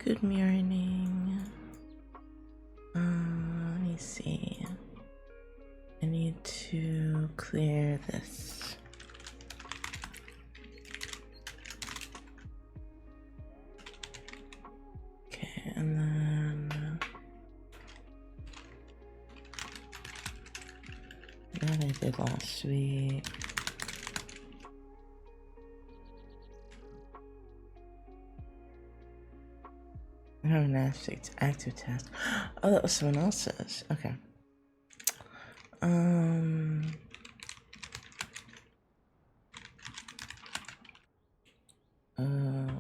Good morning. Let me see. I need to clear this. Okay, and then that I did last week. I have an active task. Oh, that was someone else's. Okay.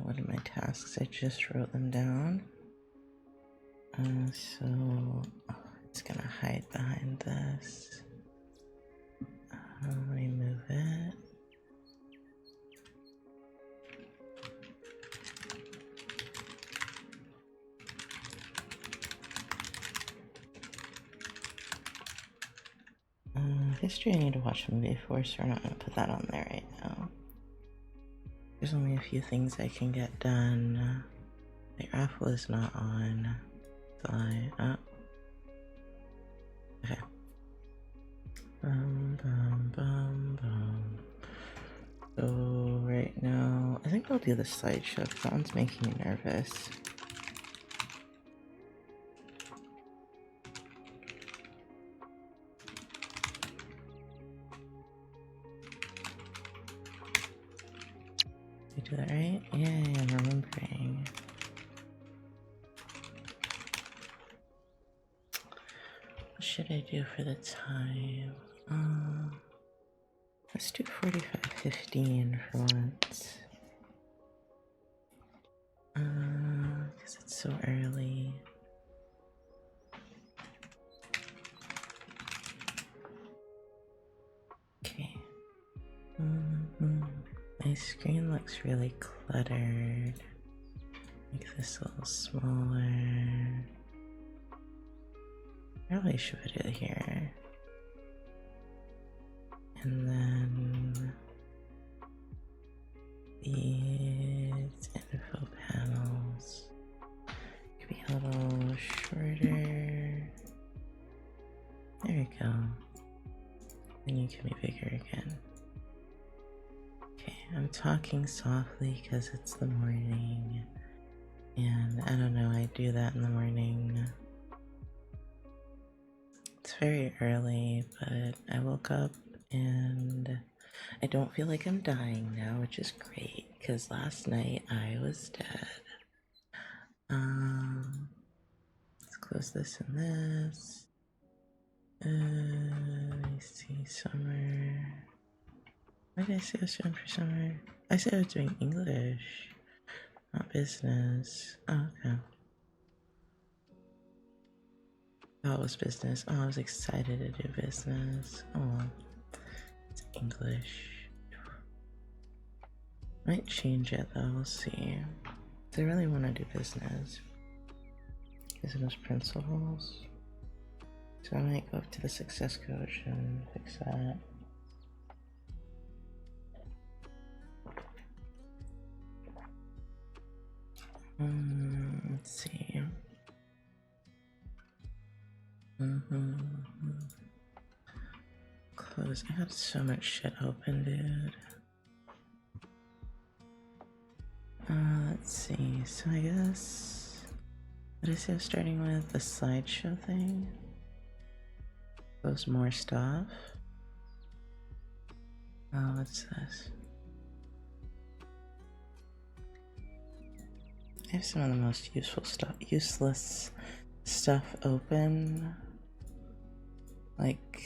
What are my tasks? I just wrote them down. So it's gonna hide behind this. Let me move it. History I need to watch a movie for, so we're not going to put that on there right now. There's only a few things I can get done. My raffle is not on. Okay. So right now, I think I'll do the slideshow. That one's making me nervous. do that right? Yeah, I'm remembering. What should I do for the time? Let's do 45:15 for once. Because it's so early. Okay. My screen looks really cluttered. Make this a little smaller. Probably should put it here. And then these info panels could be a little shorter. There we go. Then you can be bigger again. Okay, I'm talking softly because it's the morning. And I don't know, I do that in the morning. It's very early, but I woke up and I don't feel like I'm dying now, which is great because last night I was dead. Let's close this and this. Let me see, summer. What did I say I was doing for summer? I said I was doing English, not business. Oh, okay. Oh, it was business. Oh, I was excited to do business. Oh, it's English. Might change it though, we'll see. I really want to do business. Business principles. So I might go up to the success coach and fix that. Let's see. Close. I got so much shit open, dude. Let's see. So I guess what is it starting with? The slideshow thing? Close more stuff. Oh, what's this? I have some of the most useless stuff open. Like,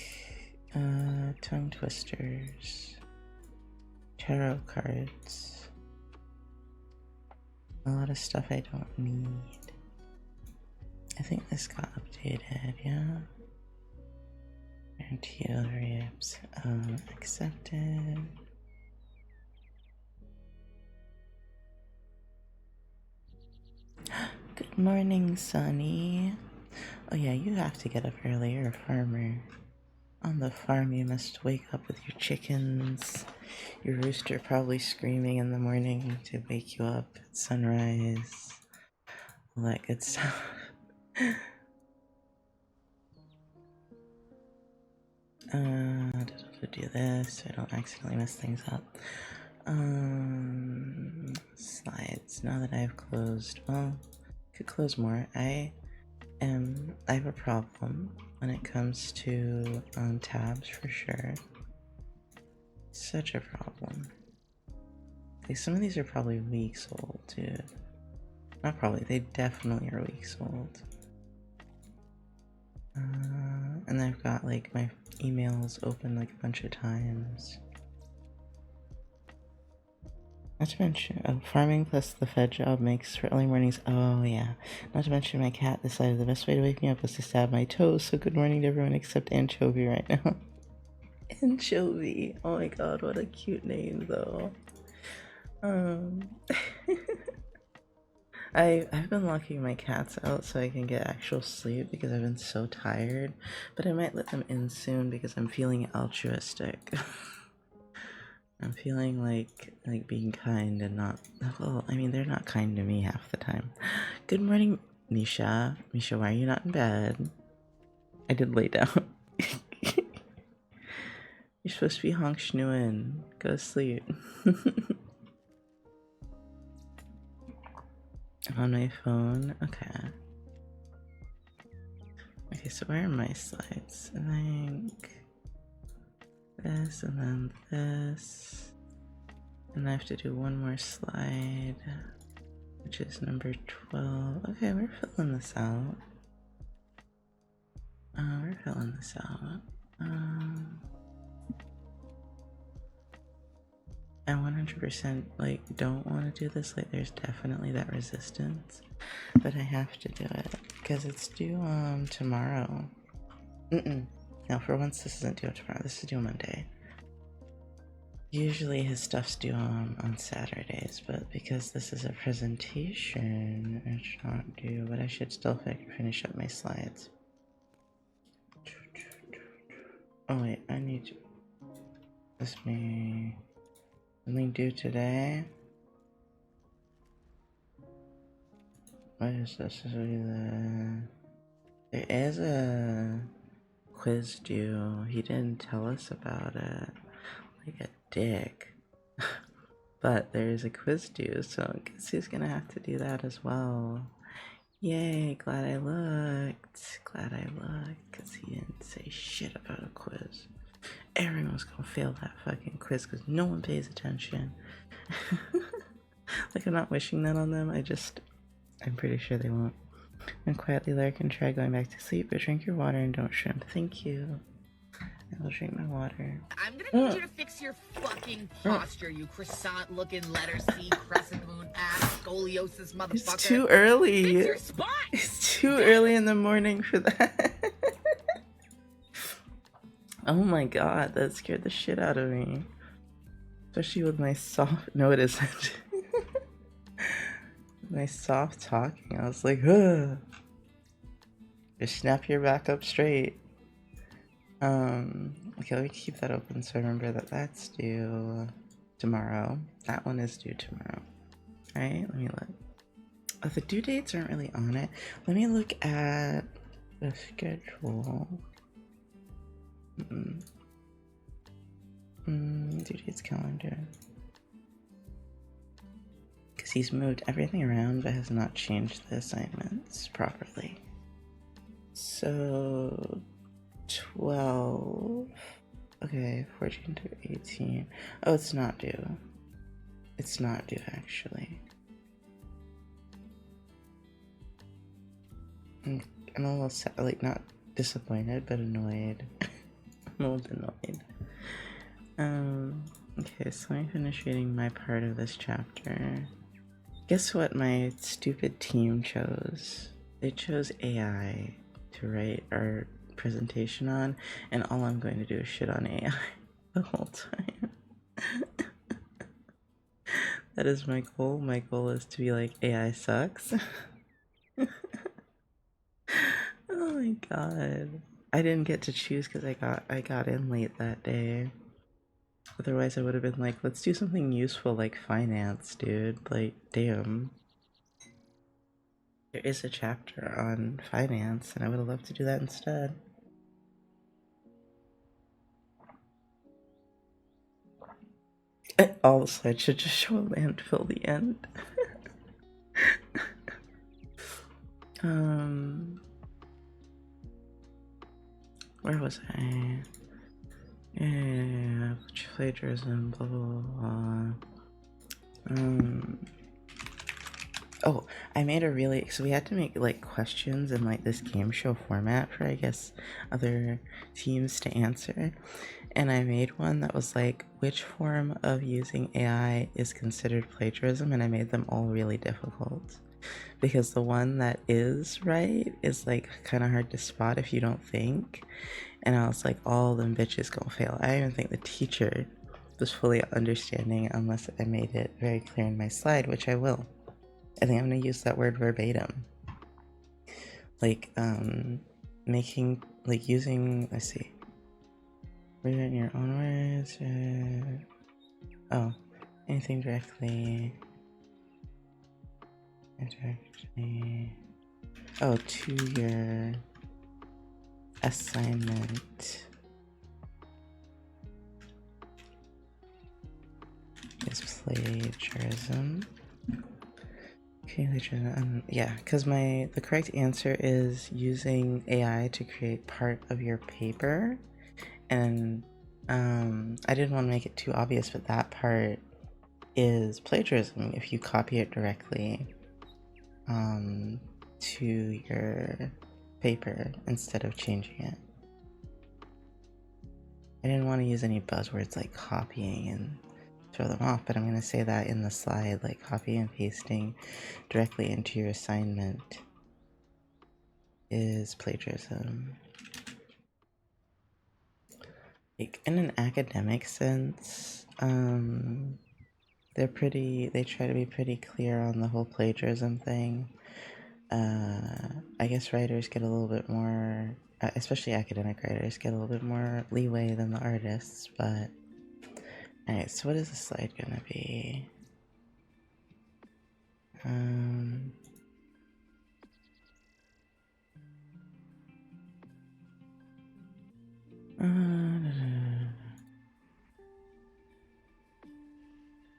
tongue twisters, tarot cards, a lot of stuff I don't need. I think this got updated, yeah? Guarantee accepted. Good morning, Sunny. Oh yeah, you have to get up early. You're a farmer. On the farm, you must wake up with your chickens. Your rooster probably screaming in the morning to wake you up at sunrise. All that good stuff. To do this so I don't accidentally mess things up. Slides. Now that I've closed, well, could close more. I have a problem when it comes to tabs for sure. Such a problem. Like some of these are probably weeks old, dude. Not probably, they definitely are weeks old. And I've got like my emails open like a bunch of times. Not to mention, farming plus the Fed job makes for early mornings. Oh yeah. Not to mention my cat decided the best way to wake me up was to stab my toes. So good morning to everyone except Anchovy right now. Anchovy. Oh my god, what a cute name though. I've been locking my cats out so I can get actual sleep because I've been so tired. But I might let them in soon because I'm feeling altruistic. I'm feeling like being kind and not, well, I mean, they're not kind to me half the time. Good morning, Misha. Misha, why are you not in bed? I did lay down. You're supposed to be honk schnooing. Go to sleep. I'm on my phone. Okay. Okay, so where are my slides? I think this and then this. And I have to do one more slide, which is number 12. Okay, we're filling this out. We're filling this out. I 100% like don't want to do this. Like, there's definitely that resistance, but I have to do it because it's due tomorrow. No, for once this isn't due tomorrow. This is due Monday. Usually his stuff's due on Saturdays, but because this is a presentation, it's not due. But I should still finish up my slides. Oh wait, I need to. This may something due today. What is this? There is a quiz due. He didn't tell us about it. Like a dick. But there is a quiz due, so I guess he's gonna have to do that as well. Yay, glad I looked. Glad I looked, because he didn't say shit about a quiz. Everyone's gonna fail that fucking quiz because no one pays attention. Like, I'm not wishing that on them, I'm pretty sure they won't. And quietly lurk and try going back to sleep, but drink your water and don't shrimp. Thank you. I will drink my water. I'm gonna need you to fix your fucking posture, you croissant-looking letter C crescent moon ass scoliosis motherfucker. It's too early. Fix your spine. It's too early in the morning for that. Oh my god, that scared the shit out of me. Especially with my soft... No, it isn't. My soft talking, I was like, ugh. Just snap your back up straight. Okay, let me keep that open so I remember that that's due tomorrow. That one is due tomorrow. Alright, let me look. Oh, the due dates aren't really on it. Let me look at the schedule. Due dates calendar. Because he's moved everything around but has not changed the assignments properly. So 12. Okay, 14 to 18. Oh, it's not due. It's not due, actually. I'm a little sad, like, not disappointed, but annoyed. I'm a little annoyed. Okay, so let me finish reading my part of this chapter. Guess what my stupid team chose? They chose AI to write our presentation on, and all I'm going to do is shit on AI the whole time. That is my goal. My goal is to be like, AI sucks. Oh my god. I didn't get to choose because I got in late that day. Otherwise I would have been like, let's do something useful like finance, dude. Like, damn. There is a chapter on finance, and I would have loved to do that instead. All the slides should just show a landfill the end. Where was I? Yeah, plagiarism, blah blah blah. Oh, I made a really, so we had to make like questions in like this game show format for, I guess, other teams to answer. And I made one that was like, which form of using AI is considered plagiarism? And I made them all really difficult. Because the one that is right is like kind of hard to spot if you don't think. And I was like, all them bitches gonna fail. I don't even think the teacher was fully understanding unless I made it very clear in my slide, which I will. I think I'm gonna use that word verbatim. Like, making, like using, let's see. Read it in your own words. Oh, anything directly. Oh, to your assignment is plagiarism. Okay, plagiarism. Yeah, because the correct answer is using AI to create part of your paper, and I didn't want to make it too obvious, but that part is plagiarism if you copy it directly to your paper instead of changing it. I didn't want to use any buzzwords like copying and throw them off, but I'm going to say that in the slide, like copy and pasting directly into your assignment is plagiarism. Like, in an academic sense, they try to be pretty clear on the whole plagiarism thing. I guess writers get a little bit more, especially academic writers, get a little bit more leeway than the artists, but alright, so what is the slide gonna be?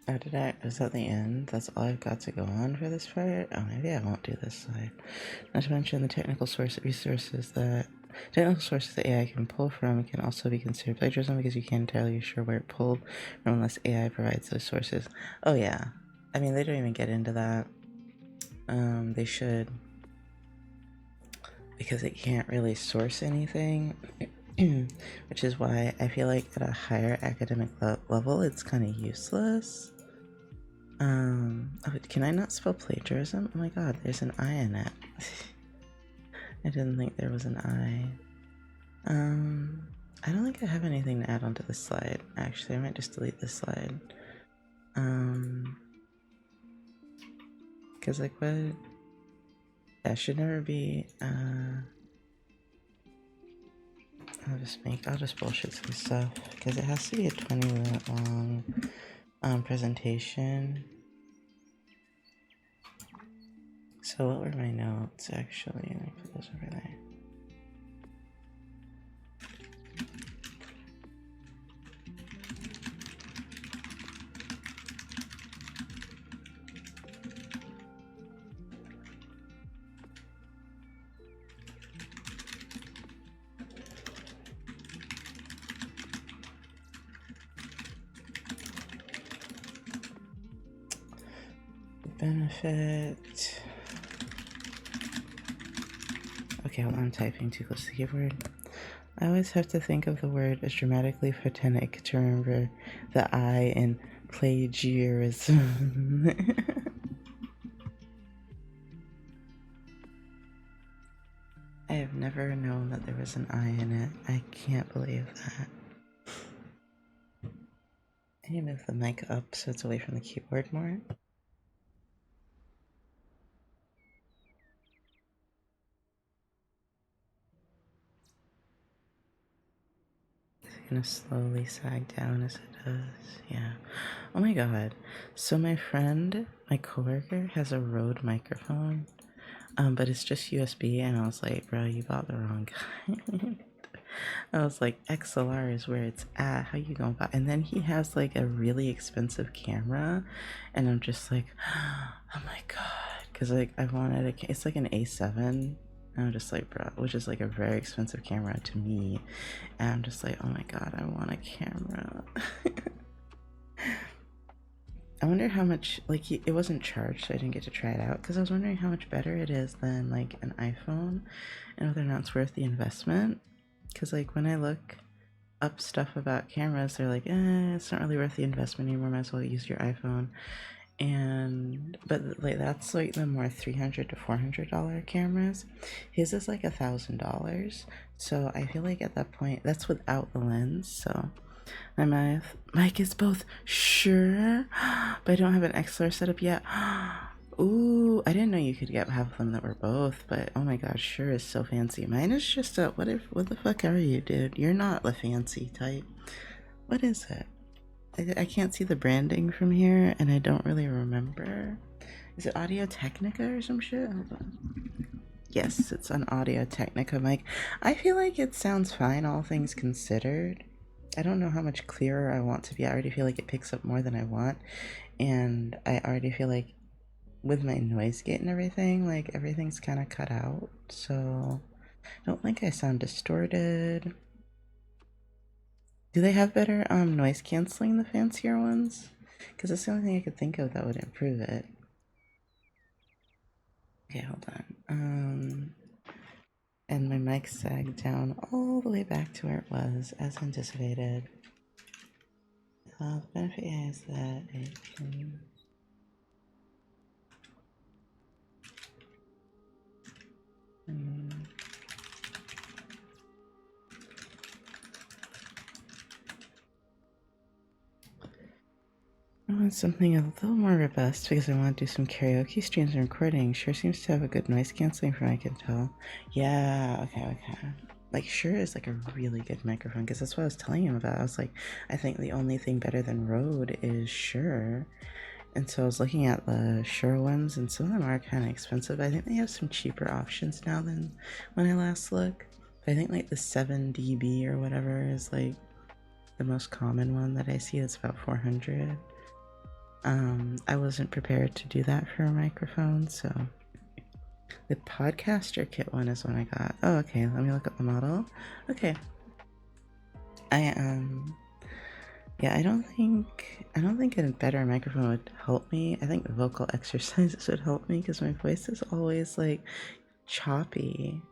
Oh, is that the end? That's all I've got to go on for this part? Oh, maybe I won't do this slide. Not to mention the technical resources that AI can pull from can also be considered plagiarism because you can't entirely be sure where it pulled from unless AI provides those sources. Oh yeah. I mean, they don't even get into that. They should. Because it can't really source anything. Which is why I feel like at a higher academic level, it's kind of useless. Oh, can I not spell plagiarism? Oh my god, there's an I in it. I didn't think there was an I. I don't think I have anything to add onto this slide. Actually, I might just delete this slide. Because, like, what? That should never be, I'll just bullshit some stuff. Because it has to be a 20-minute long, presentation. So what were my notes, actually? Let me put those over there. Benefit. Okay, hold on, I'm typing too close to the keyboard. I always have to think of the word as dramatically phonetic to remember the I in plagiarism. I have never known that there was an I in it. I can't believe that. I need to move the mic up so it's away from the keyboard more. Gonna slowly sag down as it does. Yeah. Oh my god. So my friend, my coworker, has a Rode microphone, but it's just USB, and I was like, bro, you bought the wrong kind. I was like, XLR is where it's at. How you gonna buy? And then he has like a really expensive camera, and I'm just like, oh my god, because like I wanted it's like an A7. And I'm just like, bro, which is like a very expensive camera to me. And I'm just like, oh my god, I want a camera. I wonder how much, like, it wasn't charged, so I didn't get to try it out. Because I was wondering how much better it is than, like, an iPhone. And whether or not it's worth the investment. Because, like, when I look up stuff about cameras, they're like, it's not really worth the investment anymore. Might as well use your iPhone. But like that's like the more $300 to $400 cameras. His is like $1,000. So I feel like at that point, that's without the lens. So my mic is both sure, but I don't have an XLR set up yet. Ooh, I didn't know you could have them that were both, but oh my gosh, sure is so fancy. Mine is just a, what the fuck are you, dude? You're not the fancy type. What is it? I can't see the branding from here, and I don't really remember. Is it Audio Technica or some shit? Hold on. Yes, it's an Audio Technica mic. I feel like it sounds fine, all things considered. I don't know how much clearer I want to be. I already feel like it picks up more than I want, and I already feel like with my noise gate and everything, like everything's kind of cut out, so I don't think I sound distorted. Do they have better noise canceling, the fancier ones? Because that's the only thing I could think of that would improve it. Okay, hold on. And my mic sagged down all the way back to where it was, as anticipated. The benefit is that it can... I want something a little more robust because I want to do some karaoke streams and recording. Shure seems to have a good noise canceling from what I can tell. Yeah, okay. Like, Shure is like a really good microphone because that's what I was telling him about. I was like, I think the only thing better than Rode is Shure. And so I was looking at the Shure ones, and some of them are kind of expensive. I think they have some cheaper options now than when I last looked. I think like the 7 dB or whatever is like the most common one that I see. It's about 400. I wasn't prepared to do that for a microphone, so the podcaster kit one is one I got. Oh, okay. Let me look up the model. Okay. Yeah, I don't think a better microphone would help me. I think vocal exercises would help me because my voice is always like choppy.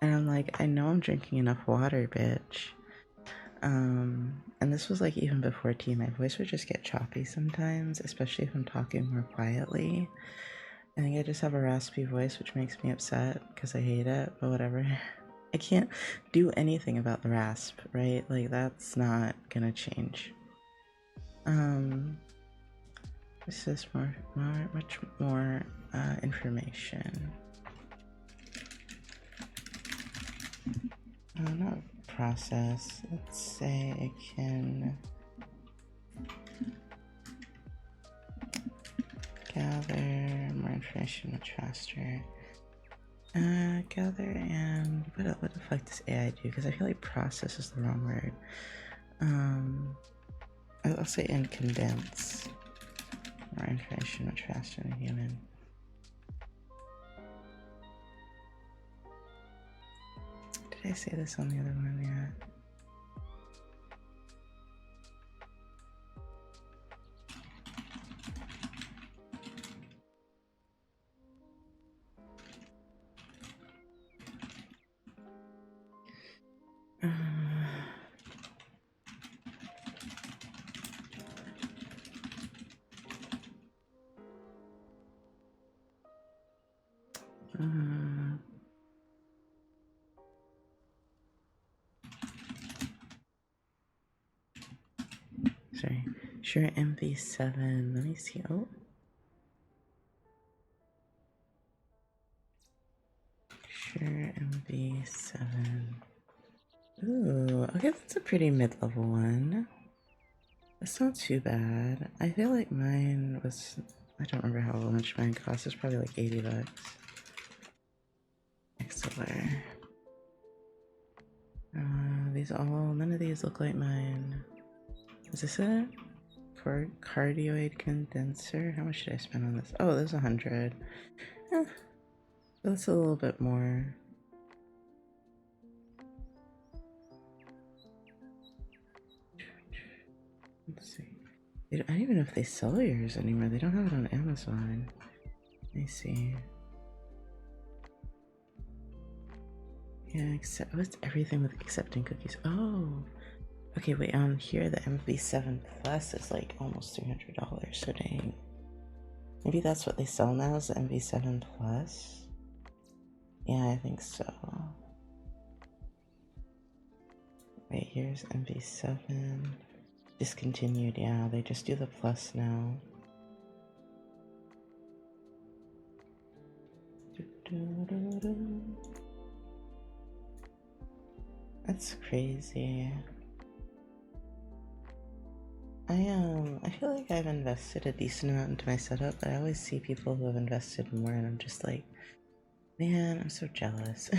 And I'm like, I know I'm drinking enough water, bitch. And this was like even before tea, my voice would just get choppy sometimes, especially if I'm talking more quietly. I think I just have a raspy voice, which makes me upset because I hate it, but whatever. I can't do anything about the rasp, right? Like, that's not gonna change. This is much more information. Not process. Let's say it can gather more information much faster. Gather and what the fuck does AI do? Because I feel like process is the wrong word. I'll say and condense more information much faster than a human. Did I say this on the other one yet? Sorry, Shure MV7. Let me see. Oh, Shure MV7. Ooh, okay, that's a pretty mid-level one. That's not too bad. I feel like mine was... I don't remember how much mine cost. It's probably like 80 bucks. XLR. None of these look like mine. Is this it? For cardioid condenser? How much should I spend on this? Oh, there's 100. That's a little bit more. Let's see. I don't even know if they sell yours anymore. They don't have it on Amazon. Let me see. Yeah, what's everything with accepting cookies? Oh, okay. Wait, on here the MV7 Plus is like almost $300. So dang. Maybe that's what they sell now is the MV7 Plus. Yeah, I think so. Wait, here's MV7. Discontinued. Yeah, they just do the Plus now. That's crazy. I feel like I've invested a decent amount into my setup, but I always see people who have invested more and I'm just like, man, I'm so jealous.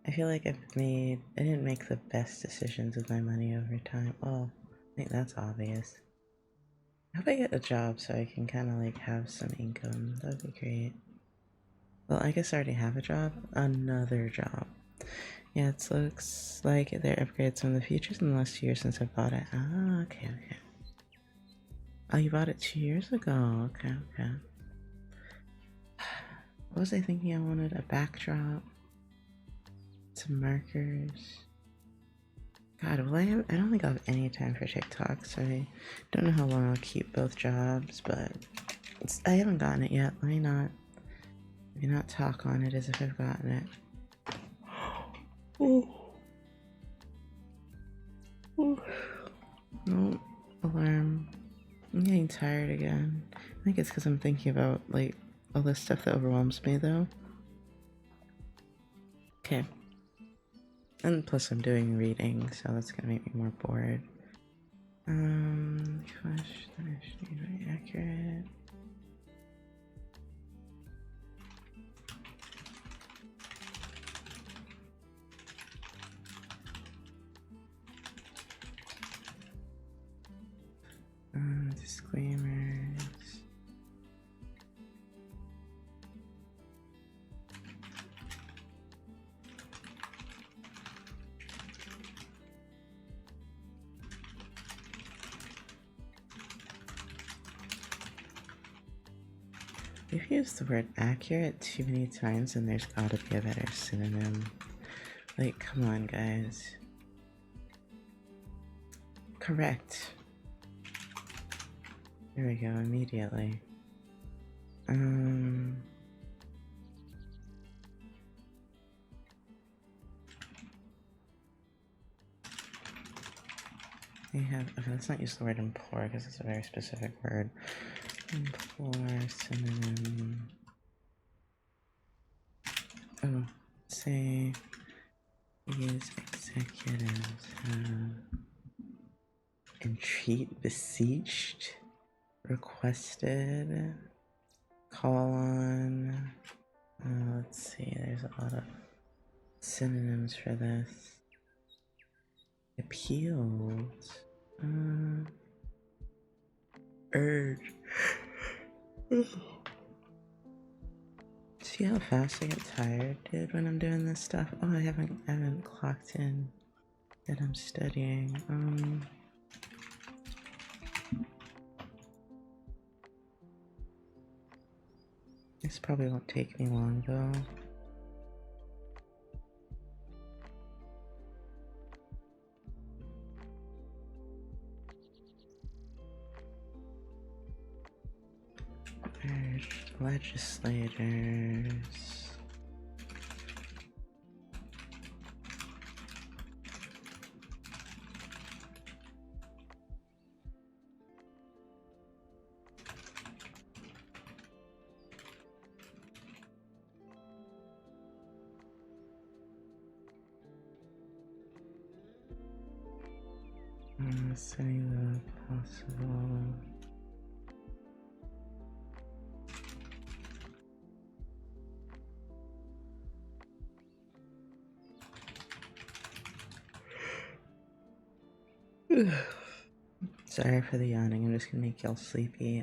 I feel like I didn't make the best decisions with my money over time. Well, I think that's obvious. I hope I get a job so I can kind of like have some income. That would be great. Well, I guess I already have a job. Another job. Yeah, it looks like there are upgrades from the features in the last year since I bought it. Ah, okay. Oh, you bought it 2 years ago. Okay, okay. What was I thinking? I wanted a backdrop, some markers. God, will I don't think I'll have any time for TikTok, so I don't know how long I'll keep both jobs, but I haven't gotten it yet. Let me not talk on it as if I've gotten it. Ooh. Ooh. No, alarm. I'm getting tired again. I think it's because I'm thinking about, like, all this stuff that overwhelms me, though. Okay. And plus I'm doing reading, so that's gonna make me more bored. Question very accurate. Disclaimers. We've used the word accurate too many times and there's gotta be a better synonym. Like, come on, guys. Correct. There we go, immediately. We have, okay, let's not use the word implore because it's a very specific word. Implore, synonym. Oh, say these executives have entreat, beseeched, requested, call on. Let's see, there's a lot of synonyms for this. Appealed. Urge. See how fast I get tired, dude, when I'm doing this stuff? Oh, I haven't clocked in that I'm studying. This probably won't take me long, though. Legislators. Setting the possible. Sorry for the yawning, I'm just gonna make y'all sleepy.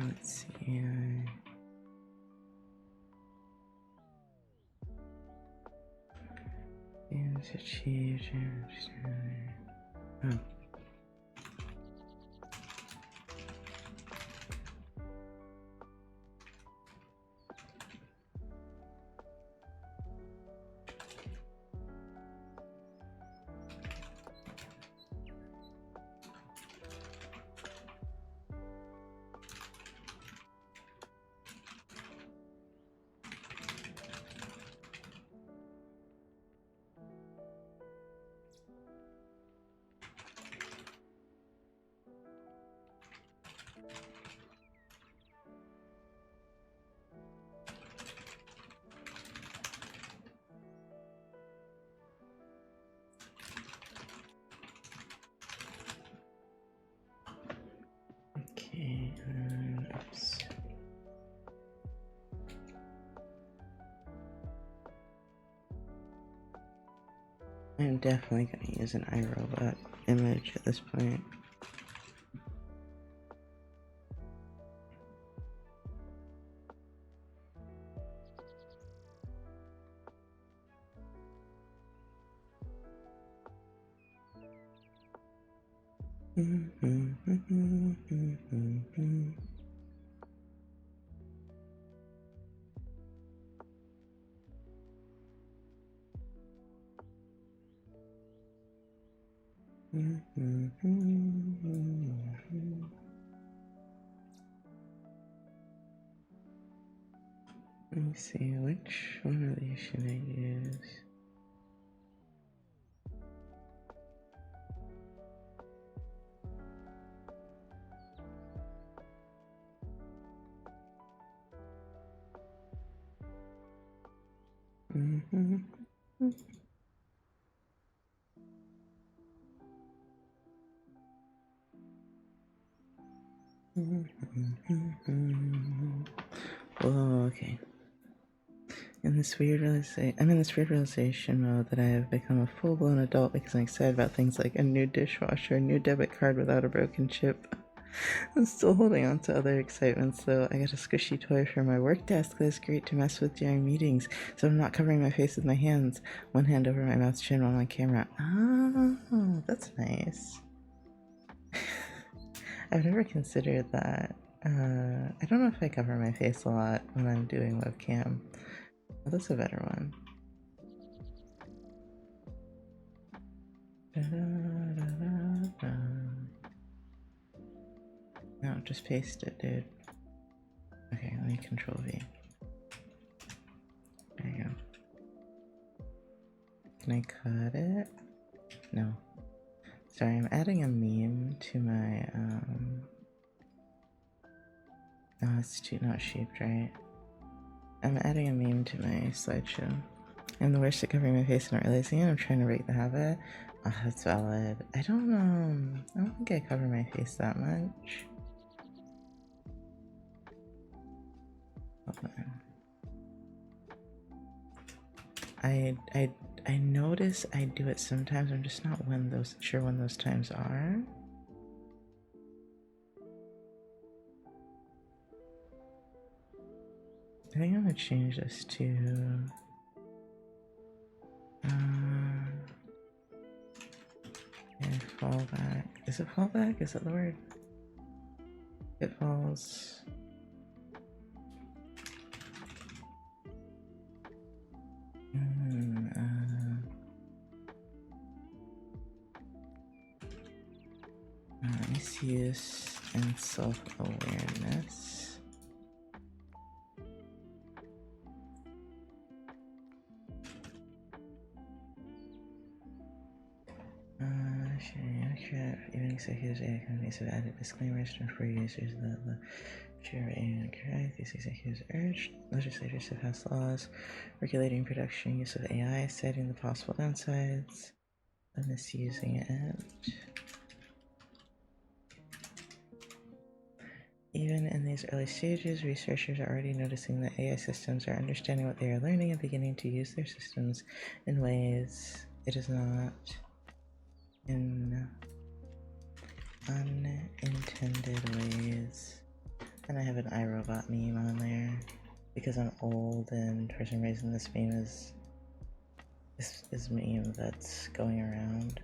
Let's see. Aims achieved. Oh. Okay, oops. I'm definitely gonna use an iRobot image at this point. Let me see, which one of these should I use? Oh, okay. I'm in this weird realization mode that I have become a full-blown adult because I'm excited about things like a new dishwasher, a new debit card without a broken chip. I'm still holding on to other excitements though. I got a squishy toy for my work desk that's great to mess with during meetings, so I'm not covering my face with my hands. One hand over my mouth's chin while on camera. Oh, that's nice. I've never considered that. I don't know if I cover my face a lot when I'm doing webcam. Oh, that's a better one. No, just paste it, dude. Okay, let me control V. There you go. Can I cut it? No. Sorry, I'm adding a meme to my, no, it's not shaped right. I'm adding a meme to my slideshow. I'm the worst at covering my face and not realizing it. I'm trying to break the habit. Oh, that's valid. I don't think I cover my face that much. Hold on. I notice I do it sometimes. I'm just not sure when those times are. I think I'm gonna change this to fallback. Is it fallback? Is that the word? It falls. Misuse and self-awareness. Even executives and companies have added disclaimers to inform users that the future and correct. These executives urged legislators to pass laws regulating production use of AI, citing the possible downsides of misusing it. Even in these early stages, researchers are already noticing that AI systems are understanding what they are learning and beginning to use their systems in ways it is not in unintended ways. And I have an iRobot meme on there because I'm old and for some reason this meme is this meme that's going around.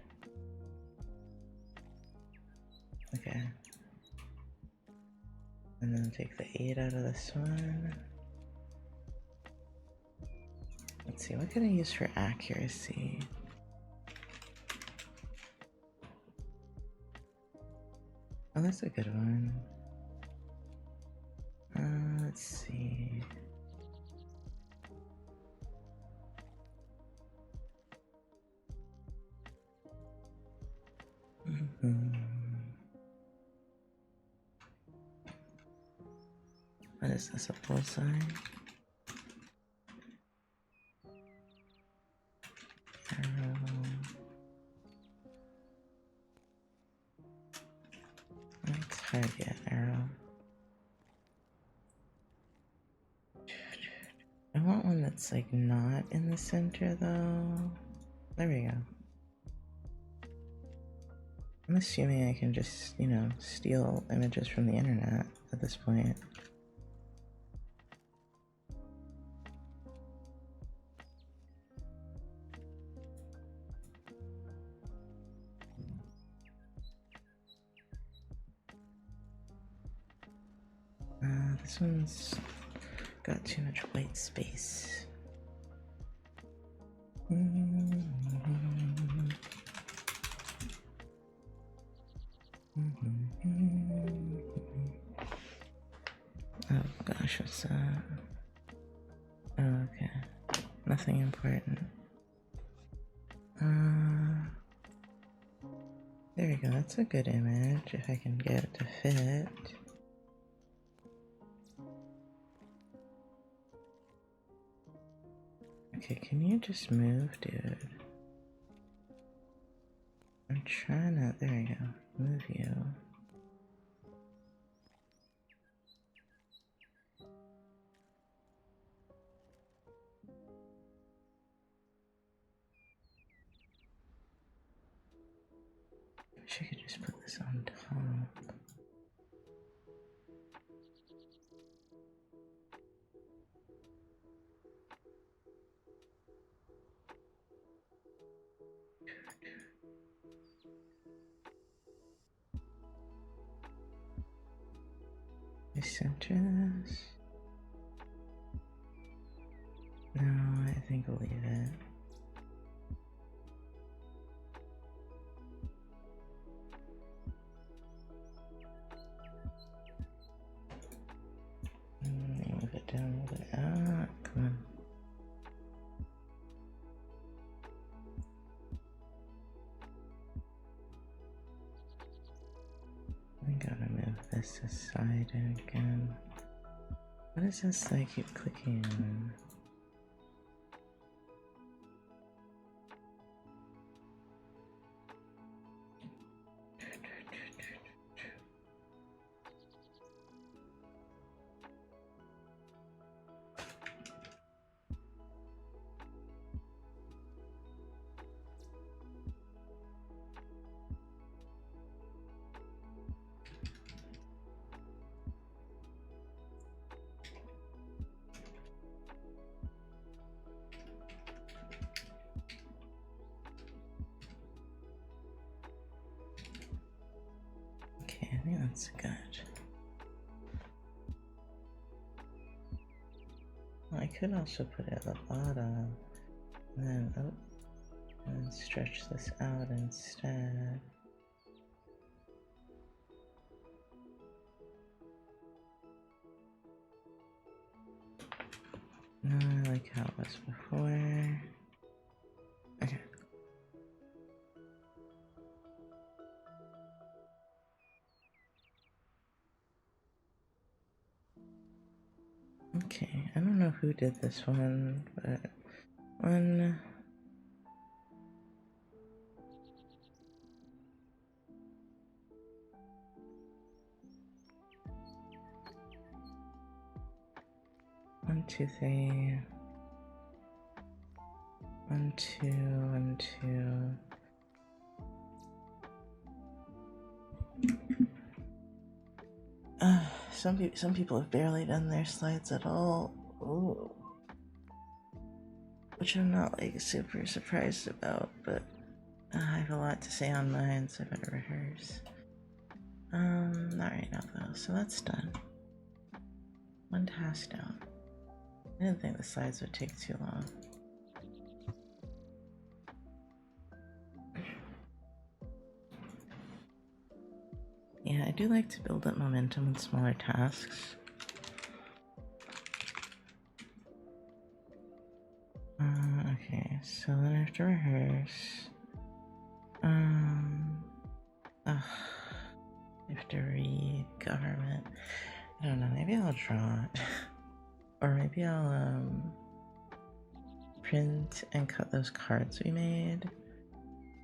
Okay. And then take the 8 out of this one. Let's see, what can I use for accuracy? Oh, that's a good one. Let's see. What is this, a full sign? Arrow. Let's target arrow. I want one that's like not in the center though. There we go. I'm assuming I can just, you know, steal images from the internet at this point. this one's got too much white space. Oh gosh, what's that? Oh, okay. Nothing important. There we go, that's a good image if I can get it to fit. Okay, can you just move, dude? I'm trying to, there you go, move you. Wish I could just put this on top. I center this? No, I think we'll leave it. Move it down a little bit. Ah, come on. I gotta move this aside again. What is this I keep clicking on? Okay, I think that's good. Well, I could also put it at the bottom, and then, oh, and then stretch this out instead. No, I like how it was before. Okay. Okay, I don't know who did this one, but one. One, two, three. 1, 2, 1, 2. Some people have barely done their slides at all. Ooh. Which I'm not like super surprised about, but I have a lot to say on mine, so I better rehearse. Not right now though, so that's done. One task down. I didn't think the slides would take too long. Yeah, I do like to build up momentum with smaller tasks. Okay, so then I have to rehearse. I have to read government. I don't know, maybe I'll draw it. Or maybe I'll print and cut those cards we made.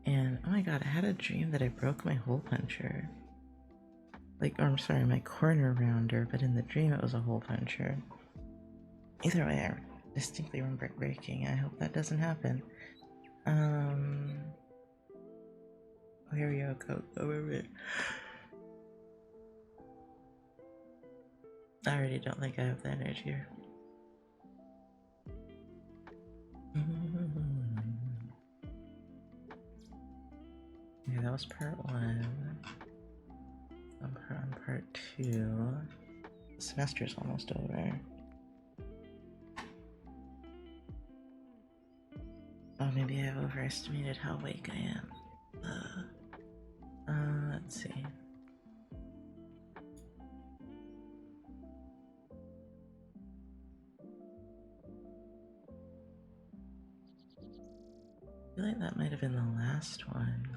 And oh my god, I had a dream that I broke my hole puncher. Like, or I'm sorry, my corner rounder, but in the dream it was a hole puncher. Either way, I distinctly remember it breaking. I hope that doesn't happen. Here we go, over. I already don't think I have the energy here. Okay, that was part 1. On part 2. semester's almost over. Oh, maybe I've overestimated how awake I am. Let's see. I feel like that might have been the last one.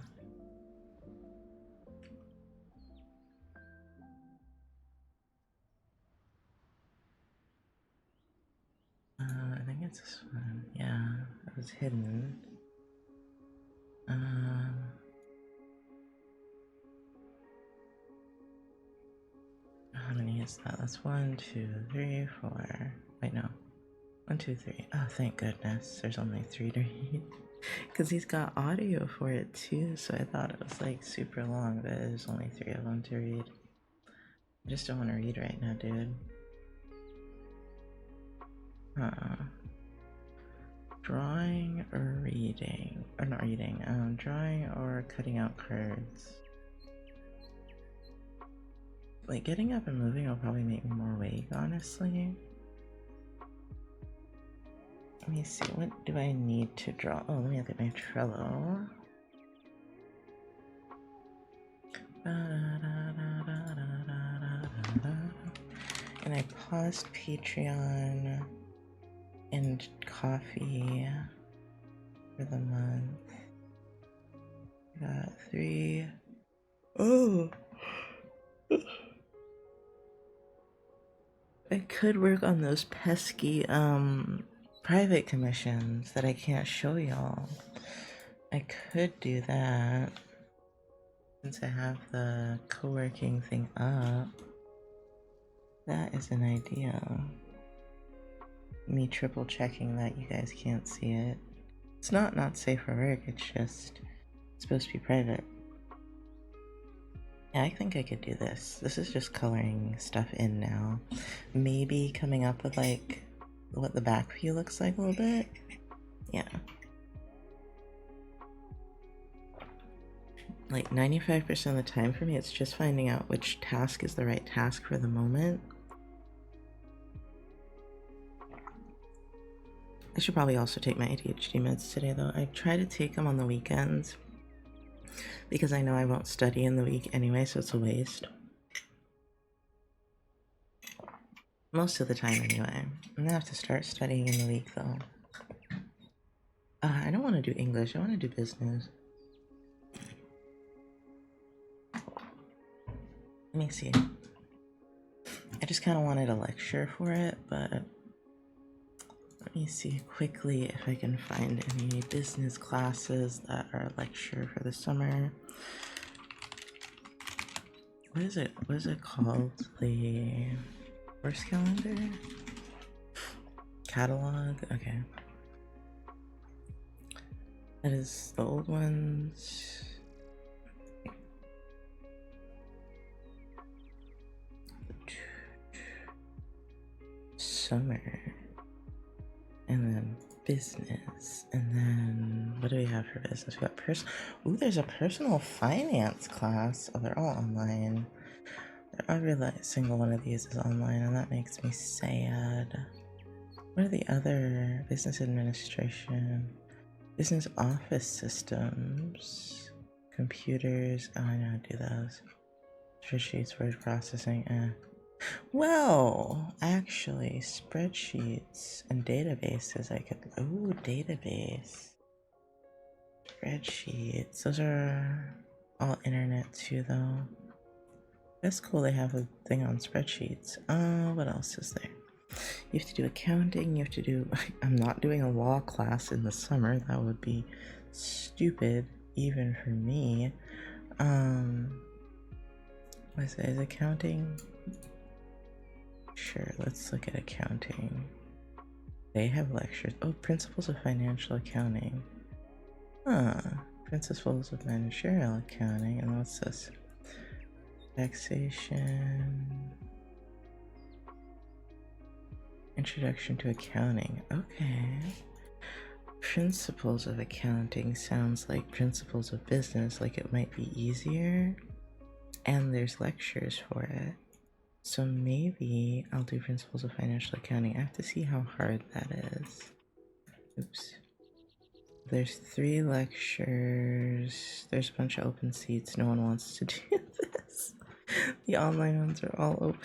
I think it's this one. Yeah, it was hidden. How many is that? That's 1, 2, 3, 4. Wait, no. 1, 2, 3. Oh, thank goodness. There's only 3 to read. Because he's got audio for it too, so I thought it was like super long, but there's only 3 of them to read. I just don't want to read right now, dude. Drawing or reading? Or not reading. Drawing or cutting out cards. Like, getting up and moving will probably make me more awake, honestly. Let me see, what do I need to draw? Oh, let me look at my Trello. And I paused Patreon and coffee for the month. Got 3. Oh! I could work on those pesky, private commissions that I can't show y'all. I could do that since I have the co-working thing up. That is an idea. Me triple checking that you guys can't see it. It's not safe for work, it's just supposed to be private. Yeah, I think I could do this. This is just coloring stuff in now. Maybe coming up with like what the back view looks like a little bit. Yeah. Like 95% of the time for me, it's just finding out which task is the right task for the moment. I should probably also take my ADHD meds today though. I try to take them on the weekends because I know I won't study in the week anyway, so it's a waste. Most of the time anyway. I'm gonna have to start studying in the week though. I don't want to do English, I want to do business. Let me see. I just kind of wanted a lecture for it, but let me see quickly if I can find any business classes that are a lecture for the summer. What is it? What is it called? The course calendar? Catalog? Okay. That is the old ones. Summer. And then business. And then what do we have for business? We got ooh, there's a personal finance class. Oh, they're all online. Every single one of these is online, and that makes me sad. What are the other? Business administration, business office systems, computers. Oh, I know how to do those. Spreadsheets, word processing. Well, actually, spreadsheets and databases. I could. Ooh, database. Spreadsheets. Those are all internet too, though. That's cool. They have a thing on spreadsheets. What else is there? You have to do accounting. You have to do. I'm not doing a law class in the summer. That would be stupid, even for me. What is it? Is accounting? Sure, let's look at accounting. They have lectures. Oh, principles of financial accounting. Principles of managerial accounting. And what's this? Taxation. Introduction to accounting. Okay. Principles of accounting sounds like principles of business, like it might be easier. And there's lectures for it. So maybe I'll do Principles of Financial Accounting. I have to see how hard that is. Oops. There's 3 lectures. There's a bunch of open seats. No one wants to do this. The online ones are all open.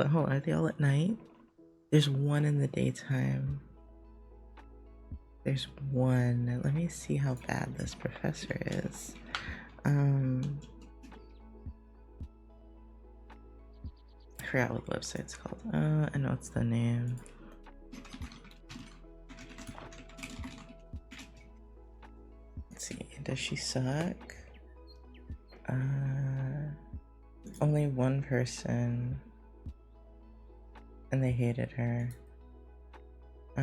Hold on, are they all at night? There's 1 in the daytime. There's 1. Let me see how bad this professor is. I forgot what the website's called. I know it's the name. Let's see, does she suck? Only 1 person, and they hated her. I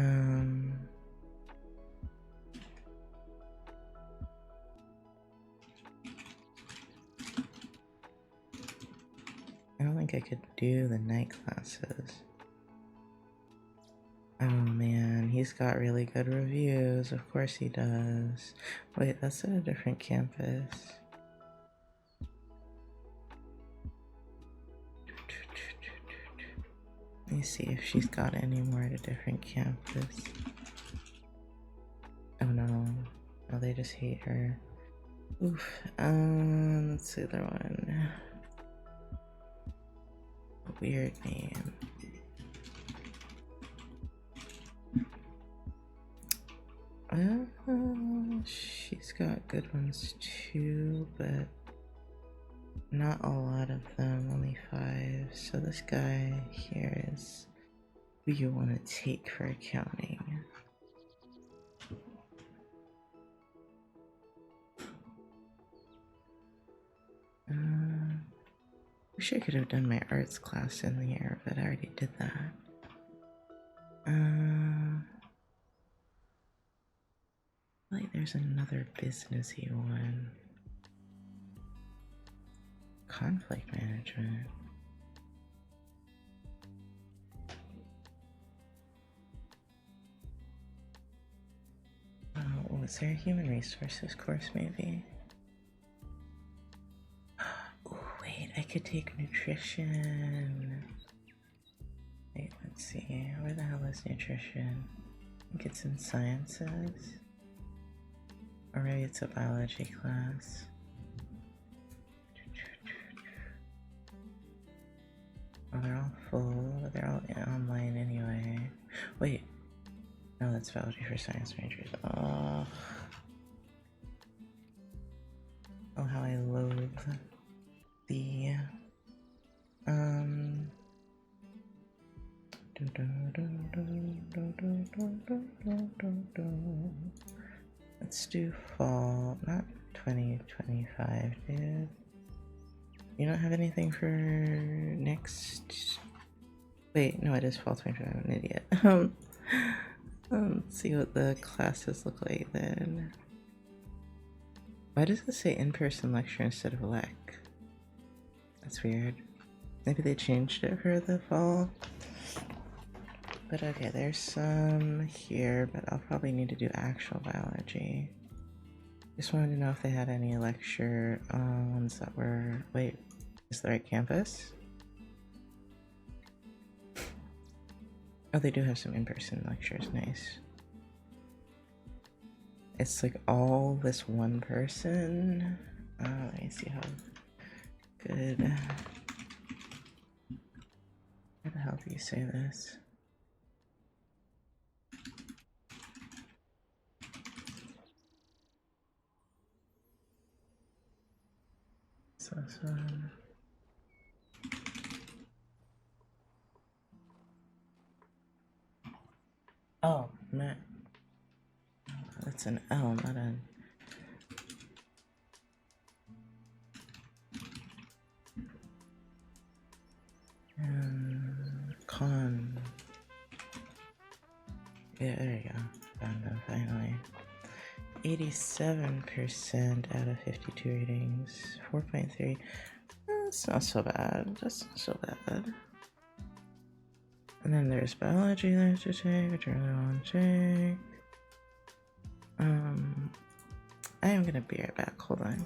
don't think I could do the night classes. Oh man, he's got really good reviews. Of course he does. Wait, that's at a different campus. Let me see if she's got any more at a different campus. Oh no. Oh, they just hate her. Oof. Let's see the other one. A weird name. She's got good ones too, but not a lot of them, only 5. So this guy here is who you want to take for accounting. Wish I could have done my arts class in the year, but I already did that. Like there's another businessy one. Conflict management. Oh, was there a human resources course maybe? Oh wait, I could take nutrition. Wait, let's see. Where the hell is nutrition? I think it's in sciences. Or maybe it's a biology class. Oh, they're all full. They're all online anyway. Wait. No, that's biology for science majors. Oh. Oh, how I loathe the let's do fall, not 2025, dude. You don't have anything for next? Wait, no, it is fall 2025. I'm an idiot. Let's see what the classes look like then. Why does it say in-person lecture instead of elec? That's weird. Maybe they changed it for the fall. But okay, there's some here, but I'll probably need to do actual biology. Just wanted to know if they had any lecture ones that were... Wait, is the right campus? Oh, they do have some in-person lectures, nice. It's like all this one person. Let me see how good... How the hell do you say this? So this one. Oh, man. That's an L, not an... Con. Yeah, there you go. Found them finally. 87% out of 52 ratings. 4.3. That's not so bad. That's not so bad. And then there's biology there to take, which I really want to take. I am gonna be right back. Hold on.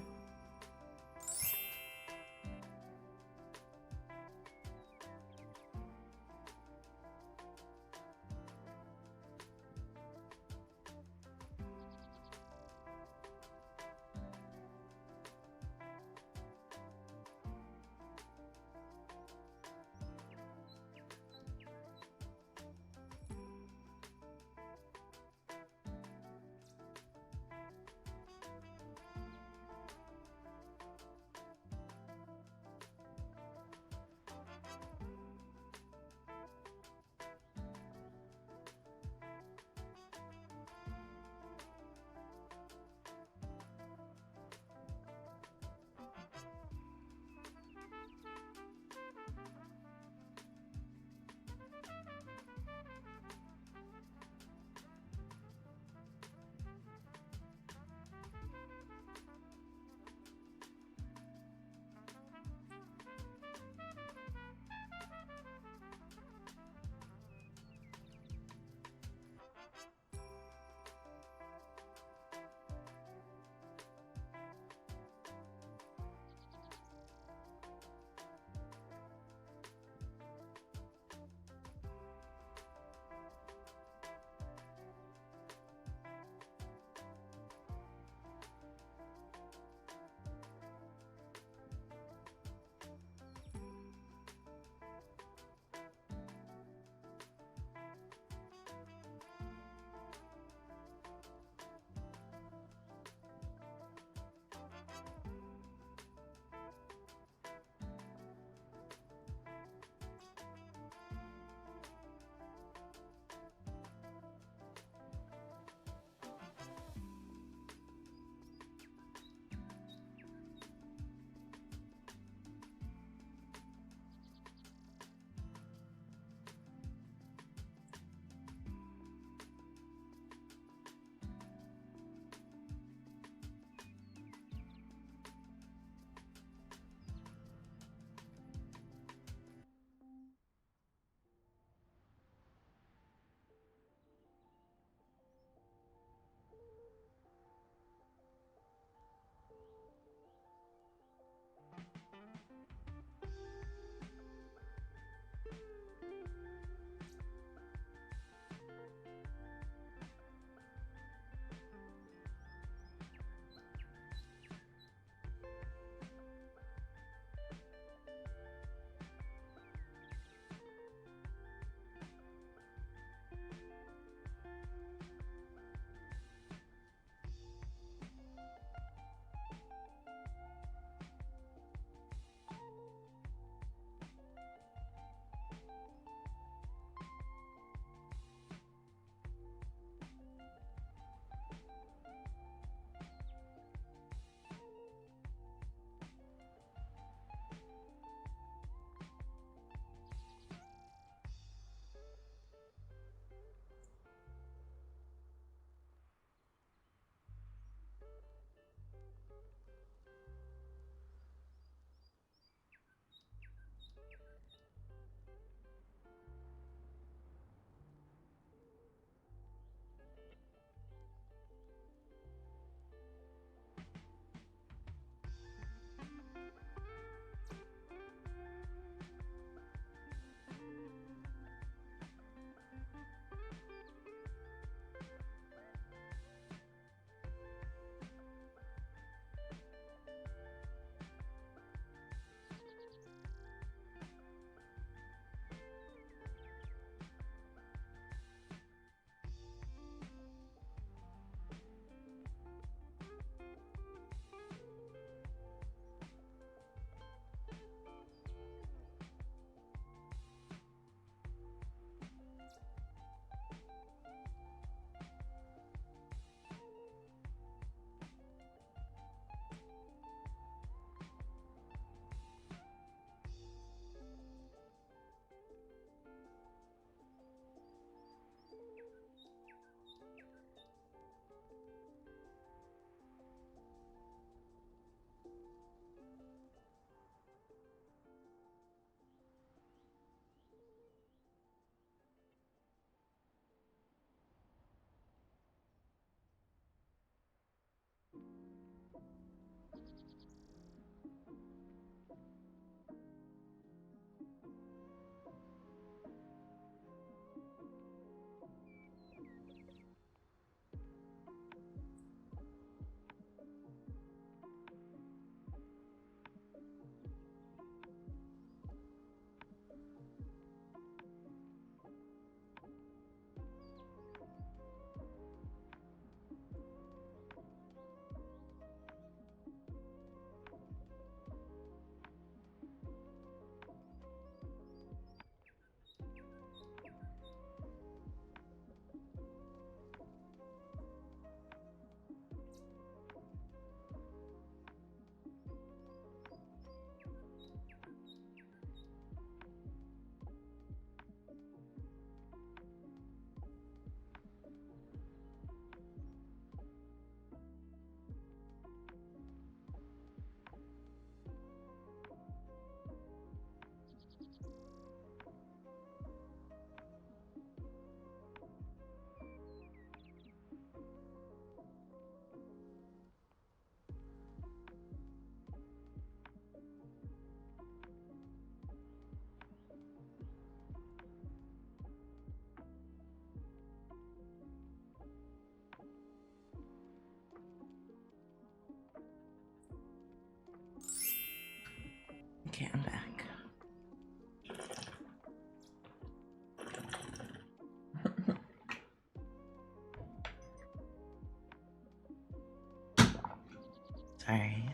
Sorry.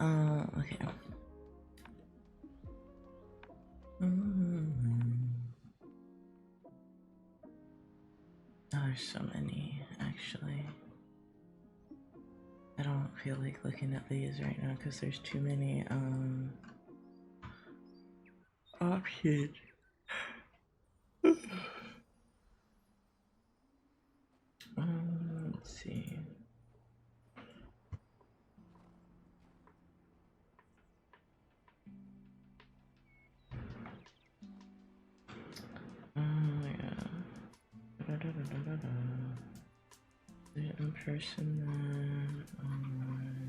Okay. Oh, there's so many, actually. I don't feel like looking at these right now because there's too many, options. Let's see. Yeah. In person, then online.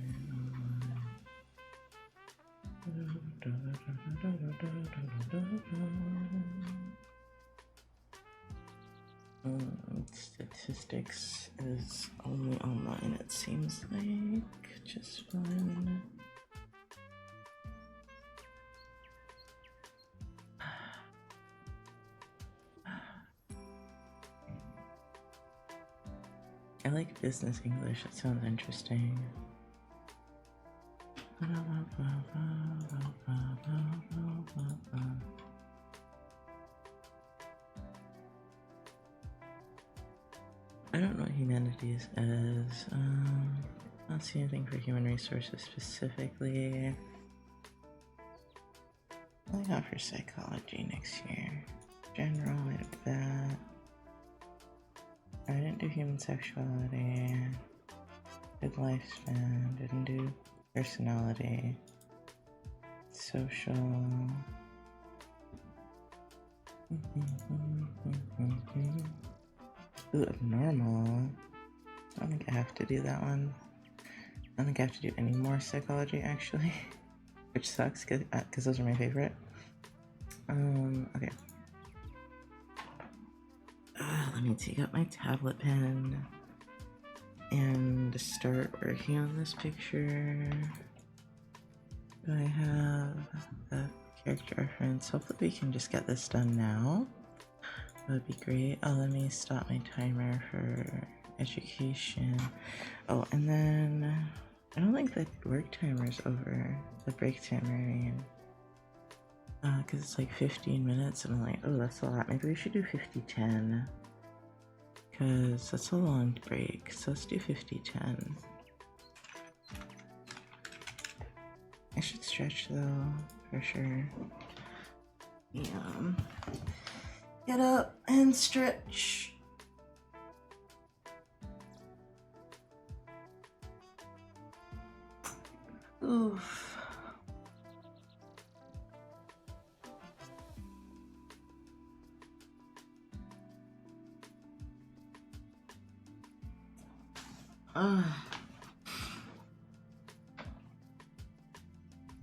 Statistics is only online, it seems like. Just fine. I like business English, it sounds interesting. I don't know what humanities is. I don't see anything for human resources specifically. I got for psychology next year. General, I did that. I didn't do human sexuality. Did lifespan. Didn't do personality. Social. Ooh, abnormal. I don't think I have to do that one. I don't think I have to do any more psychology, actually. Which sucks, because those are my favorite. Okay. Let me take out my tablet pen and start working on this picture. Do I have the character reference? Hopefully we can just get this done now. That would be great. Oh, let me stop my timer for education. Oh, and then I don't think the work timer's over. The break timer, I mean. Because it's like 15 minutes, and I'm like, oh, that's a lot. Maybe we should do 50-10. Because that's a long break. So let's do 50-10. I should stretch, though, for sure. Yeah. Get up and stretch. Oof.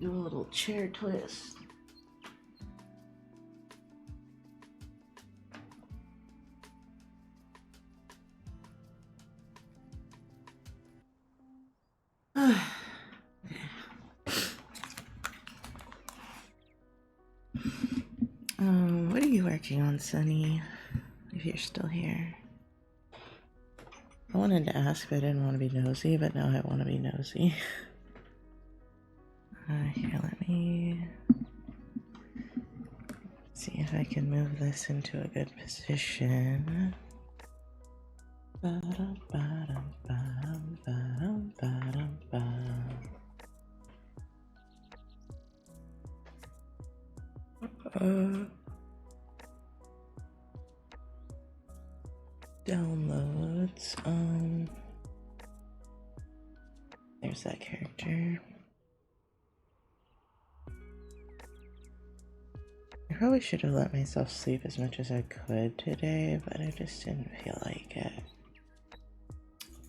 Do a little chair twist. What are you working on, Sunny? If you're still here. I wanted to ask, but I didn't want to be nosy, but now I want to be nosy. Here, let me see if I can move this into a good position. Downloads, there's that character. I probably should have let myself sleep as much as I could today, but I just didn't feel like it.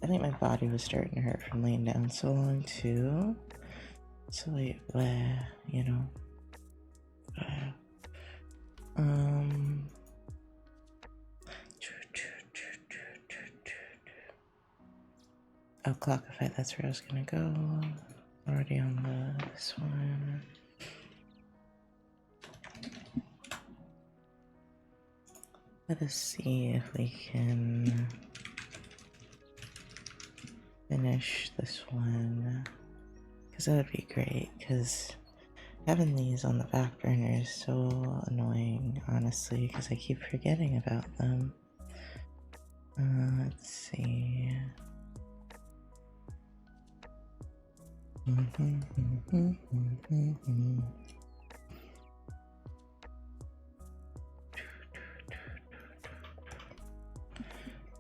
I think my body was starting to hurt from laying down so long too. So like, bleh, you know. Oh, Clockify, that's where I was gonna go. Already on this one. Let us see if we can finish this one, because that would be great, because having these on the back burner is so annoying, honestly, because I keep forgetting about them. Let's see.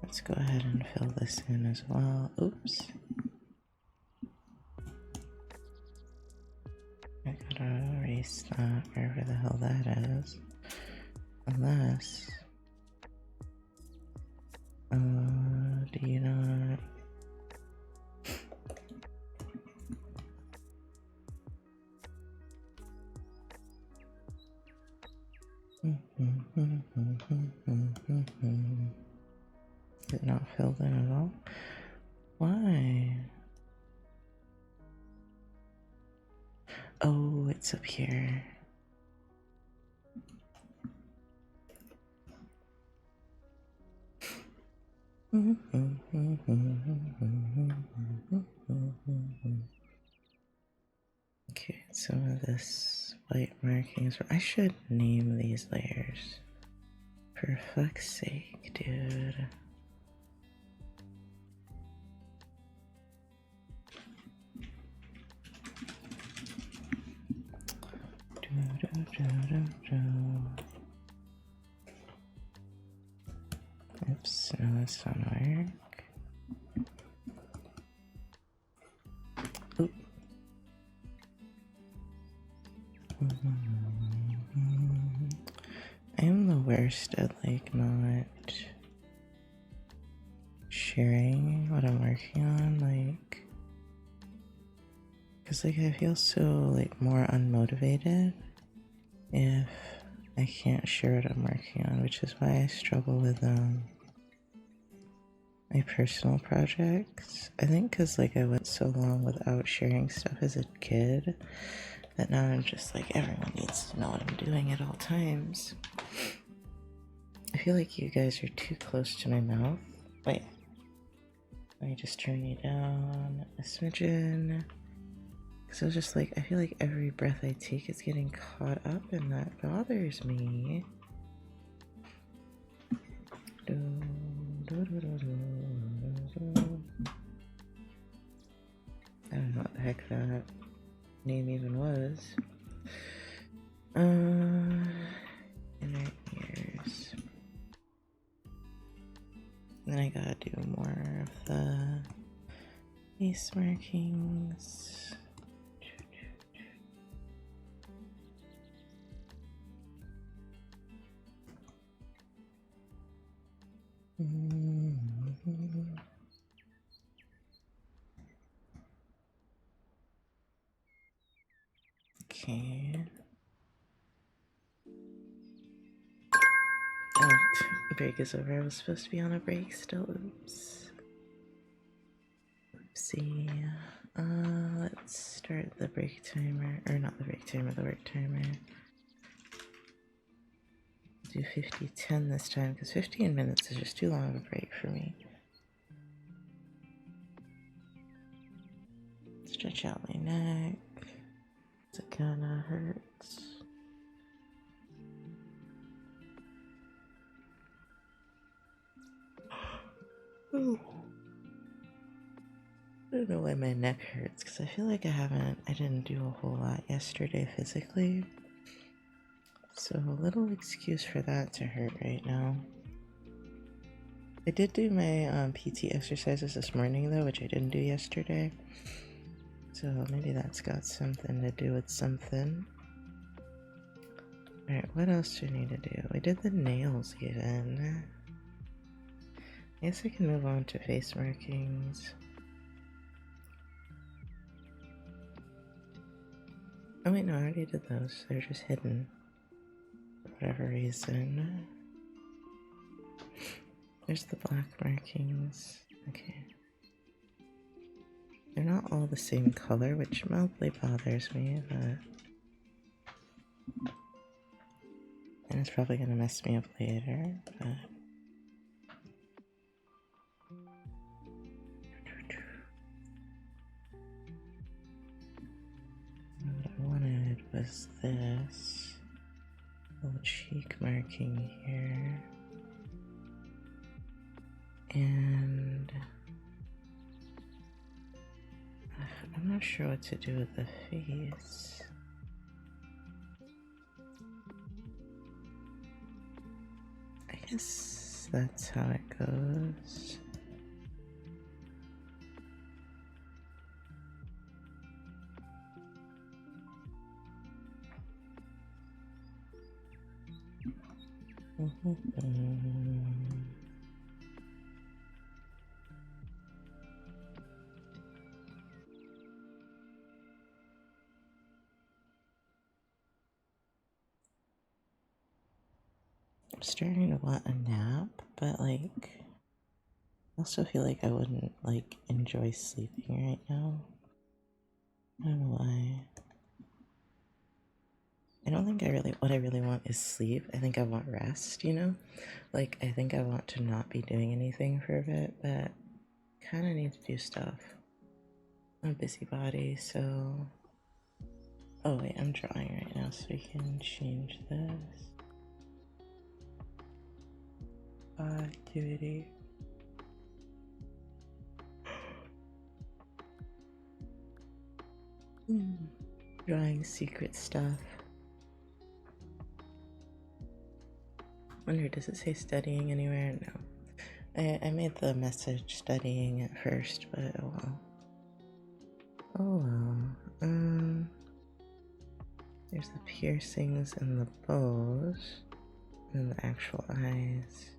Let's go ahead and fill this in as well. Oops. I gotta erase that wherever the hell that is. Unless... do you not... Is it not filled in at all? Why? Oh, it's up here. Okay, some of this white markings. I should name these layers. For fuck's sake, dude. Oops, no, that's not work. Oop. I am the worst at like not sharing what I'm working on, like, because like I feel so like more unmotivated if I can't share what I'm working on, which is why I struggle with my personal projects. I think because like I went so long without sharing stuff as a kid that now I'm just like, everyone needs to know what I'm doing at all times. I feel like you guys are too close to my mouth. Wait, let me just turn you down a smidgen. Because I was just like, I feel like every breath I take is getting caught up, and that bothers me. I don't know what the heck that name even was. Inner ears. And then I gotta do more of the face markings. Okay. Oh, break is over. I was supposed to be on a break still. Oops. Oopsie. Let's start the break timer. Or not the break timer, the work timer. Do 50-10 this time, because 15 minutes is just too long of a break for me. Stretch out my neck. It kinda hurts. Ooh. I don't know why my neck hurts, because I feel like I didn't do a whole lot yesterday physically. So a little excuse for that to hurt right now. I did do my PT exercises this morning though, which I didn't do yesterday. So maybe that's got something to do with something. Alright, what else do I need to do? I did the nails even. I guess I can move on to face markings. Oh wait, no, I already did those. They're just hidden. For whatever reason. There's the black markings. Okay. They're not all the same color, which mildly bothers me, but... And it's probably gonna mess me up later, but... was this little cheek marking here. And I'm not sure what to do with the face. I guess that's how it goes. I'm starting to want a nap, but like, I also feel like I wouldn't like enjoy sleeping right now. I don't know why. I don't think what I really want is sleep. I think I want rest, you know? Like, I think I want to not be doing anything for a bit, but kind of need to do stuff. I'm a busybody, so... Oh wait, I'm drawing right now, so we can change this. Activity. Drawing secret stuff. Wonder, does it say studying anywhere? No. I made the message studying at first, but oh well. Oh well. There's the piercings and the bows, and the actual eyes.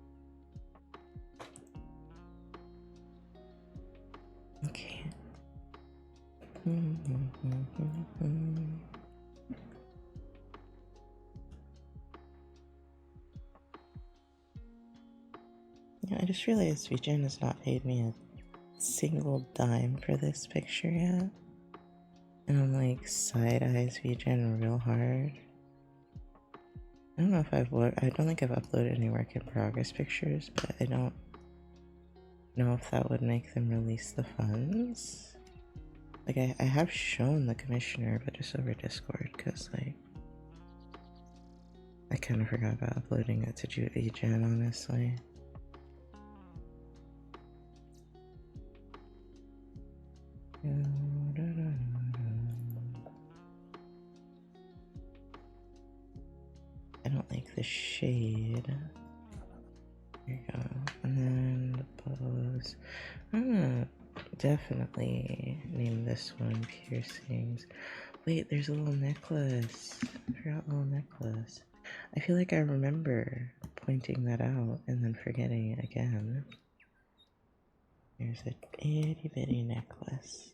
Okay. Yeah, I just realized VJen has not paid me a single dime for this picture yet. And I'm like, side eyes VJen real hard. I don't know if I don't think I've uploaded any work in progress pictures, but I don't know if that would make them release the funds. Like, I have shown the commissioner, but just over Discord, because, like, I kind of forgot about uploading it to VJen, honestly. I don't like the shade. There you go. And then the bows. I'm gonna definitely name this one piercings. Wait, there's a little necklace. I forgot a little necklace. I feel like I remember pointing that out and then forgetting it again. There's a itty bitty necklace.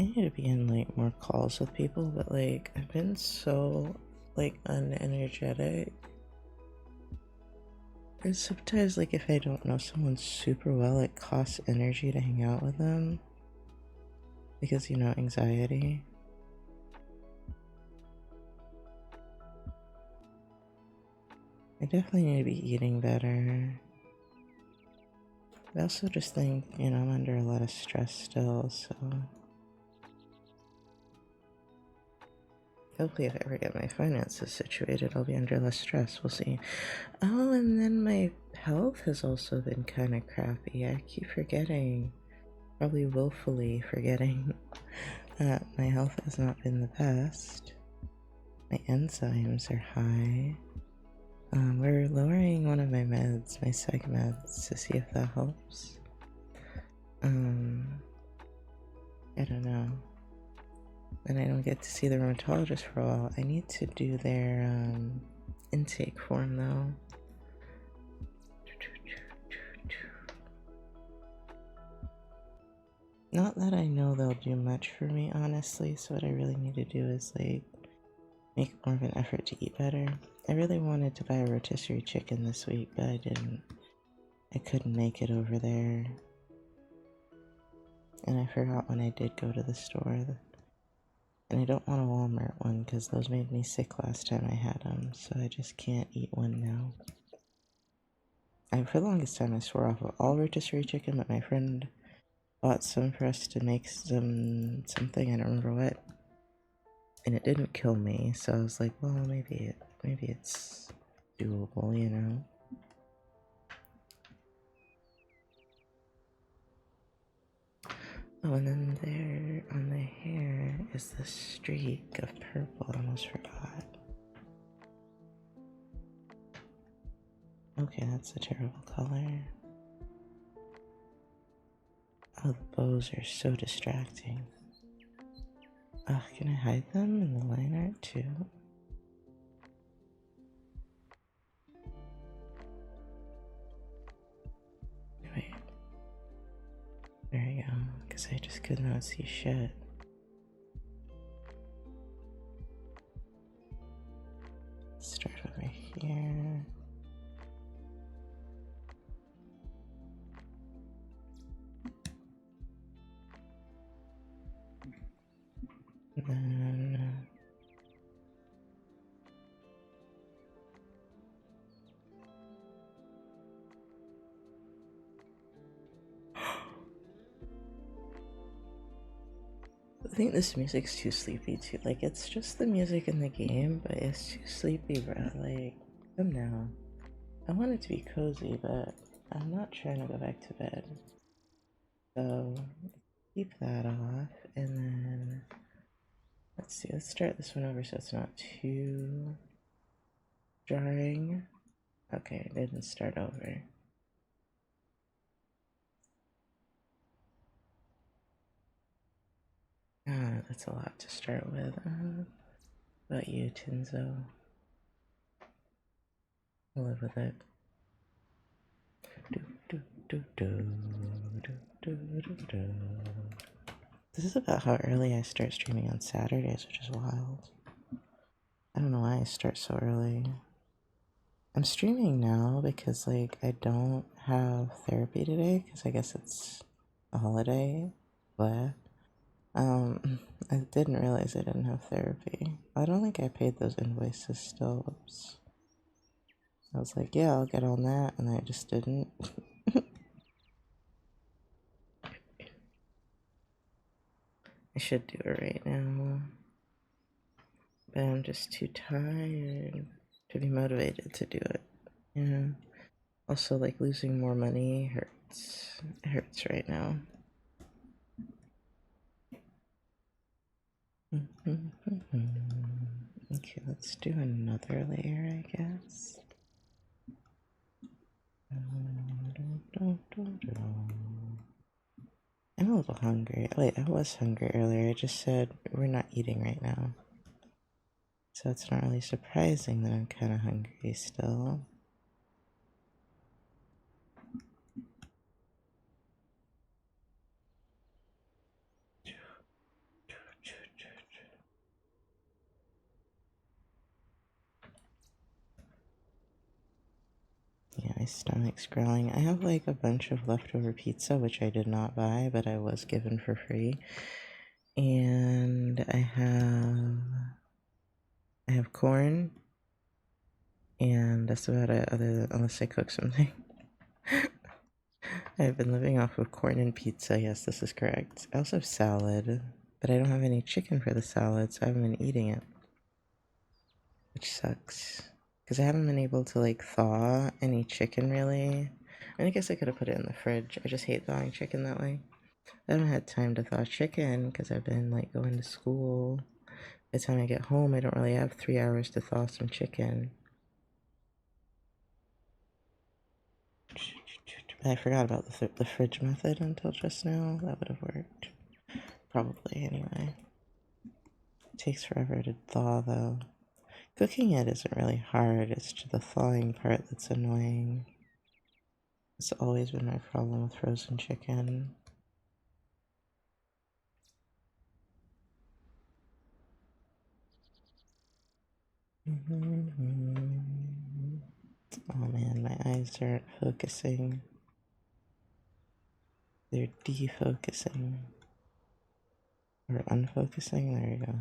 I need to be in like more calls with people, but like I've been so like unenergetic. And sometimes like if I don't know someone super well, it costs energy to hang out with them. Because, you know, anxiety. I definitely need to be eating better. I also just think, you know, I'm under a lot of stress still, so... Hopefully if I ever get my finances situated, I'll be under less stress. We'll see. Oh, and then my health has also been kind of crappy. I keep forgetting, probably willfully forgetting, that my health has not been the best. My enzymes are high. We're lowering one of my meds, my psych meds, to see if that helps. I don't know. And I don't get to see the rheumatologist for a while. I need to do their intake form though. Not that I know they'll do much for me, honestly, so what I really need to do is like make more of an effort to eat better. I really wanted to buy a rotisserie chicken this week, but I didn't. I couldn't make it over there. And I forgot when I did go to the store. And I don't want a Walmart one because those made me sick last time I had them, so I just can't eat one now. For the longest time I swore off of all rotisserie chicken, but my friend bought some for us to make something, I don't remember what. And it didn't kill me, so I was like, well, maybe it's doable, you know? Oh, and then there on the hair is the streak of purple. I almost forgot. Okay, that's a terrible color. Oh, the bows are so distracting. Ugh, can I hide them in the line art too? Wait. There you go, because I just could not see shit. Start over here. And then I think this music's too sleepy too. Like, it's just the music in the game, but it's too sleepy, bro. Like, come down. I want it to be cozy, but I'm not trying to go back to bed. So, keep that off, and then let's see, let's start this one over so it's not too jarring. Okay, it didn't start over. Ah, that's a lot to start with. What about you, Tinzo? I'll live with it. This is about how early I start streaming on Saturdays, which is wild. I don't know why I start so early. I'm streaming now because, like, I don't have therapy today because I guess it's a holiday. But I didn't realize I didn't have therapy. I don't think I paid those invoices still. Oops. I was like, yeah, I'll get on that, and I just didn't. I should do it right now. But I'm just too tired to be motivated to do it. Yeah. Also, like, losing more money hurts. It hurts right now. Okay, let's do another layer, I guess. I'm a little hungry. Wait, I was hungry earlier. I just said we're not eating right now. So it's not really surprising that I'm kind of hungry still. Yeah, my stomach's growling. I have like a bunch of leftover pizza, which I did not buy, but I was given for free. And I have corn, and that's about it, unless I cook something. I've been living off of corn and pizza. Yes, this is correct. I also have salad, but I don't have any chicken for the salad, so I haven't been eating it, which sucks. Because I haven't been able to, like, thaw any chicken, really. I guess I could have put it in the fridge. I just hate thawing chicken that way. I haven't had time to thaw chicken because I've been, like, going to school. By the time I get home, I don't really have 3 hours to thaw some chicken. I forgot about the fridge method until just now. That would have worked. Probably, anyway. It takes forever to thaw, though. Cooking it isn't really hard, it's just the thawing part that's annoying. It's always been my problem with frozen chicken. Oh man, my eyes aren't focusing. They're defocusing. Or unfocusing, there you go.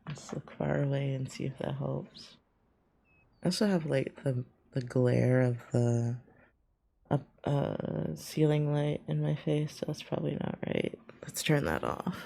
Let's look far away and see if that helps. I also have like the glare of the ceiling light in my face, so that's probably not right. Let's turn that off.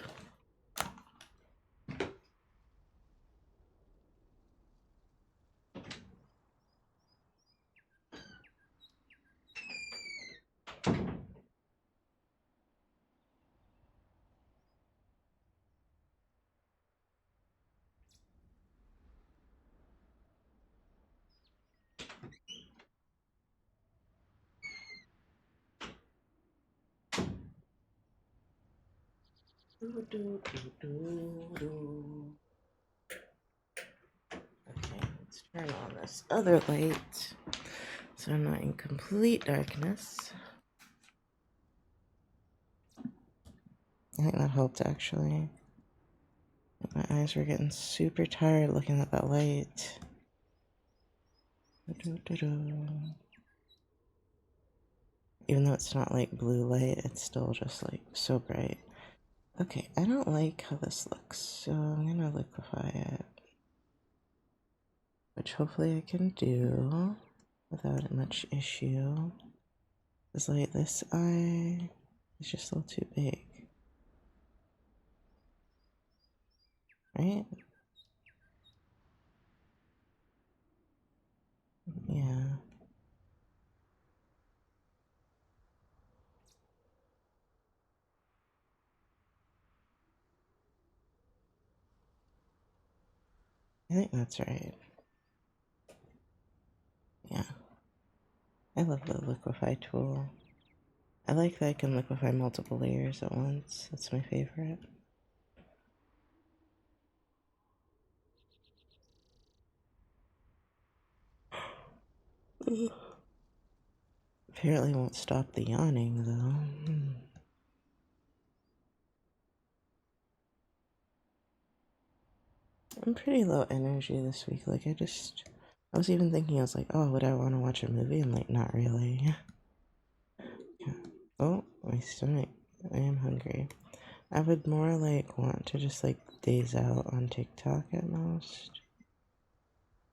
Okay, let's turn on this other light so I'm not in complete darkness. I think that helped actually. My eyes were getting super tired looking at that light. Even though it's not like blue light, it's still just like so bright. Okay, I don't like how this looks, so I'm gonna liquefy it. Which hopefully I can do without much issue. Because like this eye is just a little too big. Right? Yeah. I think that's right. Yeah. I love the liquefy tool. I like that I can liquefy multiple layers at once. That's my favorite. Apparently won't stop the yawning though. I'm pretty low energy this week. Like I was even thinking, I was like, oh, would I want to watch a movie? I'm like, not really. Yeah. Oh, my stomach. I am hungry. I would more like want to just like daze out on TikTok at most.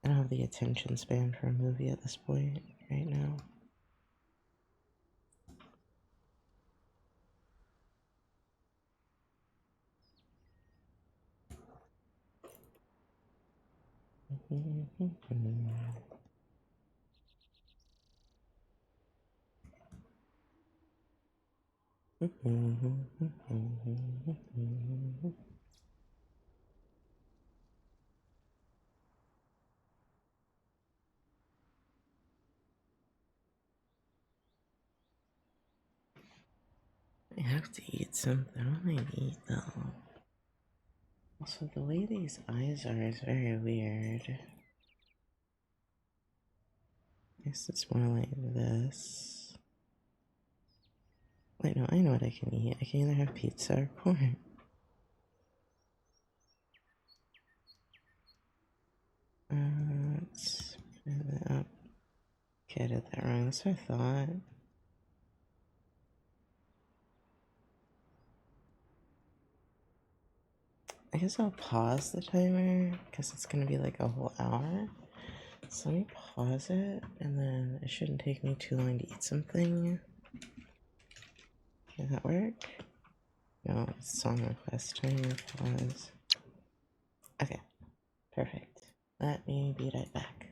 I don't have the attention span for a movie at this point right now. I have to eat something. What am I gonna eat though? Also, the way these eyes are is very weird. I guess it's more like this. Wait, no, I know what I can eat. I can either have pizza or corn. Let's put it up. Okay, I did that wrong. That's what I thought. I guess I'll pause the timer because it's gonna be like a whole hour. So let me pause it, and then it shouldn't take me too long to eat something. Can that work? No, it's song request. Timer pause. Okay, perfect. Let me be right back.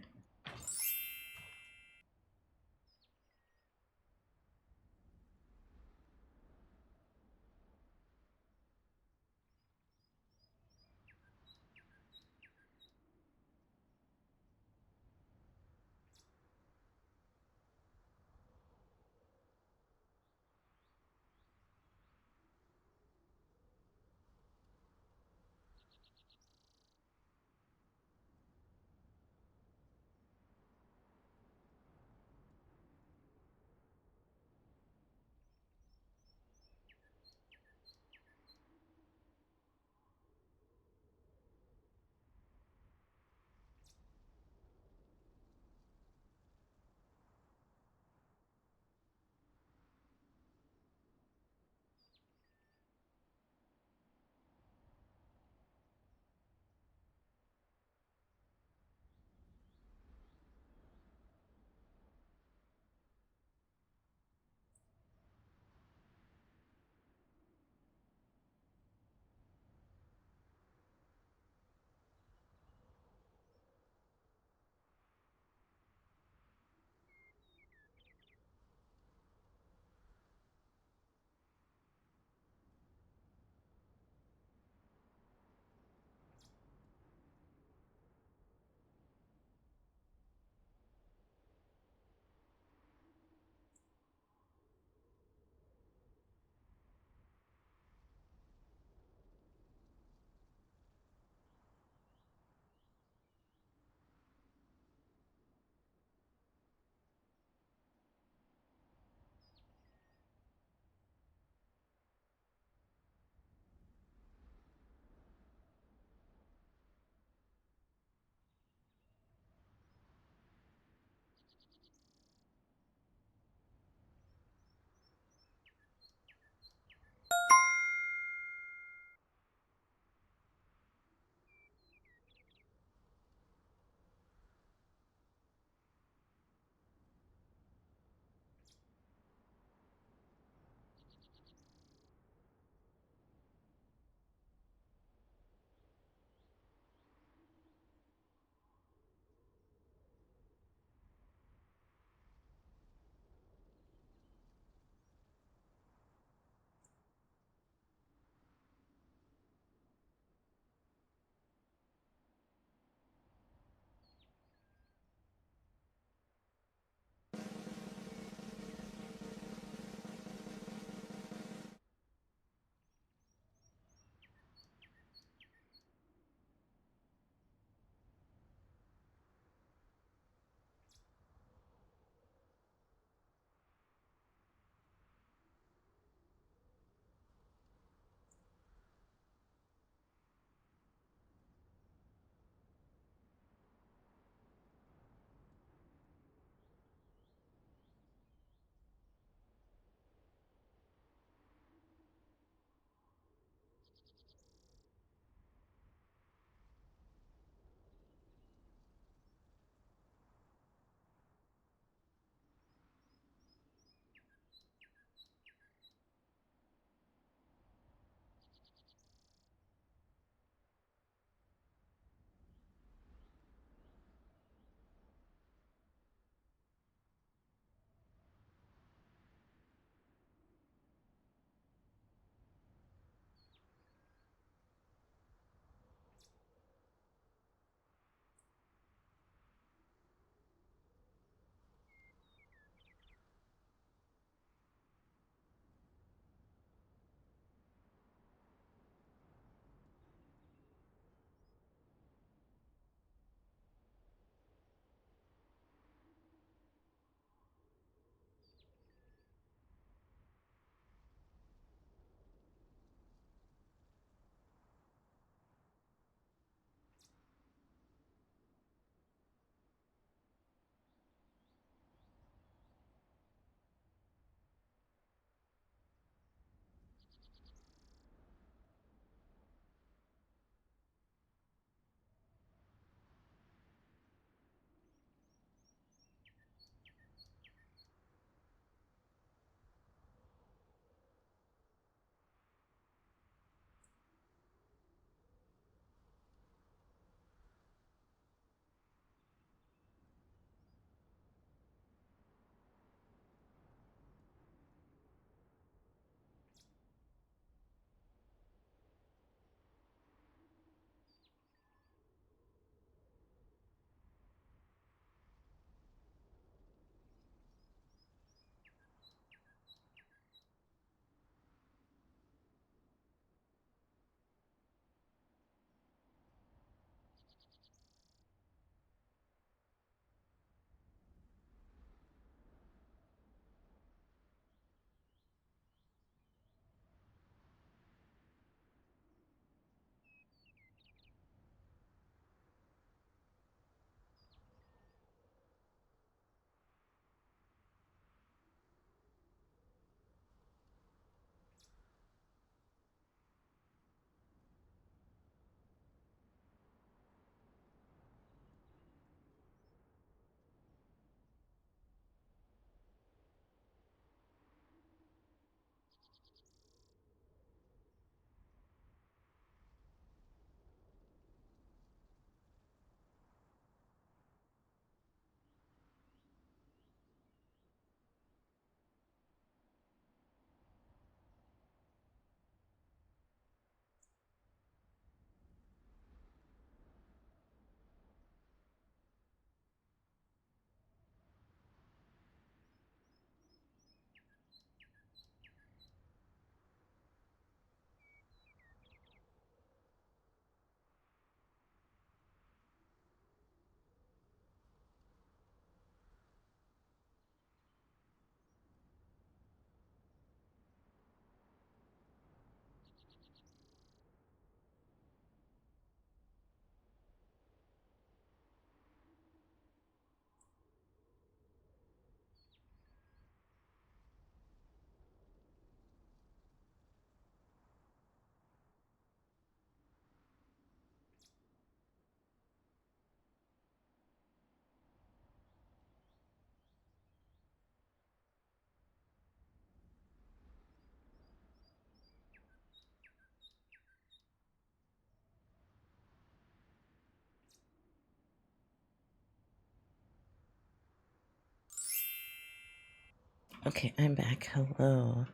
Okay, I'm back. Hello.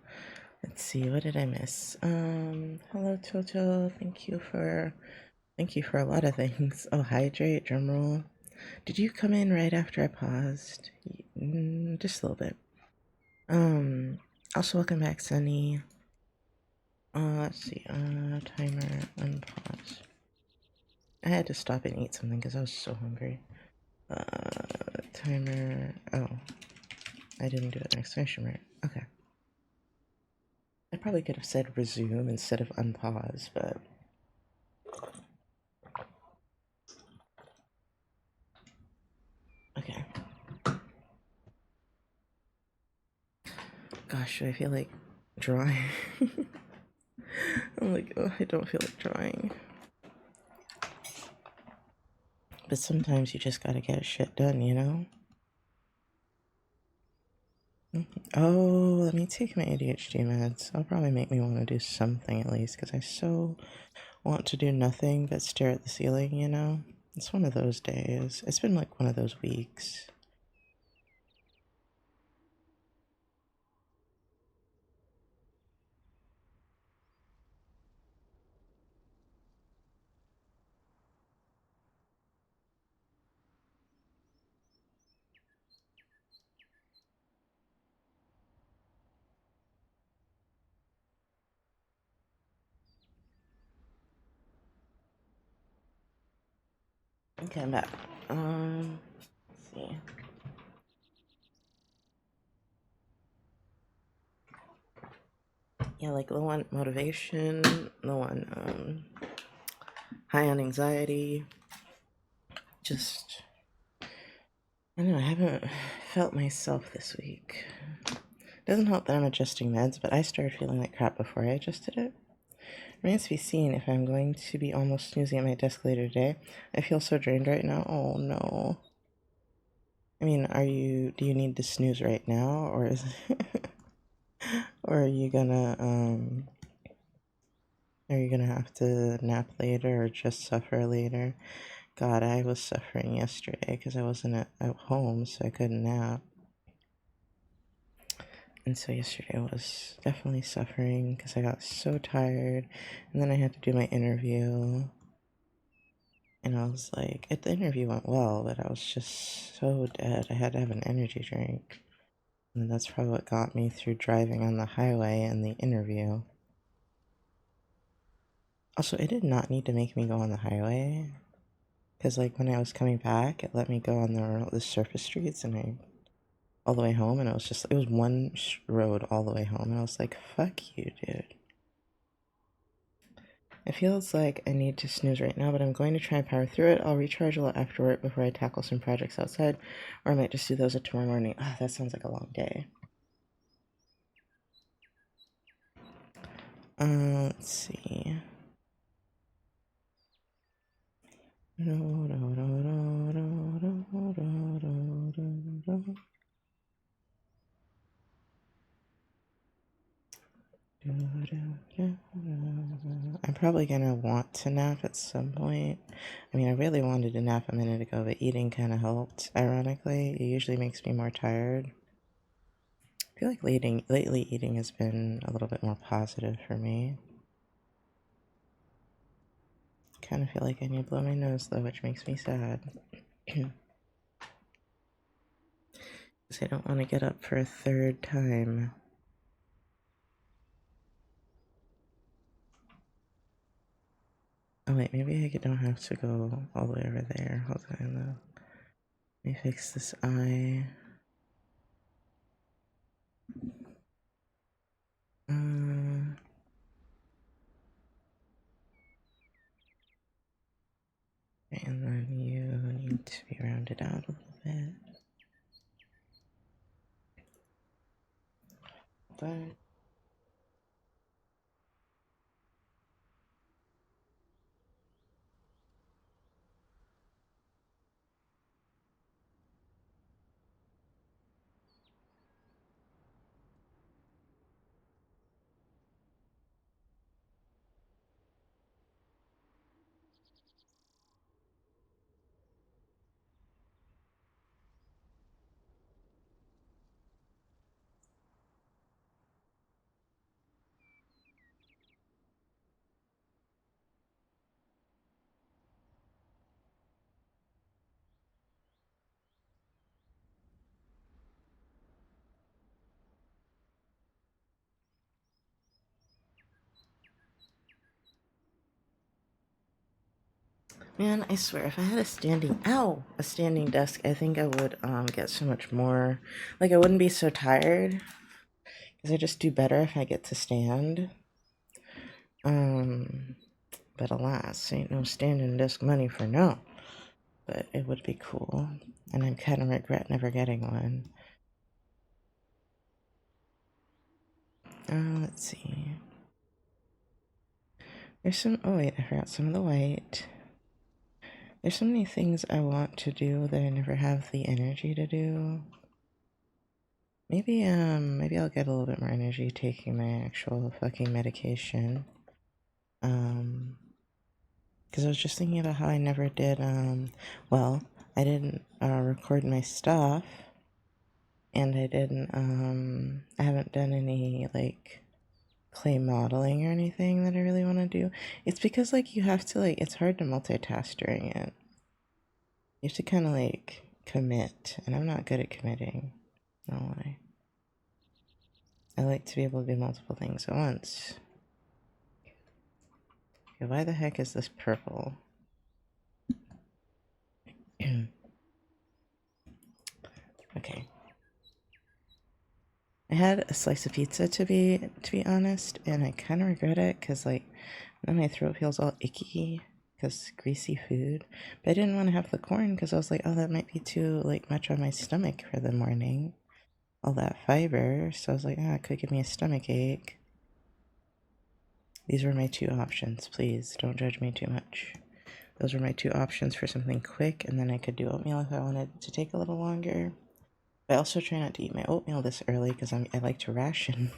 Let's see, what did I miss? Hello Toto. Thank you for a lot of things. Oh, hydrate, drumroll. Did you come in right after I paused? Just a little bit. Also welcome back, Sunny. Let's see, timer, unpause. I had to stop and eat something because I was so hungry. Timer, oh, I didn't do an exclamation mark. Okay. I probably could have said resume instead of unpause, but okay. Gosh, I feel like drawing. I'm like, oh, I don't feel like drawing. But sometimes you just gotta get shit done, you know? Oh, let me take my ADHD meds. That'll probably make me want to do something at least, because I so want to do nothing but stare at the ceiling, you know? It's one of those days. It's been like one of those weeks. Okay, I'm back. Let's see. Yeah, like low on motivation, low on high on anxiety. Just I don't know, I haven't felt myself this week. Doesn't help that I'm adjusting meds, but I started feeling like crap before I adjusted it. Remains to be seen if I'm going to be almost snoozing at my desk later today. I feel so drained right now. Oh no. I mean, do you need to snooze right now, or is or are you gonna have to nap later or just suffer later? God, I was suffering yesterday because I wasn't at home, so I couldn't nap. And so yesterday was definitely suffering because I got so tired, and then I had to do my interview. And I was like, the interview went well, but I was just so dead. I had to have an energy drink. And that's probably what got me through driving on the highway and the interview. Also, it did not need to make me go on the highway. Because, like, when I was coming back, it let me go on the surface streets and all the way home. And it was one road all the way home. And I was like, fuck you, dude. It feels like I need to snooze right now, but I'm going to try and power through it. I'll recharge a lot after work before I tackle some projects outside, or I might just do those at tomorrow morning. Ah, that sounds like a long day. Let's see. I'm probably gonna want to nap at some point. I mean, I really wanted to nap a minute ago, but eating kind of helped. Ironically, it usually makes me more tired. I feel like lately eating has been a little bit more positive for me. Kind of feel like I need to blow my nose though, which makes me sad. Because I don't want to get up for a third time. Oh wait, maybe I don't have to go all the way over there. Hold on though. Let me fix this eye. And then you need to be rounded out a little bit. But Man, I swear, if I had a standing desk, I think I would get so much more. Like, I wouldn't be so tired because I just do better if I get to stand. But alas, ain't no standing desk money for no. But it would be cool, and I kind of regret never getting one. Let's see. There's some. Oh wait, I forgot some of the white. There's so many things I want to do that I never have the energy to do. Maybe I'll get a little bit more energy taking my actual fucking medication. Because I was just thinking about how I never did, well, I didn't record my stuff, and I haven't done any, like, clay modeling or anything that I really want to do. It's because, like, you have to, like, it's hard to multitask during it. You have to kind of, like, commit, and I'm not good at committing. No lie. I like to be able to do multiple things at once. Okay, why the heck is this purple? Okay. I had a slice of pizza to be honest, and I kind of regret it because like now my throat feels all icky because greasy food. But I didn't want to have the corn because I was like, oh, that might be too like much on my stomach for the morning, all that fiber. So I was like, it could give me a stomach ache. These were my two options. Please don't judge me too much. Those were my two options for something quick, and then I could do oatmeal if I wanted to take a little longer. I also try not to eat my oatmeal this early because I like to ration.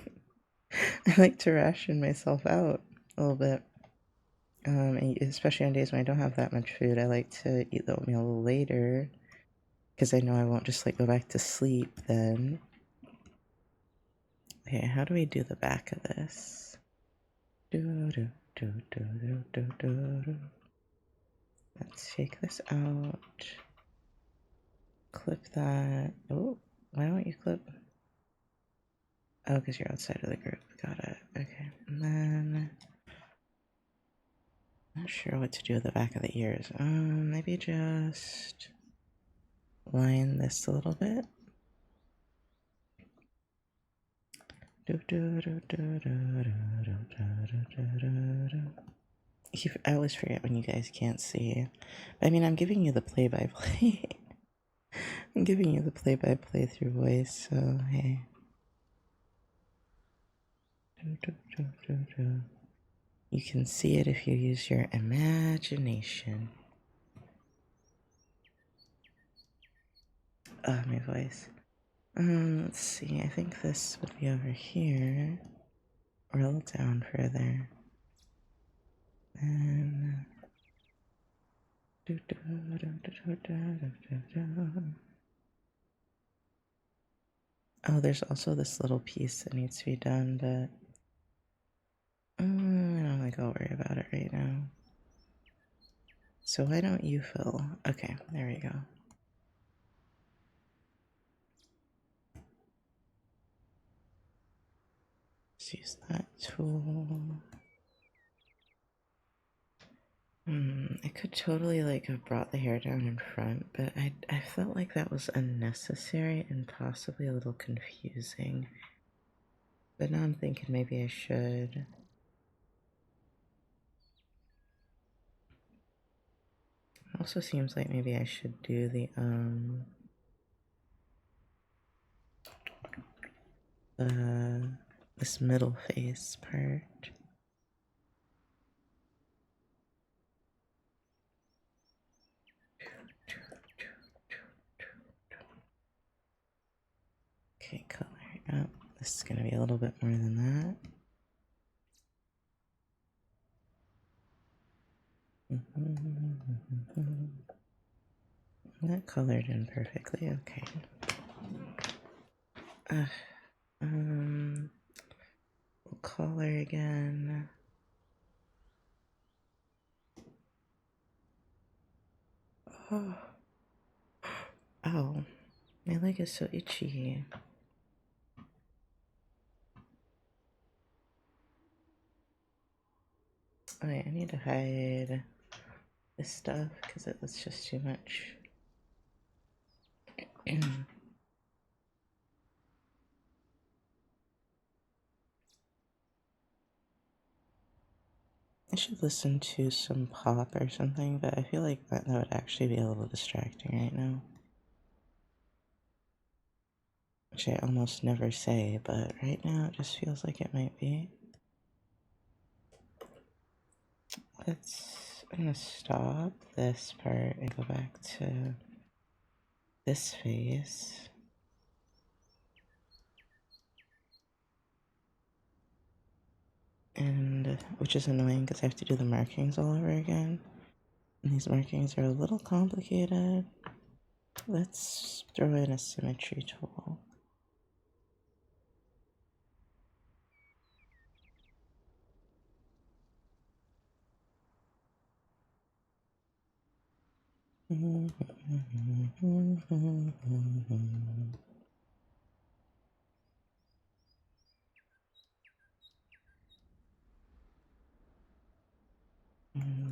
I like to ration myself out a little bit. And especially on days when I don't have that much food, I like to eat the oatmeal a little later because I know I won't just like go back to sleep then. Okay, how do we do the back of this? Let's take this out. Clip that. Oh, why don't you clip? Oh, because you're outside of the group. Got it. Okay. And then not sure what to do with the back of the ears. Maybe just line this a little bit. I always forget when you guys can't see. I mean, I'm giving you the play-by-play. I'm giving you the play-by-play through voice, so hey. You can see it if you use your imagination. My voice. Let's see. I think this would be over here, or a little down further. And oh, there's also this little piece that needs to be done, but I don't think I'll worry about it right now. So why don't you fill? Okay, there we go. Let's use that tool. I could totally like have brought the hair down in front, but I felt like that was unnecessary and possibly a little confusing. But now I'm thinking maybe I should. Also seems like maybe I should do the this middle face part. Okay, color. Oh, this is gonna be a little bit more than that. That colored in perfectly. Okay. We'll color again. Oh. Oh, my leg is so itchy. Oh, wait, I need to hide this stuff because it was just too much. I should listen to some pop or something, but I feel like that would actually be a little distracting right now. Which I almost never say, but right now it just feels like it might be. I'm gonna stop this part and go back to this face. And which is annoying because I have to do the markings all over again. And these markings are a little complicated. Let's throw in a symmetry tool.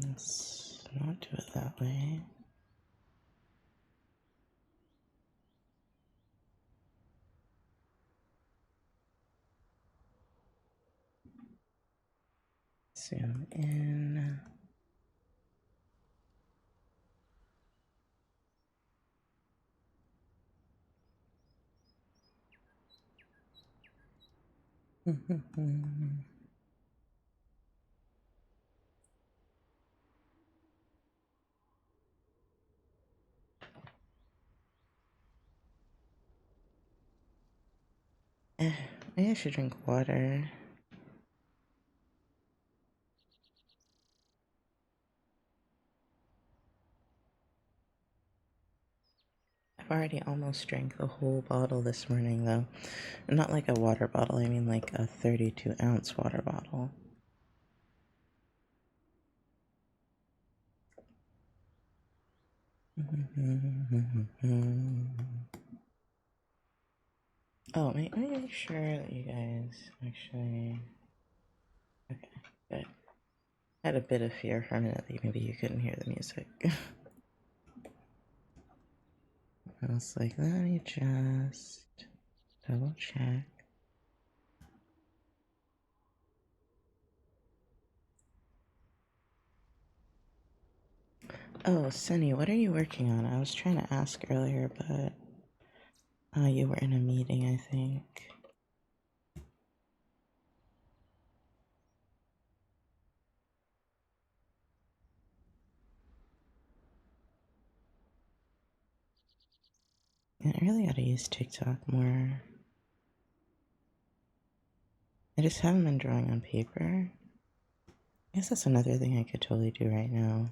Let's not do it that way. Zoom in. Maybe I should drink water. I've already almost drank the whole bottle this morning, though. Not like a water bottle, I mean like a 32-ounce water bottle. Oh, let me make sure that you guys actually... Okay, good. I had a bit of fear for a minute that maybe you couldn't hear the music. I was like, let me just double check. Oh, Sunny, what are you working on? I was trying to ask earlier, but you were in a meeting, I think. Yeah, I really gotta use TikTok more. I just haven't been drawing on paper. I guess that's another thing I could totally do right now.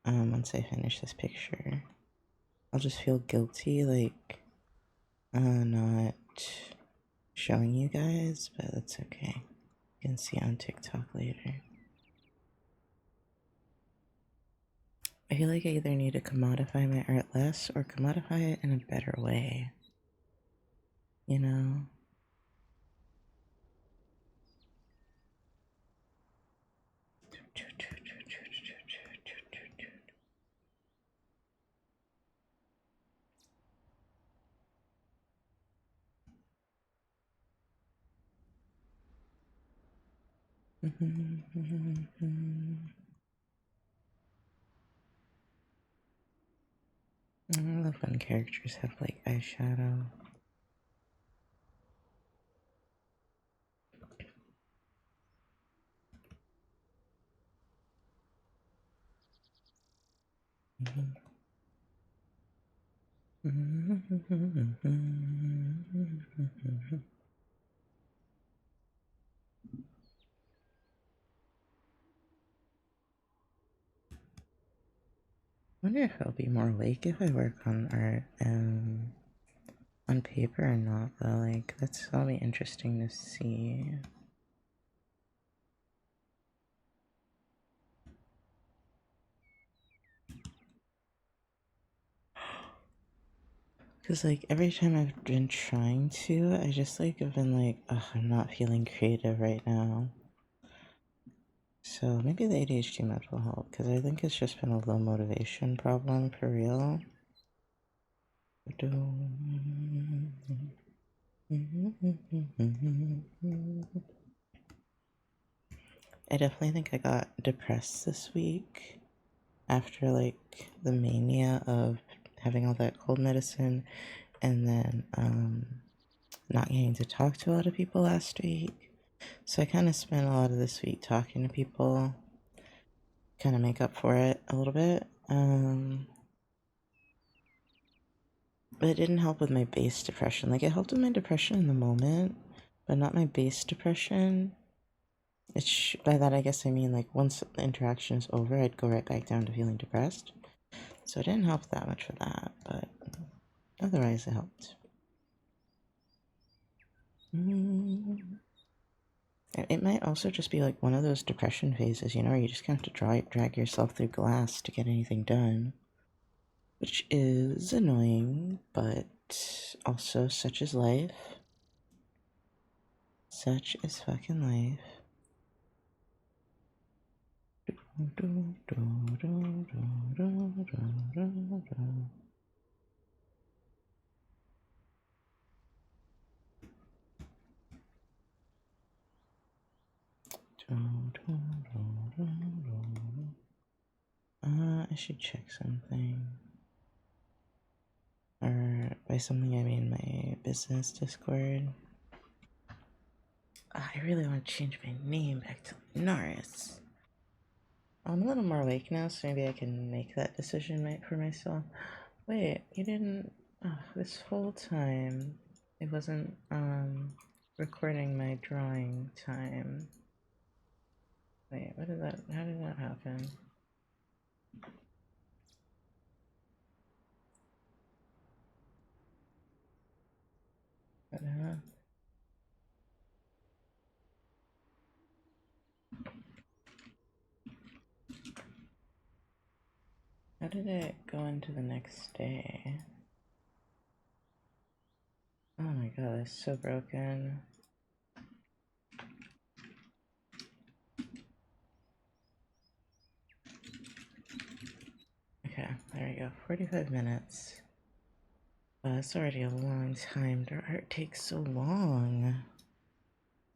Once I finish this picture, I'll just feel guilty, like, not showing you guys, but that's okay. You can see on TikTok later. I feel like I either need to commodify my art less or commodify it in a better way. You know? I love when characters have like eyeshadow. I wonder if I'll be more awake if I work on art on paper or not, though. Like, that'll be interesting to see. Because, like, every time I've been trying to, I just, like, have been like, ugh, I'm not feeling creative right now. So maybe the ADHD med will help, because I think it's just been a low motivation problem for real. I definitely think I got depressed this week after like the mania of having all that cold medicine and then not getting to talk to a lot of people last week. So I kind of spent a lot of this week talking to people, kind of make up for it a little bit. But it didn't help with my base depression. Like, it helped with my depression in the moment, but not my base depression. By that, I guess I mean, like, once the interaction is over, I'd go right back down to feeling depressed. So it didn't help that much for that, but otherwise it helped. It might also just be like one of those depression phases, you know, where you just kind of have to drag yourself through glass to get anything done. Which is annoying, but also such is life. Such is fucking life. I should check something. Or by something I mean my business Discord. I really want to change my name back to Norris. I'm a little more awake now, so maybe I can make that decision for myself. Wait, you didn't... Oh, this whole time, it wasn't, recording my drawing time. Wait, how did that happen? How did it go into the next day? Oh my god, that's so broken. Okay, there we go. 45 minutes. That's already a long time. Their art takes so long.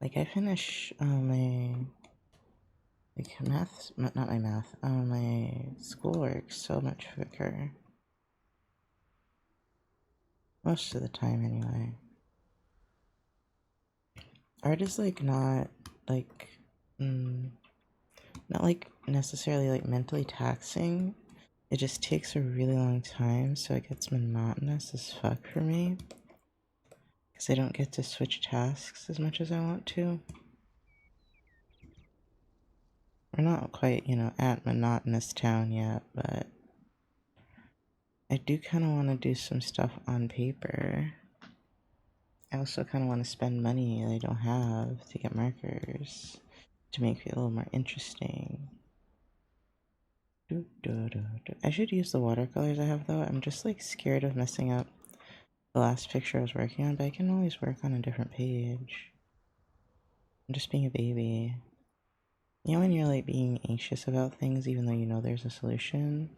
Like, I finish my math, not my math, my schoolwork so much quicker. Most of the time, anyway. Art is like not like, not like necessarily like mentally taxing. It just takes a really long time, so it gets monotonous as fuck for me. Because I don't get to switch tasks as much as I want to. We're not quite, you know, at monotonous town yet, but I do kind of want to do some stuff on paper. I also kind of want to spend money that I don't have to get markers to make it a little more interesting. I should use the watercolors I have though. I'm just like scared of messing up the last picture I was working on, but I can always work on a different page. I'm just being a baby. You know when you're like being anxious about things even though you know there's a solution?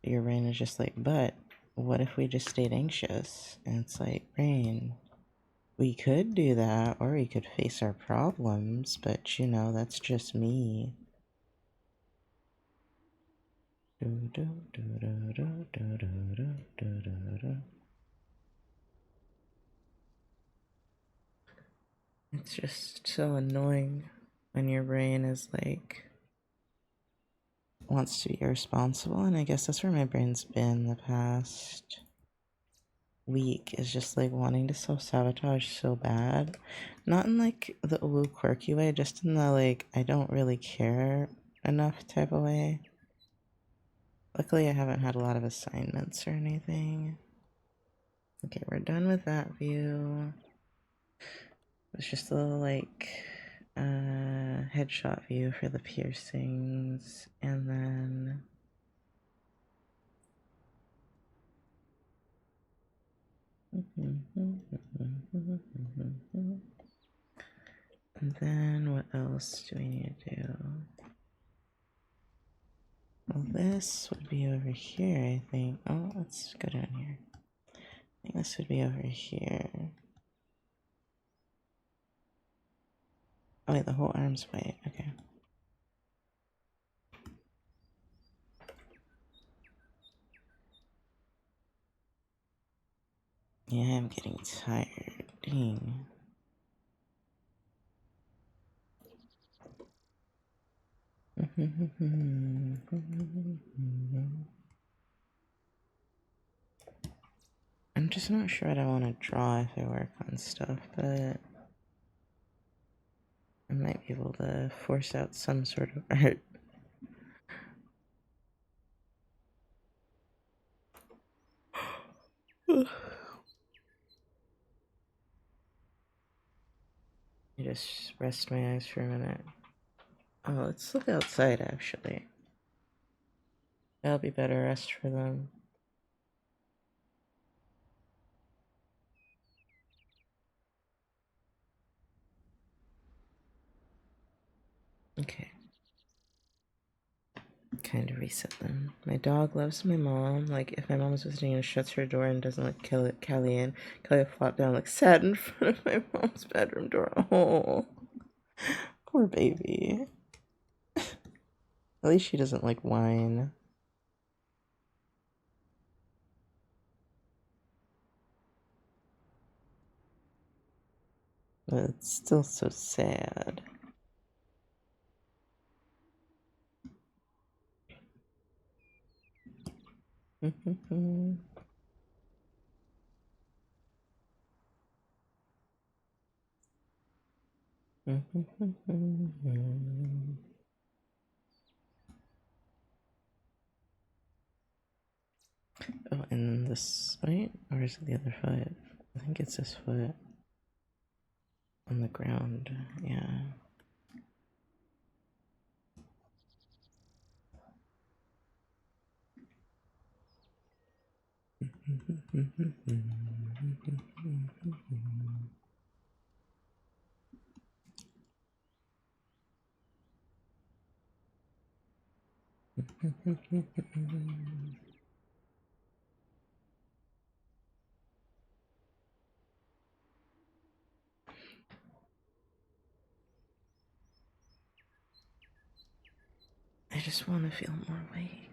Your brain is just like, but what if we just stayed anxious? And it's like, brain, we could do that, or we could face our problems, but you know, that's just me. It's just so annoying when your brain is like, wants to be irresponsible, and I guess that's where my brain's been the past week, is just like wanting to self-sabotage so bad. Not in like the ooh quirky way, just in the like I don't really care enough type of way. Luckily I haven't had a lot of assignments or anything. Okay, we're done with that view. It's just a little like headshot view for the piercings, and then and then what else do we need to do? this would be over here, I think. Oh, let's go down here. I think this would be over here. Oh wait, the whole arm's white. Okay. Yeah, I'm getting tired. Dang. I'm just not sure what I want to draw if I work on stuff, but I might be able to force out some sort of art. I just rest my eyes for a minute. Oh, let's look outside actually. That'll be better rest for them. Okay. Kind of reset them. My dog loves my mom. Like, if my mom is visiting and shuts her door and doesn't let Callie in, Callie will flop down, like, sad in front of my mom's bedroom door. Oh, poor baby. At least she doesn't, like, whine. But it's still so sad. Oh, and then this, wait, or is it the other foot? I think it's this foot. On the ground, yeah. I just want to feel more awake.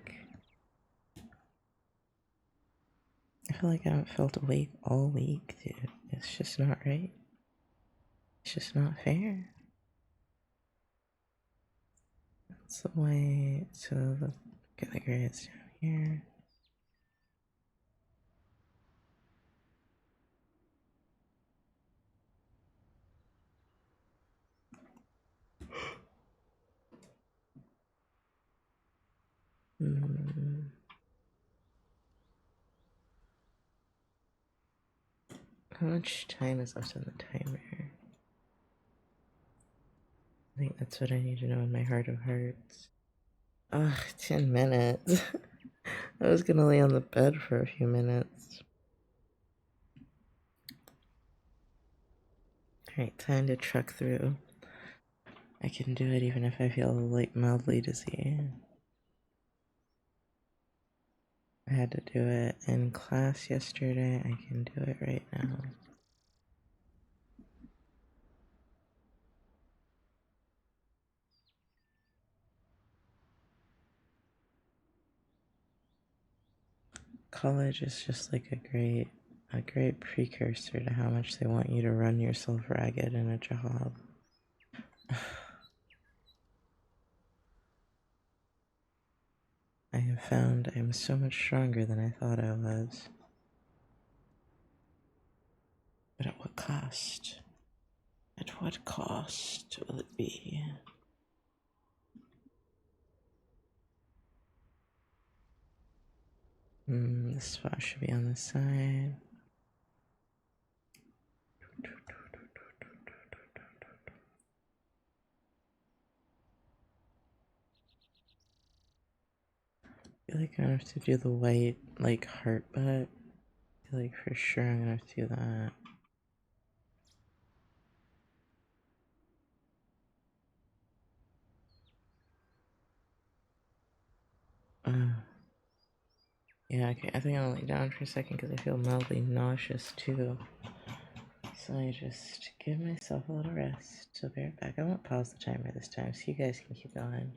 I feel like I haven't felt awake all week, dude. It's just not right. It's just not fair. That's the way to get the grades down here. How much time is left on the timer? I think that's what I need to know in my heart of hearts. Ugh, 10 minutes. I was gonna lay on the bed for a few minutes. Alright, time to truck through. I can do it even if I feel like mildly dizzy. I had to do it in class yesterday. I can do it right now. College is just like a great precursor to how much they want you to run yourself ragged in a job. I have found I am so much stronger than I thought I was. But at what cost? At what cost will it be? This spot should be on this side. I feel like I'm gonna have to do the white, like, heart butt. I feel like for sure I'm gonna have to do that. Yeah, okay. I think I'll lay down for a second because I feel mildly nauseous too. So I just give myself a little rest. So be right back. I won't pause the timer this time so you guys can keep going.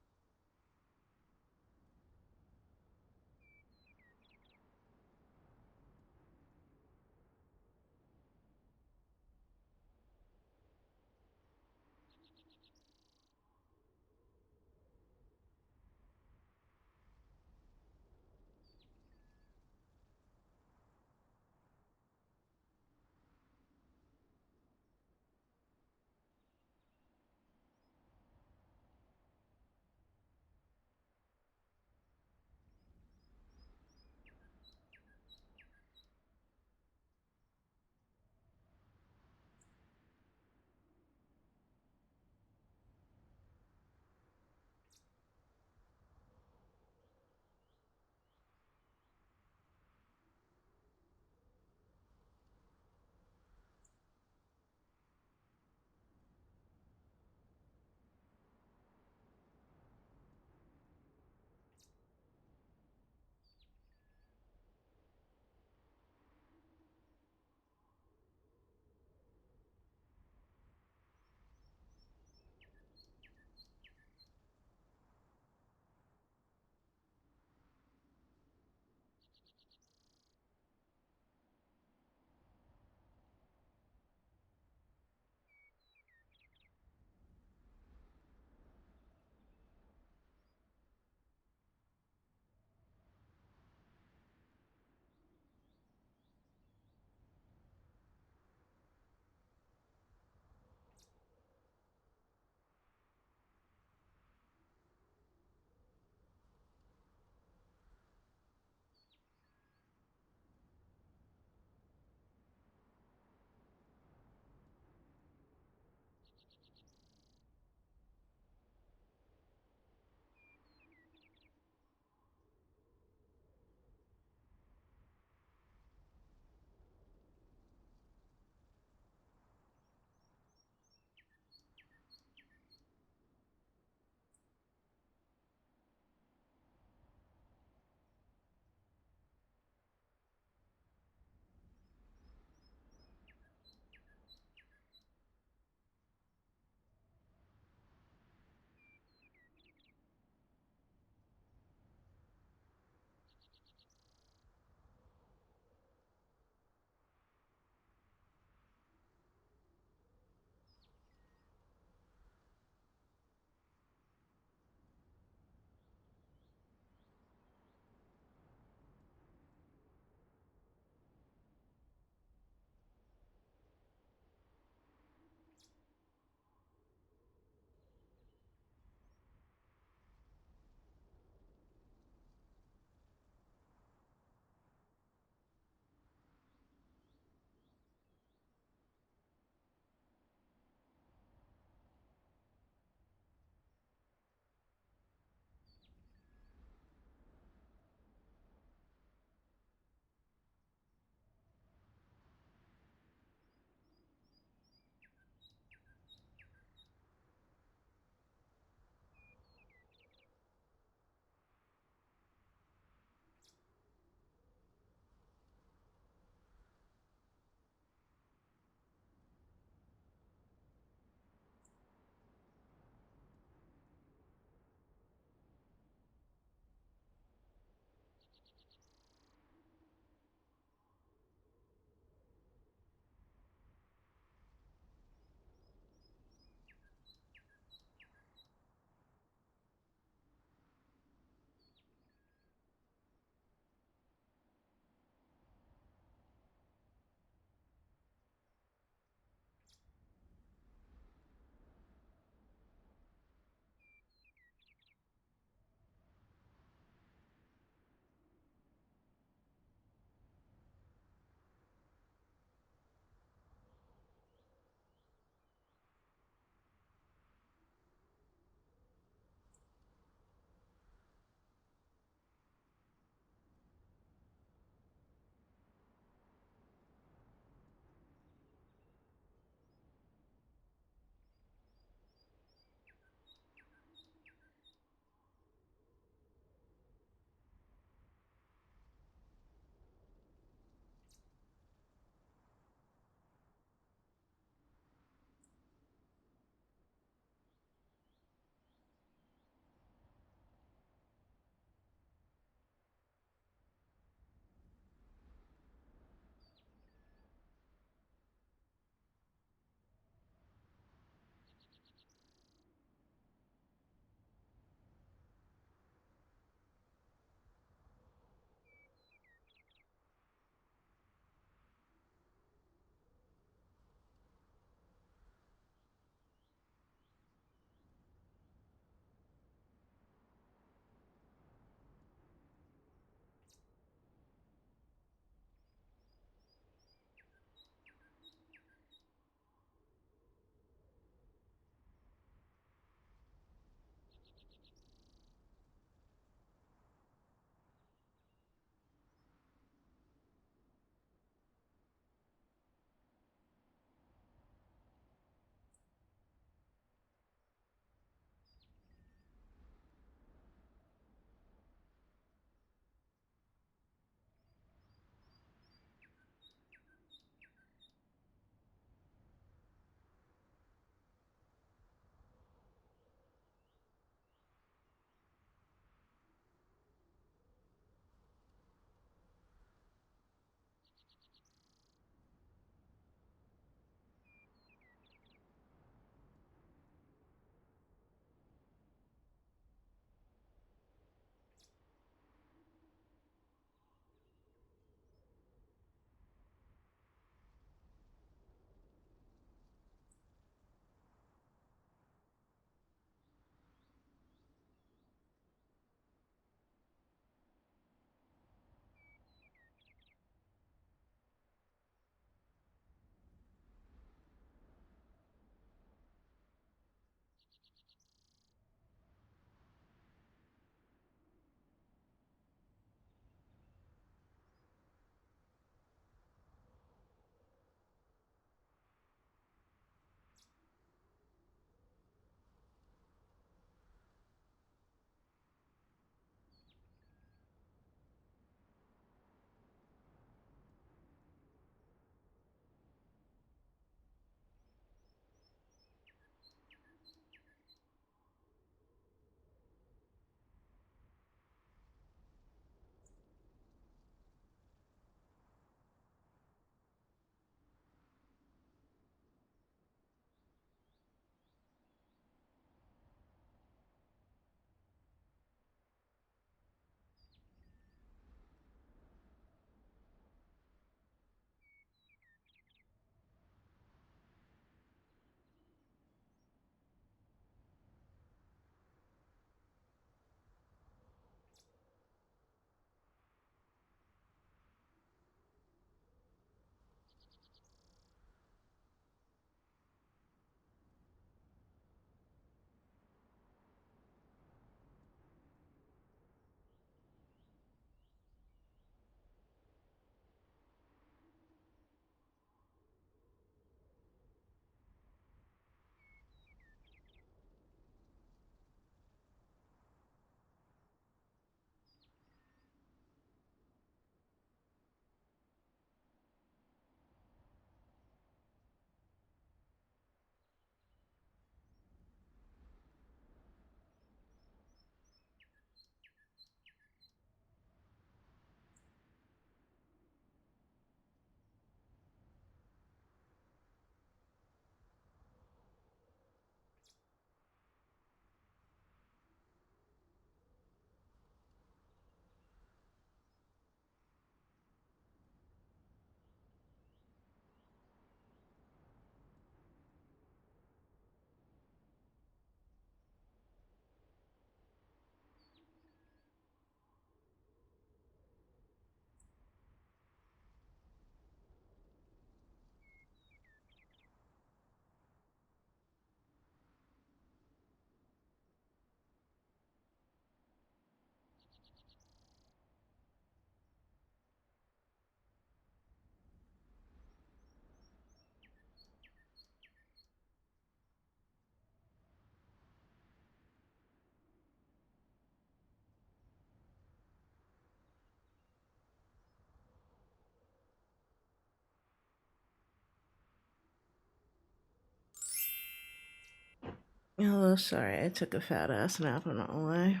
Oh, sorry, I took a fat ass nap. I'm not gonna lie.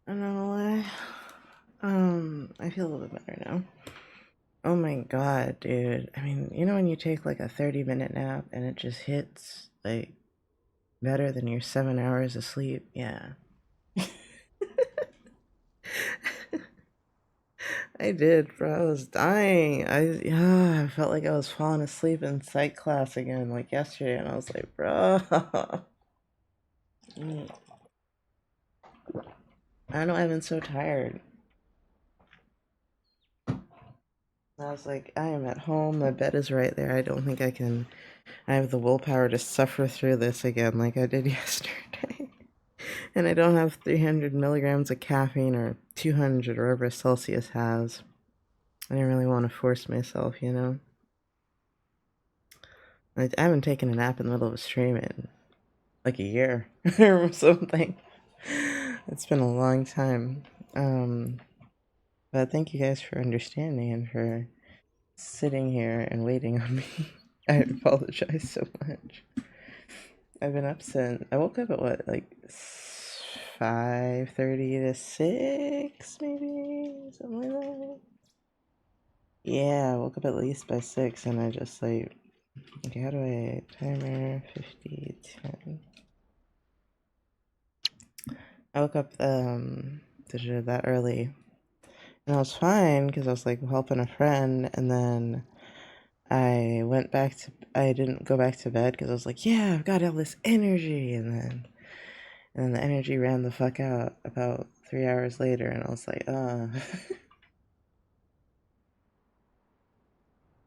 I'm not gonna lie. I feel a little bit better now. Oh my god, dude. I mean, you know when you take like a 30-minute nap and it just hits like better than your 7 hours of sleep? Yeah. I did, bro. I was dying. I felt like I was falling asleep in psych class again, like yesterday, and I was like, bro. Mm. I know I've been so tired. I was like, I am at home. My bed is right there. I don't think I have the willpower to suffer through this again like I did yesterday. And I don't have 300 milligrams of caffeine or 200 or whatever Celsius has. I didn't really want to force myself, you know? I haven't taken a nap in the middle of a stream in like a year or something. It's been a long time. Um, but thank you guys for understanding and for sitting here and waiting on me. I apologize so much. I've been up since I woke up at what, like 5:30 to 6, maybe something like that. Yeah, I woke up at least by 6, and I just like, okay, how do I timer 50:10? I woke up that early, and I was fine because I was like helping a friend, and then I didn't go back to bed because I was like, yeah, I've got all this energy, and then the energy ran the fuck out about 3 hours later, and I was like, I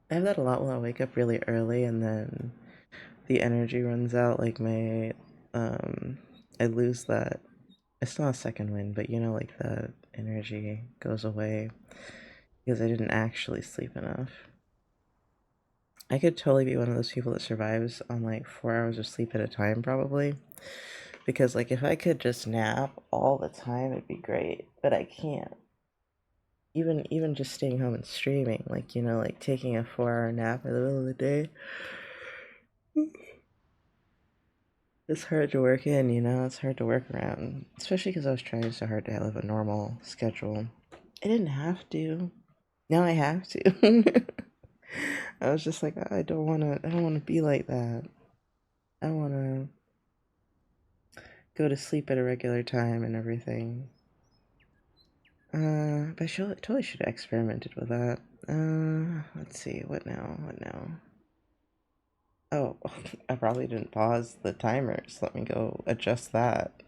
have that a lot when I wake up really early, and then the energy runs out. Like um, I lose that. It's not a second wind, but you know, like the energy goes away because I didn't actually sleep enough. I could totally be one of those people that survives on like 4 hours of sleep at a time, probably. Because like if I could just nap all the time, it'd be great. But I can't. Even just staying home and streaming, like you know, like taking a 4 hour nap in the middle of the day, it's hard to work in. You know, it's hard to work around, especially because I was trying so hard to live a normal schedule. I didn't have to. Now I have to. I was just like, I don't want to. I don't want to be like that. I want to go to sleep at a regular time and everything. But I totally should have experimented with that. Let's see. What now? What now? Oh, I probably didn't pause the timer. Just let me go adjust that.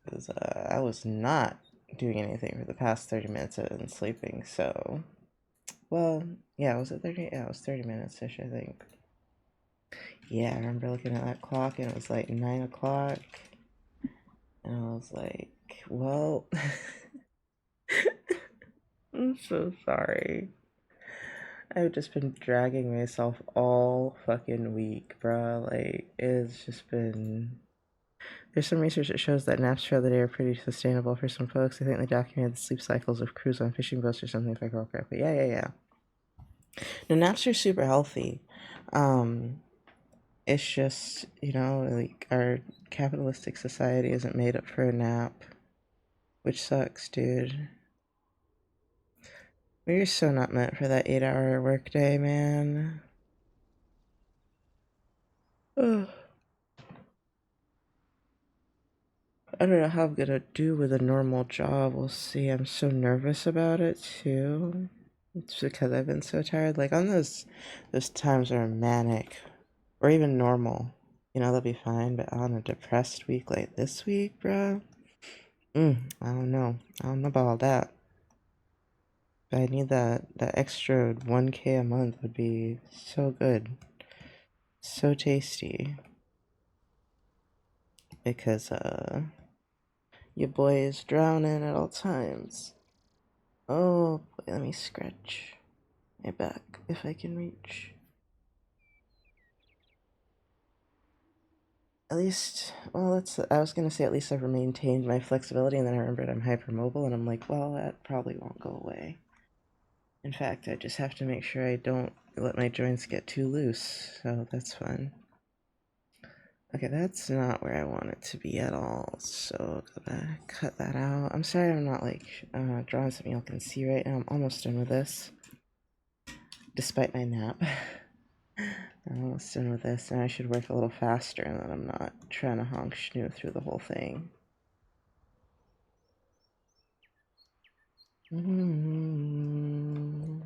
Because I was not doing anything for the past 30 minutes and sleeping, so. Well, yeah, was it 30? Yeah, it was 30 minutes-ish, I think. Yeah, I remember looking at that clock and it was like 9 o'clock. And I was like, well, I'm so sorry. I've just been dragging myself all fucking week, bro. Like, it's just been. There's some research that shows that naps throughout the day are pretty sustainable for some folks. I think they documented the sleep cycles of crews on fishing boats or something, if I recall correctly. Yeah. No, naps are super healthy. Um, it's just, you know, like our capitalistic society isn't made up for a nap, which sucks, dude. We're so not meant for that 8 hour workday, man. Ugh. I don't know how I'm gonna do with a normal job. We'll see. I'm so nervous about it too. It's because I've been so tired. Like on those times where I'm manic, or even normal, you know, they'll be fine. But on a depressed week like this week, bro, I don't know. I don't know about all that. But I need that extra 1K a month would be so good, so tasty. Because your boy is drowning at all times. Oh, boy, let me scratch my back if I can reach. At least, well, I was gonna say at least I've maintained my flexibility, and then I remembered I'm hypermobile, and I'm like, well, that probably won't go away. In fact, I just have to make sure I don't let my joints get too loose, so that's fun. Okay, that's not where I want it to be at all. So go back, cut that out. I'm sorry I'm not like drawing something y'all can see right now. I'm almost done with this, despite my nap. I'm almost done with this, and I should work a little faster, and then I'm not trying to honk schnoo through the whole thing. And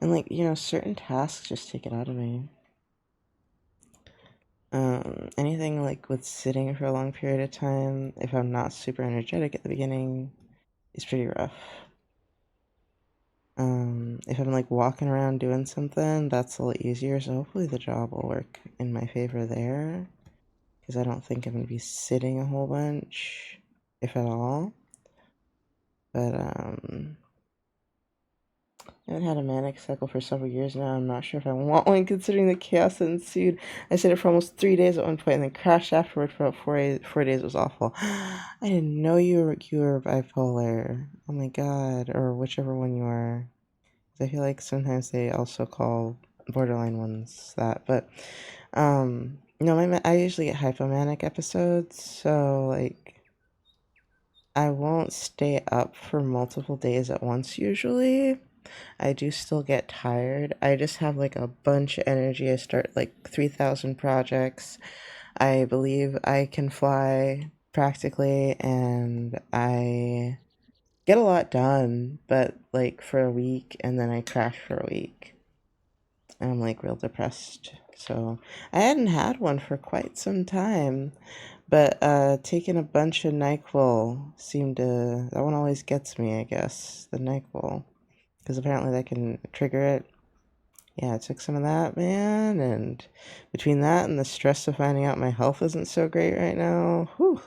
like, you know, certain tasks just take it out of me. Anything like with sitting for a long period of time, if I'm not super energetic at the beginning, is pretty rough. If I'm like walking around doing something, that's a little easier. So hopefully the job will work in my favor there, because I don't think I'm gonna be sitting a whole bunch, if at all. But I haven't had a manic cycle for several years now. I'm not sure if I want one considering the chaos that ensued. I stayed it for almost 3 days at one point and then crashed afterward for about 4 days. 4 days. It was awful. I didn't know you were bipolar. Oh my god, or whichever one you are. I feel like sometimes they also call borderline ones that, but no, I usually get hypomanic episodes, so like I won't stay up for multiple days at once usually. I do still get tired. I just have like a bunch of energy. I start like 3,000 projects. I believe I can fly practically, and I get a lot done, but like for a week, and then I crash for a week. And I'm like real depressed. So I hadn't had one for quite some time, but taking a bunch of NyQuil seemed to, that one always gets me, I guess, the NyQuil. Because apparently that can trigger it. Yeah, I took some of that, man, and between that and the stress of finding out my health isn't so great right now, whew.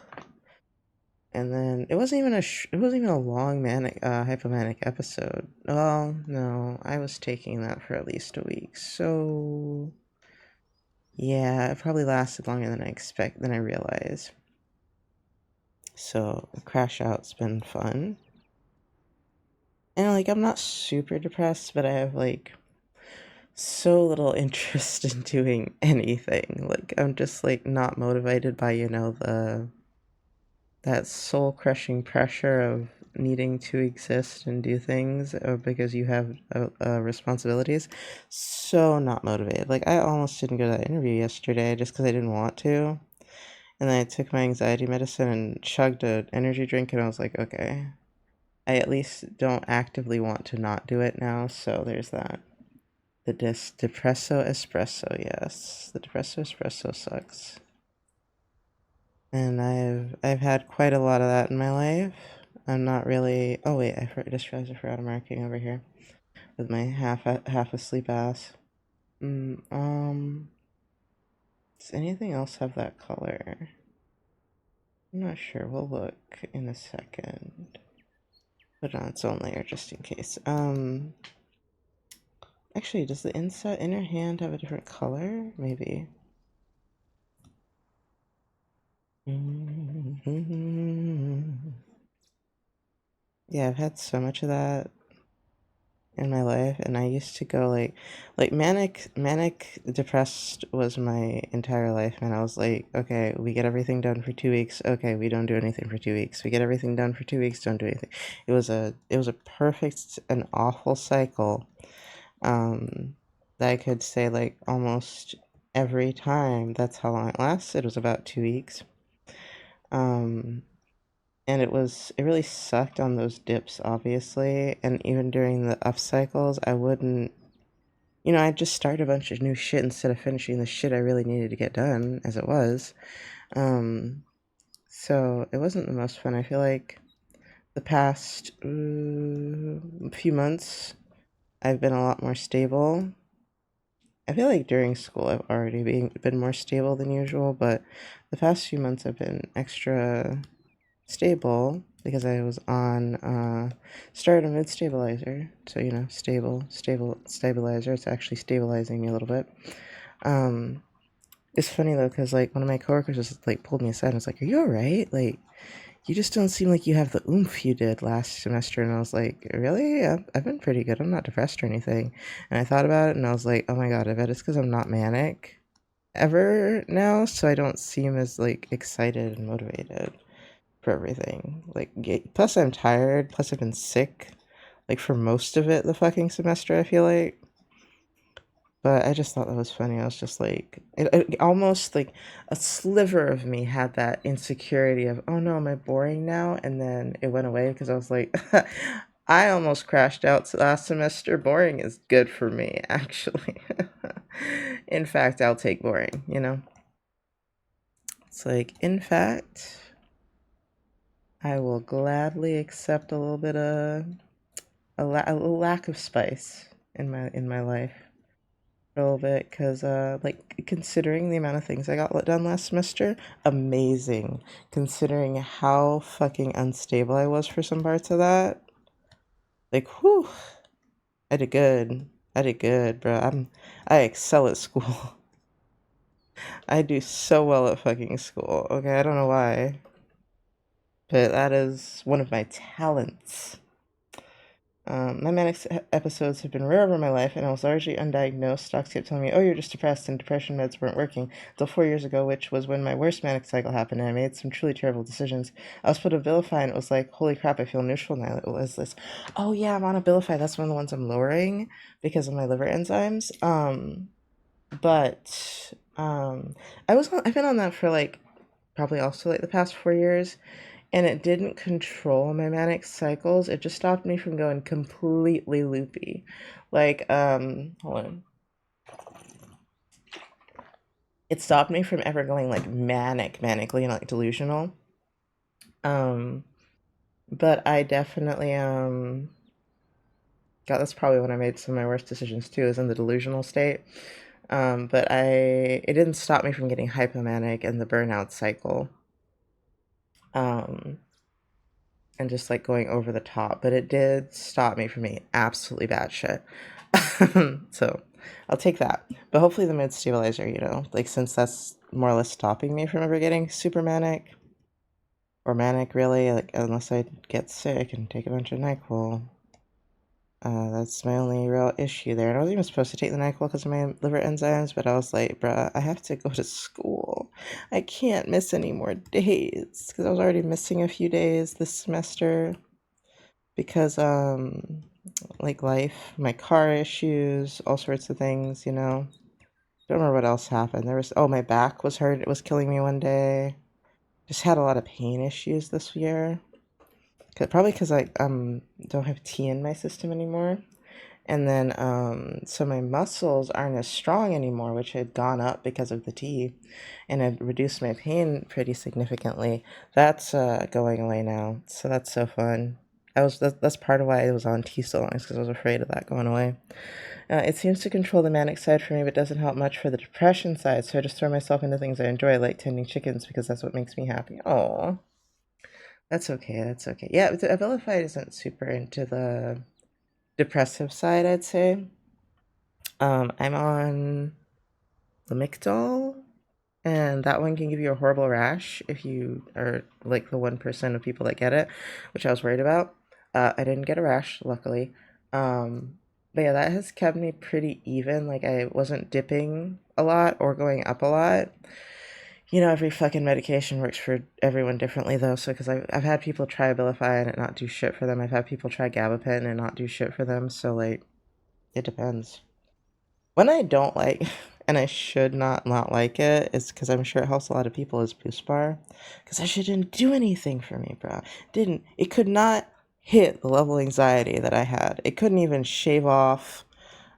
And then it wasn't even a long manic hypomanic episode. Well, no, I was taking that for at least a week. So yeah, it probably lasted longer than I realized. So the crash out's been fun. And like I'm not super depressed, but I have like so little interest in doing anything. Like I'm just like not motivated by, you know, the that soul crushing pressure of needing to exist and do things because you have responsibilities. So not motivated. Like I almost didn't go to that interview yesterday just because I didn't want to. And then I took my anxiety medicine and chugged an energy drink, and I was like, okay, I at least don't actively want to not do it now. So there's that. The depresso espresso, yes, the depresso espresso sucks. And I've had quite a lot of that in my life. I'm not really. Oh wait, just realized I forgot a marking over here with my half asleep ass. Does anything else have that color? I'm not sure. We'll look in a second. Put it on its own layer just in case. Actually, does the inner hand have a different color? Maybe. Yeah, I've had so much of that in my life, and I used to go like manic depressed was my entire life, and I was like, okay, we get everything done for 2 weeks, okay, we don't do anything for 2 weeks, we get everything done for 2 weeks, don't do anything. It was a perfect and awful cycle, that I could say like almost every time. That's how long it lasted. It was about 2 weeks. um and it really sucked on those dips, obviously, and even during the up cycles I wouldn't, I'd just start a bunch of new shit instead of finishing the shit I really needed to get done as it was. So it wasn't the most fun. I feel like the past few months I've been a lot more stable. I feel like during school I've already been more stable than usual, but the past few months I've been extra stable because I was on started a mood stabilizer. So, stable stabilizer. It's actually stabilizing me a little bit. It's funny though, because like one of my coworkers just like pulled me aside and was like, "Are you all right? Like, you just don't seem like you have the oomph you did last semester." And I was like, "Really? I've been pretty good. I'm not depressed or anything." And I thought about it, and I was like, "Oh my god, I bet it's because I'm not manic." ever now, so I don't seem as like excited and motivated for everything. Like, plus I'm tired, plus I've been sick, like for most of it the fucking semester, I feel like. But I just thought that was funny. I was just like, it almost like a sliver of me had that insecurity of, oh no, am I boring now? And then it went away because I was like, I almost crashed out last semester. Boring is good for me, actually. In fact, I'll take boring, you know? It's like, in fact, I will gladly accept a little bit of a lack of spice in my life. A little bit because like considering the amount of things I got done last semester, amazing. Considering how fucking unstable I was for some parts of that, like whew, I did good, bro. I excel at school. I do so well at fucking school. Okay, I don't know why, but that is one of my talents. My manic episodes have been rare over my life, and I was largely undiagnosed. Docs kept telling me, oh, you're just depressed, and depression meds weren't working. Until 4 years ago, which was when my worst manic cycle happened, and I made some truly terrible decisions. I was put on Abilify, and it was like, holy crap, I feel neutral now. It was this, oh yeah, I'm on Abilify. That's one of the ones I'm lowering because of my liver enzymes. But I've been on that for like probably also like the past 4 years, and it didn't control my manic cycles. It just stopped me from going completely loopy. Like, hold on. It stopped me from ever going like manically and like delusional. Um, but I definitely God, that's probably when I made some of my worst decisions too, is in the delusional state. But it didn't stop me from getting hypomanic and the burnout cycle. Um, and just like going over the top, but it did stop me from being absolutely bad shit. So I'll take that. But hopefully the mood stabilizer, you know, like since that's more or less stopping me from ever getting super manic or manic really, like unless I get sick and take a bunch of NyQuil. That's my only real issue there. And I wasn't even supposed to take the NyQuil because of my liver enzymes, but I was like, bruh, I have to go to school. I can't miss any more days because I was already missing a few days this semester because, like life, my car issues, all sorts of things, you know. Don't remember what else happened. There was, oh, my back was hurt. It was killing me one day. Just had a lot of pain issues this year. Probably because I don't have tea in my system anymore. And then, so my muscles aren't as strong anymore, which had gone up because of the tea and had reduced my pain pretty significantly. That's going away now. So that's so fun. That's part of why I was on tea so long, because I was afraid of that going away. It seems to control the manic side for me, but doesn't help much for the depression side. So I just throw myself into things I enjoy, like tending chickens, because that's what makes me happy. Oh, that's okay. That's okay. Yeah, Abilify isn't super into the depressive side, I'd say. I'm on Lamictal, and that one can give you a horrible rash if you are like the 1% of people that get it, which I was worried about. I didn't get a rash, luckily. But yeah, that has kept me pretty even. Like I wasn't dipping a lot or going up a lot. You know, every fucking medication works for everyone differently, though. So, because I've had people try Abilify and it not do shit for them. I've had people try gabapentin and not do shit for them. So, like, it depends. When I don't like, and I should not like it, is because I'm sure it helps a lot of people, is Boost Bar. Because that shit didn't do anything for me, bro. Didn't. It could not hit the level of anxiety that I had. It couldn't even shave off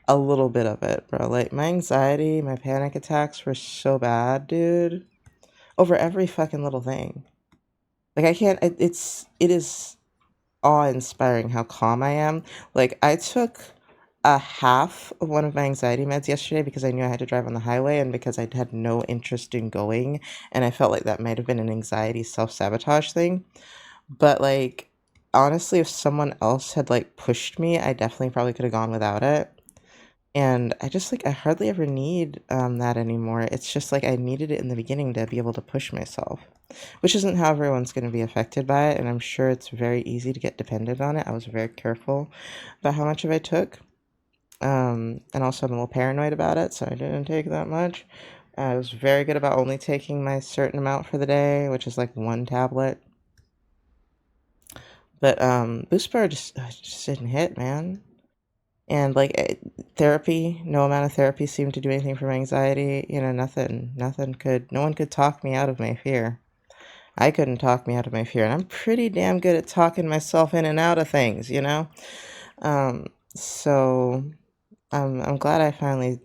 a little bit of it, bro. Like, my anxiety, my panic attacks were so bad, dude. Over every fucking little thing. Like, I can't, it is awe-inspiring how calm I am. Like, I took a half of one of my anxiety meds yesterday because I knew I had to drive on the highway and because I had no interest in going, and I felt like that might have been an anxiety self-sabotage thing. But like honestly, if someone else had like pushed me, I definitely probably could have gone without it. And I just like I hardly ever need that anymore. It's just like I needed it in the beginning to be able to push myself, which isn't how everyone's going to be affected by it. And I'm sure it's very easy to get dependent on it. I was very careful about how much of I took. And also I'm a little paranoid about it, so I didn't take that much. I was very good about only taking my certain amount for the day, which is like 1 tablet. But Boost Bar just didn't hit, man. And like therapy, no amount of therapy seemed to do anything for my anxiety. You know, no one could talk me out of my fear. I couldn't talk me out of my fear, and I'm pretty damn good at talking myself in and out of things, you know? So I'm glad I finally,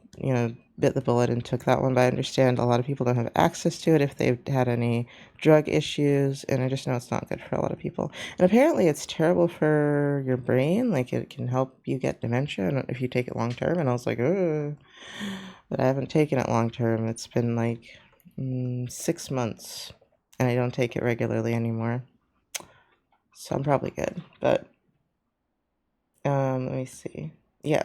bit the bullet and took that one, but I understand a lot of people don't have access to it if they've had any drug issues, and I just know it's not good for a lot of people. And apparently it's terrible for your brain, like it can help you get dementia if you take it long term, and I was like, ugh. But I haven't taken it long term. It's been like 6 months, and I don't take it regularly anymore. So I'm probably good, but let me see. Yeah.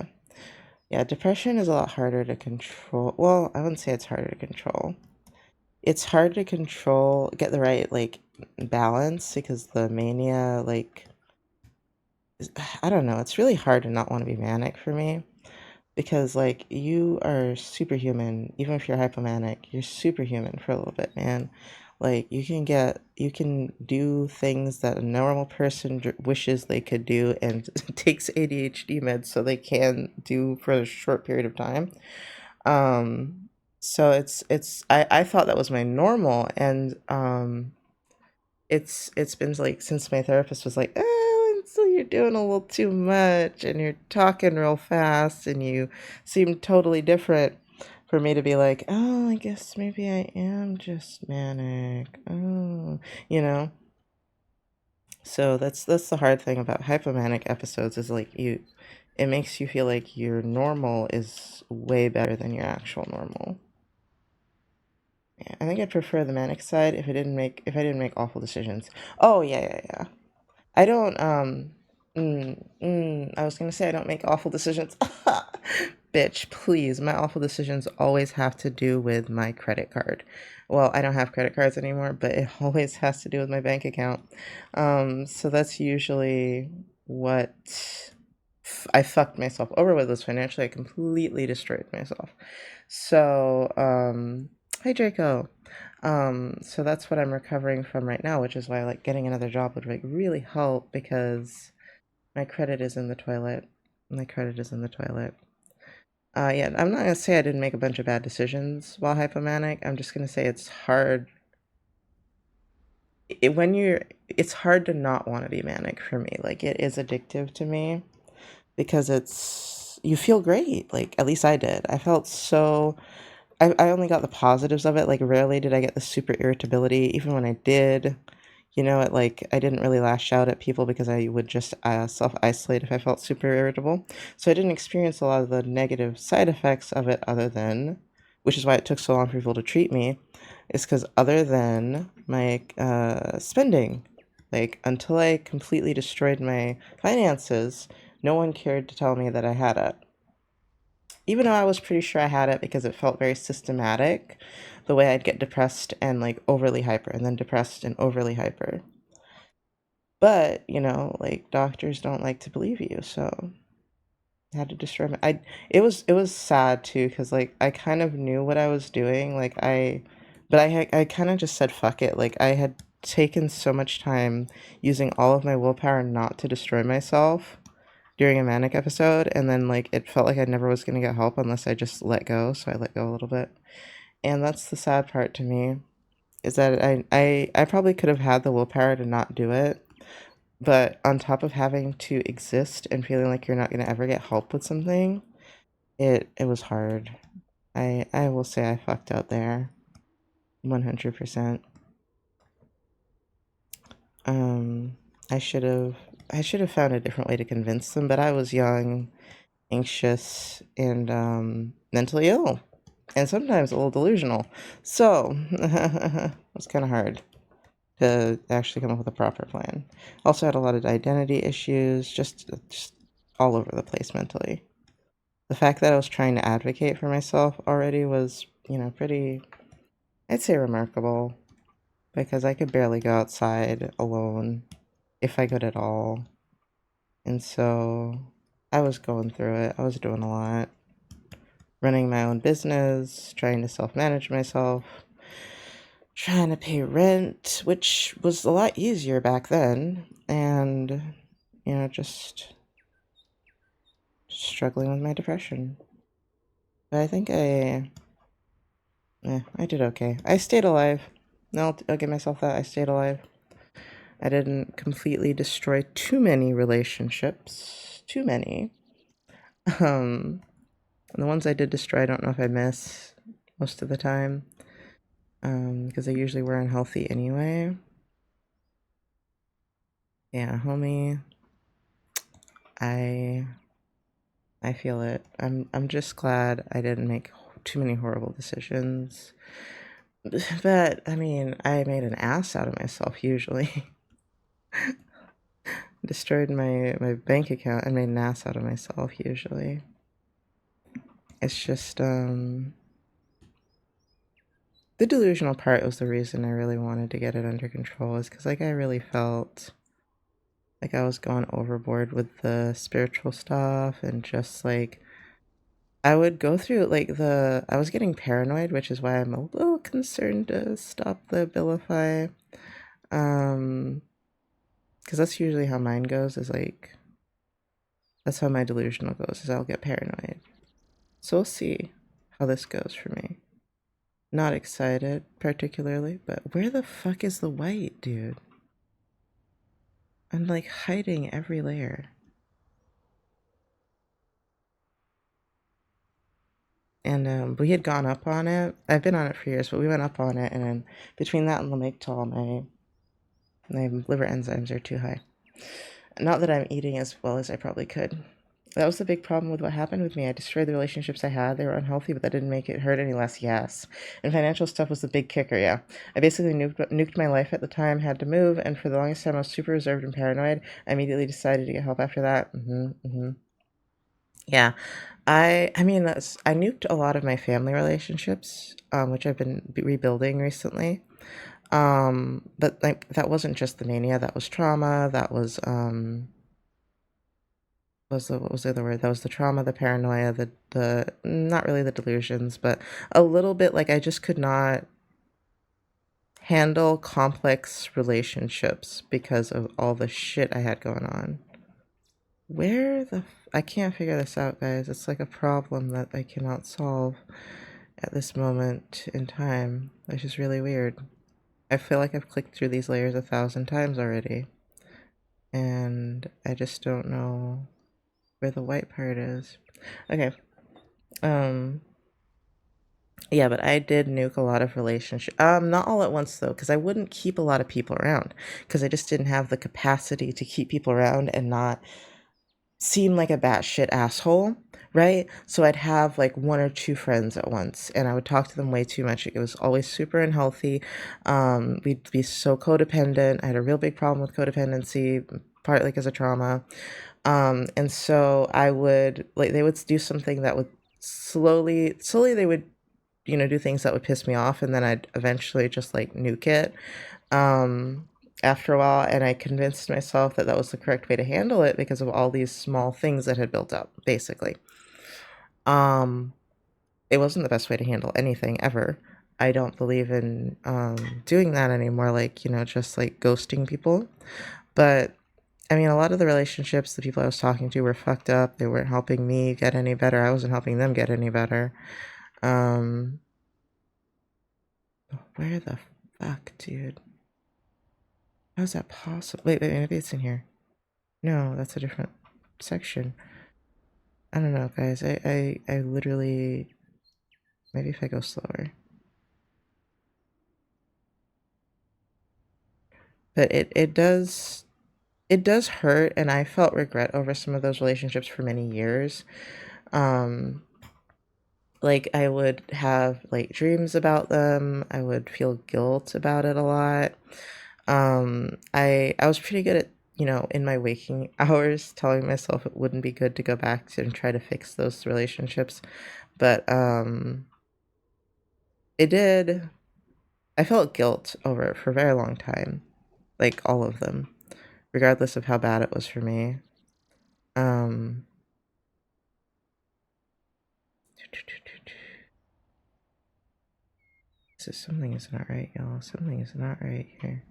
Yeah, depression is a lot harder to control. Well, I wouldn't say it's harder to control. It's hard to control, get the right like balance because the mania I don't know, it's really hard to not want to be manic for me because like you are superhuman even if you're hypomanic. You're superhuman for a little bit, man. Like you can do things that a normal person wishes they could do and takes ADHD meds so they can do for a short period of time. So I thought that was my normal, and it's been like since my therapist was like, oh, so you're doing a little too much and you're talking real fast and you seem totally different, for me to be like, oh, I guess maybe I am just manic. Oh, you know. So that's the hard thing about hypomanic episodes is like it makes you feel like your normal is way better than your actual normal. Yeah, I think I'd prefer the manic side if I didn't make awful decisions. Oh yeah, yeah, yeah. I don't I was gonna say I don't make awful decisions. Bitch, please. My awful decisions always have to do with my credit card. Well, I don't have credit cards anymore, but it always has to do with my bank account. So that's usually what I fucked myself over with was financially. I completely destroyed myself. So, hi Draco. So that's what I'm recovering from right now, which is why like getting another job would like really help because my credit is in the toilet. My credit is in the toilet. Yeah, I'm not gonna say I didn't make a bunch of bad decisions while hypomanic. I'm just gonna say it's hard. It's hard to not want to be manic for me. Like it is addictive to me because you feel great. Like at least I did. I felt so I only got the positives of it. Like rarely did I get the super irritability. Even when I did, I didn't really lash out at people because I would just self-isolate if I felt super irritable. So I didn't experience a lot of the negative side effects of it other than, which is why it took so long for people to treat me, is because other than my spending, like until I completely destroyed my finances, no one cared to tell me that I had it. Even though I was pretty sure I had it because it felt very systematic, the way I'd get depressed and like overly hyper and then depressed and overly hyper. But, like doctors don't like to believe you, so I had to destroy my it was sad too cuz like I kind of knew what I was doing, but I kind of just said fuck it. Like I had taken so much time using all of my willpower not to destroy myself during a manic episode, and then like it felt like I never was going to get help unless I just let go, so I let go a little bit. And that's the sad part to me, is that I probably could have had the willpower to not do it, but on top of having to exist and feeling like you're not going to ever get help with something, it was hard. I will say I fucked out there 100%. um I should have I should have found a different way to convince them, but I was young, anxious, and mentally ill, and sometimes a little delusional. So it was kind of hard to actually come up with a proper plan. Also had a lot of identity issues, just all over the place mentally. The fact that I was trying to advocate for myself already was, pretty, I'd say remarkable, because I could barely go outside alone, if I could at all. And so I was going through it. I was doing a lot. running my own business, trying to self-manage myself, trying to pay rent, which was a lot easier back then, and, just struggling with my depression. But I think I did okay. I stayed alive. No, I'll give myself that. I stayed alive. I didn't completely destroy too many relationships. Too many. And the ones I did destroy, I don't know if I miss most of the time. Because they usually were unhealthy anyway. Yeah, homie. I feel it. I'm just glad I didn't make too many horrible decisions. But I mean, I made an ass out of myself usually. Destroyed my bank account and made an ass out of myself usually. It's just the delusional part was the reason I really wanted to get it under control, is because like I really felt like I was going overboard with the spiritual stuff, and just like I would go through like I was getting paranoid, which is why I'm a little concerned to stop the Abilify. Because that's usually how mine goes, is like, that's how my delusional goes, is I'll get paranoid. So we'll see how this goes for me. Not excited, particularly, but where the fuck is the white, dude? I'm like hiding every layer. And we had gone up on it. I've been on it for years, but we went up on it, and then between that and Lamictal, my liver enzymes are too high. Not that I'm eating as well as I probably could. That was the big problem with what happened with me. I destroyed the relationships I had. They were unhealthy, but that didn't make it hurt any less, yes. And financial stuff was the big kicker, yeah. I basically nuked my life at the time, had to move, and for the longest time I was super reserved and paranoid. I immediately decided to get help after that. Yeah. I mean, I nuked a lot of my family relationships, which I've been rebuilding recently. But like that wasn't just the mania, that was trauma, that was what was the other word? That was the trauma, the paranoia, the not really the delusions, but a little bit like I just could not handle complex relationships because of all the shit I had going on. I can't figure this out, guys. It's like a problem that I cannot solve at this moment in time, which is really weird. I feel like I've clicked through these layers 1,000 times already, and I just don't know where the white part is. Okay. Yeah, but I did nuke a lot of relationships. Not all at once though, because I wouldn't keep a lot of people around, because I just didn't have the capacity to keep people around and not seem like a batshit asshole, right? So I'd have like one or two friends at once, and I would talk to them way too much. It was always super unhealthy. We'd be so codependent. I had a real big problem with codependency, partly because of trauma. And so I would like they would do something that would slowly they would do things that would piss me off, and then I'd eventually just like nuke it after a while, and I convinced myself that that was the correct way to handle it because of all these small things that had built up, basically. It wasn't the best way to handle anything ever. I don't believe in doing that anymore, like, just like ghosting people. But I mean, a lot of the relationships, the people I was talking to were fucked up. They weren't helping me get any better. I wasn't helping them get any better. Where the fuck, dude? How is that possible? Wait, maybe it's in here. No, that's a different section. I don't know, guys. I literally... Maybe if I go slower. But it does hurt, and I felt regret over some of those relationships for many years. Like I would have like dreams about them. I would feel guilt about it a lot. I was pretty good at, in my waking hours telling myself it wouldn't be good to go back to and try to fix those relationships. But it did. I felt guilt over it for a very long time. Like all of them, regardless of how bad it was for me. Um Something is not right, y'all. Something is not right here.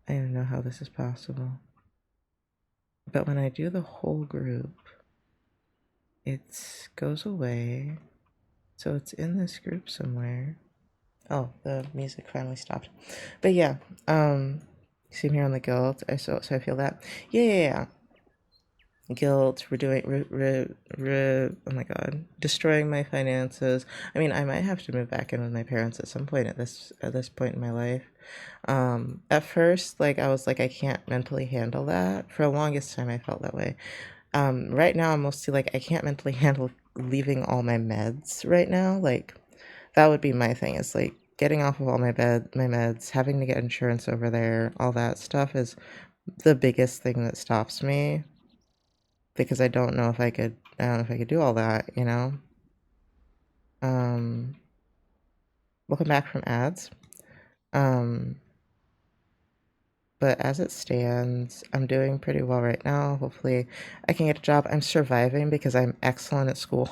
I don't even know how this is possible. But when I do the whole group, it goes away. So it's in this group somewhere. Oh, the music finally stopped. But yeah, see here on the guild. So I feel that. Yeah. Guilt, we're doing, oh my god, destroying my finances. I mean, I might have to move back in with my parents at some point at this point in my life. At first, like, I was like, I can't mentally handle that. For the longest time, I felt that way. Right now, I'm mostly like, I can't mentally handle leaving all my meds right now. Like, that would be my thing, is like getting off of all my meds, having to get insurance over there, all that stuff is the biggest thing that stops me, because I don't know if I could do all that, you know? Welcome back from ads. But as it stands, I'm doing pretty well right now. Hopefully I can get a job. I'm surviving because I'm excellent at school.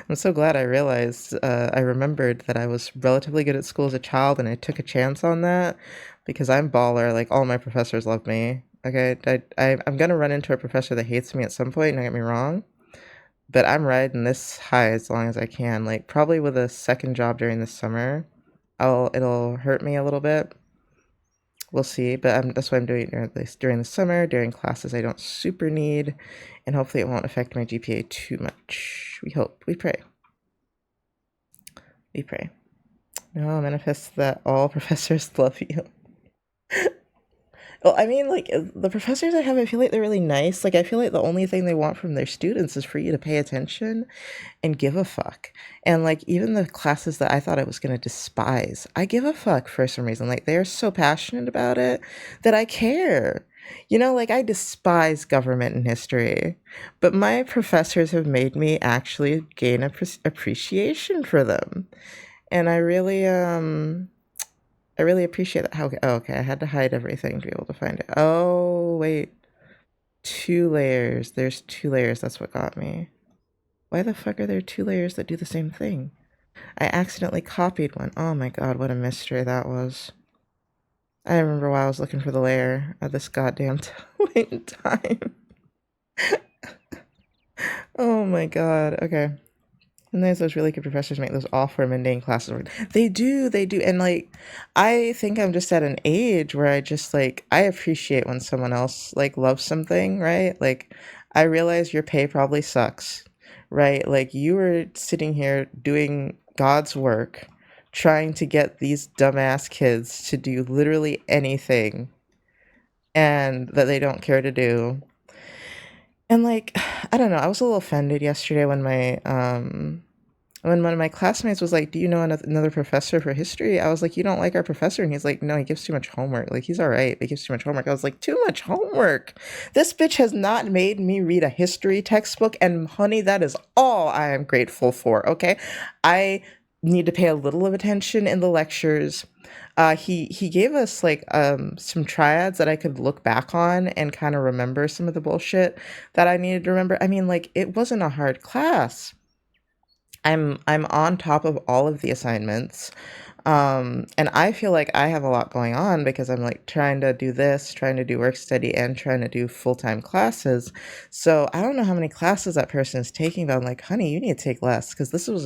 I'm so glad I realized, I remembered that I was relatively good at school as a child, and I took a chance on that because I'm baller. Like, all my professors love me. Okay, I'm gonna run into a professor that hates me at some point, don't get me wrong, but I'm riding this high as long as I can. Like, probably with a second job during the summer, it'll hurt me a little bit. We'll see, but that's what I'm doing during the summer, during classes I don't super need, and hopefully it won't affect my GPA too much. We hope. We pray. We pray. No, manifest that all professors love you. Well, I mean, like, the professors I have, I feel like they're really nice. Like, I feel like the only thing they want from their students is for you to pay attention and give a fuck. And like, even the classes that I thought I was going to despise, I give a fuck for some reason. Like, they're so passionate about it that I care. You know, like, I despise government and history, but my professors have made me actually gain appreciation for them. And I really appreciate that. How, oh, okay, I had to hide everything to be able to find it. Oh, wait. 2 layers. There's 2 layers. That's what got me. Why the fuck are there 2 layers that do the same thing? I accidentally copied one. Oh my god, what a mystery that was. I remember why I was looking for the layer at this goddamn point in time. Oh my god, okay. And there's those really good professors make those awful mundane classes. They do. And like, I think I'm just at an age where I just like, I appreciate when someone else like loves something, right? Like, I realize your pay probably sucks, right? Like, you were sitting here doing God's work, trying to get these dumbass kids to do literally anything and that they don't care to do. And like, I don't know, I was a little offended yesterday when when one of my classmates was like, do you know another professor for history? I was like, you don't like our professor? And he's like, no, he gives too much homework. Like, he's all right, but he gives too much homework. I was like, too much homework? This bitch has not made me read a history textbook. And honey, that is all I am grateful for, okay? I need to pay a little of attention in the lectures. He gave us like some triads that I could look back on and kind of remember some of the bullshit that I needed to remember. I mean, like, it wasn't a hard class. I'm on top of all of the assignments. And I feel like I have a lot going on because I'm like trying to do this, trying to do work study, and trying to do full-time classes. So I don't know how many classes that person is taking, but I'm like, honey, you need to take less, because this was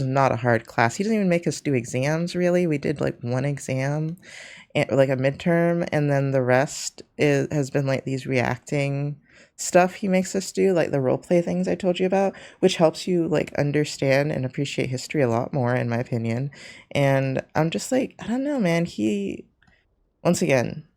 not a hard class. He doesn't even make us do exams, really. We did like one exam, like a midterm, and then the rest has been like these reacting stuff he makes us do, like the role play things I told you about, which helps you like understand and appreciate history a lot more, in my opinion. And I'm just like, I don't know, man. Once again,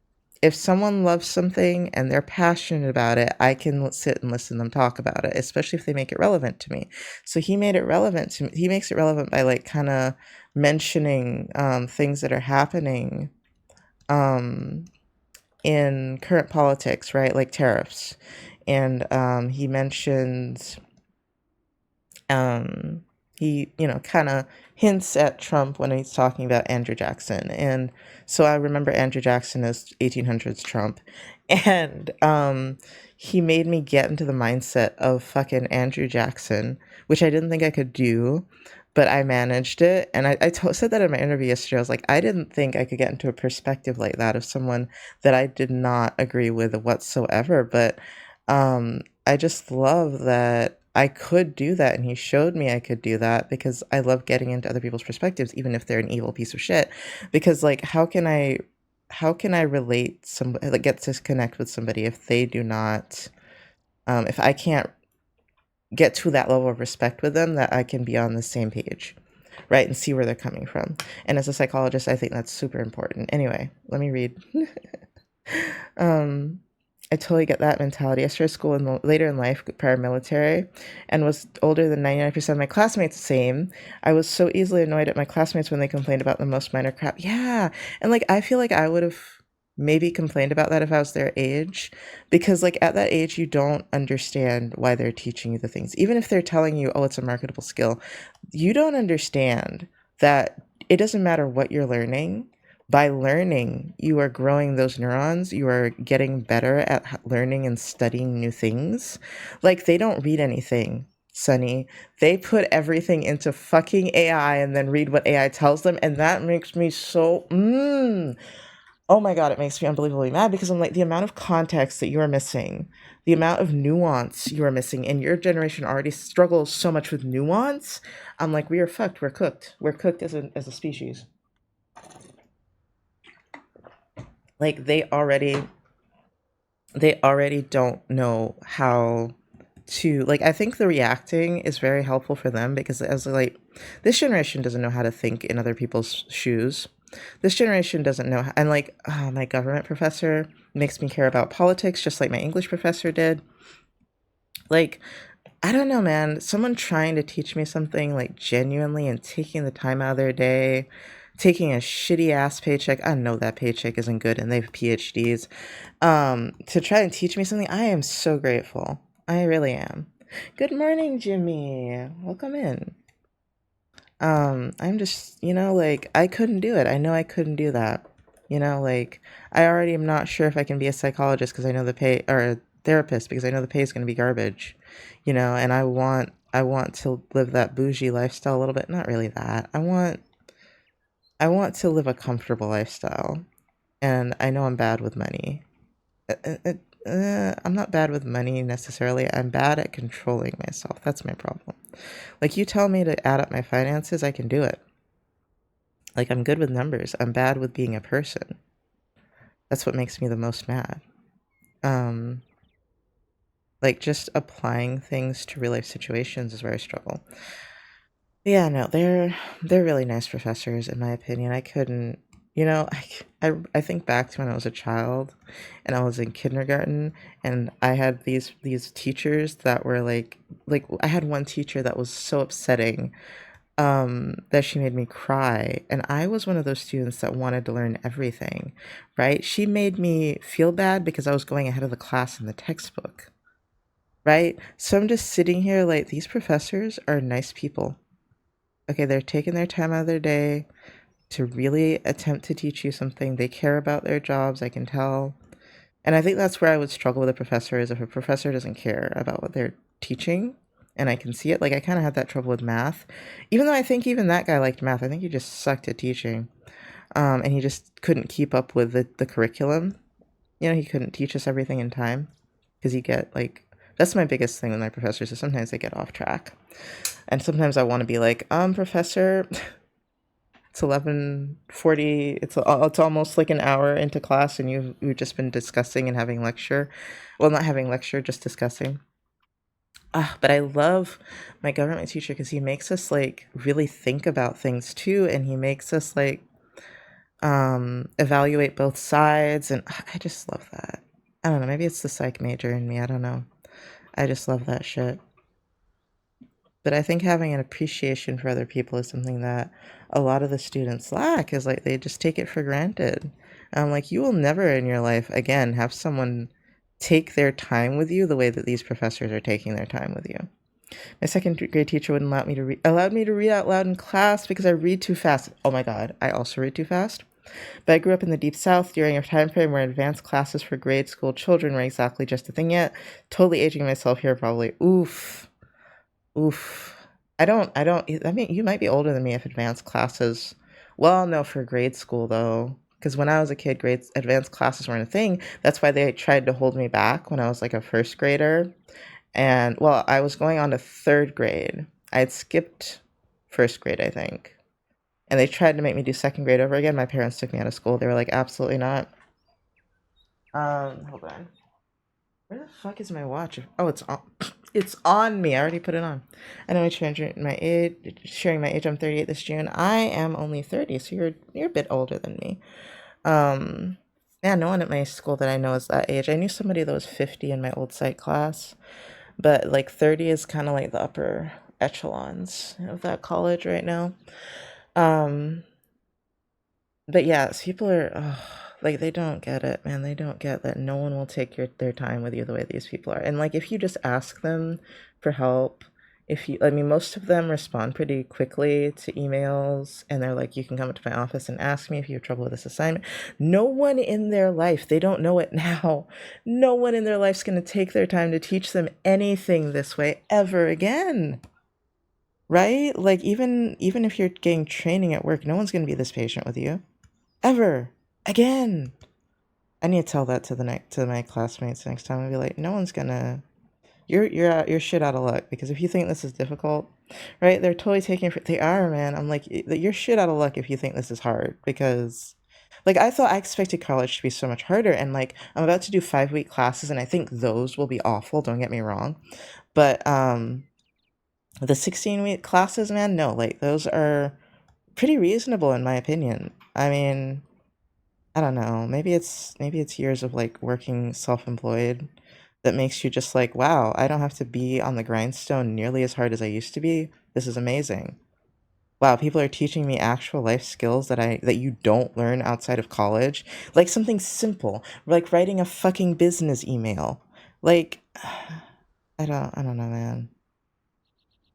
if someone loves something and they're passionate about it, I can sit and listen to them talk about it, especially if they make it relevant to me. So he made it relevant to me. He makes it relevant by like kind of mentioning things that are happening in current politics, right? Like tariffs. And he mentions, he, kind of hints at Trump when he's talking about Andrew Jackson. And so I remember Andrew Jackson as 1800s Trump. And he made me get into the mindset of fucking Andrew Jackson, which I didn't think I could do. but I managed it. And said that in my interview yesterday. I was like, I didn't think I could get into a perspective like that of someone that I did not agree with whatsoever. But I just love that I could do that. And he showed me I could do that because I love getting into other people's perspectives, even if they're an evil piece of shit. Because like, how can I relate like get to connect with somebody if they do not, if I can't get to that level of respect with them that I can be on the same page, right? And see where they're coming from. And as a psychologist, I think that's super important. Anyway, let me read. I totally get that mentality. I started school later in life, paramilitary, and was older than 99% of my classmates. Same. I was so easily annoyed at my classmates when they complained about the most minor crap. Yeah. And like, I feel like I would have maybe complained about that if I was their age, because like at that age, you don't understand why they're teaching you the things. Even if they're telling you, oh, it's a marketable skill, you don't understand that it doesn't matter what you're learning. By learning, you are growing those neurons. You are getting better at learning and studying new things. Like, they don't read anything, Sunny. They put everything into fucking AI and then read what AI tells them. And that makes me so, oh my God, it makes me unbelievably mad because I'm like, the amount of context that you are missing, the amount of nuance you are missing, and your generation already struggles so much with nuance. I'm like, we are fucked. We're cooked. We're cooked as a species. Like they already don't know how to, like, I think the reacting is very helpful for them because as like this generation doesn't know how to think in other people's shoes. This generation doesn't know and like, oh, my government professor makes me care about politics just like my English professor did. Like, I don't know, man. Someone trying to teach me something like genuinely and taking the time out of their day, taking a shitty ass paycheck. I know that paycheck isn't good and they have PhDs. To try and teach me something, I am so grateful. I really am. Good morning, Jimmy. Welcome in. I'm just, like, I couldn't do it. I know I couldn't do that. Like, I already am not sure if I can be a psychologist because I know the pay, or a therapist because I know the pay is going to be garbage, and I want to live that bougie lifestyle a little bit. Not really that. I want to live a comfortable lifestyle, and I know I'm bad with money. I'm not bad with money necessarily. I'm bad at controlling myself. That's my problem. Like, you tell me to add up my finances, I can do it. Like, I'm good with numbers. I'm bad with being a person. That's what makes me the most mad. Like, just applying things to real life situations is where I struggle. Yeah, no, they're really nice professors, in my opinion. I couldn't, I think back to when I was a child and I was in kindergarten and I had these teachers that were like I had one teacher that was so upsetting, that she made me cry. And I was one of those students that wanted to learn everything, right? She made me feel bad because I was going ahead of the class in the textbook, right? So I'm just sitting here like, these professors are nice people. Okay, they're taking their time out of their day to really attempt to teach you something. They care about their jobs, I can tell. And I think that's where I would struggle with a professor, is if a professor doesn't care about what they're teaching. And I can see it. Like, I kind of had that trouble with math. Even though I think even that guy liked math, I think he just sucked at teaching. And he just couldn't keep up with the curriculum. He couldn't teach us everything in time. Because you get, like, that's my biggest thing with my professors, is sometimes they get off track. And sometimes I want to be like, professor, it's 11:40. It's almost like an hour into class, and you've just been discussing and having lecture. Well, not having lecture, just discussing. But I love my government teacher because he makes us like really think about things too, and he makes us like evaluate both sides, and I just love that. I don't know, maybe it's the psych major in me. I don't know. I just love that shit. But I think having an appreciation for other people is something that a lot of the students lack, is like they just take it for granted. Like, you will never in your life again have someone take their time with you the way that these professors are taking their time with you. My second grade teacher wouldn't allowed me to read out loud in class because I read too fast. Oh my God, I also read too fast. But I grew up in the Deep South during a time frame where advanced classes for grade school children were exactly just a thing yet. Totally aging myself here, probably. Oof. I mean, you might be older than me if advanced classes, well, no, for grade school though. Because when I was a kid, grades advanced classes weren't a thing. That's why they tried to hold me back when I was like a first grader. And well, I was going on to third grade. I had skipped first grade, I think. And they tried to make me do second grade over again. My parents took me out of school. They were like, absolutely not. Hold on. Where the fuck is my watch? Oh, it's on. It's on me. I already put it on. I know I'm sharing my age. Sharing my age. I'm 38 this June. I am only 30, so you're a bit older than me. Yeah, no one at my school that I know is that age. I knew somebody that was 50 in my old psych class, but like 30 is kind of like the upper echelons of that college right now. Um, but yeah, people are like they don't get it, man. They don't get that no one will take their time with you the way these people are. And like if you just ask them for help, I mean, most of them respond pretty quickly to emails and they're like, you can come up to my office and ask me if you have trouble with this assignment. No one in their life, they don't know it now. No one in their life's going to take their time to teach them anything this way ever again. Right? Like even if you're getting training at work, no one's going to be this patient with you ever again. I need to tell that to my classmates next time. I'll be like, no one's gonna. You're shit out of luck because if you think this is difficult, right? They're totally taking it. They are, man. I'm like, you're shit out of luck if you think this is hard because, like, I expected college to be so much harder, and like I'm about to do 5-week classes, and I think those will be awful. Don't get me wrong, but the 16-week classes, man, no, like those are pretty reasonable in my opinion. I mean, I don't know. Maybe it's years of like working self-employed that makes you just like, wow, I don't have to be on the grindstone nearly as hard as I used to be. This is amazing. Wow, people are teaching me actual life skills that you don't learn outside of college. Like something simple, like writing a fucking business email. Like I don't know, man.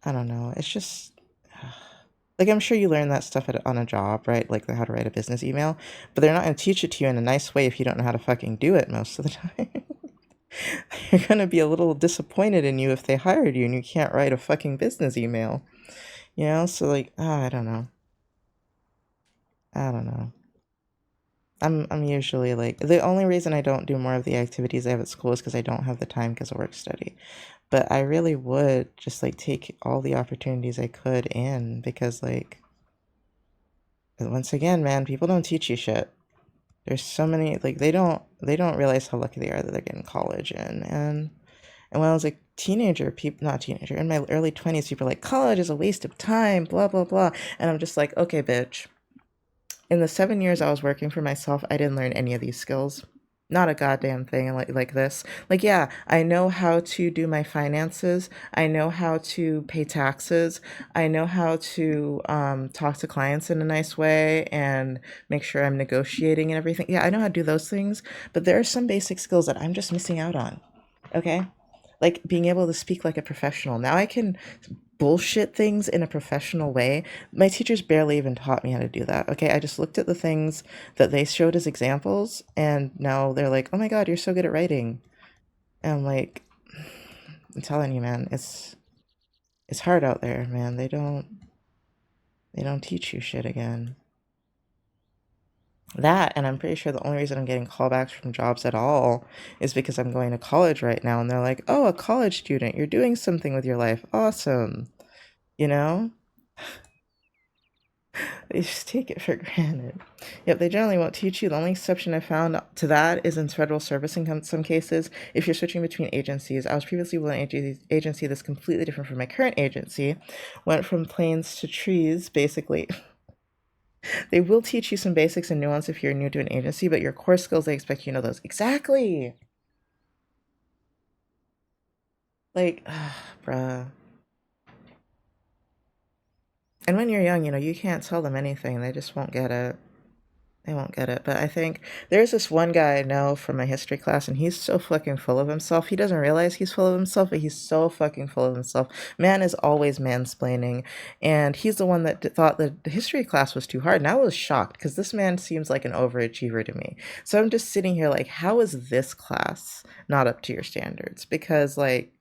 I don't know. It's just like I'm sure you learn that stuff on a job, right? Like how to write a business email, but they're not going to teach it to you in a nice way if you don't know how to fucking do it most of the time. You're going to be a little disappointed in you if they hired you and you can't write a fucking business email. You know, so like, I don't know. I don't know. I'm usually like the only reason I don't do more of the activities I have at school is because I don't have the time because of work study. But I really would just like take all the opportunities I could in because like once again, man, people don't teach you shit. There's so many like they don't realize how lucky they are that they're getting college in. And when I was a teenager, people not teenager, in my early 20s, people were like, college is a waste of time, blah blah blah. And I'm just like, okay, bitch. In the 7 years I was working for myself, I didn't learn any of these skills. Not a goddamn thing like this. Like, yeah, I know how to do my finances. I know how to pay taxes. I know how to talk to clients in a nice way and make sure I'm negotiating and everything. Yeah, I know how to do those things, but there are some basic skills that I'm just missing out on. Okay? Like being able to speak like a professional. Now I can bullshit things in a professional way. My teachers barely even taught me how to do that. Okay, I just looked at the things that they showed as examples, and now they're like, "Oh my God, you're so good at writing." And I'm like, I'm telling you, man, it's hard out there, man. They don't teach you shit again. That, and I'm pretty sure the only reason I'm getting callbacks from jobs at all is because I'm going to college right now, and they're like, "Oh, a college student, you're doing something with your life. Awesome." You know? They just take it for granted. Yep, they generally won't teach you. The only exception I found to that is in federal service in some cases. If you're switching between agencies, I was previously with an agency that's completely different from my current agency. Went from planes to trees, basically. They will teach you some basics and nuance if you're new to an agency, but your core skills, they expect you to know those. Exactly! Like, bruh. And when you're young, you can't tell them anything. They just won't get it. They won't get it. But I think there's this one guy I know from my history class, and he's so fucking full of himself. He doesn't realize he's full of himself, but he's so fucking full of himself. Man is always mansplaining. And he's the one that thought the history class was too hard. And I was shocked because this man seems like an overachiever to me. So I'm just sitting here like, how is this class not up to your standards? Because, like,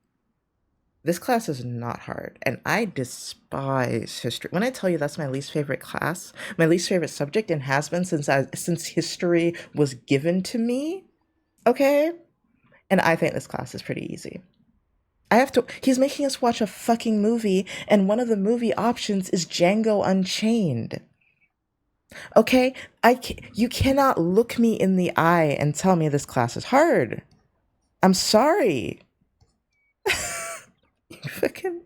This class is not hard, and I despise history. When I tell you that's my least favorite class, my least favorite subject, and has been since history was given to me, okay? And I think this class is pretty easy. He's making us watch a fucking movie, and one of the movie options is Django Unchained. Okay? You cannot look me in the eye and tell me this class is hard. I'm sorry. Fucking.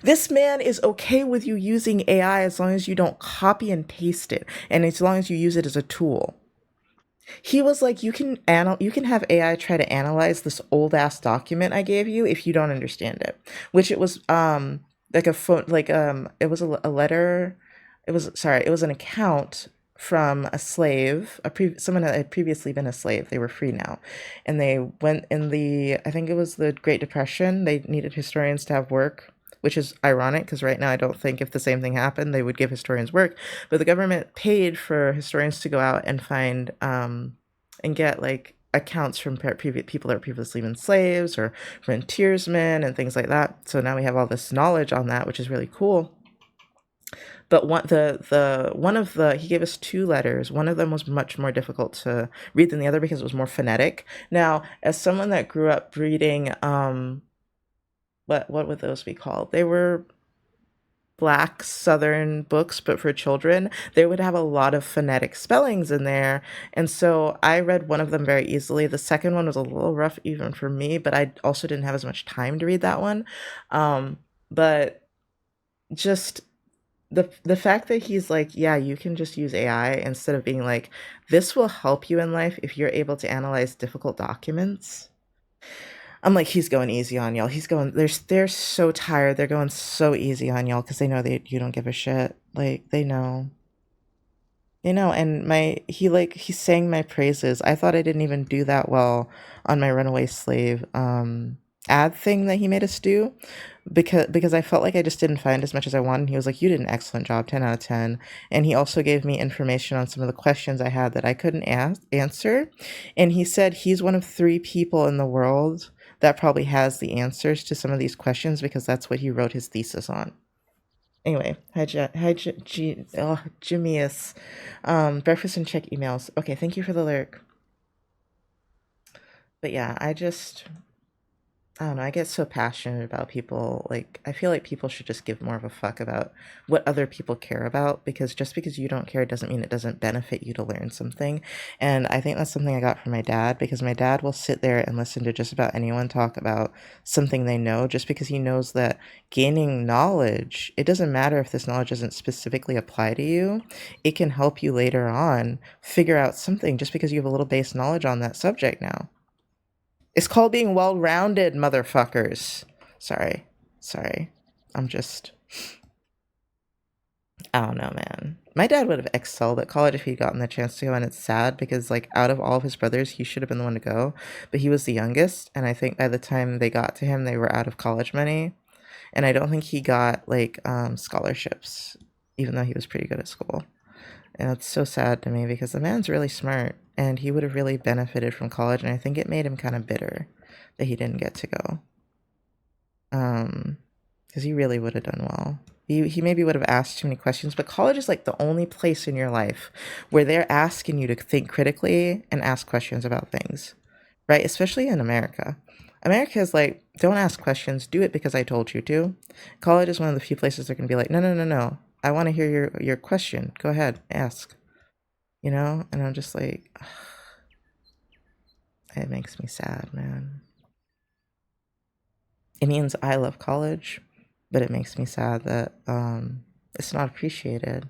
This man is okay with you using AI as long as you don't copy and paste it, and as long as you use it as a tool. He was like, you can have AI try to analyze this old ass document I gave you if you don't understand it. Which it was like a phone, like it was a letter. It was an account from a slave, someone that had previously been a slave. They were free now, and they went in the, I think it was the Great Depression. They needed historians to have work, which is ironic because right now I don't think if the same thing happened, they would give historians work. But the government paid for historians to go out and find and get like accounts from people that were previously been slaves or frontiersmen and things like that. So now we have all this knowledge on that, which is really cool. But he gave us two letters. One of them was much more difficult to read than the other because it was more phonetic. Now, as someone that grew up reading what would those be called? They were Black Southern books, but for children. They would have a lot of phonetic spellings in there. And so I read one of them very easily. The second one was a little rough even for me, but I also didn't have as much time to read that one. But just the fact that he's like, yeah, you can just use AI instead of being like, this will help you in life if you're able to analyze difficult documents. I'm like, he's going easy on y'all. They're so tired. They're going so easy on y'all because they know you don't give a shit. Like, they know. They know, and he sang my praises. I thought I didn't even do that well on my runaway slave ad thing that he made us do because I felt like I just didn't find as much as I wanted. He was like, you did an excellent job, 10 out of 10. And he also gave me information on some of the questions I had that I couldn't answer. And he said he's one of 3 people in the world that probably has the answers to some of these questions because that's what he wrote his thesis on. Anyway, hi, Jimmius. Breakfast and check emails. Okay, thank you for the lyric. But yeah, I don't know, I get so passionate about people. Like, I feel like people should just give more of a fuck about what other people care about, because just because you don't care doesn't mean it doesn't benefit you to learn something. And I think that's something I got from my dad, because my dad will sit there and listen to just about anyone talk about something they know, just because he knows that gaining knowledge, it doesn't matter if this knowledge doesn't specifically apply to you, it can help you later on figure out something just because you have a little base knowledge on that subject now. It's called being well-rounded, motherfuckers. Sorry. I'm just... I don't know, man. My dad would have excelled at college if he'd gotten the chance to go, and it's sad because, like, out of all of his brothers, he should have been the one to go. But he was the youngest, and I think by the time they got to him, they were out of college money. And I don't think he got, like, scholarships, even though he was pretty good at school. And it's so sad to me because the man's really smart and he would have really benefited from college. And I think it made him kind of bitter that he didn't get to go. Because he really would have done well. He maybe would have asked too many questions, but college is like the only place in your life where they're asking you to think critically and ask questions about things, right? Especially in America. America is like, don't ask questions, do it because I told you to. College is one of the few places they're going to be like, no. I want to hear your question. Go ahead, ask. You know? And I'm just like, ugh. It makes me sad, man. It means I love college, but it makes me sad that it's not appreciated.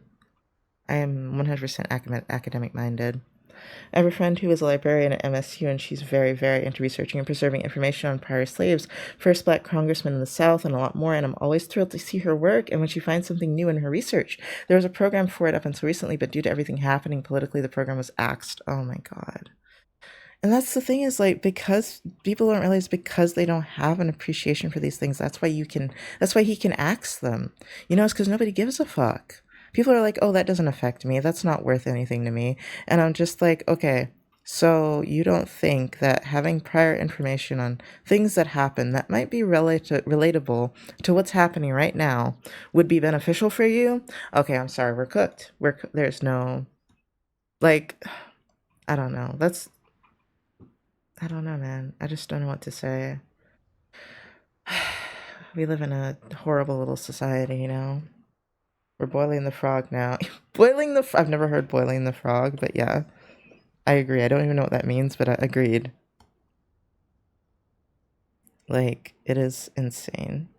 I am 100% academic minded. I have a friend who is a librarian at MSU, and she's very, very into researching and preserving information on prior slaves, first Black congressmen in the South, and a lot more, and I'm always thrilled to see her work and when she finds something new in her research. There was a program for it up until recently, but due to everything happening politically, the program was axed. Oh my God. And that's the thing is, like, because people don't realize, because they don't have an appreciation for these things, that's why he can axe them. You know, it's because nobody gives a fuck. People are like, oh, that doesn't affect me. That's not worth anything to me. And I'm just like, okay, So you don't think that having prior information on things that happen that might be relatable to what's happening right now would be beneficial for you? Okay, I'm sorry, we're cooked. There's no, like, I don't know. I don't know, man. I just don't know what to say. We live in a horrible little society, you know? We're boiling the frog now. I've never heard boiling the frog, but yeah. I agree. I don't even know what that means, but I agreed. Like, it is insane.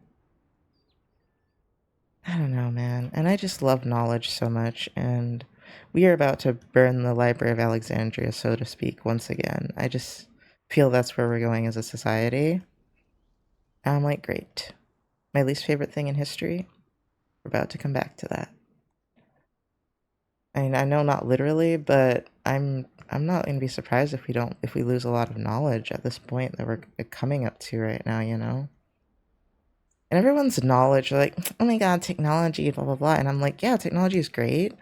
I don't know, man. And I just love knowledge so much, and we are about to burn the Library of Alexandria, so to speak, once again. I just feel that's where we're going as a society. And I'm like, great. My least favorite thing in history, we're about to come back to that. I mean, I know not literally, but I'm not gonna be surprised if we lose a lot of knowledge at this point that we're coming up to right now, you know? And everyone's knowledge, like, oh my god, technology, blah blah blah. And I'm like, yeah, technology is great,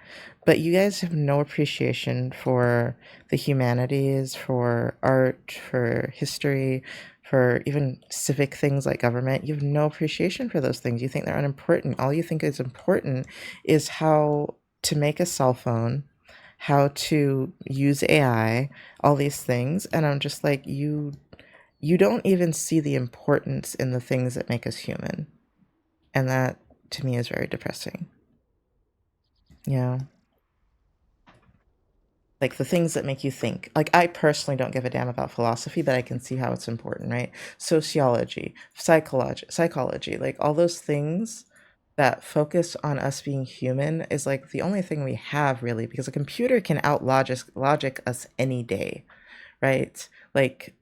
but you guys have no appreciation for the humanities, for art, for history, for even civic things like government. You have no appreciation for those things. You think they're unimportant. All you think is important is how to make a cell phone, how to use AI, all these things. And I'm just like, you don't even see the importance in the things that make us human. And that to me is very depressing. Yeah. Like the things that make you think. Like I personally don't give a damn about philosophy, but I can see how it's important, right? Sociology, psychology, like all those things that focus on us being human is like the only thing we have really, because a computer can out logic us any day, right? Like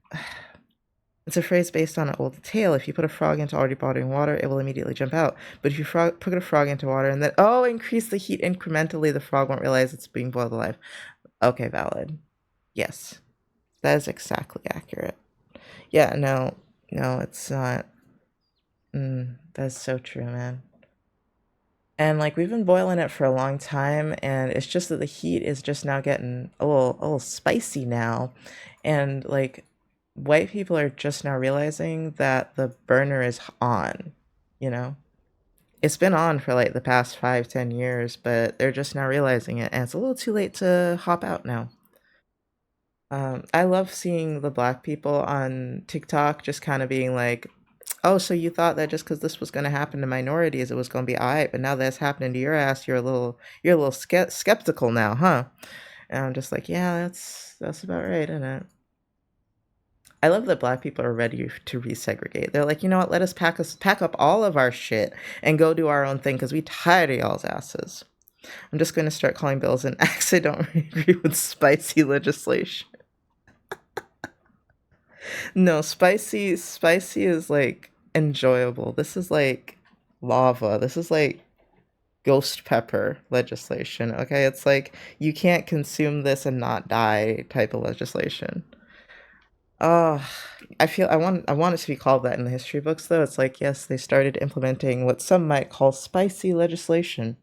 it's a phrase based on an old tale. If you put a frog into already boiling water, it will immediately jump out. But if you put a frog into water and then, increase the heat incrementally, the frog won't realize it's being boiled alive. Okay, valid. Yes, that is exactly accurate. Yeah, no, it's not. That's so true, man. And like we've been boiling it for a long time, and it's just that the heat is just now getting a little spicy now, and like white people are just now realizing that the burner is on, you know? It's been on for like the past 5, 10 years, but they're just now realizing it, and it's a little too late to hop out now. I love seeing the black people on TikTok just kind of being like, oh, so you thought that just because this was going to happen to minorities, it was going to be all right, but now that's happening to your ass, you're a little skeptical now, huh? And I'm just like, yeah, that's about right, isn't it? I love that black people are ready to resegregate. They're like, you know what? Let us pack up all of our shit and go do our own thing because we tired of y'all's asses. I'm just going to start calling bills and acts I don't agree with spicy legislation. No, spicy is like enjoyable. This is like lava. This is like ghost pepper legislation. Okay, it's like you can't consume this and not die type of legislation. Oh, I want it to be called that in the history books though. It's like yes, they started implementing what some might call spicy legislation.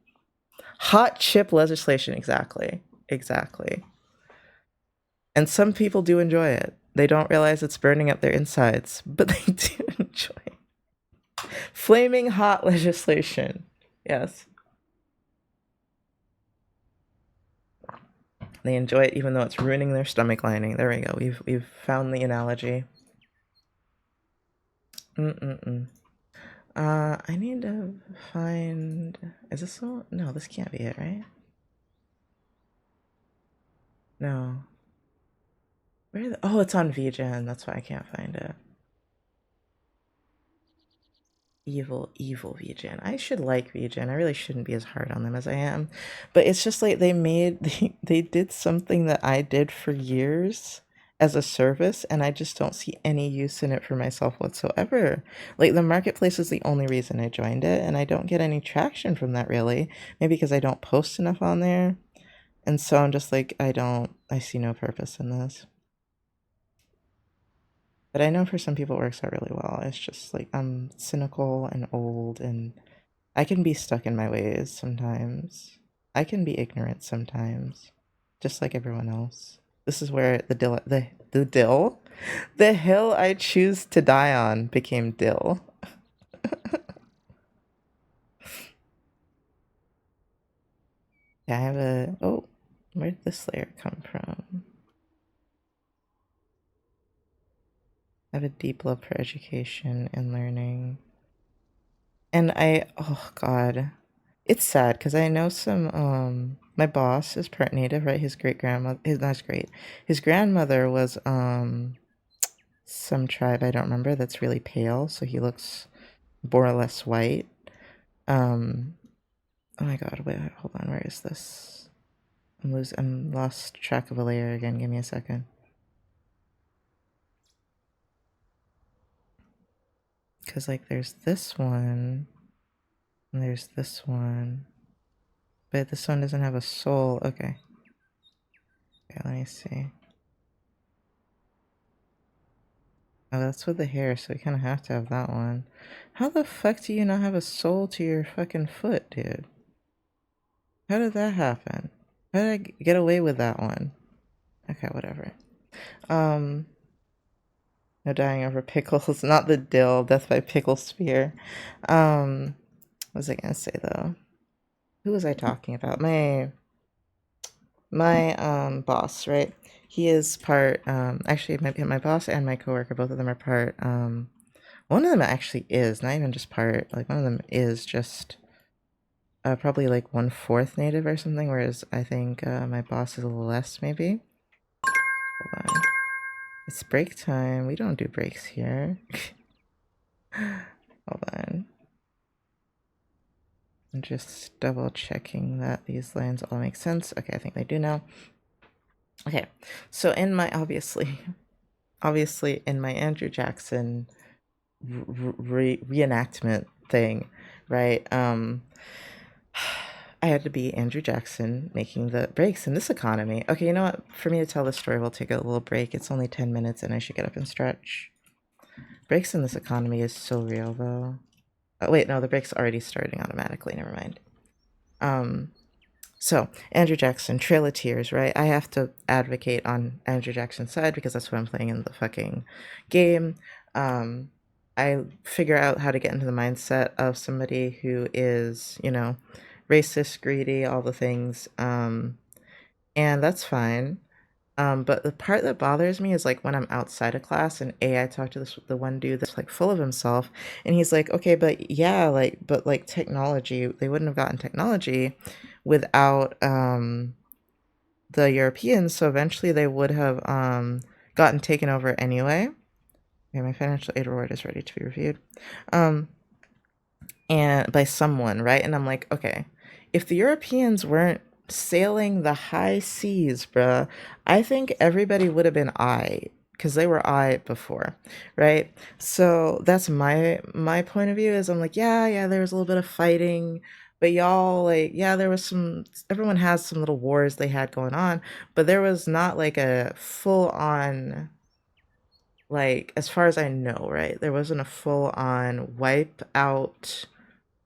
Hot chip legislation, exactly. Exactly. And some people do enjoy it. They don't realize it's burning up their insides, but they do enjoy it. Flaming hot legislation. Yes. They enjoy it even though it's ruining their stomach lining. There we go. We've found the analogy. Mm-mm-mm. I need to find... Is this so? No, this can't be it, right? No. Oh, it's on VGen. That's why I can't find it. Evil VGen. I should like VGen. I really shouldn't be as hard on them as I am. But it's just like they did something that I did for years as a service, and I just don't see any use in it for myself whatsoever. Like the marketplace is the only reason I joined it, and I don't get any traction from that really. Maybe because I don't post enough on there. And so I'm just like, I see no purpose in this. But I know for some people it works out really well. It's just like I'm cynical and old and I can be stuck in my ways sometimes. I can be ignorant sometimes, just like everyone else. This is where the hill I choose to die on became dill. Yeah, I have a, oh, where did this layer come from? I have a deep love for education and learning. And oh God, it's sad because I know my boss is part native, right? His great grandmother, his grandmother was, some tribe, I don't remember, that's really pale. So he looks more or less white. Oh my God, wait, hold on, where is this? I'm lost track of a layer again. Give me a second. Because, like, there's this one, and there's this one. But this one doesn't have a soul. Okay. Okay, let me see. Oh, that's with the hair, so we kind of have to have that one. How the fuck do you not have a soul to your fucking foot, dude? How did that happen? How did I get away with that one? Okay, whatever. No dying over pickles. Not the dill. Death by pickle spear. What was I gonna say, though? Who was I talking about? My boss, right? He is part actually my boss and my coworker, both of them are part one of them actually is not even just part, like one of them is just probably like 1/4 native or something, whereas I think my boss is a little less maybe. Hold on. It's break time. We don't do breaks here. Hold on. I'm just double checking that these lines all make sense. Okay, I think they do now. Okay, so in my obviously in my Andrew Jackson reenactment thing, right? I had to be Andrew Jackson making the breaks in this economy. Okay, you know what? For me to tell this story, we'll take a little break. It's only 10 minutes and I should get up and stretch. Breaks in this economy is so real, though. Oh, wait, no, the break's already starting automatically. Never mind. So, Andrew Jackson, Trail of Tears, right? I have to advocate on Andrew Jackson's side because that's what I'm playing in the fucking game. I figure out how to get into the mindset of somebody who is, you know, racist, greedy, all the things. And that's fine. But the part that bothers me is like when I'm outside of class and I talk to the one dude that's like full of himself, and he's like, okay, but yeah, but technology, they wouldn't have gotten technology without the Europeans, so eventually they would have gotten taken over anyway. Okay, my financial aid reward is ready to be reviewed. And by someone, right? And I'm like, okay, if the Europeans weren't sailing the high seas, bruh, I think everybody would have been because they were before, right? So that's my point of view is I'm like, yeah, there was a little bit of fighting, but y'all, like, yeah, there was everyone has some little wars they had going on, but there was not like a full on, like, as far as I know, right? There wasn't a full on wipe out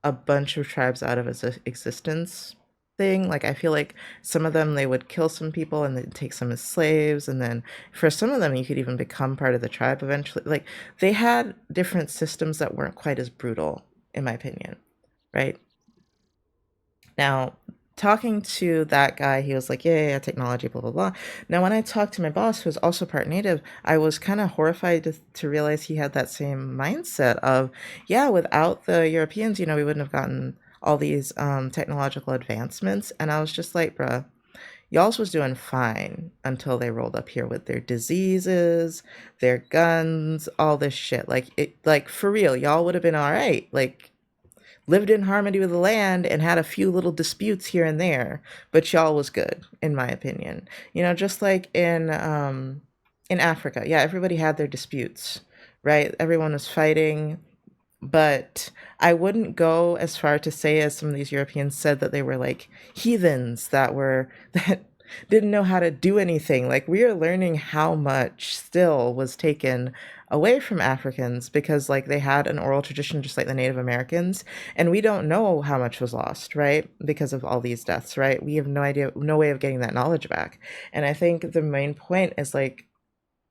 a bunch of tribes out of existence thing. Like, I feel like some of them, they would kill some people and they'd take some as slaves, and then for some of them you could even become part of the tribe eventually. Like, they had different systems that weren't quite as brutal, in my opinion, right? Now, talking to that guy, he was like, yeah, technology, blah, blah, blah. Now, when I talked to my boss, who was also part native, I was kind of horrified to realize he had that same mindset of, yeah, without the Europeans, we wouldn't have gotten all these technological advancements. And I was just like, bruh, y'all's was doing fine until they rolled up here with their diseases, their guns, all this shit. Like for real, y'all would have been all right. Like, lived in harmony with the land and had a few little disputes here and there, but y'all was good, in my opinion. Just like in Africa, yeah, everybody had their disputes, right? Everyone was fighting, but I wouldn't go as far to say, as some of these Europeans said, that they were like heathens that didn't know how to do anything. Like, we are learning how much still was taken away from Africans because like they had an oral tradition just like the Native Americans, and we don't know how much was lost, right? Because of all these deaths, right? We have no idea, no way of getting that knowledge back. And I think the main point is like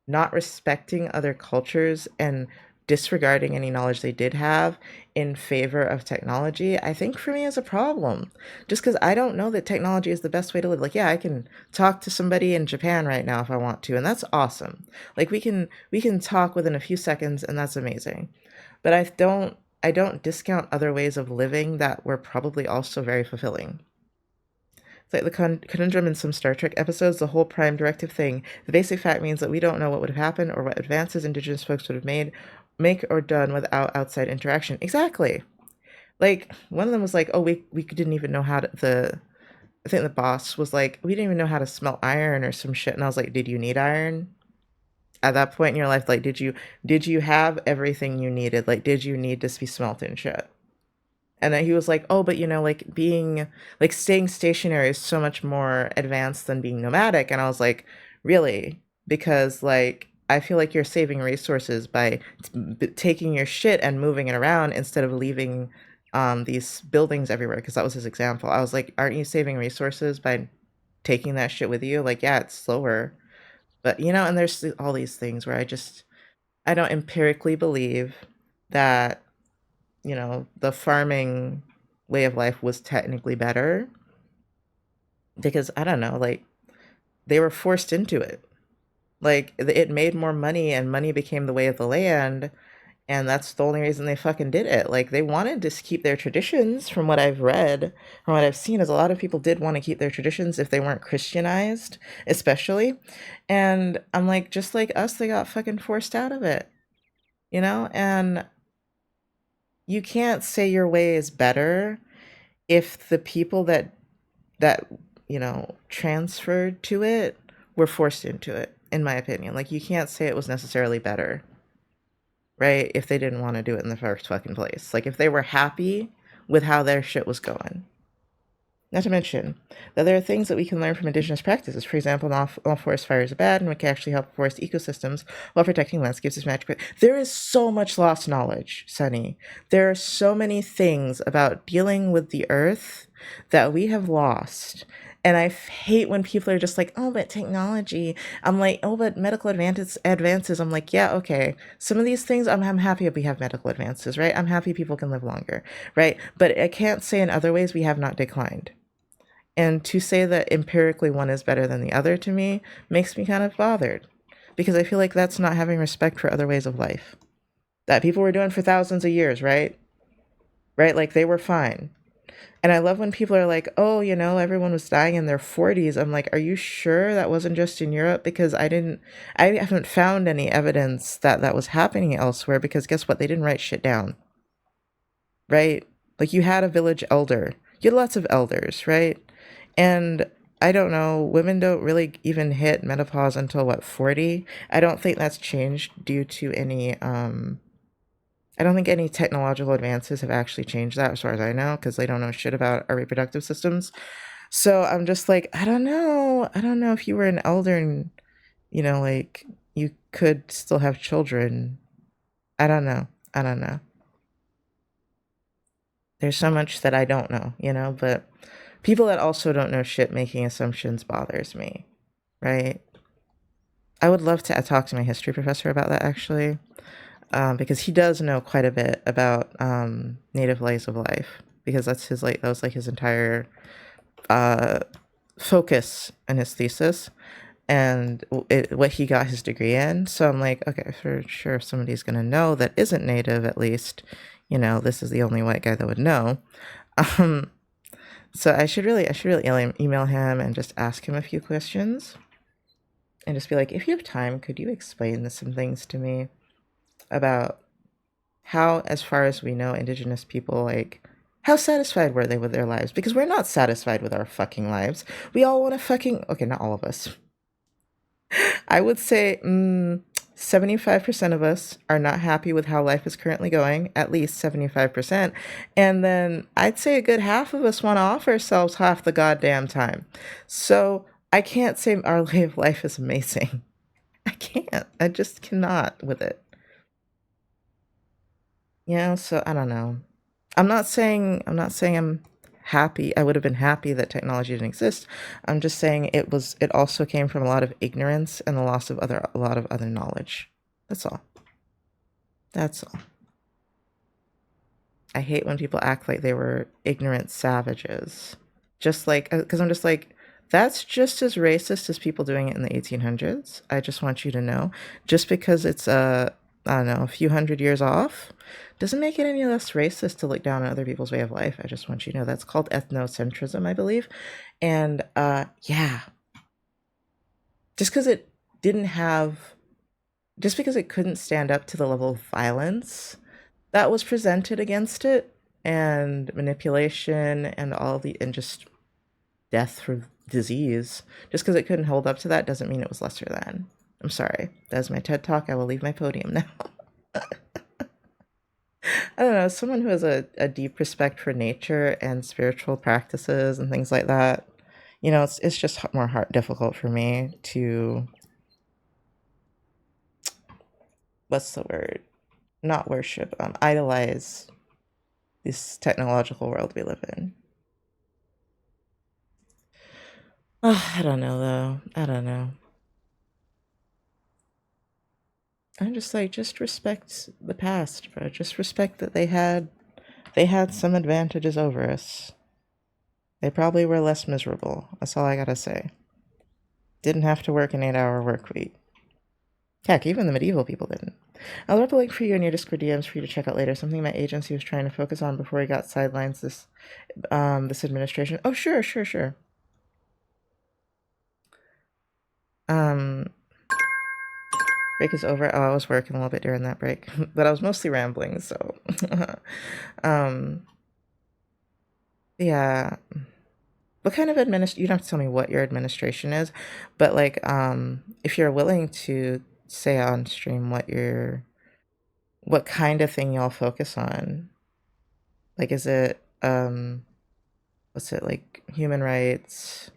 not respecting other cultures and disregarding any knowledge they did have in favor of technology, I think for me is a problem. Just because I don't know that technology is the best way to live. Like, yeah, I can talk to somebody in Japan right now if I want to, and that's awesome. Like we can talk within a few seconds, and that's amazing. But I don't discount other ways of living that were probably also very fulfilling. It's like the conundrum in some Star Trek episodes, the whole prime directive thing. The basic fact means that we don't know what would have happened or what advances indigenous folks would have make or done without outside interaction. Exactly. Like one of them was like, "Oh, we didn't even know how to." I think the boss was like, "We didn't even know how to smelt iron or some shit." And I was like, "Did you need iron?" At that point in your life, like, did you have everything you needed? Like, did you need to be smelting shit? And then he was like, "Oh, but like being like staying stationary is so much more advanced than being nomadic." And I was like, "Really?" Because like I feel like you're saving resources by taking your shit and moving it around instead of leaving these buildings everywhere. Because that was his example. I was like, "Aren't you saving resources by taking that shit with you?" Like, yeah, it's slower, but and there's all these things where I don't empirically believe that the farming way of life was technically better because I don't know, like they were forced into it. Like it made more money and money became the way of the land, and that's the only reason they fucking did it. Like they wanted to keep their traditions from what I've read, from what I've seen is a lot of people did want to keep their traditions if they weren't Christianized, especially. And I'm like just like us, they got fucking forced out of it. And you can't say your way is better if the people that transferred to it were forced into it, in my opinion. Like you can't say it was necessarily better, right? If they didn't want to do it in the first fucking place. Like if they were happy with how their shit was going. Not to mention that there are things that we can learn from indigenous practices. For example, not all forest fires are bad, and we can actually help forest ecosystems while protecting landscapes as magic. There is so much lost knowledge, Sunny. There are so many things about dealing with the earth that we have lost. And I hate when people are just like, "Oh, but technology." I'm like, "Oh, but medical advances." I'm like, "Yeah, okay. Some of these things, I'm happy we have medical advances, right? I'm happy people can live longer, right? But I can't say in other ways we have not declined." And to say that empirically one is better than the other to me makes me kind of bothered because I feel like that's not having respect for other ways of life that people were doing for thousands of years, right? Right? Like they were fine. And I love when people are like, "Oh, everyone was dying in their 40s." I'm like, "Are you sure that wasn't just in Europe?" Because I haven't found any evidence that that was happening elsewhere because guess what? They didn't write shit down, right? Like you had a village elder. You had lots of elders, right? And I don't know, women don't really even hit menopause until what, 40? I don't think that's changed due to any I don't think any technological advances have actually changed that as far as I know because they don't know shit about our reproductive systems. So I'm just like, I don't know. I don't know if you were an elder and like you could still have children. I don't know. I don't know. There's so much that I don't know, but people that also don't know shit making assumptions bothers me, right? I would love to talk to my history professor about that actually, because he does know quite a bit about native ways of life because that was like his entire uh, focus in his thesis and what he got his degree in. So I'm like, okay, for sure, if somebody's gonna know that isn't native, at least, this is the only white guy that would know. Um, so I should really email him and just ask him a few questions and just be like, if you have time, could you explain some things to me about how, as far as we know, indigenous people, like, how satisfied were they with their lives? Because we're not satisfied with our fucking lives. We all want to fucking, okay, not all of us. I would say 75% of us are not happy with how life is currently going, at least 75%. And then I'd say a good half of us want to off ourselves half the goddamn time. So I can't say our way of life is amazing. I can't. I just cannot with it. You know, so I don't know. I'm not saying I'm happy. I would have been happy that technology didn't exist. I'm just saying it also came from a lot of ignorance and the loss of a lot of other knowledge. That's all. That's all. I hate when people act like they were ignorant savages. Just like, because I'm just like, that's just as racist as people doing it in the 1800s. I just want you to know. Just because it's, I don't know, a few hundred years off, doesn't make it any less racist to look down on other people's way of life. I just want you to know that's called ethnocentrism, I believe. And, yeah, just because it didn't have, just because it couldn't stand up to the level of violence that was presented against it and manipulation and all the and just death through disease, just because it couldn't hold up to that doesn't mean it was lesser than. I'm sorry, that's my TED talk. I will leave my podium now. I don't know, someone who has a deep respect for nature and spiritual practices and things like that, you know, it's just more difficult for me to, what's the word, not worship, idolize this technological world we live in. Oh, I don't know though. I don't know. I'm just like, just respect the past, bro. Just respect that they had some advantages over us. They probably were less miserable. That's all I gotta say. Didn't have to work an 8-hour work week. Heck, even the medieval people didn't. I'll drop a link for you in your Discord DMs for you to check out later. Something my agency was trying to focus on before he got sidelines this administration. Oh, sure, sure, sure. Um, break is over. Oh, I was working a little bit during that break, but I was mostly rambling, so. um, yeah. What kind of you don't have to tell me what your administration is, but like, if you're willing to say on stream what kind of thing y'all focus on, like, is it, what's it, like, human rights,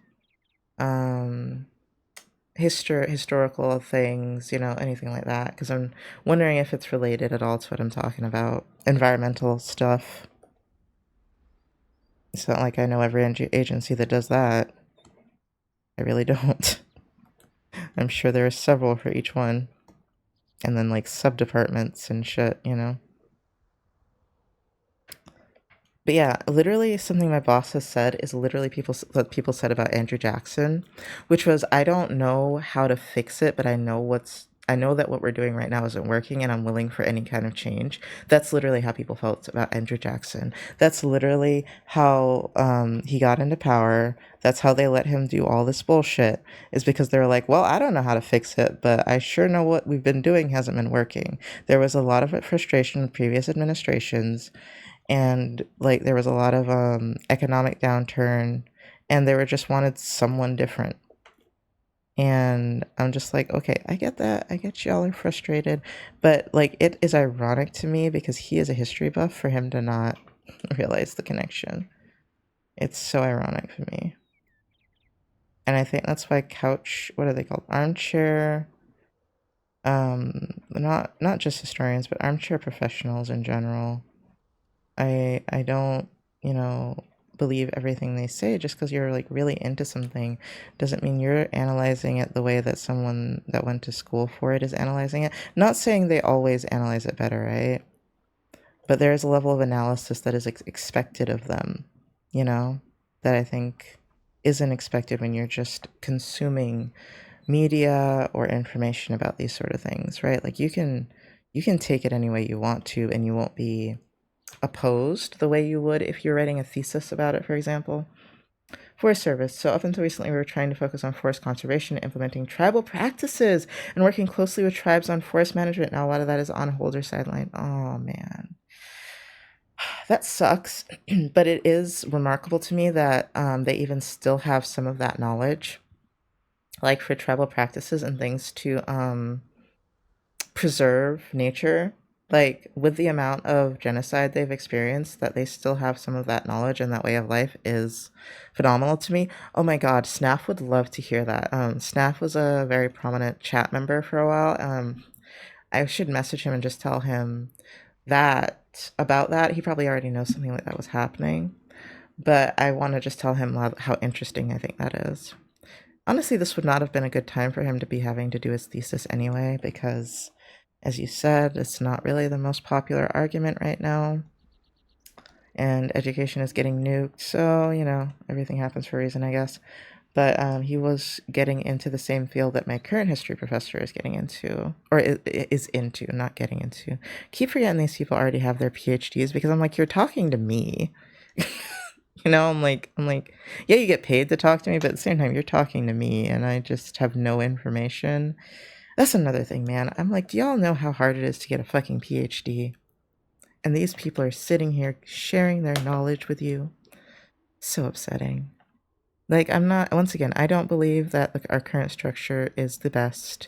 um, historical things, you know, anything like that? Because I'm wondering if it's related at all to what I'm talking about. Environmental stuff. It's not like I know every agency that does that. I really don't. I'm sure there are several for each one. And then like sub-departments and shit, you know? But yeah, literally something my boss has said is literally what people said about Andrew Jackson, which was, I don't know how to fix it, but I know that what we're doing right now isn't working and I'm willing for any kind of change. That's literally how people felt about Andrew Jackson. That's literally how he got into power. That's how they let him do all this bullshit, is because they were like, well, I don't know how to fix it, but I sure know what we've been doing hasn't been working. There was a lot of frustration with previous administrations, and like there was a lot of economic downturn, and they were just wanted someone different. And I'm just like, okay, I get that. I get y'all are frustrated, but like it is ironic to me because he is a history buff for him to not realize the connection. It's so ironic for me. And I think that's why what are they called? Armchair, not just historians, but armchair professionals in general. I don't, you know, believe everything they say. Just because you're like really into something doesn't mean you're analyzing it the way that someone that went to school for it is analyzing it. Not saying they always analyze it better, right? But there is a level of analysis that is expected of them, you know, that I think isn't expected when you're just consuming media or information about these sort of things, right? Like you can take it any way you want to, and you won't be opposed the way you would if you're writing a thesis about it, for example. Forest Service. So up until recently, we were trying to focus on forest conservation, implementing tribal practices, and working closely with tribes on forest management. Now a lot of that is on hold or sideline. Oh man, that sucks. But it is remarkable to me that they even still have some of that knowledge, like for tribal practices and things to preserve nature. Like with the amount of genocide they've experienced, that they still have some of that knowledge and that way of life is phenomenal to me. Oh my god, Snaff would love to hear that. Snaff was a very prominent chat member for a while. I should message him and just tell him that that about that. He probably already knows something like that was happening, but I want to just tell him how interesting I think that is. Honestly, this would not have been a good time for him to be having to do his thesis anyway, because, as you said, it's not really the most popular argument right now, and education is getting nuked, so, you know, everything happens for a reason, I guess. But he was getting into the same field that my current history professor is getting into, or is into, not getting into. Keep forgetting these people already have their PhDs, because I'm like, you're talking to me. You know, I'm like, yeah, you get paid to talk to me, but at the same time, you're talking to me, and I just have no information. That's another thing, man. I'm like, do y'all know how hard it is to get a fucking PhD? And these people are sitting here sharing their knowledge with you. So upsetting. Like, I'm not, once again, I don't believe that our current structure is the best.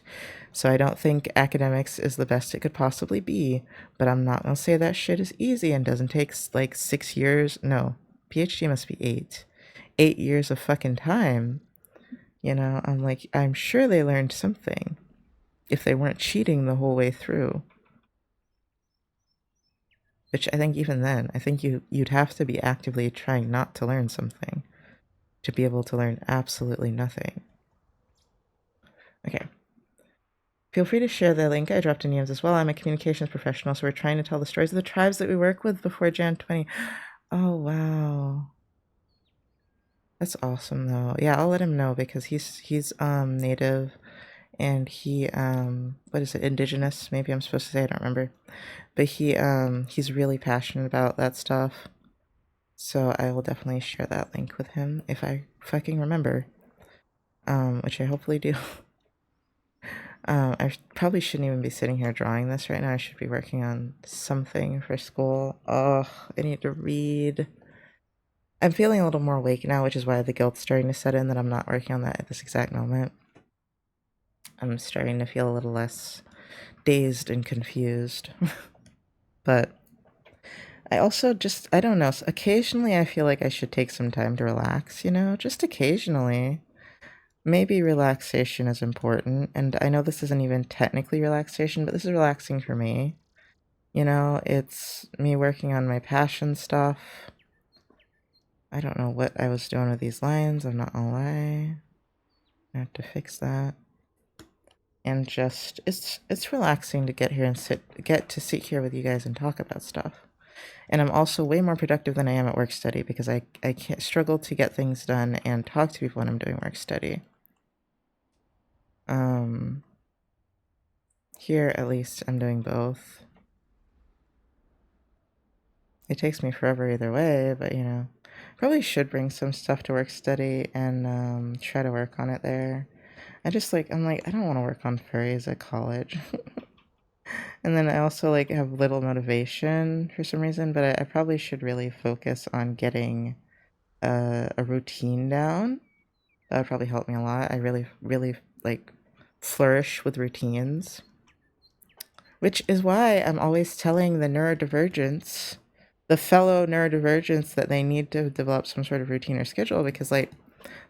So I don't think academics is the best it could possibly be. But I'm not going to say that shit is easy and doesn't take like 6 years. No, PhD must be 8. 8 years of fucking time. You know, I'm like, I'm sure they learned something if they weren't cheating the whole way through. Which I think even then, I think you'd have to be actively trying not to learn something to be able to learn absolutely nothing. Okay. Feel free to share the link. I dropped in Yams as well. I'm a communications professional, so we're trying to tell the stories of the tribes that we work with before Jan 20. Oh, wow. That's awesome, though. Yeah, I'll let him know because he's native and he what is it, indigenous? Maybe I'm supposed to say, I don't remember. But he's really passionate about that stuff. So I will definitely share that link with him if I fucking remember. Which I hopefully do. I probably shouldn't even be sitting here drawing this right now. I should be working on something for school. Oh, I need to read. I'm feeling a little more awake now, which is why the guilt's starting to set in that I'm not working on that at this exact moment. I'm starting to feel a little less dazed and confused. But I also just, I don't know, occasionally I feel like I should take some time to relax, you know, just occasionally. Maybe relaxation is important, and I know this isn't even technically relaxation, but this is relaxing for me. You know, it's me working on my passion stuff. I don't know what I was doing with these lines, I'm not gonna lie. I have to fix that. And just, it's relaxing to get here and get to sit here with you guys and talk about stuff. And I'm also way more productive than I am at work study because I can't struggle to get things done and talk to people when I'm doing work study. Here, at least, I'm doing both. It takes me forever either way, but, you know, probably should bring some stuff to work study and try to work on it there. I'm like, I don't want to work on furries at college. And then I also, like, have little motivation for some reason, but I probably should really focus on getting a routine down. That would probably help me a lot. I really, really, like, flourish with routines. Which is why I'm always telling the neurodivergents, the fellow neurodivergents, that they need to develop some sort of routine or schedule because, like,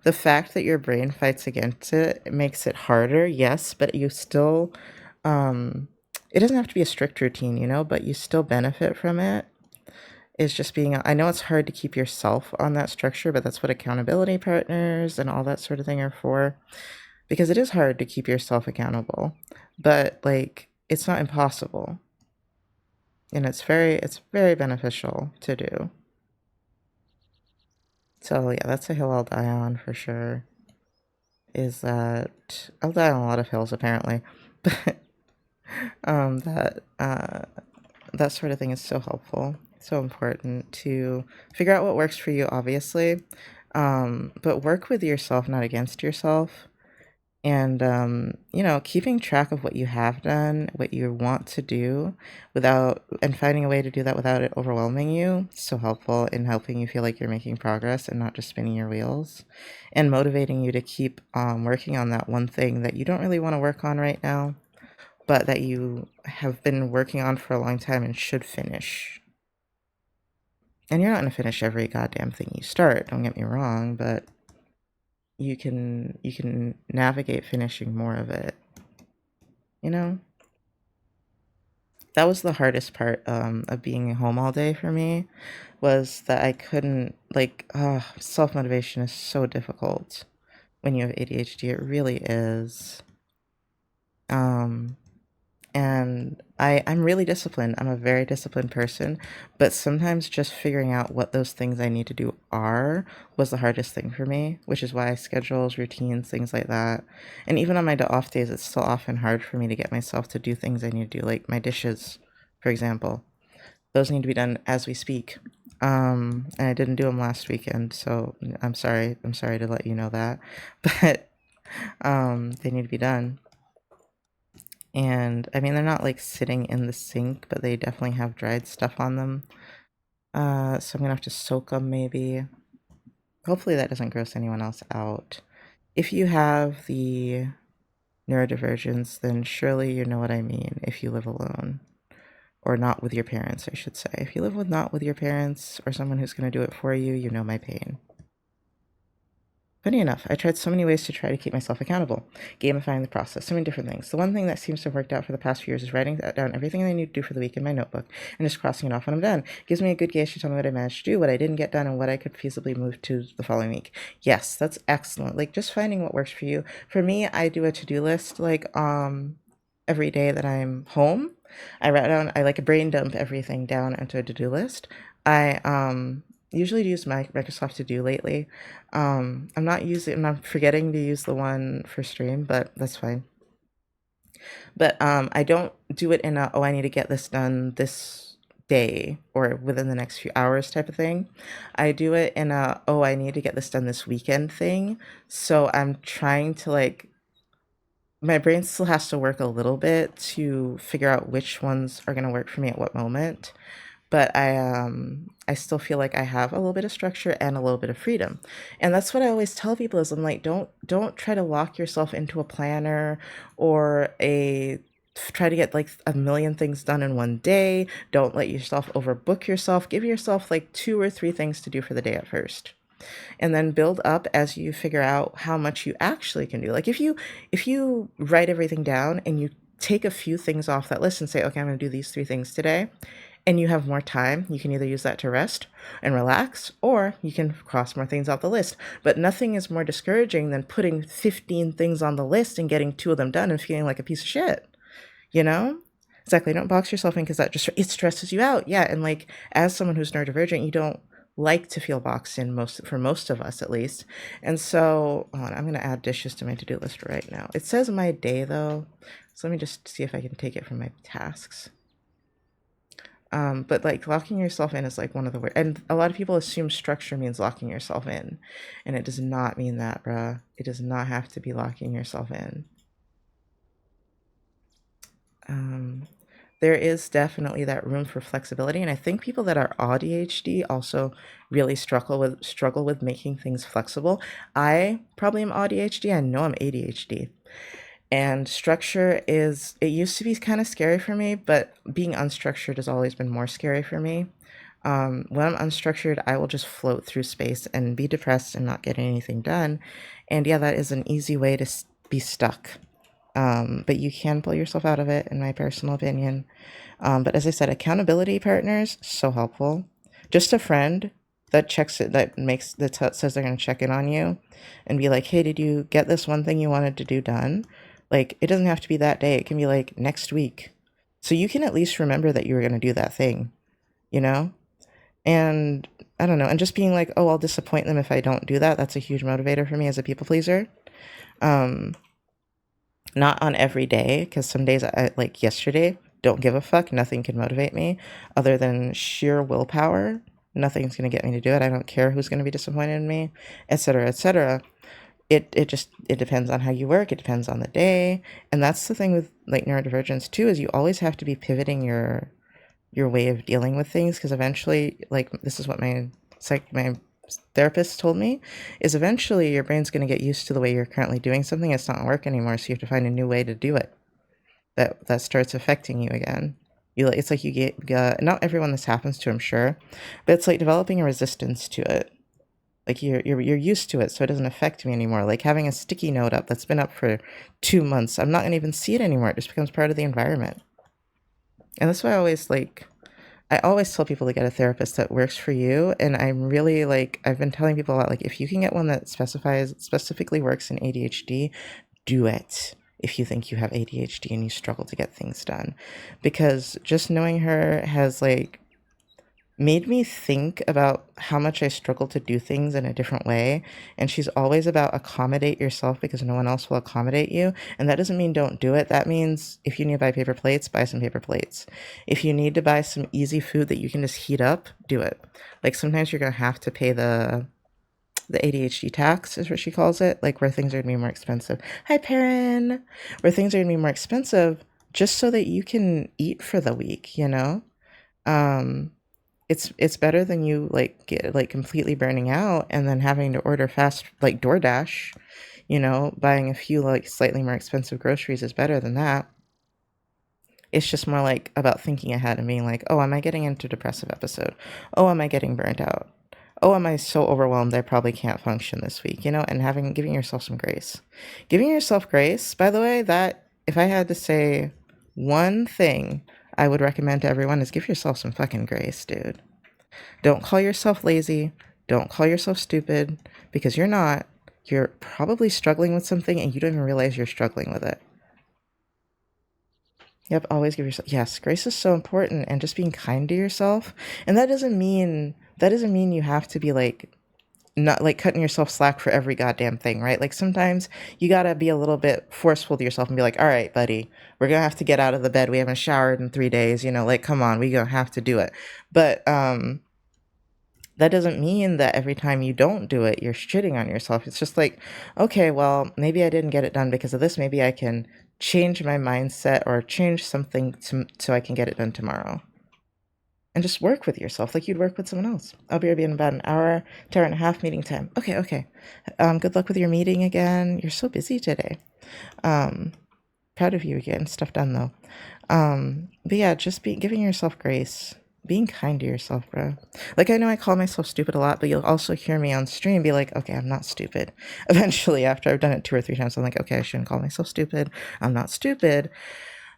the fact that your brain fights against it makes it harder, yes, but you still, it doesn't have to be a strict routine, you know, but you still benefit from it. Is just being, I know it's hard to keep yourself on that structure, but that's what accountability partners and all that sort of thing are for. Because it is hard to keep yourself accountable, but, like, it's not impossible. And it's very beneficial to do. So yeah, that's a hill I'll die on for sure. Is that I'll die on a lot of hills apparently. But that sort of thing is so helpful. So important to figure out what works for you, obviously. But work with yourself, not against yourself. And you know, keeping track of what you have done, what you want to do, and finding a way to do that without it overwhelming you, so helpful in helping you feel like you're making progress and not just spinning your wheels, and motivating you to keep working on that one thing that you don't really want to work on right now, but that you have been working on for a long time and should finish. And you're not going to finish every goddamn thing you start, don't get me wrong, but you can navigate finishing more of it, you know? that was the hardest part of being home all day for me, was that I couldn't, like, self-motivation is so difficult when you have ADHD. It really is. And I'm really disciplined. I'm a very disciplined person, but sometimes just figuring out what those things I need to do are was the hardest thing for me, which is why schedules, routines, things like that. And even on my off days, it's still often hard for me to get myself to do things I need to do, like my dishes, for example. Those need to be done as we speak. And I didn't do them last weekend, so I'm sorry. I'm sorry to let you know that, but they need to be done. And I mean, they're not like sitting in the sink, but they definitely have dried stuff on them. So I'm gonna have to soak them maybe. Hopefully that doesn't gross anyone else out. If you have the neurodivergence, then surely you know what I mean if you live alone. Or not with your parents, I should say. If you live with not with your parents or someone who's gonna do it for you, you know my pain. Funny enough, I tried so many ways to try to keep myself accountable, gamifying the process, so many different things. The one thing that seems to have worked out for the past few years is writing down everything I need to do for the week in my notebook and just crossing it off when I'm done. It gives me a good gauge to tell me what I managed to do, what I didn't get done, and what I could feasibly move to the following week. Yes, that's excellent. Like, just finding what works for you. For me, I do a to-do list, like, every day that I'm home. I write down, I like brain dump everything down into a to-do list. I usually use my Microsoft To Do lately. I'm not forgetting to use the one for stream, but that's fine. But I don't do it in a, oh, I need to get this done this day or within the next few hours type of thing. I do it in a, oh, I need to get this done this weekend thing. So I'm trying to, like, my brain still has to work a little bit to figure out which ones are going to work for me at what moment, but I still feel like I have a little bit of structure and a little bit of freedom. And that's what I always tell people is, I'm like, don't try to lock yourself into a planner or a try to get like a million things done in one day. Don't let yourself overbook yourself. Give yourself like 2 or 3 things to do for the day at first, and then build up as you figure out how much you actually can do. Like, if you write everything down and you take a few things off that list and say, okay, I'm going to do these 3 things today, and you have more time, you can either use that to rest and relax, or you can cross more things off the list. But nothing is more discouraging than putting 15 things on the list and getting 2 of them done and feeling like a piece of shit, you know? Exactly. Don't box yourself in, because that just, it stresses you out. Yeah. And like, as someone who's neurodivergent, you don't like to feel boxed in, for most of us at least. And so I'm going to add dishes to my to-do list right now. It says my day though, so let me just see if I can take it from my tasks. But like, locking yourself in is like one of the words, and a lot of people assume structure means locking yourself in, and it does not mean that, bruh. It does not have to be locking yourself in. There is definitely that room for flexibility, and I think people that are ADHD also really struggle with making things flexible. I probably am ADHD. I know I'm ADHD. And structure is, it used to be kind of scary for me, but being unstructured has always been more scary for me. When I'm unstructured, I will just float through space and be depressed and not get anything done. And yeah, that is an easy way to be stuck. But you can pull yourself out of it, in my personal opinion. But as I said, accountability partners, so helpful. Just a friend that checks it, that says they're going to check in on you and be like, hey, did you get this one thing you wanted to do done? Like, it doesn't have to be that day. It can be like next week. So you can at least remember that you were going to do that thing, you know? And I don't know. And just being like, oh, I'll disappoint them if I don't do that. That's a huge motivator for me as a people pleaser. Not on every day, because some days, like yesterday, don't give a fuck. Nothing can motivate me other than sheer willpower. Nothing's going to get me to do it. I don't care who's going to be disappointed in me, etc., etc. It depends on how you work. It depends on the day. And that's the thing with like neurodivergence too, is you always have to be pivoting your way of dealing with things, because eventually, like, this is what my therapist told me, is eventually your brain's going to get used to the way you're currently doing something. It's not work anymore, so you have to find a new way to do it that starts affecting you again. It's like you get, not everyone this happens to, I'm sure, but it's like developing a resistance to it. Like, you're used to it, so it doesn't affect me anymore. Like having a sticky note up that's been up for 2 months, I'm not going to even see it anymore. It just becomes part of the environment. And that's why I always tell people to get a therapist that works for you. And I'm really I've been telling people a lot, if you can get one that specifically works in ADHD, do it. If you think you have ADHD and you struggle to get things done, because just knowing her has made me think about how much I struggle to do things in a different way. And she's always about accommodate yourself because no one else will accommodate you. And that doesn't mean don't do it. That means if you need to buy paper plates, buy some paper plates. If you need to buy some easy food that you can just heat up, do it. Sometimes you're going to have to pay the ADHD tax is what she calls it, where things are going to be more expensive. Hi, Perrin. Where things are going to be more expensive just so that you can eat for the week, Um, it's better than you get completely burning out and then having to order fast DoorDash, buying a few slightly more expensive groceries is better than that. It's just more about thinking ahead and being oh, am I getting into a depressive episode? Oh, am I getting burnt out? Oh, am I so overwhelmed I probably can't function this week, and giving yourself some grace. Giving yourself grace, by the way, that if I had to say one thing I would recommend to everyone is give yourself some fucking grace, dude. Don't call yourself lazy. Don't call yourself stupid because you're not. You're probably struggling with something and you don't even realize you're struggling with it. Yep, always give yourself. Yes, grace is so important and just being kind to yourself. And that doesn't mean you have to be not cutting yourself slack for every goddamn thing, right? Sometimes you gotta be a little bit forceful to yourself and be all right, buddy, we're gonna have to get out of the bed. We haven't showered in 3 days, come on, we gonna have to do it. But that doesn't mean that every time you don't do it, you're shitting on yourself. It's just okay, well, maybe I didn't get it done because of this. Maybe I can change my mindset or change something so I can get it done tomorrow. And just work with yourself like you'd work with someone else. I'll be in about an hour to hour and a half meeting time. Okay. Good luck with your meeting again. You're so busy today. Proud of you getting stuff done though. But yeah, just giving yourself grace. Being kind to yourself, bro. I know I call myself stupid a lot, but you'll also hear me on stream be okay, I'm not stupid. Eventually, after I've done it 2 or 3 times, I'm okay, I shouldn't call myself stupid. I'm not stupid.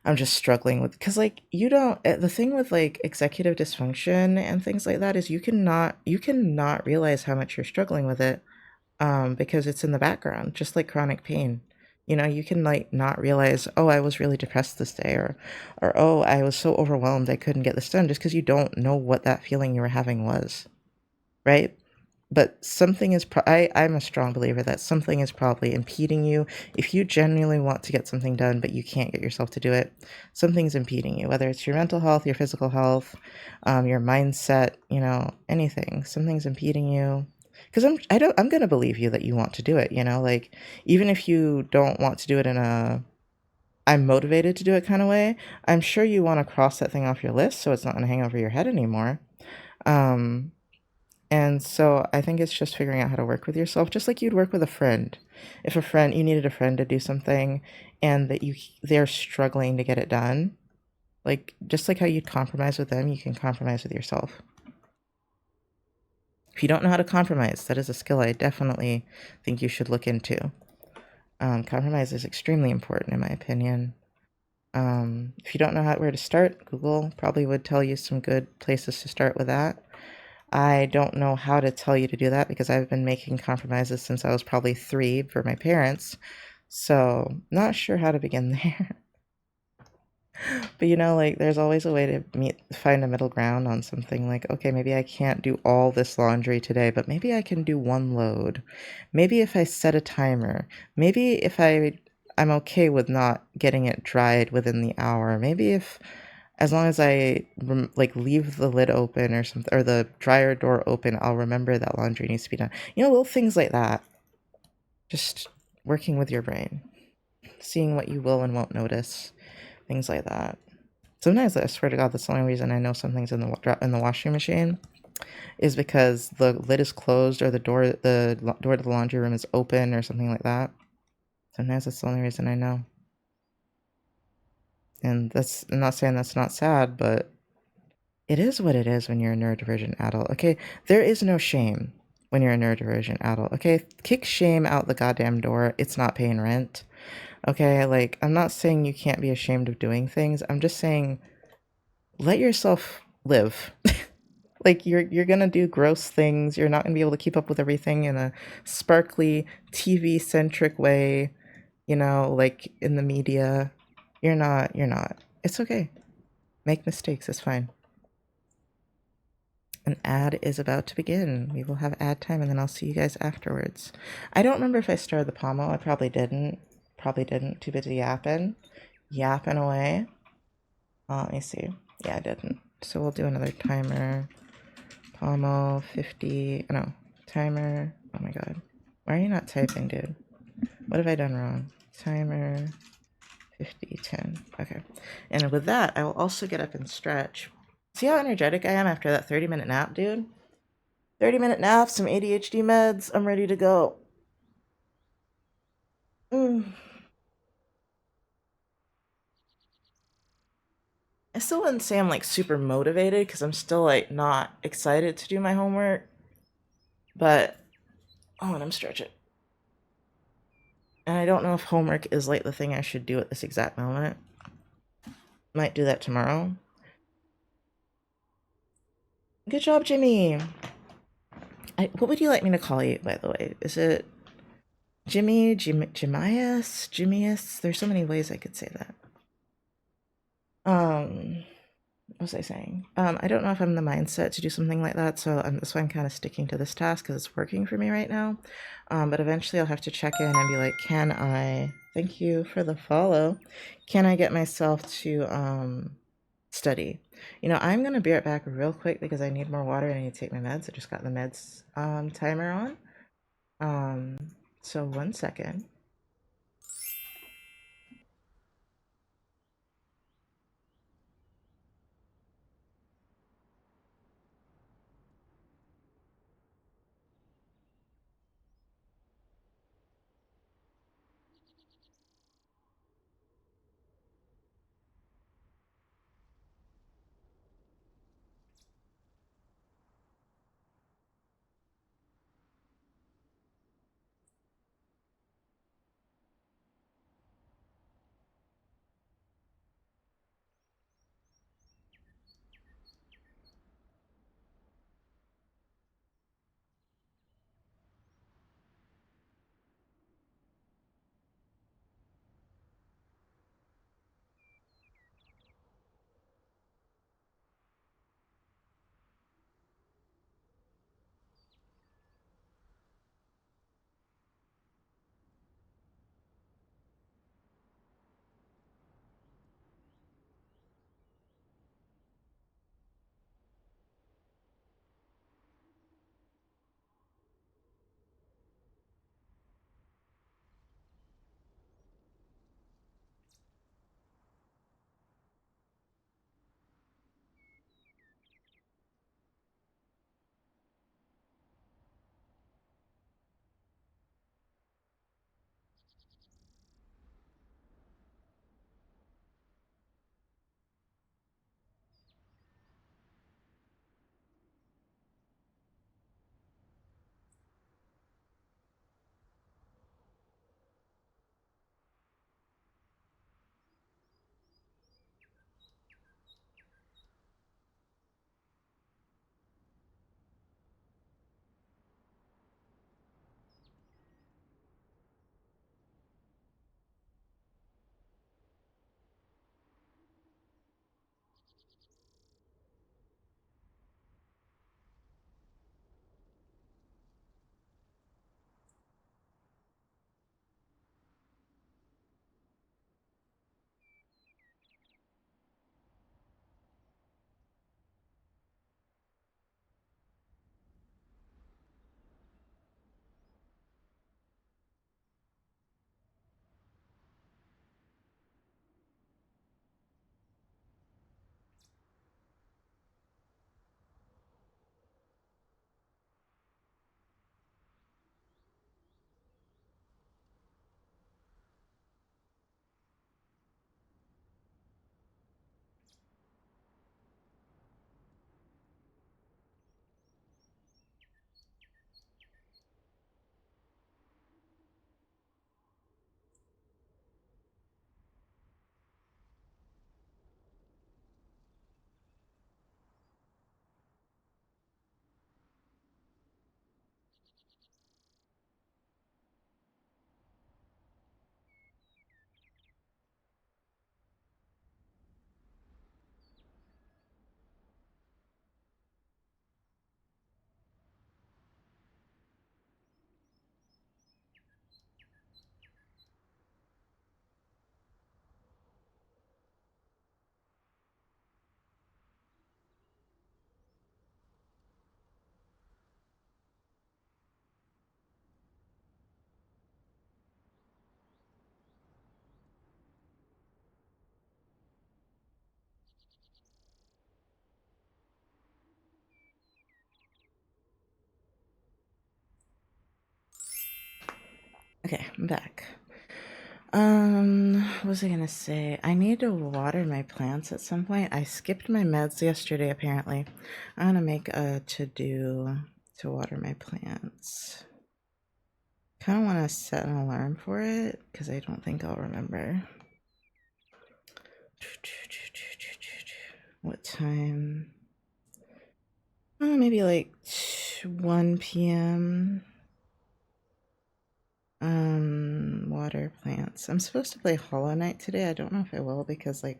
I'm just struggling with, because you don't, the thing with executive dysfunction and things like that is you cannot realize how much you're struggling with it, because it's in the background, just like chronic pain. You can not realize, oh, I was really depressed this day, or oh, I was so overwhelmed I couldn't get this done, just because you don't know what that feeling you were having was, right? But something is, I'm a strong believer that something is probably impeding you. If you genuinely want to get something done, but you can't get yourself to do it, something's impeding you, whether it's your mental health, your physical health, your mindset, anything, something's impeding you. Because I'm going to believe you that you want to do it, even if you don't want to do it in a, I'm motivated to do it kind of way, I'm sure you want to cross that thing off your list so it's not going to hang over your head anymore. And so I think it's just figuring out how to work with yourself, just like you'd work with a friend. If you needed a friend to do something and that they're struggling to get it done, just like how you'd compromise with them, you can compromise with yourself. If you don't know how to compromise, that is a skill I definitely think you should look into. Compromise is extremely important in my opinion. If you don't know where to start, Google probably would tell you some good places to start with that. I don't know how to tell you to do that because I've been making compromises since I was probably 3 for my parents. So, not sure how to begin there. But there's always a way to find a middle ground on something okay, maybe I can't do all this laundry today, but maybe I can do 1 load. Maybe if I set a timer, maybe if I'm okay with not getting it dried within the hour. Maybe if, as long as I leave the lid open or something, or the dryer door open, I'll remember that laundry needs to be done. Little things like that. Just working with your brain, seeing what you will and won't notice, things like that. Sometimes I swear to God, that's the only reason I know something's in the washing machine, is because the lid is closed or the door to the laundry room is open or something like that. Sometimes that's the only reason I know. And I'm not saying that's not sad, but it is what it is when you're a neurodivergent adult, okay? There is no shame when you're a neurodivergent adult, okay? Kick shame out the goddamn door. It's not paying rent, okay? I'm not saying you can't be ashamed of doing things. I'm just saying let yourself live. Like you're gonna do gross things. You're not gonna be able to keep up with everything in a sparkly TV centric way, like in the media. You're not. It's okay. Make mistakes, it's fine. An ad is about to begin. We will have ad time and then I'll see you guys afterwards. I don't remember if I started the pomo. I probably didn't. Probably didn't. Too busy yapping. Yapping away. Let me see. Yeah, I didn't. So we'll do another timer. Pomo 50. No. Timer. Oh my god. Why are you not typing, dude? What have I done wrong? Timer 50, 10. Okay. And with that, I will also get up and stretch. See how energetic I am after that 30-minute nap, dude? 30-minute nap, some ADHD meds. I'm ready to go. I still wouldn't say I'm like super motivated because I'm still like not excited to do my homework. But, oh, and I'm stretching. And I don't know if homework is like the thing I should do at this exact moment. Might do that tomorrow. Good job, Jimmy. What would you like me to call you, by the way? Is it Jimmy, Jimias, Jimmius? There's so many ways I could say that. What was I saying? I don't know if I'm in the mindset to do something like that, so that's why I'm kind of sticking to this task because it's working for me right now. But eventually I'll have to check in and be like, can I, thank you for the follow, can I get myself to study? I'm going to be right back real quick because I need more water and I need to take my meds. I just got the meds timer on. So 1 second. Okay, I'm back. What was I gonna say? I need to water my plants at some point. I skipped my meds yesterday, apparently. I'm gonna make a to-do to water my plants. Kind of want to set an alarm for it, because I don't think I'll remember. What time? Oh, maybe like 1 p.m. Water plants. I'm supposed to play Hollow Knight today. I don't know if I will because like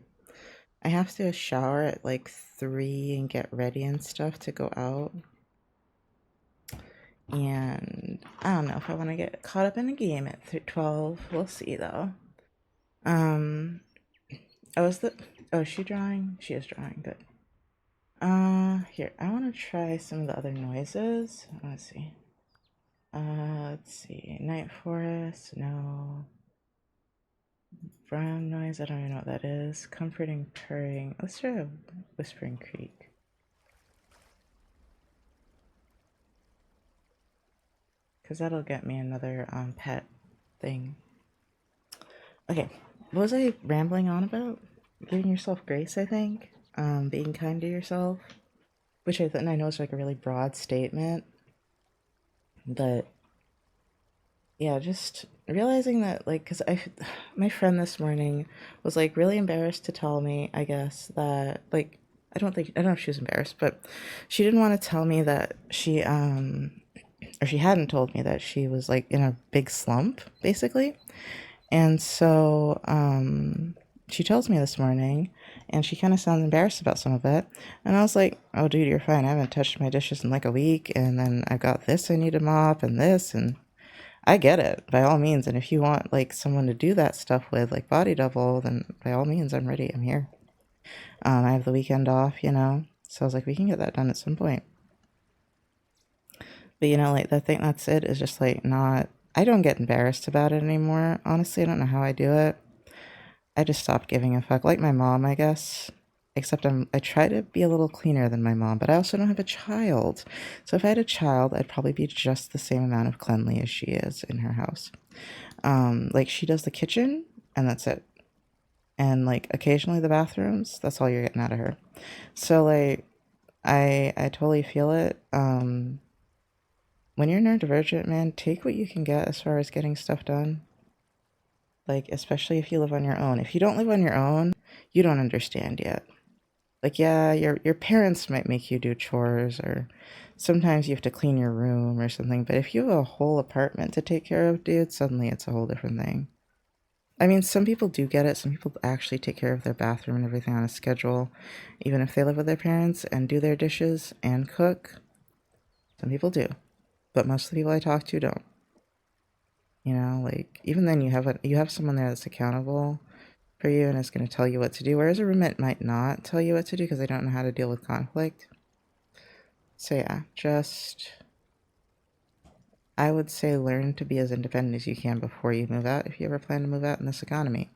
I have to shower at like 3 and get ready and stuff to go out. And I don't know if I want to get caught up in the game at 12. We'll see though. Oh, is she drawing? She is drawing, good. Here, I want to try some of the other noises. Let's see. Night Forest, no. Brown noise, I don't even know what that is. Comforting purring. Let's try a Whispering Creek. Because that'll get me another pet thing. Okay, what was I rambling on about? Giving yourself grace, I think. Being kind to yourself. Which I know is like a really broad statement. But yeah, just realizing that, like, because my friend this morning was like really embarrassed to tell me, I guess, that like, I don't know if she was embarrassed, but she didn't want to tell me that or she hadn't told me that she was like in a big slump, basically. And so, she tells me this morning, and she kind of sounds embarrassed about some of it. And I was like, oh, dude, you're fine. I haven't touched my dishes in like a week, and then I've got this I need to mop, and this, and I get it, by all means. And if you want like someone to do that stuff with, like body double, then by all means, I'm ready. I'm here. I have the weekend off, so I was like, we can get that done at some point. But like the thing that's it is just like not. I don't get embarrassed about it anymore. Honestly, I don't know how I do it. I just stopped giving a fuck. Like my mom, I guess. Except I try to be a little cleaner than my mom, but I also don't have a child. So if I had a child, I'd probably be just the same amount of cleanly as she is in her house. Like she does the kitchen, and that's it. And like occasionally the bathrooms, that's all you're getting out of her. So like I totally feel it. When you're neurodivergent, man, take what you can get as far as getting stuff done. Like, especially if you live on your own. If you don't live on your own, you don't understand yet. Like, yeah, your parents might make you do chores, or sometimes you have to clean your room or something, but if you have a whole apartment to take care of, dude, suddenly it's a whole different thing. I mean, some people do get it. Some people actually take care of their bathroom and everything on a schedule, even if they live with their parents and do their dishes and cook. Some people do, but most of the people I talk to don't. Like even then, you have someone there that's accountable for you and is going to tell you what to do, whereas a roommate might not tell you what to do because they don't know how to deal with conflict. So yeah, I would say learn to be as independent as you can before you move out, if you ever plan to move out in this economy.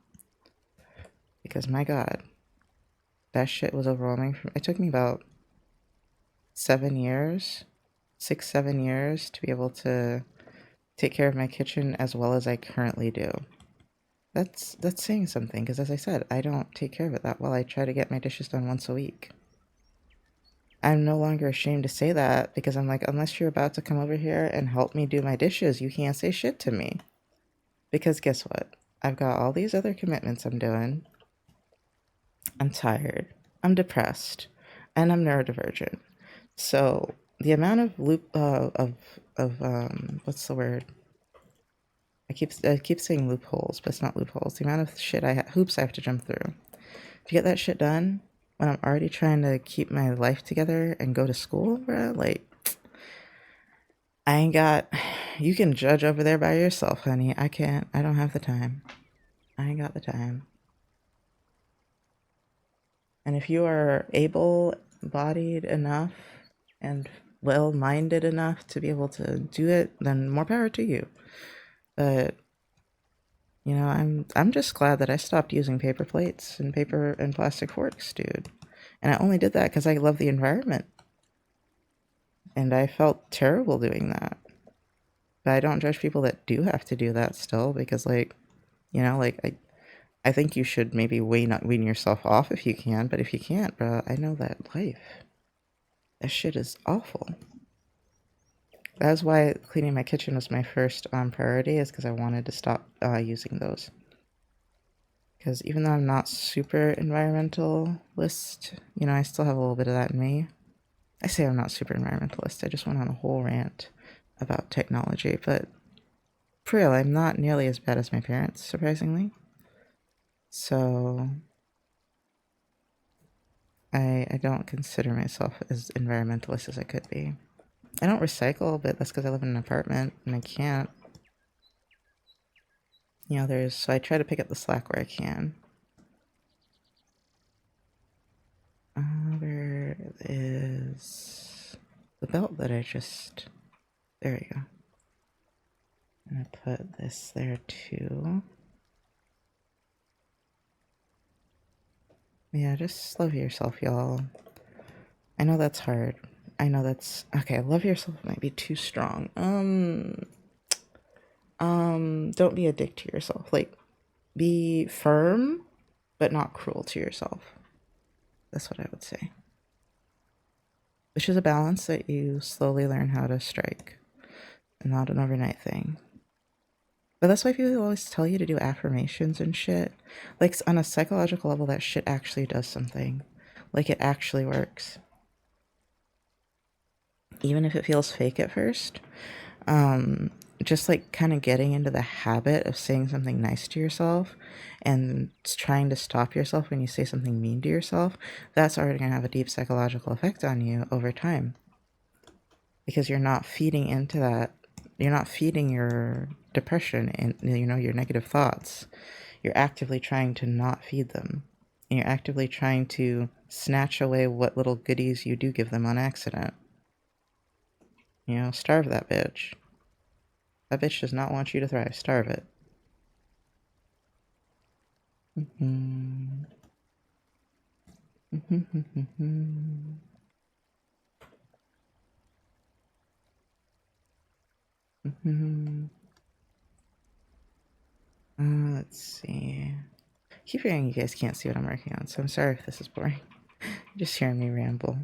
Because my God, that shit was overwhelming. It took me about 7 years, 7 years to be able to take care of my kitchen as well as I currently do. That's saying something, because as I said, I don't take care of it that well. I try to get my dishes done once a week. I'm no longer ashamed to say that, because I'm like, unless you're about to come over here and help me do my dishes, you can't say shit to me. Because guess what? I've got all these other commitments I'm doing. I'm tired. I'm depressed. And I'm neurodivergent. So the amount of what's the word? I keep saying loopholes, but it's not loopholes. The amount of shit hoops I have to jump through to get that shit done when I'm already trying to keep my life together and go to school, bro. Like, I ain't got. You can judge over there by yourself, honey. I can't. I don't have the time. I ain't got the time. And if you are able-bodied enough and well-minded enough to be able to do it, then more power to you. But I'm just glad that I stopped using paper plates and paper and plastic forks, dude. And I only did that because I love the environment. And I felt terrible doing that. but I don't judge people that do have to do that still, because like, you know, like I think you should maybe wean yourself off if you can, but if you can't, bro, I know that life. That shit is awful. That's why cleaning my kitchen was my first priority, is because I wanted to stop using those. Because even though I'm not super environmentalist, you know, I still have a little bit of that in me. I say I'm not super environmentalist. I just went on a whole rant about technology, but for real, I'm not nearly as bad as my parents, surprisingly. So I don't consider myself as environmentalist as I could be. I don't recycle, but that's because I live in an apartment and I can't. You know, so I try to pick up the slack where I can. There is the belt that I just, there we go. I'm gonna put this there too. Yeah, just love yourself, y'all. I know that's hard. I know that's, okay, love yourself might be too strong. Don't be a dick to yourself. Like, be firm, but not cruel to yourself. That's what I would say. Which is a balance that you slowly learn how to strike, and not an overnight thing. But that's why people always tell you to do affirmations and shit. Like, on a psychological level, that shit actually does something. Like, it actually works. Even if it feels fake at first. Just like kind of getting into the habit of saying something nice to yourself and trying to stop yourself when you say something mean to yourself, that's already going to have a deep psychological effect on you over time. Because you're not feeding into that. You're not feeding your depression and, you know, your negative thoughts. You're actively trying to not feed them. And you're actively trying to snatch away what little goodies you do give them on accident. You know, starve that bitch. That bitch does not want you to thrive. Starve it. Let's see. I keep hearing you guys can't see what I'm working on, so I'm sorry if this is boring. Just hearing me ramble.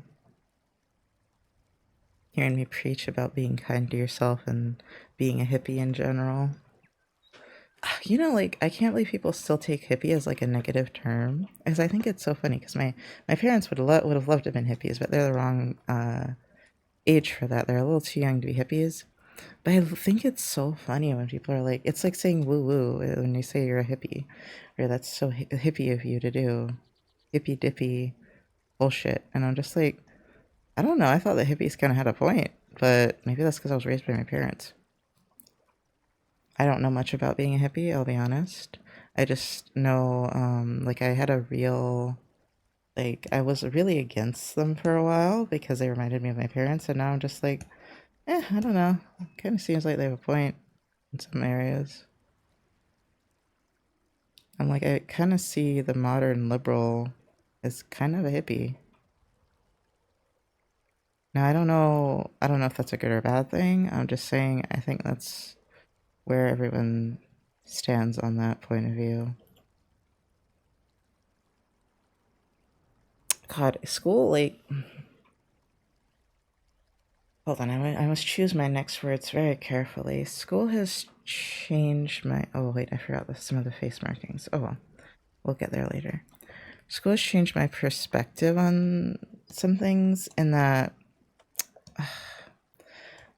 Hearing me preach about being kind to yourself and being a hippie in general. You know, like, I can't believe people still take hippie as like a negative term, because I think it's so funny, because my parents would have loved to have been hippies, but they're the wrong age for that. They're a little too young to be hippies. But I think it's so funny when people are like, it's like saying woo woo when you say you're a hippie, or that's so hippie of you to do, hippy dippy bullshit. And I'm just like, I don't know. I thought the hippies kind of had a point, but maybe that's because I was raised by my parents. I don't know much about being a hippie, I'll be honest. I just know, like, I had a real, like, I was really against them for a while because they reminded me of my parents, and now I'm just like, I don't know. Kind of seems like they have a point in some areas. I'm like, I kind of see the modern liberal as kind of a hippie. Now, I don't know if that's a good or bad thing. I'm just saying I think that's where everyone stands on that point of view. God, school, like, hold on, I must choose my next words very carefully. School has changed my, oh wait, I forgot some of the face markings. Oh well, we'll get there later. School has changed my perspective on some things, in that,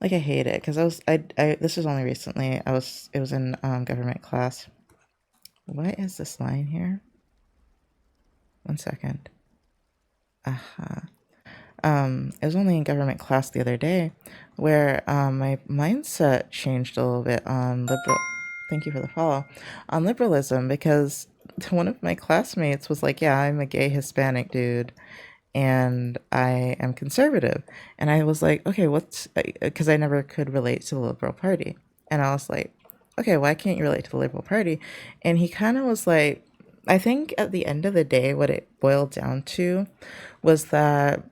like, I hate it, because this was only recently, it was in government class. What is this line here? 1 second. It was only in government class the other day where my mindset changed a little bit on thank you for the follow, on liberalism, because one of my classmates was like, yeah, I'm a gay Hispanic dude and I am conservative. And I was like, okay, because I never could relate to the Liberal Party. And I was like, okay, why can't you relate to the Liberal Party? And he kind of was like, I think at the end of the day, what it boiled down to was that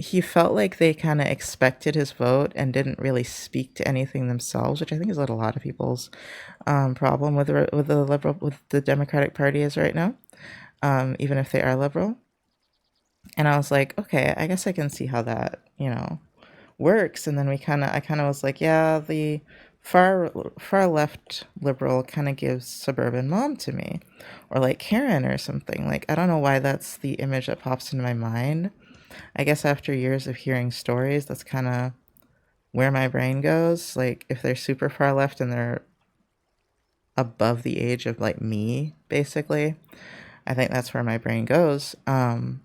he felt like they kind of expected his vote and didn't really speak to anything themselves, which I think is what a lot of people's problem with the Democratic Party is right now, even if they are liberal. And I was like, okay, I guess I can see how that, works. And then I kind of was like, yeah, the far left liberal kind of gives suburban mom to me, or like Karen or something. Like, I don't know why that's the image that pops into my mind. I guess after years of hearing stories, that's kind of where my brain goes. Like, if they're super far left and they're above the age of like me, basically, I think that's where my brain goes. And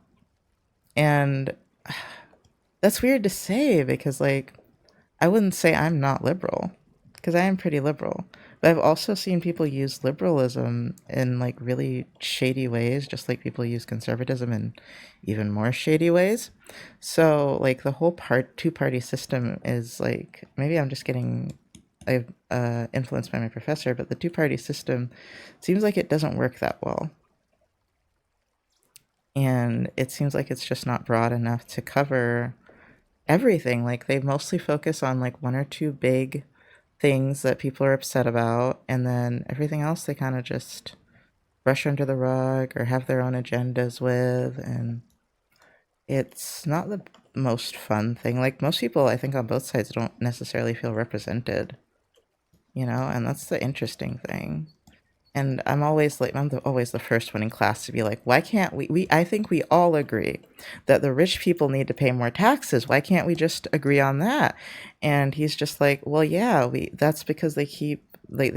that's weird to say because, like, I wouldn't say I'm not liberal because I am pretty liberal. But I've also seen people use liberalism in like really shady ways, just like people use conservatism in even more shady ways. So, like, the whole two-party system is like, maybe I'm just getting influenced by my professor, but the two-party system seems like it doesn't work that well. And it seems like it's just not broad enough to cover everything. Like, they mostly focus on like one or two big things that people are upset about, and then everything else they kind of just brush under the rug or have their own agendas with. And it's not the most fun thing. Like, most people, I think, on both sides don't necessarily feel represented, and that's the interesting thing. And I'm always like, always the first one in class to be like, why can't I think we all agree that the rich people need to pay more taxes. Why can't we just agree on that? And he's just like, well, yeah, that's because they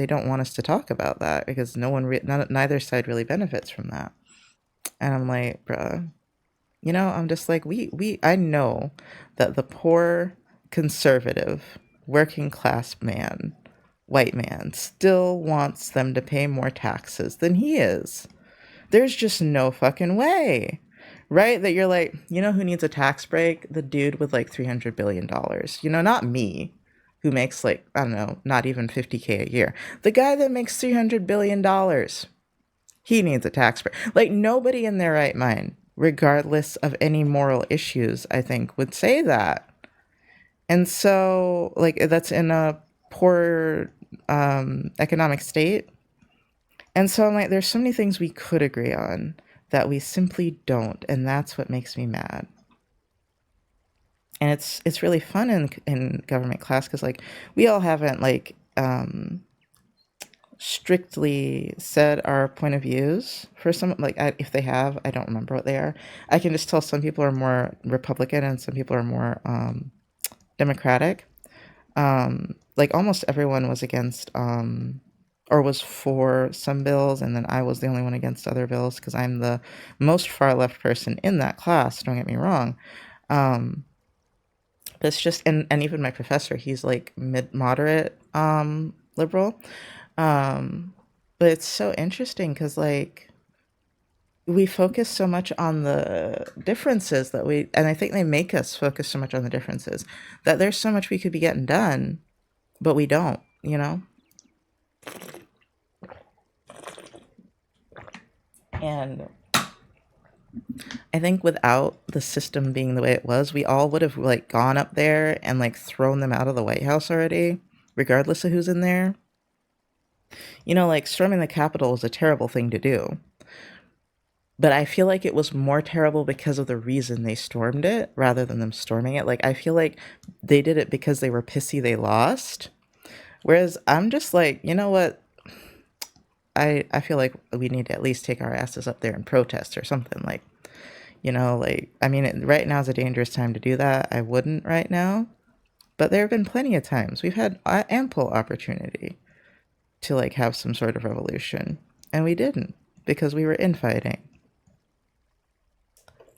don't want us to talk about that because neither side really benefits from that. And I'm like, bruh, I'm just like, I know that the poor, conservative, working class man, white man, still wants them to pay more taxes than he is. There's just no fucking way. Right? That you're like, who needs a tax break? The dude with like $300 billion. Not me, who makes like, I don't know, not even 50K a year. The guy that makes $300 billion, he needs a tax break. Like, nobody in their right mind, regardless of any moral issues, I think, would say that. And so, like, that's in a poor economic state. And so I'm like, there's so many things we could agree on that we simply don't, and that's what makes me mad. And it's really fun in government class because, like, we all haven't like strictly said our point of views for some, like, if they have, I don't remember what they are. I can just tell some people are more Republican and some people are more Democratic. Like, almost everyone was against or was for some bills, and then I was the only one against other bills because I'm the most far left person in that class, don't get me wrong. But it's just, and even my professor, he's like moderate liberal. But it's so interesting because, like, we focus so much on the differences and I think they make us focus so much on the differences that there's so much we could be getting done, but we don't, And I think without the system being the way it was, we all would have like gone up there and like thrown them out of the White House already, regardless of who's in there. Like, storming the Capitol was a terrible thing to do. But I feel like it was more terrible because of the reason they stormed it rather than them storming it. Like, I feel like they did it because they were pissy they lost. Whereas I'm just like, you know what? I feel like we need to at least take our asses up there and protest or something. Like, like, I mean, right now is a dangerous time to do that. I wouldn't right now. But there have been plenty of times. We've had ample opportunity to like have some sort of revolution. And we didn't because we were infighting.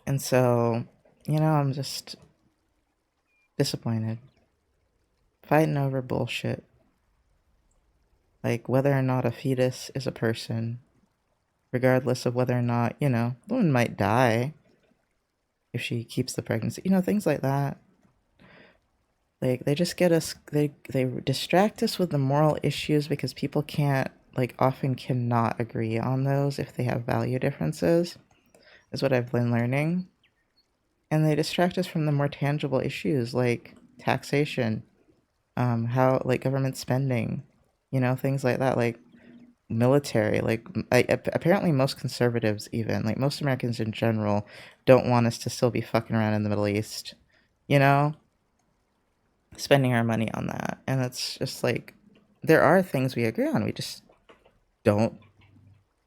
And so, I'm just disappointed. Fighting over bullshit. Like, whether or not a fetus is a person, regardless of whether or not, the woman might die if she keeps the pregnancy, things like that. Like, they just get us, they distract us with the moral issues because people can't, like, often cannot agree on those if they have value differences, is what I've been learning. And they distract us from the more tangible issues like taxation, how like government spending, you know, things like that, like military. Like apparently most conservatives, even like most Americans in general, don't want us to still be fucking around in the Middle East, you know, spending our money on that. And it's just like there are things we agree on. We just don't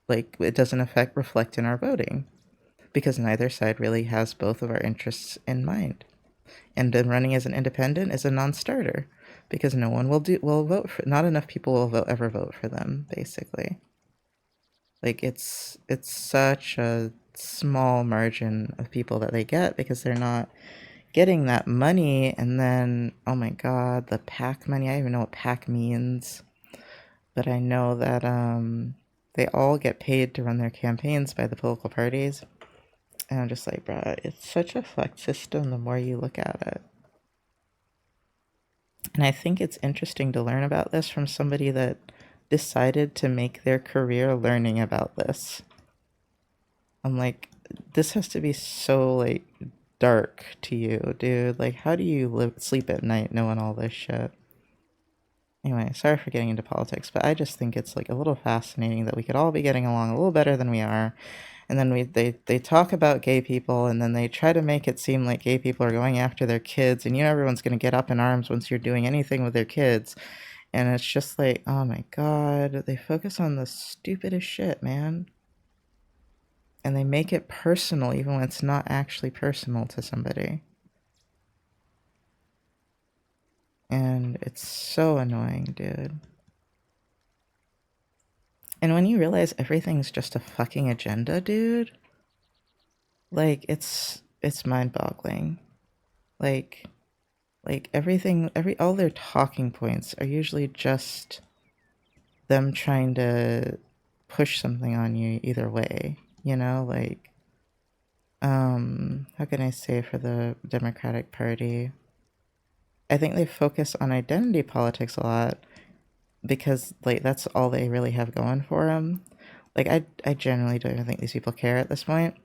like it doesn't reflect in our voting because neither side really has both of our interests in mind. And then running as an independent is a non-starter because no one will vote for, not enough people will ever vote for them, basically. Like it's such a small margin of people that they get because they're not getting that money. And then, oh my god, the PAC money, I don't even know what PAC means, but I know that they all get paid to run their campaigns by the political parties. And I'm just like, bruh, it's such a fucked system the more you look at it. And I think it's interesting to learn about this from somebody that decided to make their career learning about this. I'm like, this has to be so like dark to you, dude. Like, how do you sleep at night knowing all this shit? Anyway, sorry for getting into politics, but I just think it's like a little fascinating that we could all be getting along a little better than we are. And then they talk about gay people, and then they try to make it seem like gay people are going after their kids, and you know everyone's going to get up in arms once you're doing anything with their kids. And it's just like, oh my god, they focus on the stupidest shit, man. And they make it personal even when it's not actually personal to somebody. And it's so annoying, dude. And when you realize everything's just a fucking agenda, dude, like it's mind-boggling. Like everything, all their talking points are usually just them trying to push something on you either way, you know, like how can I say for the Democratic Party? I think they focus on identity politics a lot because like that's all they really have going for them. Like I generally don't even think these people care at this point.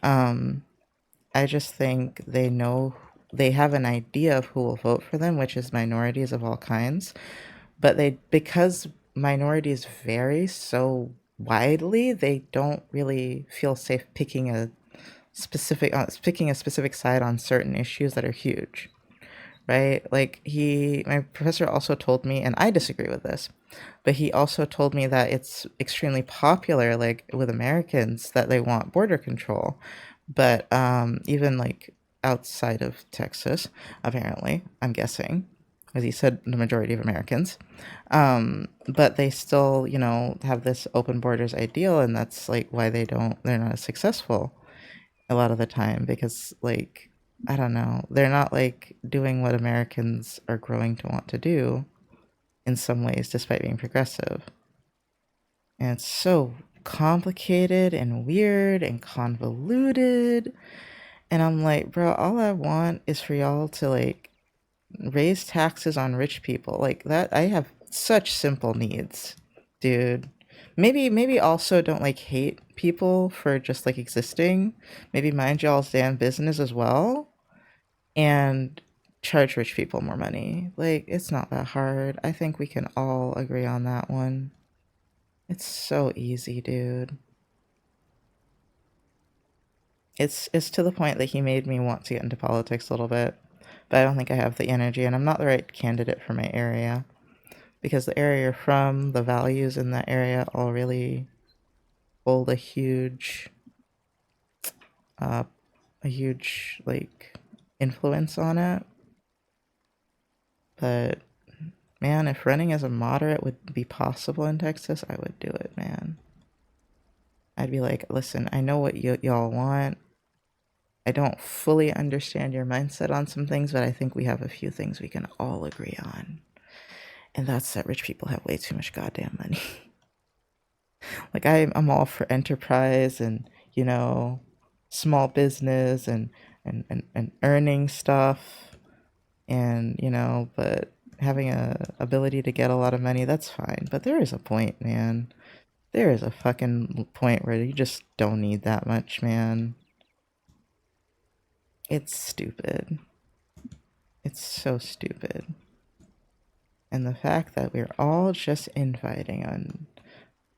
I just think they know they have an idea of who will vote for them, which is minorities of all kinds. But because minorities vary so widely, they don't really feel safe picking a specific side on certain issues that are huge, right? Like my professor also told me, and I disagree with this, but he also told me that it's extremely popular, like with Americans, that they want border control. But even like outside of Texas, apparently, I'm guessing, as he said, the majority of Americans, but they still, you know, have this open borders ideal, and that's like why they're not as successful a lot of the time because like I don't know, they're not like doing what Americans are growing to want to do in some ways, despite being progressive. And it's so complicated and weird and convoluted. And I'm like, bro, all I want is for y'all to like raise taxes on rich people. Like that, I have such simple needs, dude. Maybe also don't like hate people for just like existing. Maybe mind y'all's damn business as well. And charge rich people more money. Like, it's not that hard. I think we can all agree on that one. It's so easy, dude. It's to the point that he made me want to get into politics a little bit, but I don't think I have the energy, and I'm not the right candidate for my area because the area you're from, the values in that area all really hold uh, a huge like influence on it. But man, if running as a moderate would be possible in Texas, I would do it, man. I'd be like, listen, I know what y'all want. I don't fully understand your mindset on some things, but I think we have a few things we can all agree on. And that's that rich people have way too much goddamn money. Like, I'm all for enterprise and, you know, small business and earning stuff and, you know, but having a ability to get a lot of money, that's fine. But there is a point, man. There is a fucking point where you just don't need that much, man. It's stupid. It's so stupid. And the fact that we're all just infighting on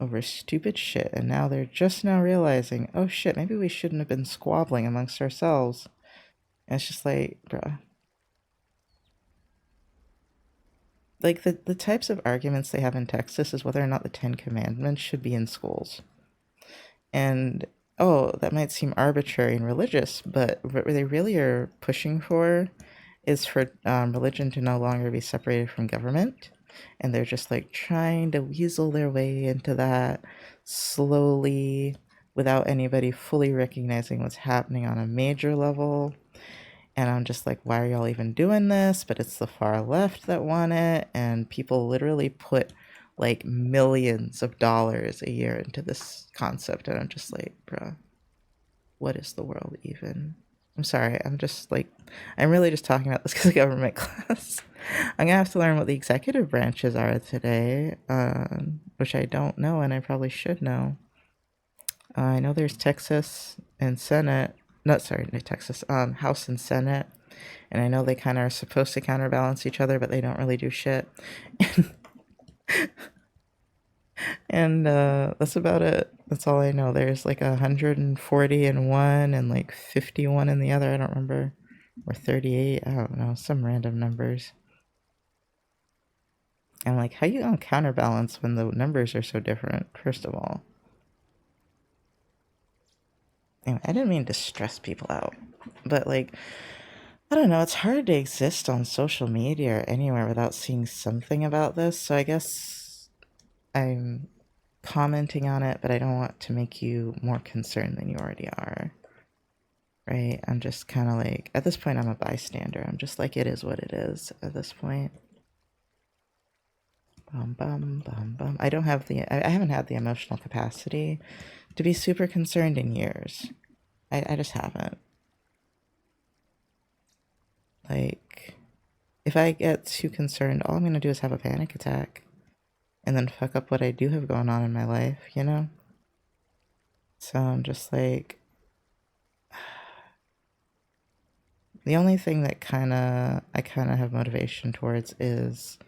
over stupid shit, and now they're just now realizing, oh shit, maybe we shouldn't have been squabbling amongst ourselves. And it's just like, bruh. Like, the types of arguments they have in Texas is whether or not the Ten Commandments should be in schools. And, oh, that might seem arbitrary and religious, but what they really are pushing for is for religion to no longer be separated from government. And they're just like trying to weasel their way into that slowly without anybody fully recognizing what's happening on a major level. And I'm just like, why are y'all even doing this? But it's the far left that want it. And people literally put like millions of dollars a year into this concept. And I'm just like, bruh, what is the world even? I'm sorry, I'm really just talking about this because of government class. I'm gonna have to learn what the executive branches are today, which I don't know and I probably should know. I know there's Texas and Senate. No, sorry, not Texas. House and Senate. And I know they kind of are supposed to counterbalance each other, but they don't really do shit. And that's about it. That's all I know. There's like 140 in one and like 51 in the other. I don't remember. Or 38. I don't know. Some random numbers. And like, how you gonna counterbalance when the numbers are so different, first of all? Anyway, I didn't mean to stress people out. But like, I don't know. It's hard to exist on social media or anywhere without seeing something about this. So I guess I'm commenting on it, but I don't want to make you more concerned than you already are. Right? I'm just kind of like, at this point, I'm a bystander. I'm just like, it is what it is at this point. Bum, bum, bum, bum. I haven't had the emotional capacity to be super concerned in years. I just haven't. Like, if I get too concerned, all I'm going to do is have a panic attack and then fuck up what I do have going on in my life, you know? So I'm just like, the only thing that I kind of have motivation towards is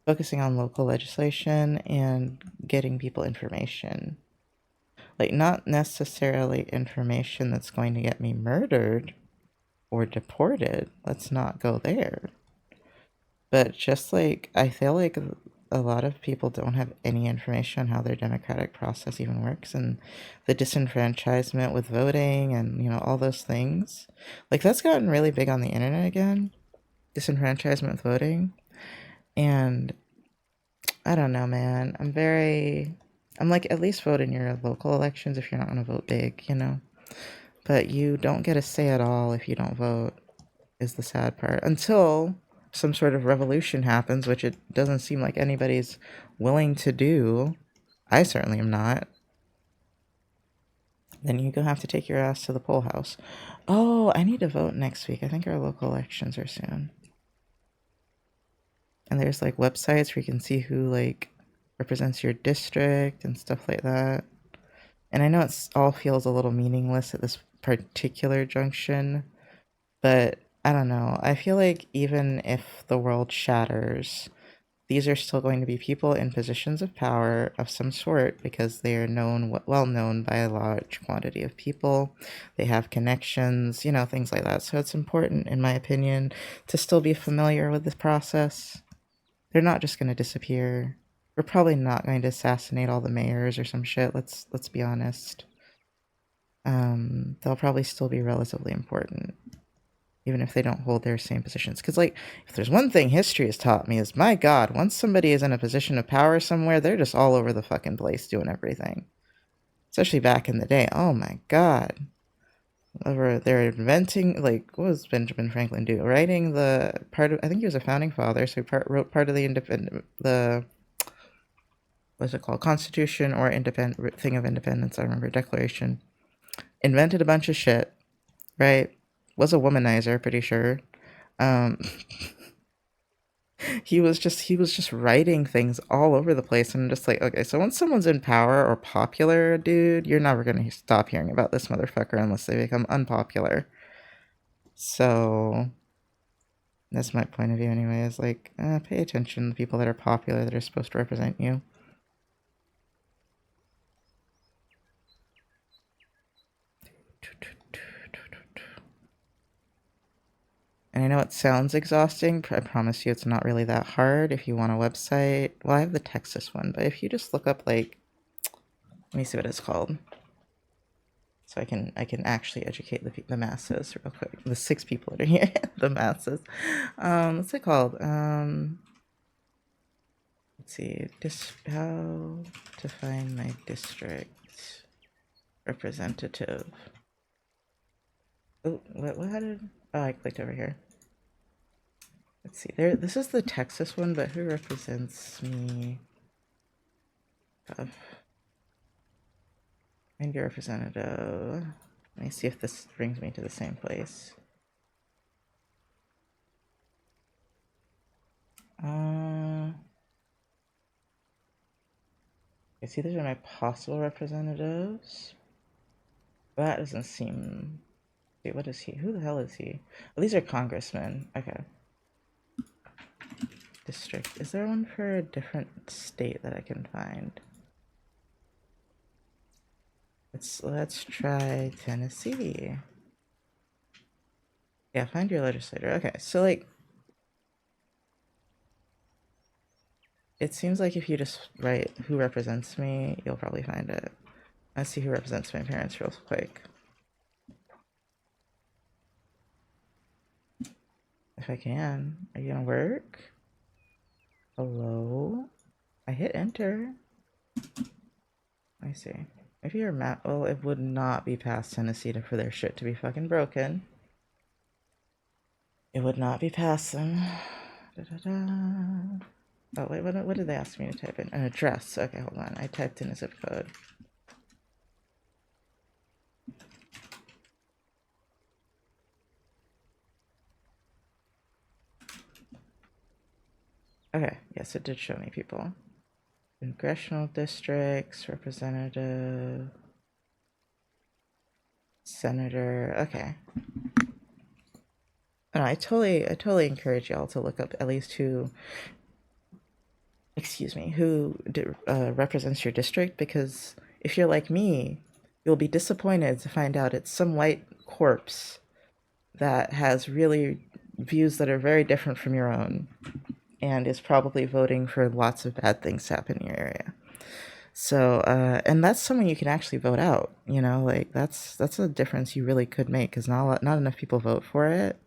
focusing on local legislation and getting people information. Like, not necessarily information that's going to get me murdered or deported. Let's not go there. But just like, I feel like a lot of people don't have any information on how their democratic process even works, and the disenfranchisement with voting and, you know, all those things. Like, that's gotten really big on the internet again. Disenfranchisement with voting. And I don't know, man. I'm like, at least vote in your local elections if you're not going to vote big, you know? But you don't get a say at all if you don't vote, is the sad part. Until some sort of revolution happens, which it doesn't seem like anybody's willing to do. I certainly am not. Then you're going to have to take your ass to the poll house. Oh, I need to vote next week. I think our local elections are soon. And there's like websites where you can see who like represents your district and stuff like that. And I know it's all feels a little meaningless at this particular junction, but I don't know. I feel like even if the world shatters, these are still going to be people in positions of power of some sort because they are well known by a large quantity of people. They have connections, you know, things like that. So it's important, in my opinion, to still be familiar with this process. They're not just going to disappear. We're probably not going to assassinate all the mayors or some shit. Let's be honest. They'll probably still be relatively important, even if they don't hold their same positions. Because, like, if there's one thing history has taught me is, my God, once somebody is in a position of power somewhere, they're just all over the fucking place doing everything. Especially back in the day. Oh my God. They're inventing, like, what was Benjamin Franklin do? Writing the part of, I think he was a founding father, so he wrote part of what's it called? Constitution or independent thing of independence. I remember Declaration. Invented a bunch of shit, right? Was a womanizer, pretty sure. He was just writing things all over the place, and I'm just like, okay, so once someone's in power or popular, dude, you're never gonna stop hearing about this motherfucker unless they become unpopular. So that's my point of view anyway, is like, pay attention to the people that are popular that are supposed to represent you. And I know it sounds exhausting, but I promise you it's not really that hard. If you want a website, well, I have the Texas one, but if you just look up, like, let me see what it's called, so I can actually educate the masses real quick. The 6 people that are here, the masses. What's it called? Let's see, how to find my district representative. Oh, what? How did? Oh, I clicked over here. Let's see. There. This is the Texas one, but who represents me? Find your representative. Let me see if this brings me to the same place. I see these are my possible representatives. That doesn't seem. Wait, what is he? Who the hell is he? Oh, these are congressmen. Okay. District. Is there one for a different state that I can find? Let's try Tennessee. Yeah, find your legislator. Okay, so like, it seems like if you just write who represents me, you'll probably find it. Let's see who represents my parents real quick. If I can. Are you gonna work? Hello? I hit enter. I see. If you're map, well, it would not be past Tennessee for their shit to be fucking broken. It would not be past them. Da, da, da. Oh, wait, what did they ask me to type in? An address. Okay, hold on. I typed in a zip code. Okay, yes, it did show me people. Congressional districts, representative, senator. Okay. No, I totally encourage y'all to look up at least who, excuse me, who represents your district, because if you're like me, you'll be disappointed to find out it's some white corpse that has really views that are very different from your own and is probably voting for lots of bad things to happen in your area. So, and that's someone you can actually vote out, you know, like that's a difference you really could make, because not enough people vote for it.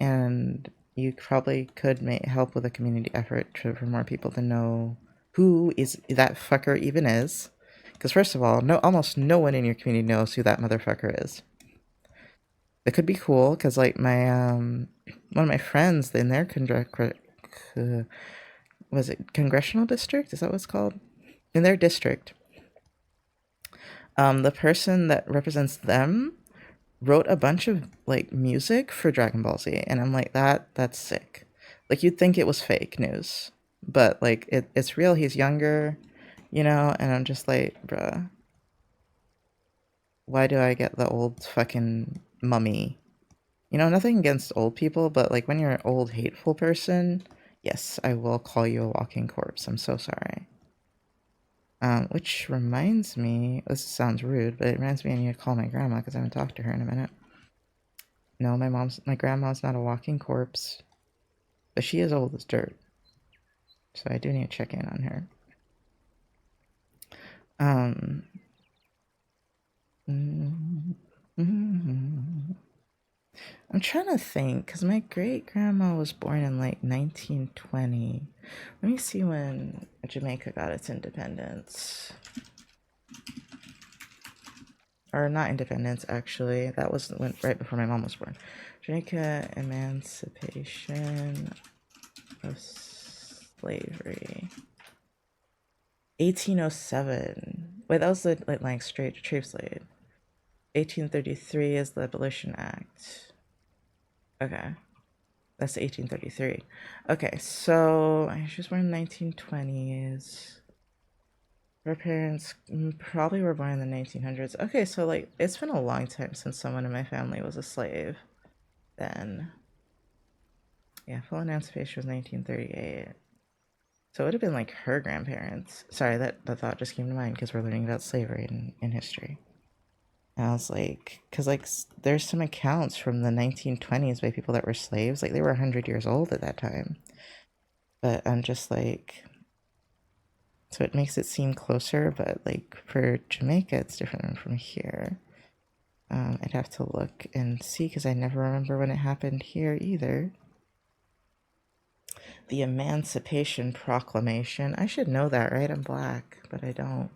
And you probably could help with a community effort for more people to know who is that fucker even is. Because first of all, almost no one in your community knows who that motherfucker is. It could be cool, because like my one of my friends in their was it congressional district? Is that what it's called? In their district, the person that represents them wrote a bunch of like music for Dragon Ball Z, and I'm like, that's sick. Like, you'd think it was fake news, but like it's real. He's younger, you know, and I'm just like, bruh, why do I get the old fucking mummy? You know, nothing against old people, but like when you're an old hateful person, yes, I will call you a walking corpse. I'm so sorry. Which reminds me, this sounds rude, but it reminds me I need to call my grandma because I haven't talked to her in a minute. No, my grandma's not a walking corpse, but she is old as dirt. So I do need to check in on her. I'm trying to think, because my great-grandma was born in like 1920. Let me see when Jamaica got its independence. Or not independence, actually. That was right before my mom was born. Jamaica emancipation of slavery. 1807. Wait, that was the like straight slave slave. 1833 is the Abolition Act. Okay. That's 1833. Okay, so she was born in the 1920s. Her parents probably were born in the 1900s. Okay, so like it's been a long time since someone in my family was a slave. Then, yeah, full emancipation was 1938. So it would have been like her grandparents. Sorry, that thought just came to mind because we're learning about slavery in history. And I was like, because like there's some accounts from the 1920s by people that were slaves, like they were 100 years old at that time. But I'm just like, so it makes it seem closer, but like for Jamaica, it's different than from here. I'd have to look and see because I never remember when it happened here either. The Emancipation Proclamation. I should know that, right? I'm black, but I don't.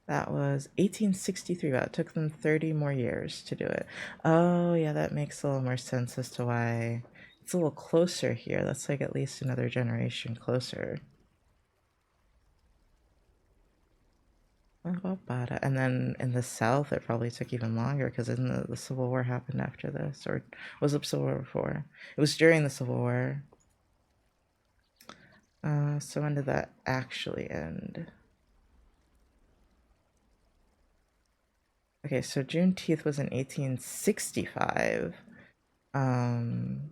That was 1863. Wow, it took them 30 more years to do it. Oh, yeah, that makes a little more sense as to why it's a little closer here. That's like at least another generation closer. And then in the South, it probably took even longer because the Civil War happened after this, or was the Civil War before? It was during the Civil War. So when did that actually end? Okay, so Juneteenth was in 1865. And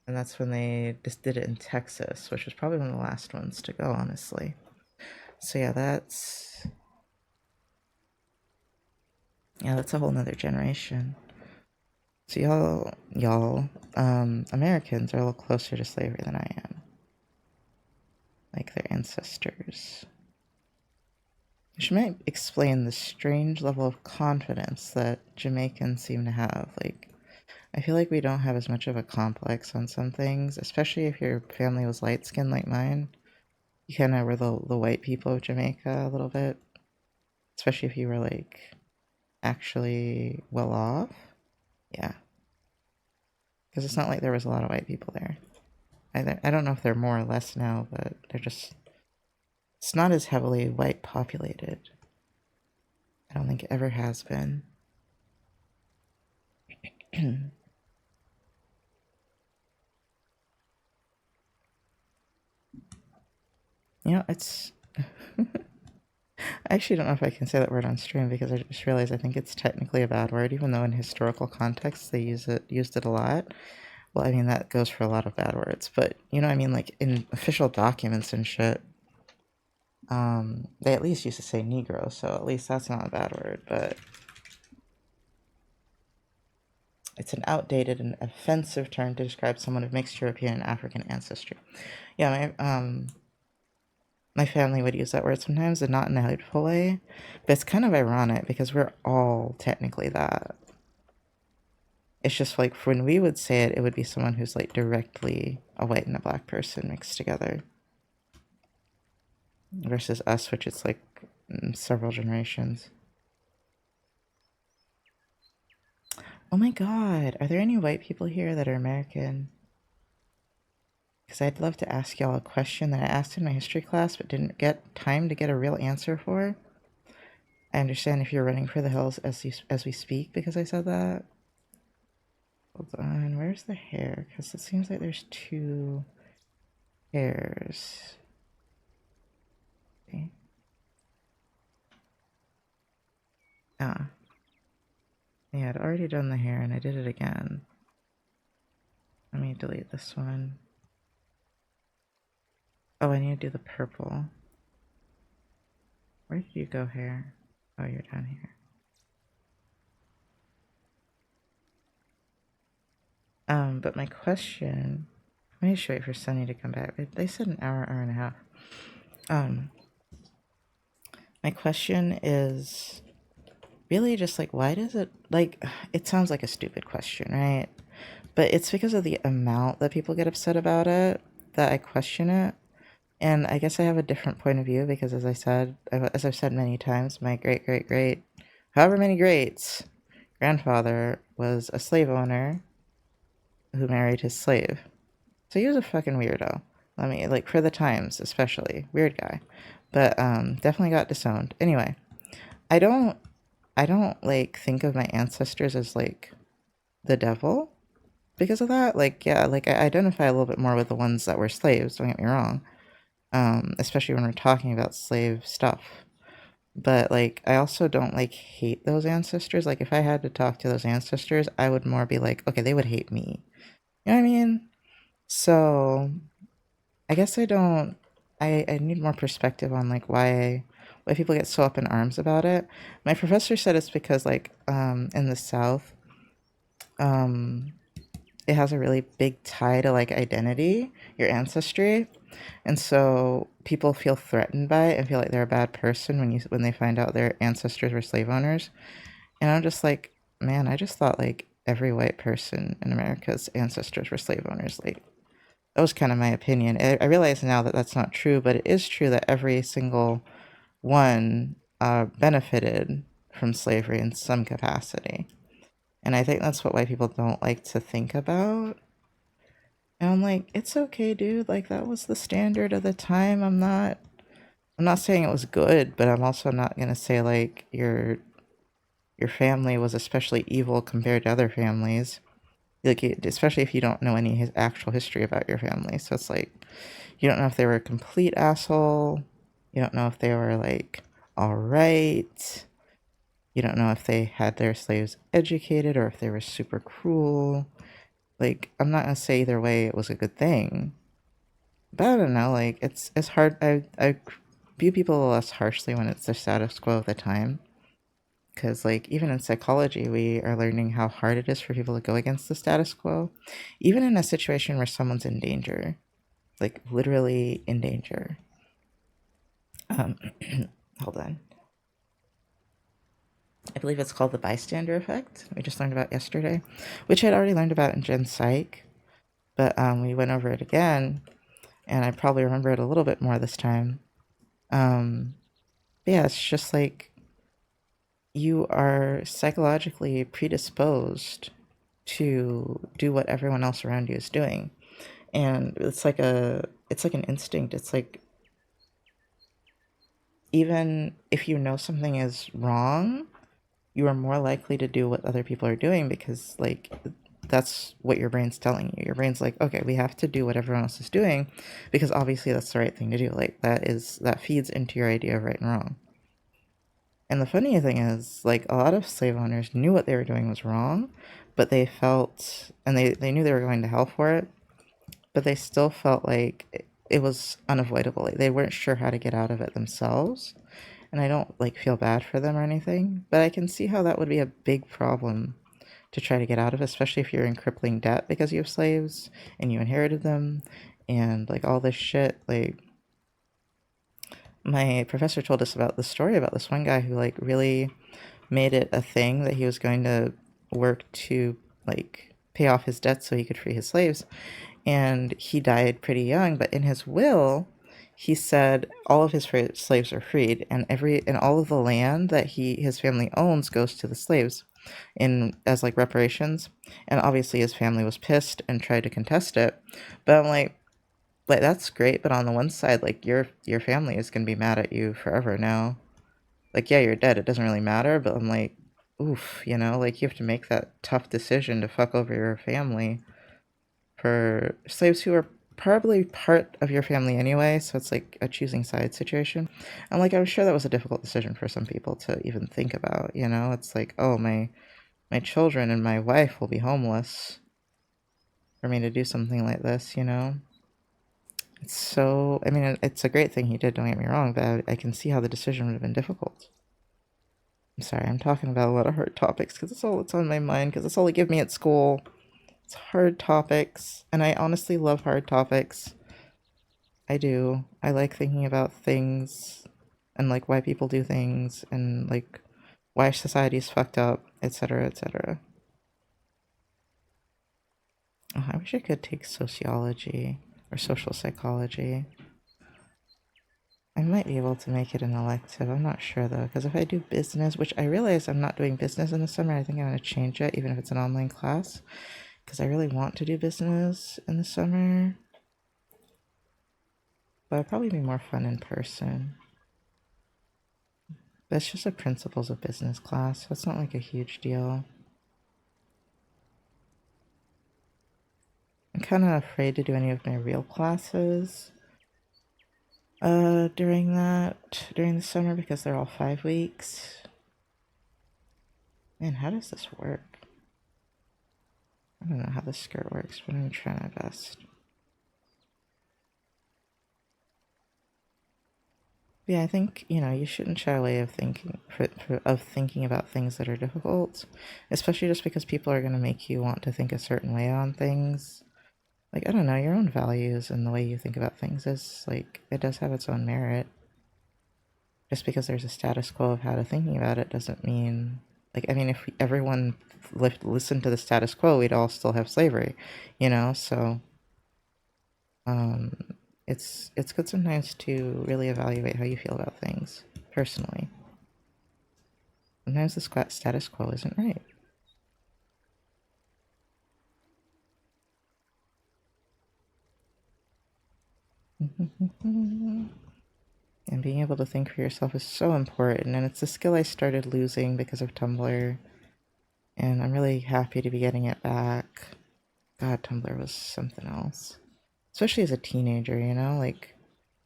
that's when they just did it in Texas, which was probably one of the last ones to go, honestly. So yeah, that's a whole nother generation. So y'all, Americans are a little closer to slavery than I am. Like their ancestors. Which might explain the strange level of confidence that Jamaicans seem to have. Like, I feel like we don't have as much of a complex on some things, especially if your family was light-skinned like mine. You kind of were the white people of Jamaica a little bit. Especially if you were, like, actually well off. Yeah. Because it's not like there was a lot of white people there. I don't know if they're more or less now, but they're just... It's not as heavily white populated. I don't think it ever has been. You know, it's... I actually don't know if I can say that word on stream because I just realized I think it's technically a bad word, even though in historical context they used it a lot. Well, I mean, that goes for a lot of bad words, but you know what I mean? Like in official documents and shit, they at least used to say Negro, so at least that's not a bad word, but it's an outdated and offensive term to describe someone of mixed European and African ancestry. Yeah, my family would use that word sometimes, and not in a hateful way, but it's kind of ironic because we're all technically that. It's just like when we would say it, it would be someone who's like directly a white and a black person mixed together. Versus us, which it's like several generations. Oh my god, are there any white people here that are American? Because I'd love to ask y'all a question that I asked in my history class but didn't get time to get a real answer for. I understand if you're running for the hills as we speak because I said that. Hold on, where's the hair? Because it seems like there's two hairs. Okay. Ah. Yeah, I'd already done the hair and I did it again. Let me delete this one. Oh, I need to do the purple. Where did you go, hair? Oh, you're down here. But my question... Let me just wait for Sunny to come back. They said an hour, hour and a half. My question is really just like, why does it... Like, it sounds like a stupid question, right? But it's because of the amount that people get upset about it that I question it. And I guess I have a different point of view because, as I've said many times, my great, however many greats, grandfather was a slave owner who married his slave. So he was a fucking weirdo. I mean, like, for the times, especially. Weird guy. But, definitely got disowned. Anyway, I don't, like, think of my ancestors as, like, the devil because of that. Like, yeah, like, I identify a little bit more with the ones that were slaves, don't get me wrong. especially when we're talking about slave stuff. But like, I also don't like hate those ancestors. Like, if I had to talk to those ancestors, I would more be like, okay, they would hate me. You know what I mean? So I guess I don't. I need more perspective on like why people get so up in arms about it. My professor said it's because like in the South, um it has a really big tie to like identity, your ancestry. And so people feel threatened by it and feel like they're a bad person when they find out their ancestors were slave owners. And I'm just like, man, I just thought like every white person in America's ancestors were slave owners. Like, that was kind of my opinion. I realize now that that's not true, but it is true that every single one benefited from slavery in some capacity. And I think that's what white people don't like to think about. And I'm like, it's okay, dude. Like, that was the standard of the time. I'm not saying it was good, but I'm also not gonna say like your family was especially evil compared to other families. Like, especially if you don't know any actual history about your family. So it's like, you don't know if they were a complete asshole. You don't know if they were like all right. You don't know if they had their slaves educated or if they were super cruel. Like, I'm not gonna say either way it was a good thing. But I don't know, like, it's hard. I view people less harshly when it's the status quo of the time. Because, like, even in psychology, we are learning how hard it is for people to go against the status quo. Even in a situation where someone's in danger, like, literally in danger. Um, hold on. I believe it's called the bystander effect. We just learned about yesterday, which I'd already learned about in Gen Psych. But we went over it again, and I probably remember it a little bit more this time. But yeah, it's just like you are psychologically predisposed to do what everyone else around you is doing. And it's like an instinct. It's like, even if you know something is wrong, you are more likely to do what other people are doing because like that's what your brain's telling you. Your brain's like, okay, we have to do what everyone else is doing because obviously that's the right thing to do. Like, that feeds into your idea of right and wrong. And the funny thing is, like, a lot of slave owners knew what they were doing was wrong, but they felt, and they knew they were going to hell for it, but they still felt like it was unavoidable. Like, they weren't sure how to get out of it themselves. And I don't, like, feel bad for them or anything, but I can see how that would be a big problem to try to get out of, especially if you're in crippling debt because you have slaves and you inherited them and, like, all this shit. Like, my professor told us about the story about this one guy who, like, really made it a thing that he was going to work to, like, pay off his debts so he could free his slaves. And he died pretty young, but in his will, he said all of his slaves are freed, and all of the land that his family owns goes to the slaves in as like reparations. And obviously his family was pissed and tried to contest it. But I'm like that's great, but on the one side, like, your family is gonna be mad at you forever now. Like, yeah, you're dead, it doesn't really matter, but I'm like, oof, like, you have to make that tough decision to fuck over your family for slaves who are probably part of your family anyway, so it's like a choosing side situation. And like, I'm sure that was a difficult decision for some people to even think about. It's like, oh, my children and my wife will be homeless for me to do something like this. It's so, I mean, it's a great thing he did, don't get me wrong, but I can see how the decision would have been difficult. I'm sorry, I'm talking about a lot of hard topics because it's all that's on my mind, because that's all they give me at school. It's hard topics, and I honestly love hard topics. I do. I like thinking about things and like why people do things and like why society's fucked up, etc., etc. Oh, I wish I could take sociology or social psychology. I might be able to make it an elective. I'm not sure though, because if I do business, which I realize I'm not doing business in the summer, I think I'm going to change it, even if it's an online class, because I really want to do business in the summer. But it'd probably be more fun in person. But it's just a principles of business class, so it's not like a huge deal. I'm kind of afraid to do any of my real classes during the summer because they're all 5 weeks. Man, how does this work? I don't know how this skirt works, but I'm trying my best. Yeah, I think, you shouldn't shy away of thinking about things that are difficult, especially just because people are going to make you want to think a certain way on things. Like, I don't know, your own values and the way you think about things is, like, it does have its own merit. Just because there's a status quo of how to thinking about it doesn't mean, like, I mean, if everyone listened to the status quo, we'd all still have slavery, so, um, it's good sometimes to really evaluate how you feel about things, personally. Sometimes the status quo isn't right. And being able to think for yourself is so important, and it's a skill I started losing because of Tumblr, and I'm really happy to be getting it back. God, Tumblr was something else. Especially as a teenager, like,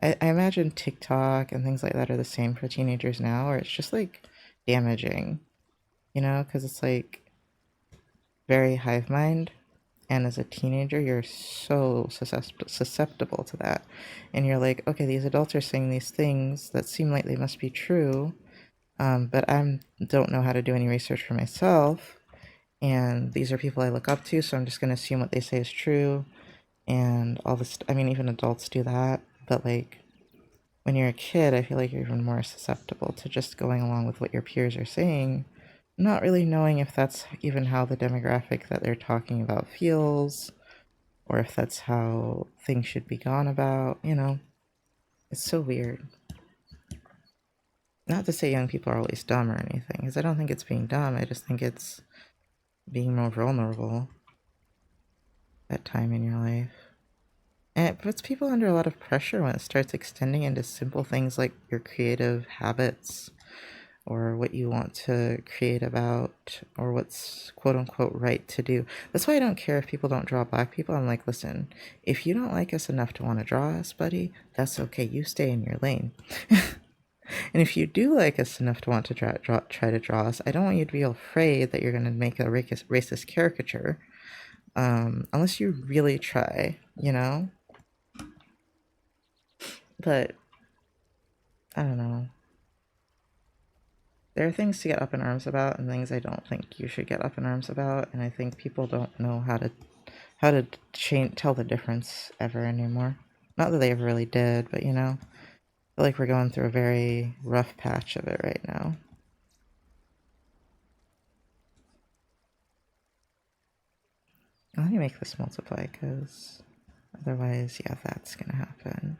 I imagine TikTok and things like that are the same for teenagers now, or it's just, like, damaging, because it's, like, very hive mind, and as a teenager, you're so susceptible to that, and you're like, okay, these adults are saying these things that seem like they must be true, but I don't know how to do any research for myself, and these are people I look up to, so I'm just going to assume what they say is true, and all this. I mean, even adults do that, but, like, when you're a kid, I feel like you're even more susceptible to just going along with what your peers are saying, not really knowing if that's even how the demographic that they're talking about feels, or if that's how things should be gone about, It's so weird. Not to say young people are always dumb or anything, because I don't think it's being dumb, I just think it's being more vulnerable at time in your life. And it puts people under a lot of pressure when it starts extending into simple things like your creative habits or what you want to create about or what's quote unquote right to do. That's why I don't care if people don't draw black people. I'm like, listen, if you don't like us enough to want to draw us, buddy, that's okay. You stay in your lane. And if you do like us enough to want to try to draw us, I don't want you to be afraid that you're going to make a racist caricature. Unless you really try, But, I don't know. There are things to get up in arms about and things I don't think you should get up in arms about, and I think people don't know how to tell the difference ever anymore. Not that they ever really did, but, I feel like we're going through a very rough patch of it right now. Let me make this multiply, because otherwise, yeah, that's gonna happen.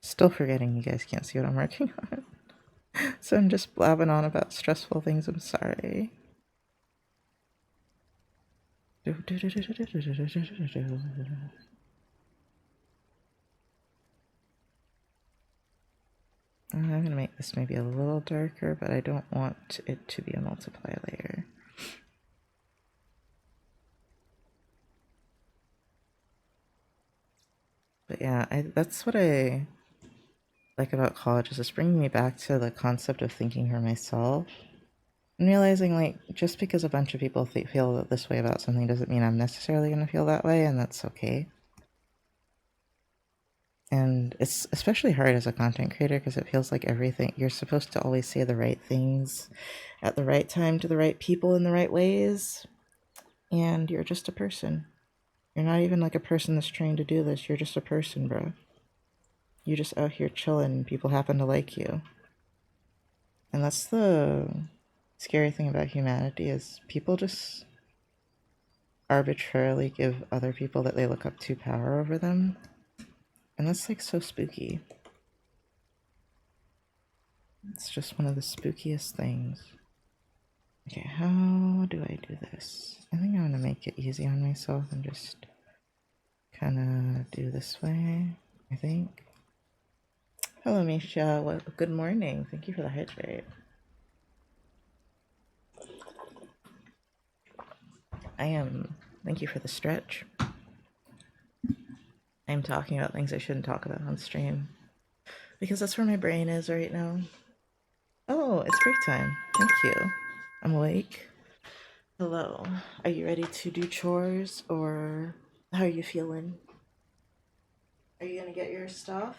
Still forgetting you guys can't see what I'm working on. So I'm just blabbing on about stressful things, I'm sorry. I'm going to make this maybe a little darker, but I don't want it to be a multiply layer. But yeah, that's what I like about college, is it's bringing me back to the concept of thinking for myself. And realizing, like, just because a bunch of people feel this way about something doesn't mean I'm necessarily going to feel that way, and that's okay. And it's especially hard as a content creator because it feels like everything, you're supposed to always say the right things at the right time to the right people in the right ways. And you're just a person. You're not even like a person that's trying to do this. You're just a person, bro. You're just out here chilling and people happen to like you. And that's the scary thing about humanity, is people just arbitrarily give other people that they look up to power over them. And that's, like, so spooky. It's just one of the spookiest things. Okay, how do I do this? I think I'm gonna make it easy on myself and just kind of do this way, I think. Hello, Misha. Well, good morning. Thank you for the hydrate. Thank you for the stretch. I'm talking about things I shouldn't talk about on stream. Because that's where my brain is right now. Oh, it's break time. Thank you. I'm awake. Hello. Are you ready to do chores or how are you feeling? Are you gonna get your stuff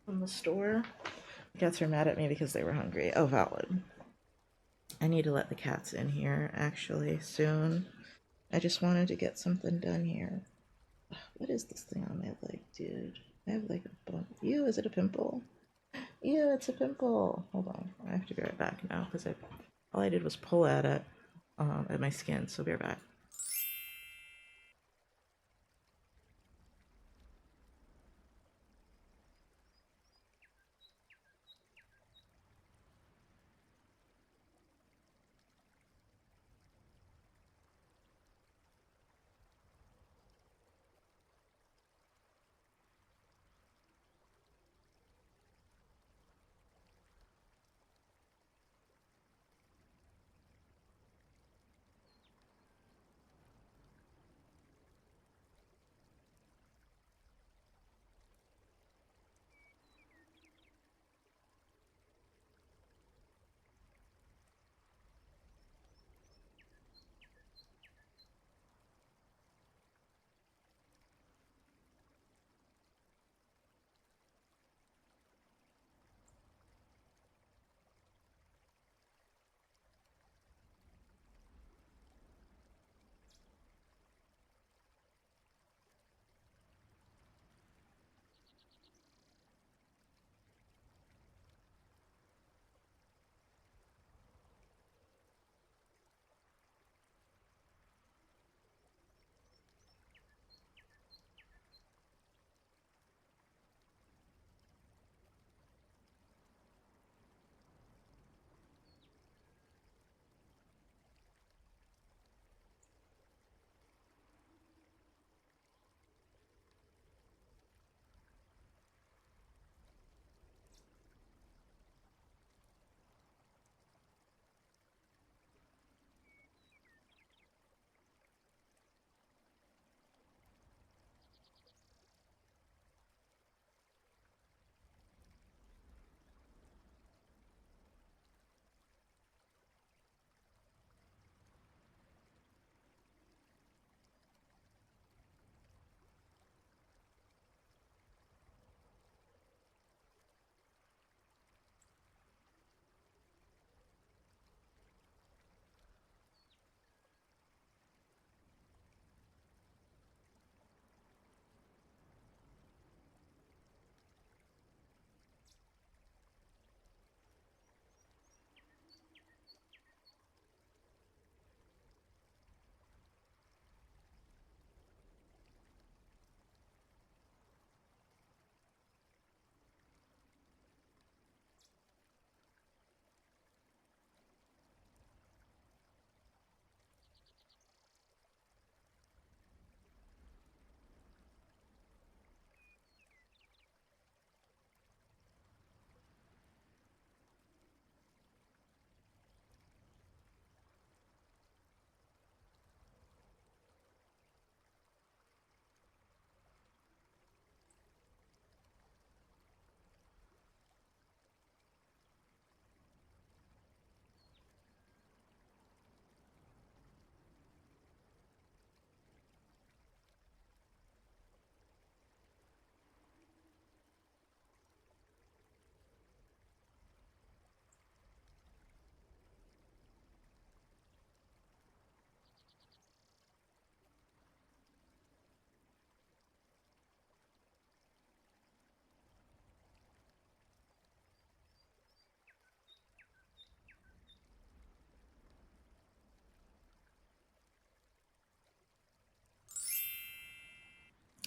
from the store? Cats are mad at me because they were hungry. Oh, valid. I need to let the cats in here actually soon. I just wanted to get something done here. What is this thing on my leg, dude? I have like a bump. Ew, is it a pimple? Ew, it's a pimple. Hold on. I have to be right back now because all I did was pull at it, at my skin, so be right back.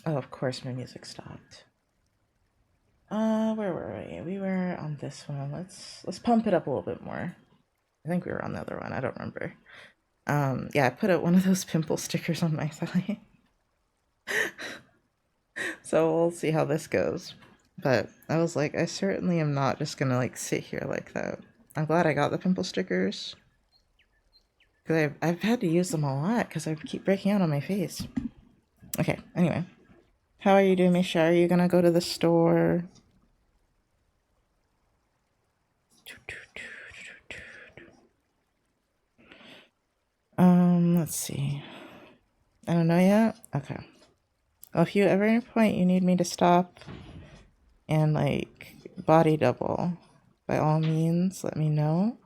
Oh, of course my music stopped. Where were we? We were on this one. Let's pump it up a little bit more. I think we were on the other one. I don't remember. Yeah, I put out one of those pimple stickers on my thigh. So we'll see how this goes. But I was like, I certainly am not just gonna like sit here like that. I'm glad I got the pimple stickers. Because I've had to use them a lot because I keep breaking out on my face. Okay, anyway. How are you doing, Misha? Are you gonna go to the store? Let's see. I don't know yet? Okay. Well, if you ever at any point you need me to stop and like body double, by all means, let me know.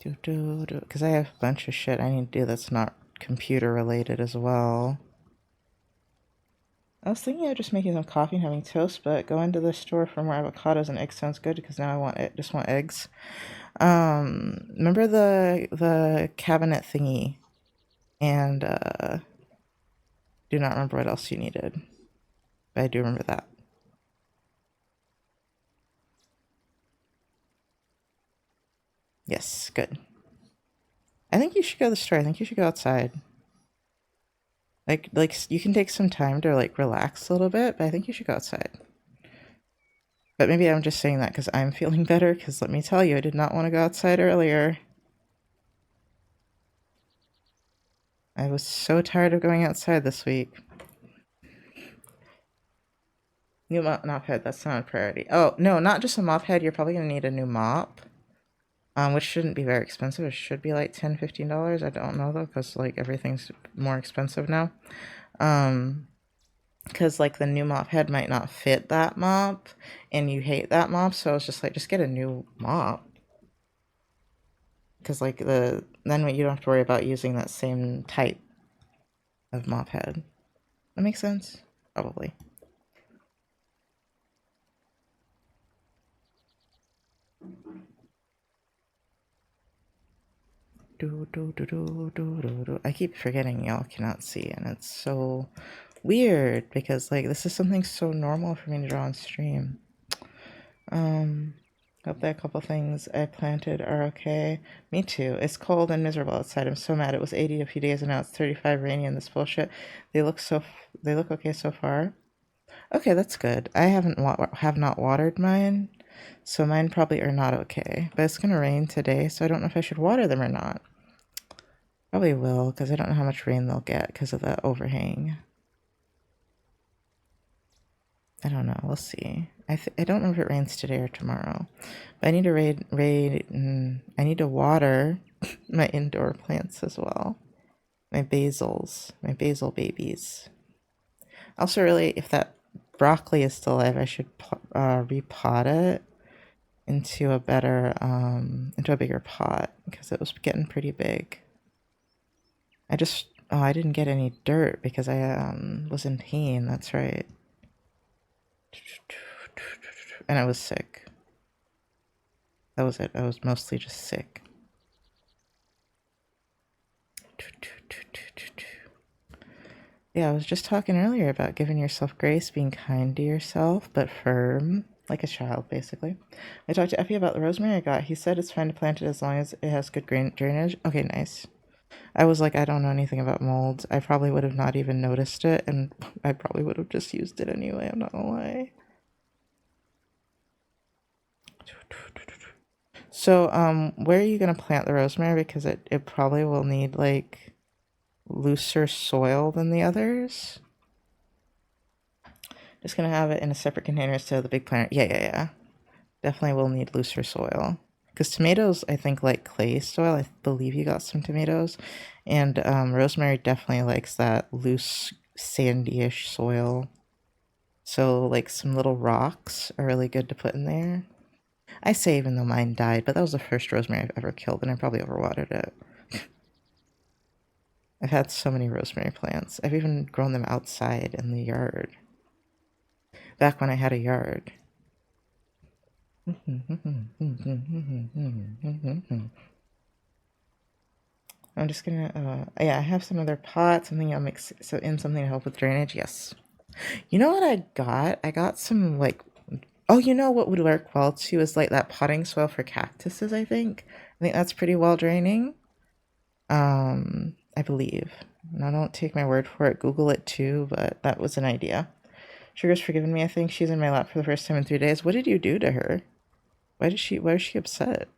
Because I have a bunch of shit I need to do that's not computer related as well. I was thinking of just making some coffee and having toast, but going to the store for more avocados and eggs sounds good because now I want it, just want eggs. Remember the cabinet thingy, and do not remember what else you needed, but I do remember that. Yes, good. I think you should go to the store. I think you should go outside. Like you can take some time to like relax a little bit, but I think you should go outside. But maybe I'm just saying that because I'm feeling better, because let me tell you, I did not want to go outside earlier. I was so tired of going outside this week. New mop head, that's not a priority. Oh, no, not just a mop head. You're probably going to need a new mop, which shouldn't be very expensive. It should be like $10, $15. I don't know, though, because like everything's more expensive now. Because like the new mop head might not fit that mop, and you hate that mop, so it's just like, just get a new mop. Because like then you don't have to worry about using that same type of mop head. That makes sense? Probably. I keep forgetting y'all cannot see, and it's so weird because like this is something so normal for me to draw on stream. Hope that a couple things I planted are okay. Me too. It's cold and miserable outside. I'm so mad. It was 80 a few days and now it's 35, rainy, and this bullshit. They look okay so far. Okay, that's good. I have not watered mine, so mine probably are not okay. But it's gonna rain today, so I don't know if I should water them or not. Probably will, because I don't know how much rain they'll get because of the overhang. I don't know. We'll see. I don't know if it rains today or tomorrow. But I need to I need to water my indoor plants as well. My basil babies. Also, really, if that broccoli is still alive, I should repot it into a bigger pot because it was getting pretty big. I didn't get any dirt because I was in pain. That's right. And I was sick. That was it. I was mostly just sick. Yeah, I was just talking earlier about giving yourself grace, being kind to yourself, but firm, like a child, basically. I talked to Effie about the rosemary I got. He said it's fine to plant it as long as it has good drainage. Okay, nice. I was like, I don't know anything about molds. I probably would have not even noticed it, and I probably would have just used it anyway. I'm not gonna lie. So, where are you gonna plant the rosemary? Because it probably will need like looser soil than the others. Just gonna have it in a separate container instead of the big plant. Yeah. Definitely will need looser soil. Because tomatoes, I think, like clay soil. I believe you got some tomatoes. And rosemary definitely likes that loose, sandy-ish soil. So, like, some little rocks are really good to put in there. I say even though mine died, but that was the first rosemary I've ever killed, and I probably overwatered it. I've had so many rosemary plants. I've even grown them outside in the yard. Back when I had a yard. I'm just gonna, yeah, I have some other pots, something I'll mix, so in something to help with drainage, yes. You know what I got? I got some, like, oh, you know what would work well, too, is, like, that potting soil for cactuses, I think. I think that's pretty well draining. I believe. Now, don't take my word for it. Google it, too, but that was an idea. Sugar's forgiven me, I think. She's in my lap for the first time in 3 days. What did you do to her? Why was she upset?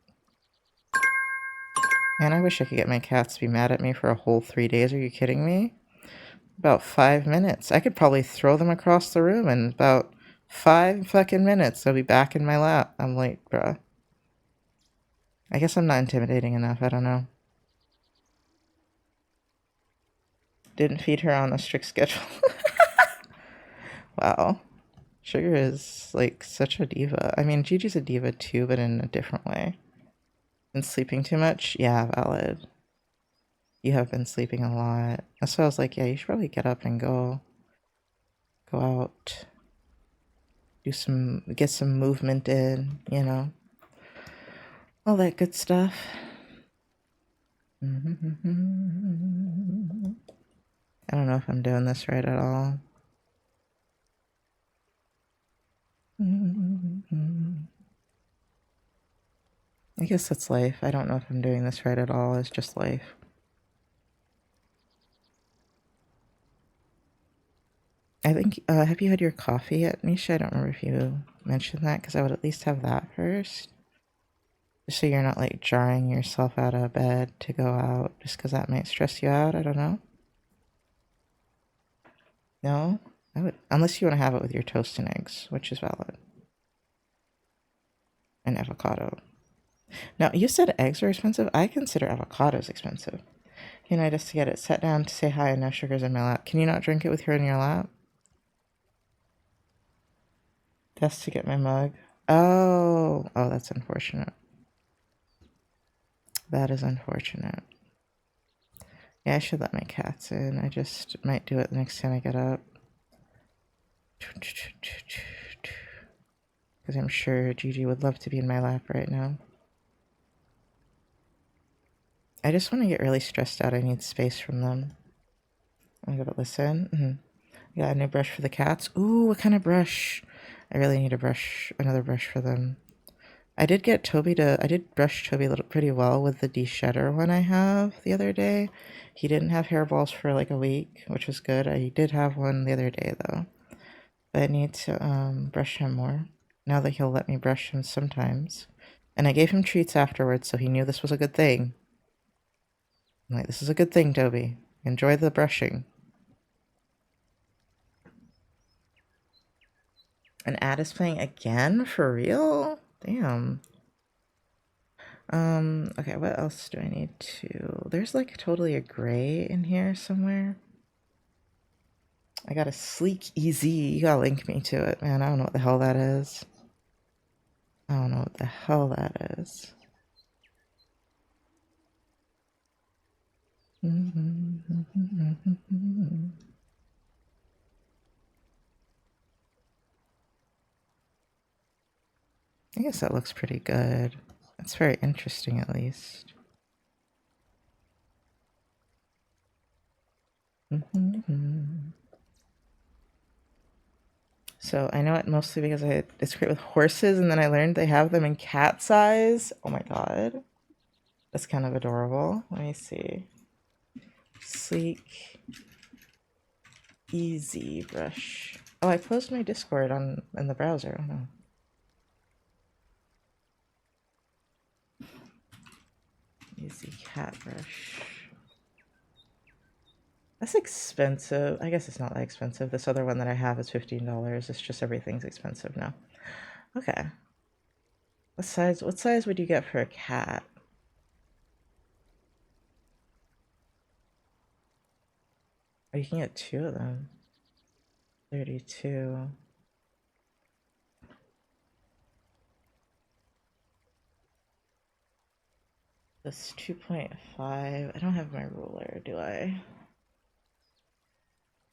Man, I wish I could get my cats to be mad at me for a whole 3 days. Are you kidding me? About 5 minutes. I could probably throw them across the room in about 5 fucking minutes. They'll be back in my lap. I'm like, bruh. I guess I'm not intimidating enough. I don't know. Didn't feed her on a strict schedule. Wow. Sugar is, like, such a diva. I mean, Gigi's a diva too, but in a different way. Been sleeping too much? Yeah, valid. You have been sleeping a lot. That's why I was like, yeah, you should probably get up and go out. Get some movement in, you know. All that good stuff. I don't know if I'm doing this right at all. I guess that's life. I don't know if I'm doing this right at all. It's just life. I think, have you had your coffee yet, Misha? I don't remember if you mentioned that, because I would at least have that first. Just so you're not, like, jarring yourself out of bed to go out, just because that might stress you out. I don't know. No? I would, unless you want to have it with your toast and eggs, which is valid. And avocado. Now, you said eggs are expensive. I consider avocados expensive. You know, just to get it set down to say hi and no sugar's in my lap. Can you not drink it with her in your lap? Just to get my mug. Oh, that's unfortunate. That is unfortunate. Yeah, I should let my cats in. I just might do it the next time I get up. Because I'm sure Gigi would love to be in my lap right now. I just want to get really stressed out. I need space from them. I'm gonna listen. Got a new brush for the cats. Ooh, what kind of brush? I really need another brush for them. I did brush Toby pretty well with the de-shedder one I have the other day. He didn't have hairballs for like a week, which was good. I did have one the other day though. But I need to brush him more, now that he'll let me brush him sometimes. And I gave him treats afterwards, so he knew this was a good thing. I'm like, this is a good thing, Toby. Enjoy the brushing. An ad is playing again? For real? Damn. Okay, what else do I need to... There's like totally a gray in here somewhere. I got a Sleek EZ. You gotta link me to it, man. I don't know what the hell that is. I don't know what the hell that is. I guess that looks pretty good. That's very interesting, at least. So I know it mostly because it's great with horses, and then I learned they have them in cat size. Oh my god. That's kind of adorable. Let me see. Sleek EZ brush. Oh, I closed my Discord in the browser. Oh no. EZ cat brush. That's expensive. I guess it's not that expensive. This other one that I have is $15. It's just everything's expensive now. Okay. What size would you get for a cat? Oh, you can get 2 of them. 32. This 2.5. I don't have my ruler, do I?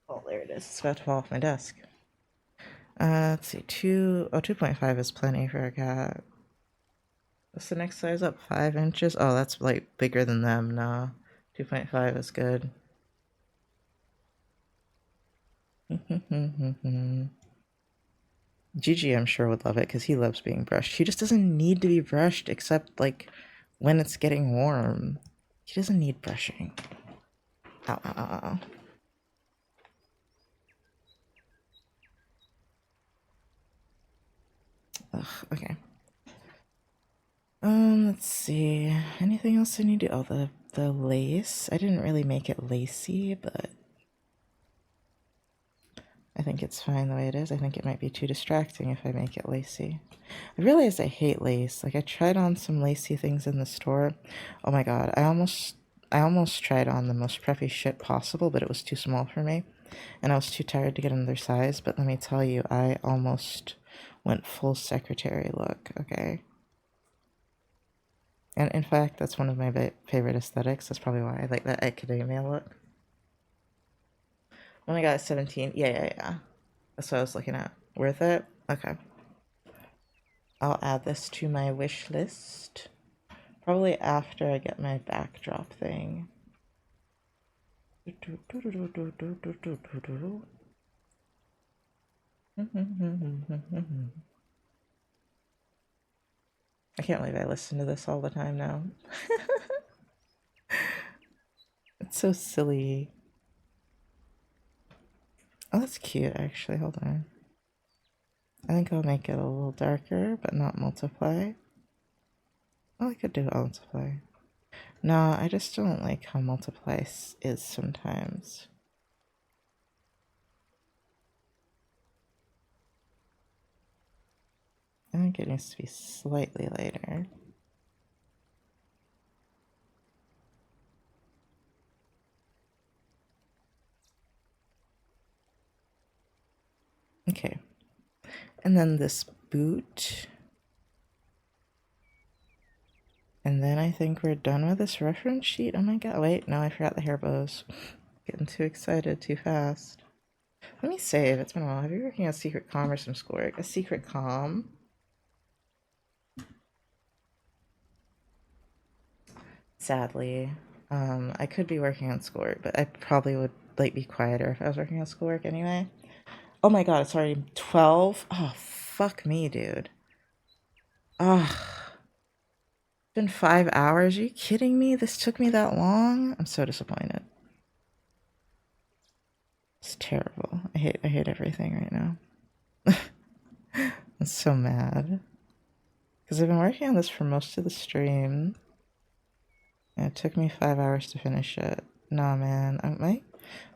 Oh, there it is. It's about to fall off my desk. Let's see. 2.5 is plenty for a cat. What's the next size up? 5 inches? Oh, that's like bigger than them. No. 2.5 is good. Gigi, I'm sure, would love it because he loves being brushed. He just doesn't need to be brushed except like when it's getting warm. He doesn't need brushing. Ow, ow, ow, ow. Ugh, okay. Let's see. Anything else I need to? Oh, the lace. I didn't really make it lacy, but I think it's fine the way it is. I think it might be too distracting if I make it lacy. I realized I hate lace. Like I tried on some lacy things in the store. Oh my god, I almost tried on the most preppy shit possible, but it was too small for me. And I was too tired to get another size, but let me tell you, I almost went full secretary look, okay? And in fact, that's one of my favorite aesthetics. That's probably why I like that academia look. Oh my god, 17. Yeah. That's what I was looking at. Worth it? Okay. I'll add this to my wish list. Probably after I get my backdrop thing. I can't believe I listen to this all the time now. It's so silly. Oh, that's cute, actually. Hold on. I think I'll make it a little darker, but not multiply. Oh, I could do multiply. No, I just don't like how multiply is sometimes. I think it needs to be slightly lighter. Okay. And then this boot. And then I think we're done with this reference sheet. Oh my god, wait, no, I forgot the hair bows. Getting too excited too fast. Let me save, it's been a while. Have you been working on Secret Com or some schoolwork? A Secret Com? Sadly. I could be working on schoolwork, but I probably would like be quieter if I was working on schoolwork anyway. Oh my god, it's already 12? Oh, fuck me, dude. Ugh. It's been 5 hours? Are you kidding me? This took me that long? I'm so disappointed. It's terrible. I hate everything right now. I'm so mad. Because I've been working on this for most of the stream. And it took me 5 hours to finish it. Nah, man.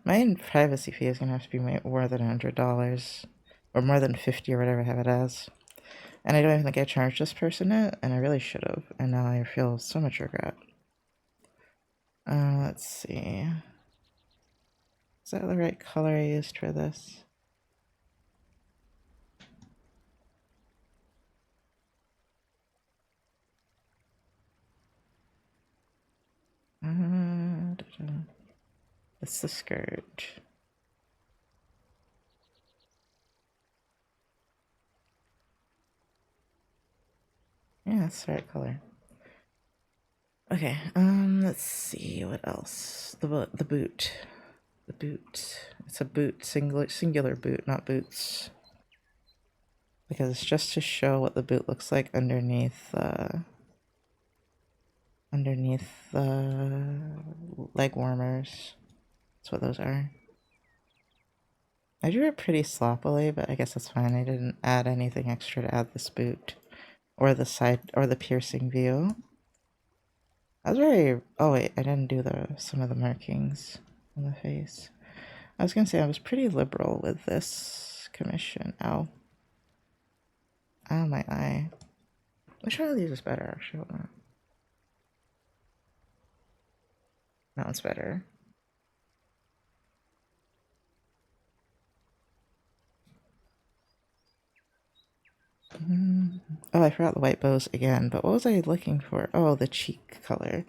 My privacy fee is going to have to be more than $100. Or more than 50 or whatever I have it as. And I don't even think I charged this person it. And I really should have. And now I feel so much regret. Let's see. Is that the right color I used for this? It's the skirt. Yeah, that's the right color. Okay, let's see what else. The boot. The boot. It's a boot, singular boot, not boots. Because it's just to show what the boot looks like underneath the leg warmers. That's what those are. I drew it pretty sloppily, but I guess that's fine. I didn't add anything extra to add this boot. Or the side, or the piercing view. I was very... Oh wait, I didn't do some of the markings on the face. I was gonna say I was pretty liberal with this commission. Ow. Ow, my eye. Which one of these is better, actually? Hold on. That one's better. Oh, I forgot the white bows again, but what was I looking for? Oh, the cheek color.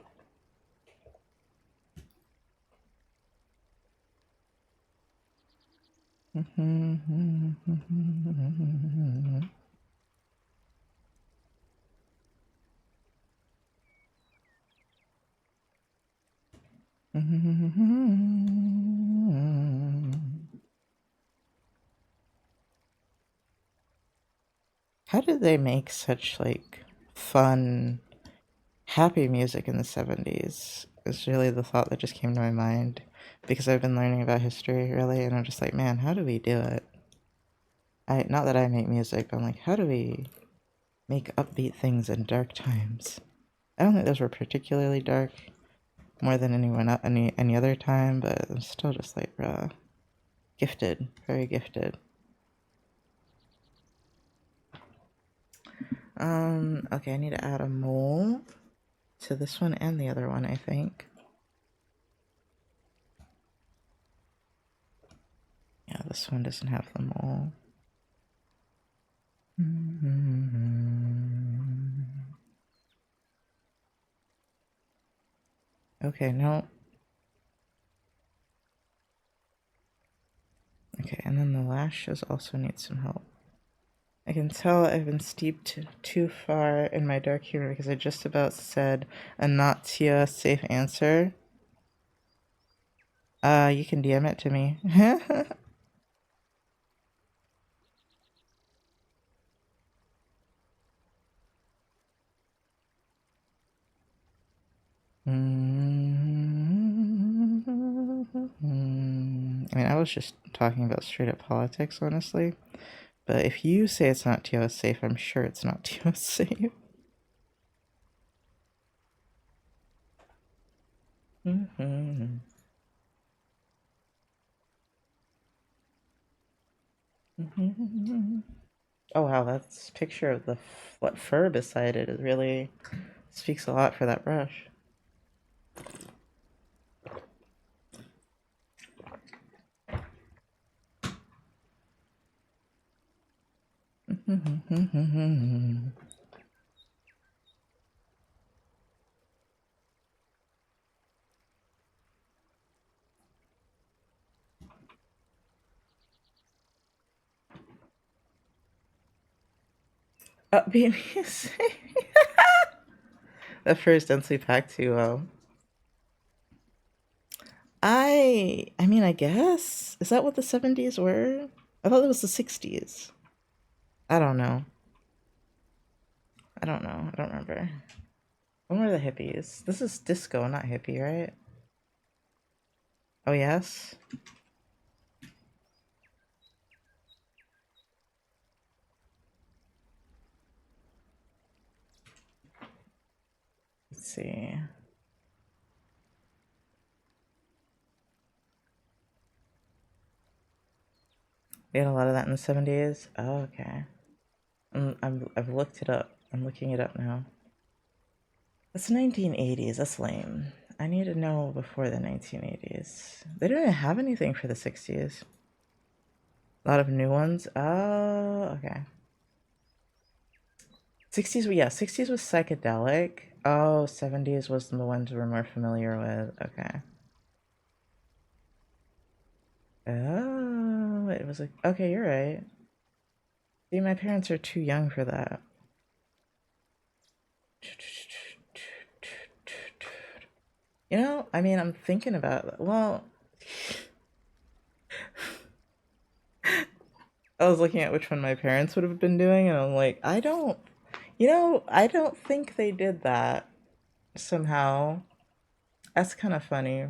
How did they make such, like, fun, happy music in the 70s? Is really the thought that just came to my mind. Because I've been learning about history, really, and I'm just like, man, how do we do it? Not that I make music, but I'm like, how do we make upbeat things in dark times. I don't think those were particularly dark more than any other time, but I'm still just like, gifted, very gifted. Okay, I need to add a mole to this one and the other one, I think. Yeah, this one doesn't have the mole. Okay, no. Okay, and then the lashes also need some help. I can tell I've been steeped too far in my dark humor because I just about said a not Tia safe answer. You can DM it to me. I mean, I was just talking about straight up politics, honestly. But if you say it's not TOS safe, I'm sure it's not TOS safe. Oh wow, that's picture of the what fur beside it. It really speaks a lot for that brush. Upbeat music. That fur is densely packed too well. I mean, I guess. Is that what the 70s were? I thought it was the 60s. I don't know. I don't remember. When were the hippies? This is disco, not hippie, right? Oh, yes? Let's see. They had a lot of that in the 70s? Oh, okay. I've looked it up. I'm looking it up now. That's 1980s. That's lame. I need to know before the 1980s. They didn't have anything for the 60s. A lot of new ones. Oh, okay. 60s, yeah, 60s was psychedelic. Oh, 70s was the ones we're more familiar with. Okay. Oh, it was like, okay, you're right. See, my parents are too young for that. You know, I mean, I'm thinking about, well, I was looking at which one my parents would have been doing, and I'm like, I don't think they did that somehow. That's kind of funny.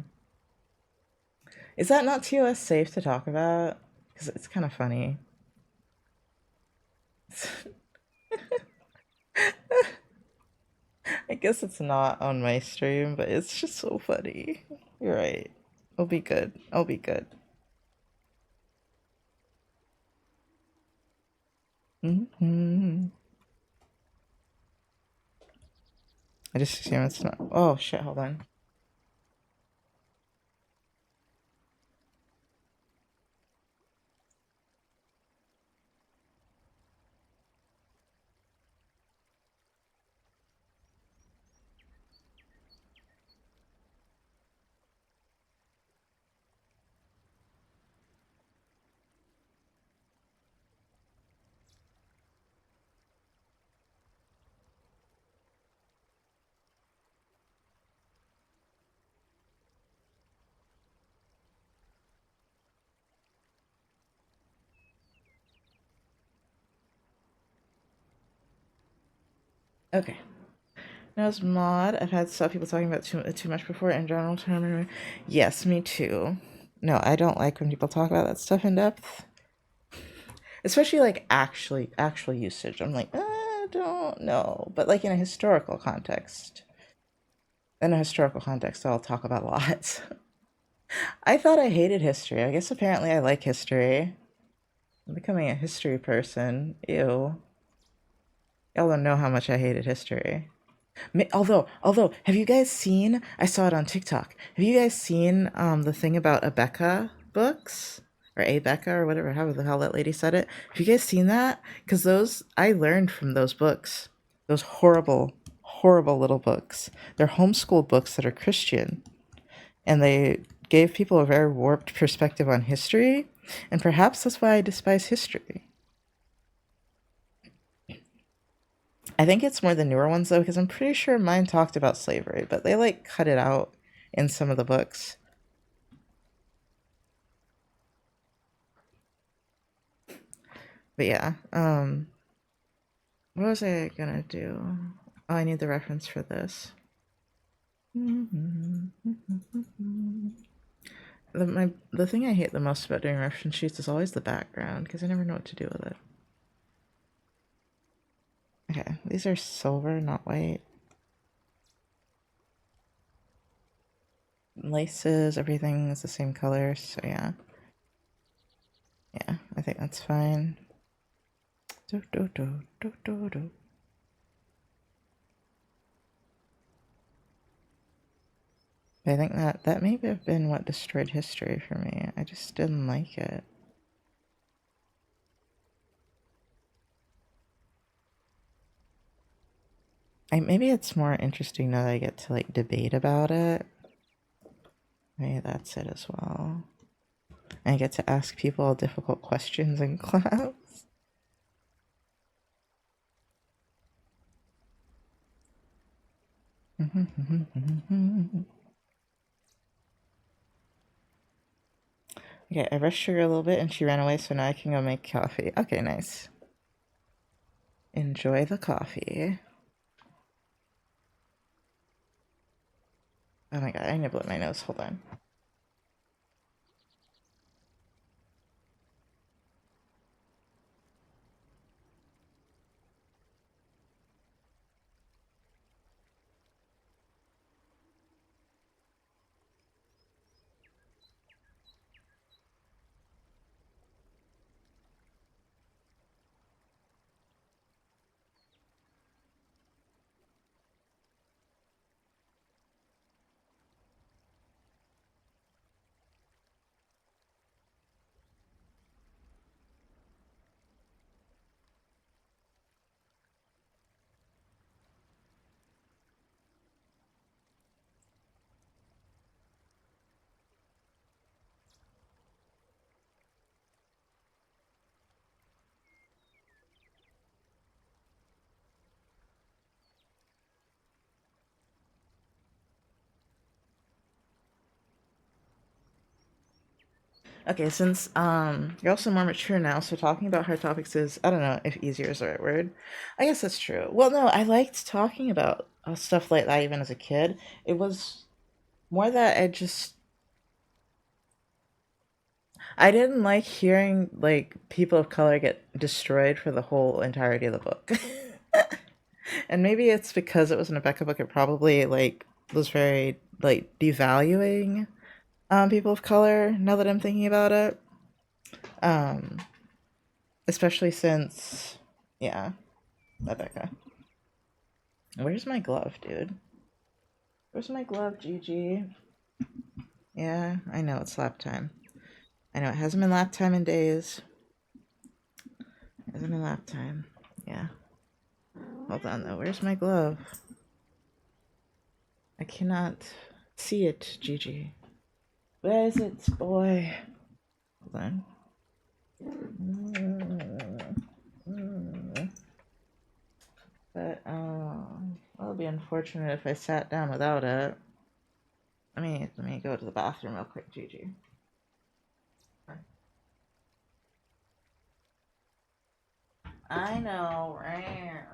Is that not TOS safe to talk about? Because it's kind of funny. I guess it's not on my stream, but it's just so funny. You're right. I'll be good. I'll be good. I just assume it's not. Oh shit, hold on. Okay. Now as mod, I've had some people talking about too much before in general term. Yes, me too. No, I don't like when people talk about that stuff in depth. Especially like actual usage. I'm like, don't know, but like in a historical context. In a historical context, I'll talk about a lot. I thought I hated history. I guess apparently I like history. I'm becoming a history person. Ew. Y'all don't know how much I hated history. Although, have you guys seen? I saw it on TikTok. Have you guys seen the thing about Abeka books or Abeka or whatever, however the hell that lady said it? Have you guys seen that? Because those I learned from those books. Those horrible, horrible little books. They're homeschool books that are Christian, and they gave people a very warped perspective on history, and perhaps that's why I despise history. I think it's more the newer ones though, because I'm pretty sure mine talked about slavery, but they like cut it out in some of the books. But yeah, what was I gonna do? Oh, I need the reference for this. The thing I hate the most about doing reference sheets is always the background, because I never know what to do with it. Okay, these are silver, not white. Laces, everything is the same color, so yeah. Yeah, I think that's fine. Do, do, do, do, do, do. I think that may have been what destroyed history for me. I just didn't like it. Maybe it's more interesting now that I get to like debate about it. Maybe that's it as well. I get to ask people difficult questions in class. Okay, I rushed her a little bit and she ran away, so now I can go make coffee. Okay, nice. Enjoy the coffee. Oh my god, I nibble at my nose. Hold on. Okay, since you're also more mature now, so talking about hard topics is, I don't know if easier is the right word. I guess that's true. Well, no, I liked talking about stuff like that even as a kid. It was more that I didn't like hearing like people of color get destroyed for the whole entirety of the book. And maybe it's because it was an Rebecca book, it probably like was very like devaluing people of color now that I'm thinking about it. Um Especially since, yeah, Rebecca. Where's my glove, dude? Where's my glove, Gigi? Yeah, I know it's lap time. I know it hasn't been lap time in days. It hasn't been lap time. Yeah. Hold on though. Where's my glove? I cannot see it, Gigi. Where is it, boy? Hold on. But it'll be unfortunate if I sat down without it. Let me go to the bathroom real quick, Gigi. I know, right?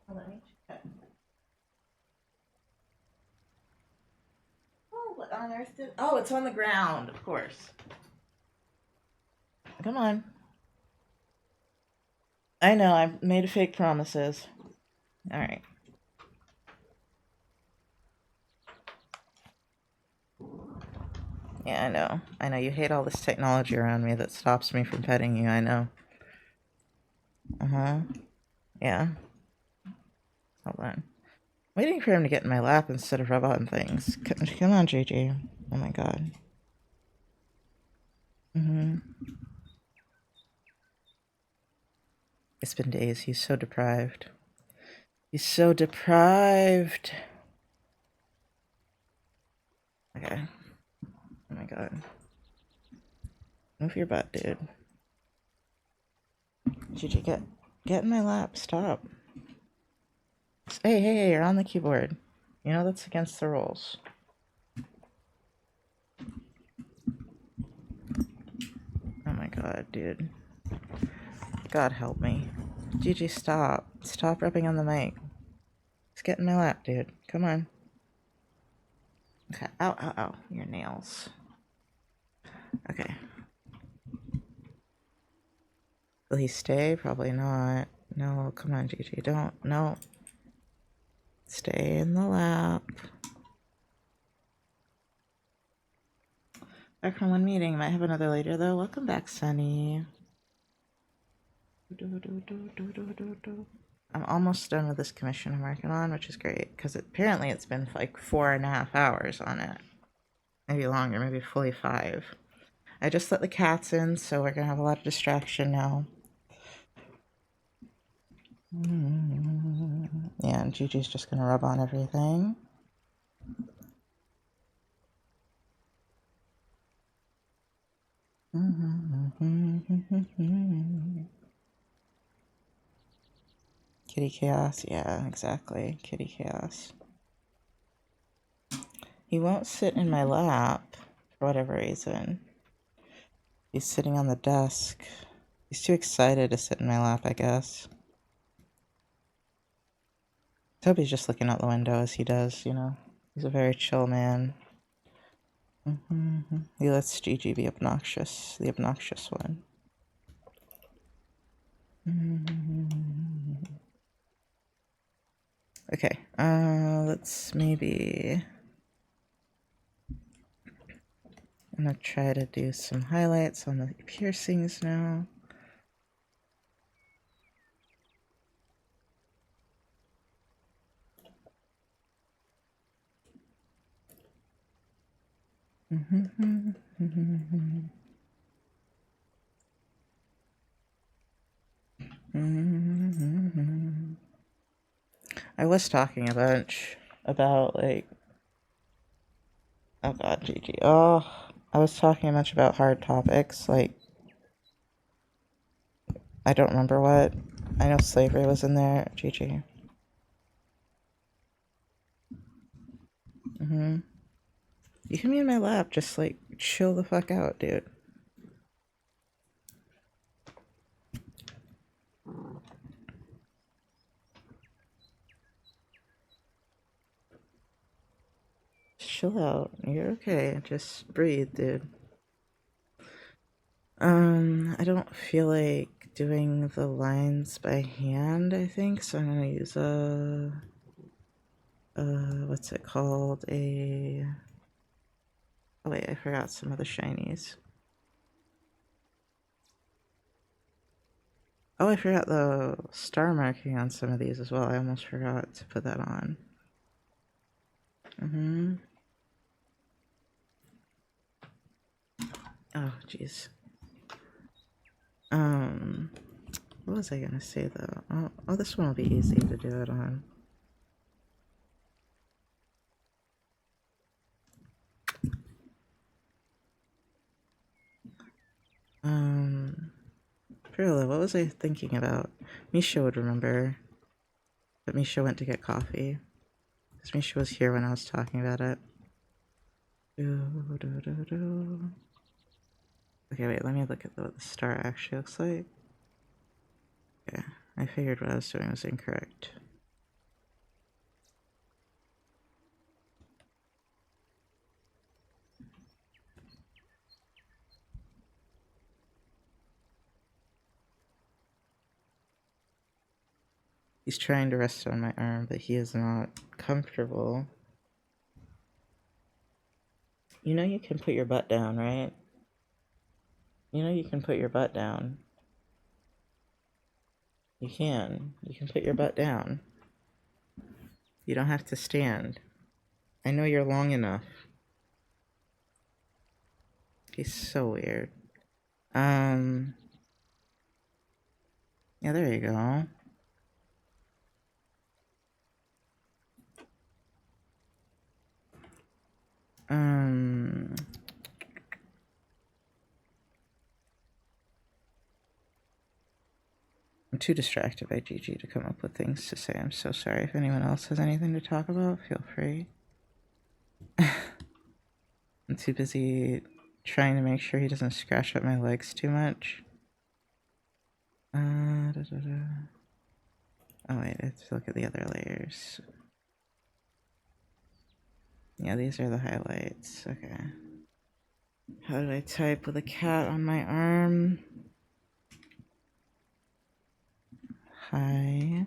Let me check. Oh, what on earth did? Oh, it's on the ground, of course. Come on. I know, I made fake promises. Alright. Yeah, I know. I know, you hate all this technology around me that stops me from petting you, I know. Uh-huh. Yeah. Hold on. Waiting for him to get in my lap instead of rub on things. Come on, Gigi. Oh my god. It's been days. He's so deprived. He's so deprived. Okay. Oh my god. Move your butt, dude. Gigi, get in my lap. Stop. Hey, you're on the keyboard. You know that's against the rules. Oh my god, dude. God help me. Gigi, stop. Stop rubbing on the mic. Just get in my lap, dude. Come on. Okay. Ow. Your nails. Okay. Will he stay? Probably not. No, come on, Gigi. Don't. No. Stay in the lap. Back from one meeting. Might have another later, though. Welcome back, Sunny. I'm almost done with this commission I'm working on, which is great, because apparently it's been like 4.5 hours on it. Maybe longer, maybe fully 5. I just let the cats in, so we're going to have a lot of distraction now. Yeah, and Gigi's just going to rub on everything. Kitty chaos, yeah, exactly. Kitty chaos. He won't sit in my lap for whatever reason. He's sitting on the desk. He's too excited to sit in my lap, I guess. I hope he's just looking out the window as he does, you know. He's a very chill man. He lets Gigi be obnoxious, the obnoxious one. Okay, let's maybe... I'm gonna try to do some highlights on the piercings now. I was talking a bunch about, like... Oh god, Gigi. Oh, I was talking a bunch about hard topics, like... I don't remember what. I know slavery was in there. Gigi. You can be in my lap, just like chill the fuck out, dude. Chill out. You're okay. Just breathe, dude. I don't feel like doing the lines by hand, I think, so I'm gonna use a what's it called? Oh wait, I forgot some of the shinies. Oh, I forgot the star marking on some of these as well. I almost forgot to put that on. Oh, jeez. What was I gonna say though? Oh, this one will be easy to do it on. Perla, what was I thinking about? Misha would remember. But Misha went to get coffee. Because Misha was here when I was talking about it. Okay, wait, let me look at what the star actually looks like. Yeah, I figured what I was doing was incorrect. He's trying to rest on my arm, but he is not comfortable. You know you can put your butt down, right? You know you can put your butt down. You can. You can put your butt down. You don't have to stand. I know you're long enough. He's so weird. Yeah, there you go. I'm too distracted by Gigi to come up with things to say. I'm so sorry. If anyone else has anything to talk about, feel free. I'm too busy trying to make sure he doesn't scratch up my legs too much. Oh wait, let's look at the other layers. Yeah, these are the highlights. Okay. How did I type with a cat on my arm? Highlights.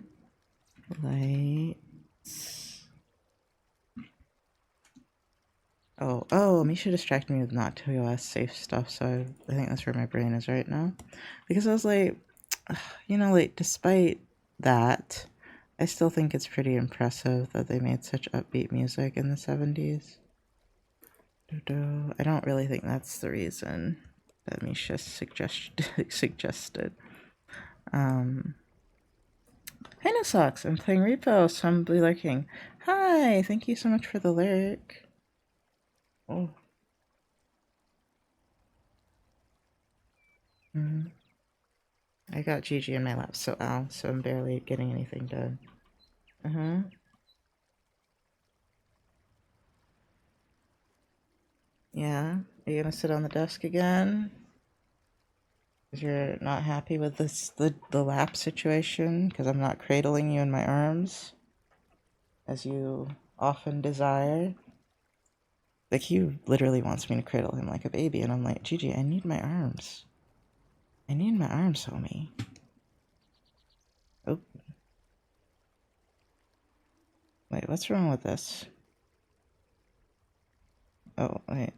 Oh, Misha distracted me with not TOS safe stuff, so I think that's where my brain is right now. Because I was like, you know, like, despite that, I still think it's pretty impressive that they made such upbeat music in the 70s. I don't really think that's the reason that Misha suggested. Hey, no socks. I'm playing Repo, so I'm lurking. Hi, thank you so much for the lurk. Oh. I got Gigi in my lap, so I'm barely getting anything done. Yeah? Are you gonna sit on the desk again? Because you're not happy with the lap situation? Because I'm not cradling you in my arms? As you often desire? Like, he literally wants me to cradle him like a baby, and I'm like, Gigi, I need my arms. I need my arms, homie. Oh. Wait, what's wrong with this? Oh, wait.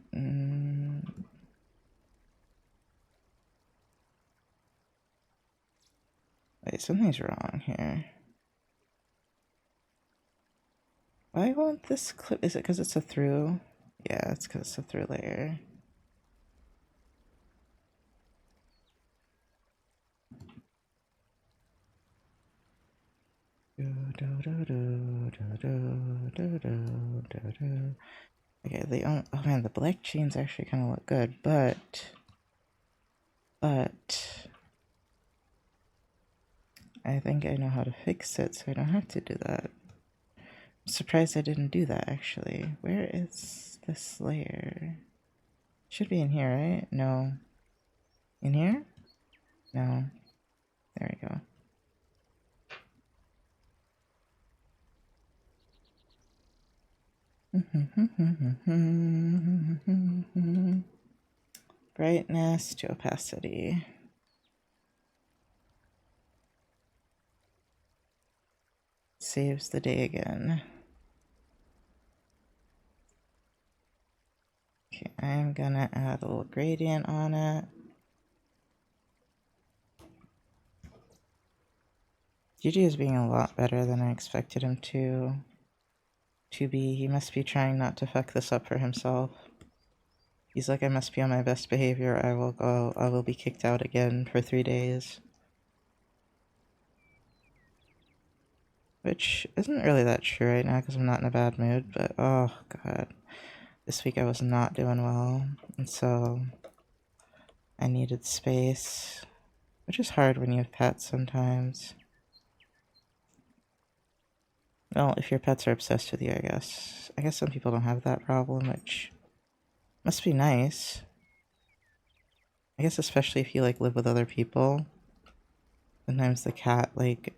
Wait, something's wrong here. Why won't this clip? Is it because it's a through? Yeah, it's because it's a through layer. Okay, oh man, the black jeans actually kind of look good, but I think I know how to fix it, so I don't have to do that. I'm surprised I didn't do that, actually. Where is this layer? Should be in here, right? No. In here? No. There we go. Brightness to opacity. Saves the day again. Okay, I'm gonna add a little gradient on it. Gigi is being a lot better than I expected him to be. He must be trying not to fuck this up for himself. He's like, I must be on my best behavior. I will be kicked out again for 3 days. Which isn't really that true right now because I'm not in a bad mood, but oh god. This week I was not doing well, and so I needed space, which is hard when you have pets sometimes. Well, if your pets are obsessed with you, I guess. I guess some people don't have that problem, which must be nice. I guess especially if you, like, live with other people. Sometimes the cat, like,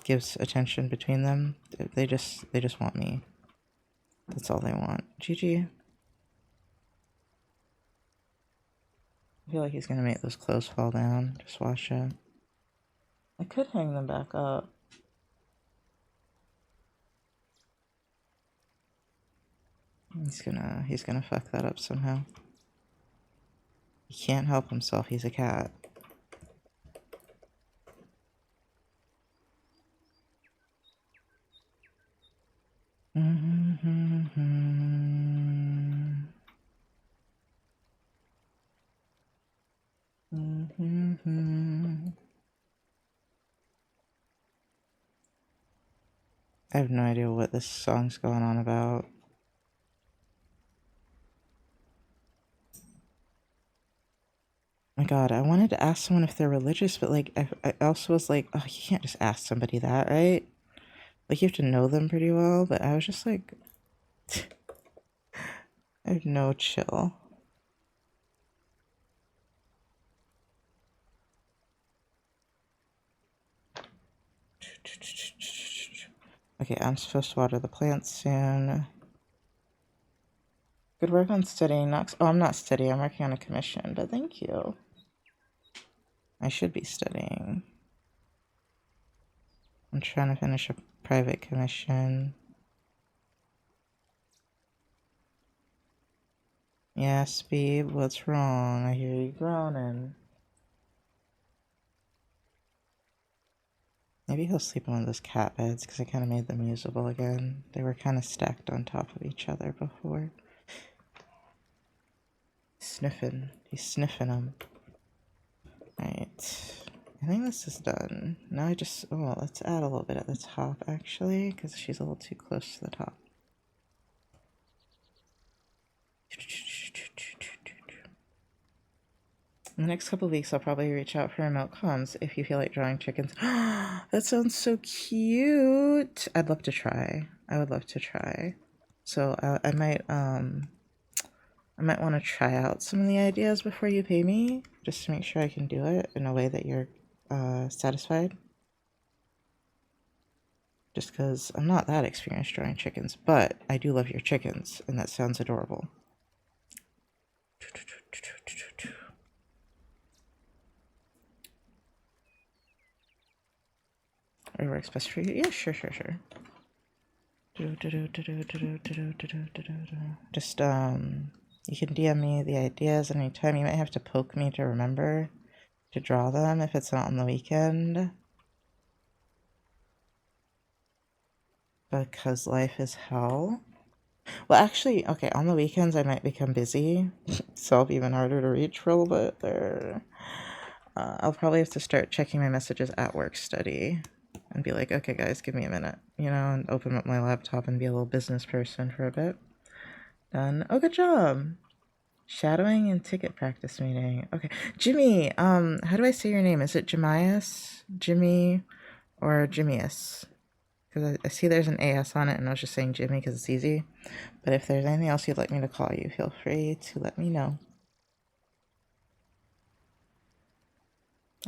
gives attention between them. They just want me. That's all they want. Gigi. I feel like he's gonna make those clothes fall down. Just watch it. I could hang them back up. He's gonna fuck that up somehow. He can't help himself, he's a cat. I have no idea what this song's going on about. My god, I wanted to ask someone if they're religious, but like, I also was like, oh, you can't just ask somebody that, right? Like, you have to know them pretty well, but I was just like, I have no chill. Okay, I'm supposed to water the plants soon. Good work on studying. Oh, I'm not studying. I'm working on a commission, but thank you. I should be studying. I'm trying to finish a private commission. Yes, babe, what's wrong? I hear you groaning. Maybe he'll sleep on one of those cat beds, because I kind of made them usable again. They were kind of stacked on top of each other before. Sniffing. He's sniffing them. Alright. I think this is done. Now let's add a little bit at the top, actually, because she's a little too close to the top. In the next couple of weeks, I'll probably reach out for milk cons if you feel like drawing chickens. That sounds so cute. I'd love to try. I would love to try. So I might want to try out some of the ideas before you pay me, just to make sure I can do it in a way that you're satisfied. Just because I'm not that experienced drawing chickens, but I do love your chickens, and that sounds adorable. What works best for you? Yeah, sure. Just, you can DM me the ideas anytime. You might have to poke me to remember to draw them if it's not on the weekend. Because life is hell. Well, actually, okay, on the weekends I might become busy, so I'll be even harder to reach for a little bit there. I'll probably have to start checking my messages at work study and be like, okay guys, give me a minute, you know, and open up my laptop and be a little business person for a bit. Done. Oh, good job. Shadowing and ticket practice meeting. Okay. Jimmy, how do I say your name? Is it Jimias? Jimmy or Jimmius? Because I see there's an AS on it and I was just saying Jimmy because it's easy. But if there's anything else you'd like me to call you, feel free to let me know.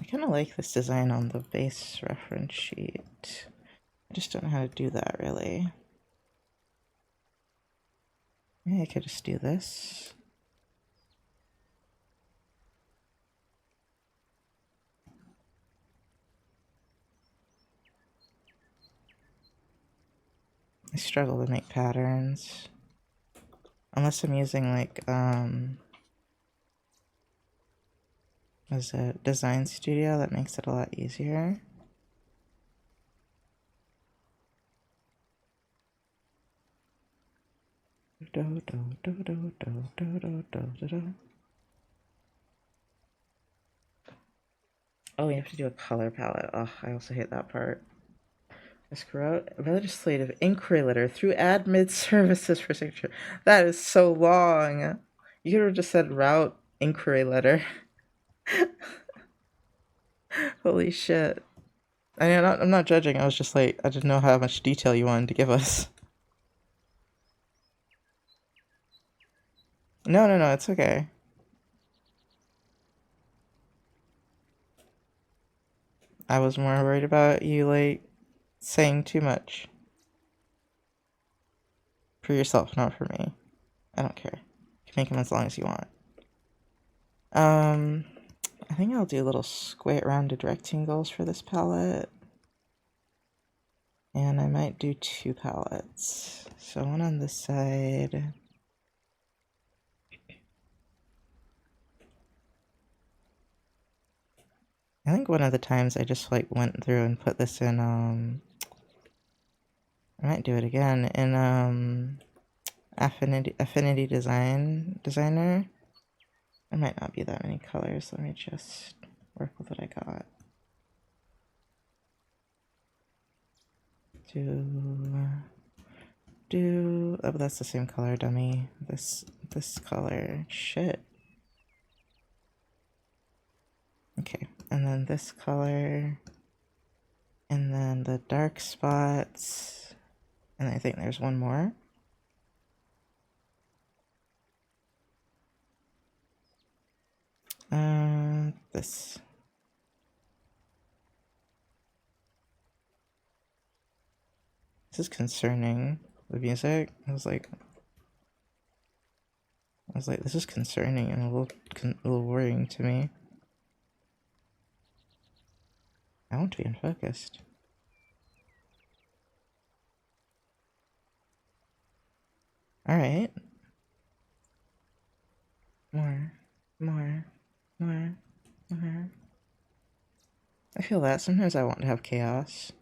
I kind of like this design on the base reference sheet. I just don't know how to do that really. Maybe I could just do this. I struggle to make patterns. Unless I'm using like, as a design studio, that makes it a lot easier. Oh, we have to do a color palette. Oh, I also hate that part. Let's grow out a legislative inquiry letter through admin services for signature. That is so long. You could have just said route inquiry letter. Holy shit. I mean, I'm not judging. I was just like, I didn't know how much detail you wanted to give us. No, it's okay. I was more worried about you, like, saying too much. For yourself, not for me. I don't care. You can make them as long as you want. I think I'll do little square rounded rectangles for this palette. And I might do 2 palettes. So one on this side. I think one of the times I just like went through and put this in I might do it again in Affinity Designer. There might not be that many colors. Let me just work with what I got. Oh, but that's the same color, dummy. This color. Shit. Okay, and then this color. And then the dark spots. And I think there's one more. This. This is concerning. The music. I was like, this is concerning and a little worrying to me. I want to be unfocused. Alright. More. I feel that. Sometimes I want to have chaos.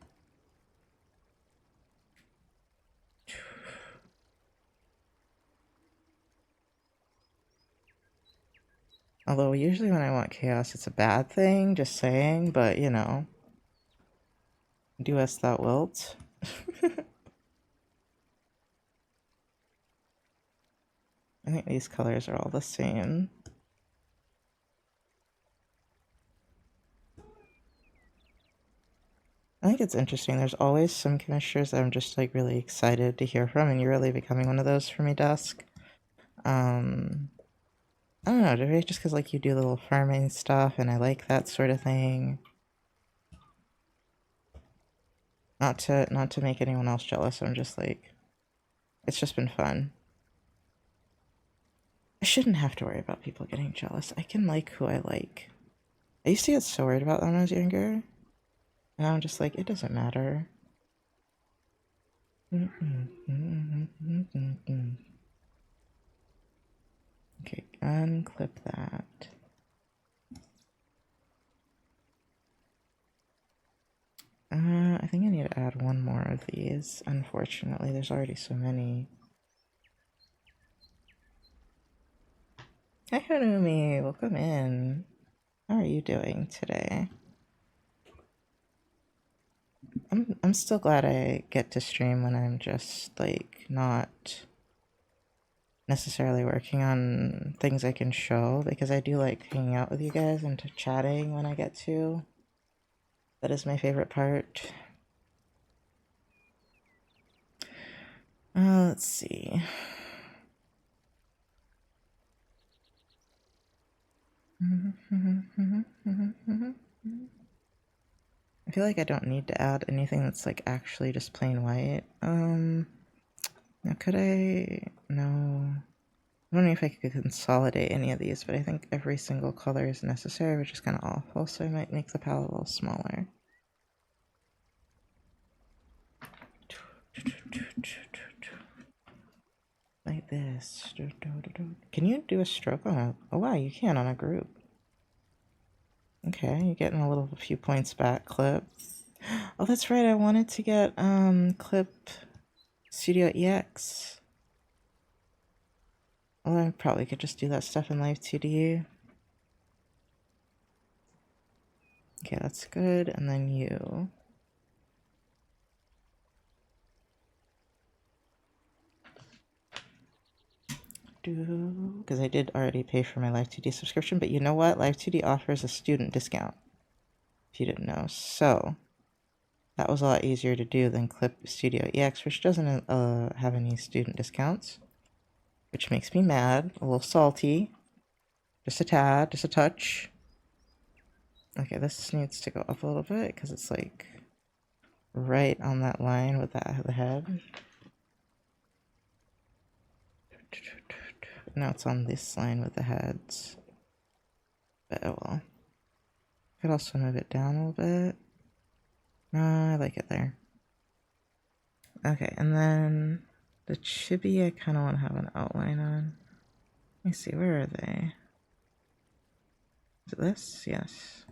Although usually when I want chaos, it's a bad thing, just saying, but you know. Do as thou wilt. I think these colors are all the same. I think it's interesting. There's always some commissioners that I'm just like really excited to hear from, and you're really becoming one of those for me, Dusk. I don't know, maybe just because like you do little farming stuff, and I like that sort of thing. Not to make anyone else jealous. I'm just like, it's just been fun. I shouldn't have to worry about people getting jealous. I can like who I like. I used to get so worried about that when I was younger. And I'm just like, it doesn't matter. Okay, unclip that. I think I need to add one more of these. Unfortunately, there's already so many. Hi, Harumi. Welcome in. How are you doing today? I'm still glad I get to stream when I'm just like not necessarily working on things I can show, because I do like hanging out with you guys and chatting when I get to. That is my favorite part. Let's see. I feel like I don't need to add anything that's like actually just plain white. Now could I? No. I don't know if I could consolidate any of these, but I think every single color is necessary, which is kind of awful, so I might make the palette a little smaller. Like this. Can you do a stroke on a... Oh wow, you can on a group. Okay, you're getting a few points back, Clip. Oh, that's right, I wanted to get Clip Studio EX. Well, I probably could just do that stuff in Live 2D. Okay, that's good. And then you. Because I did already pay for my Live 2D subscription, but you know what? Live 2D offers a student discount, if you didn't know. So that was a lot easier to do than Clip Studio EX, which doesn't have any student discounts, which makes me mad, a little salty, just a tad, just a touch. Okay, this needs to go up a little bit because it's like right on that line with the head. Now it's on this line with the heads. But oh well. I could also move it down a little bit. No, I like it there. Okay, and then the chibi I kind of want to have an outline on. Let me see, where are they? Is it this? Yes.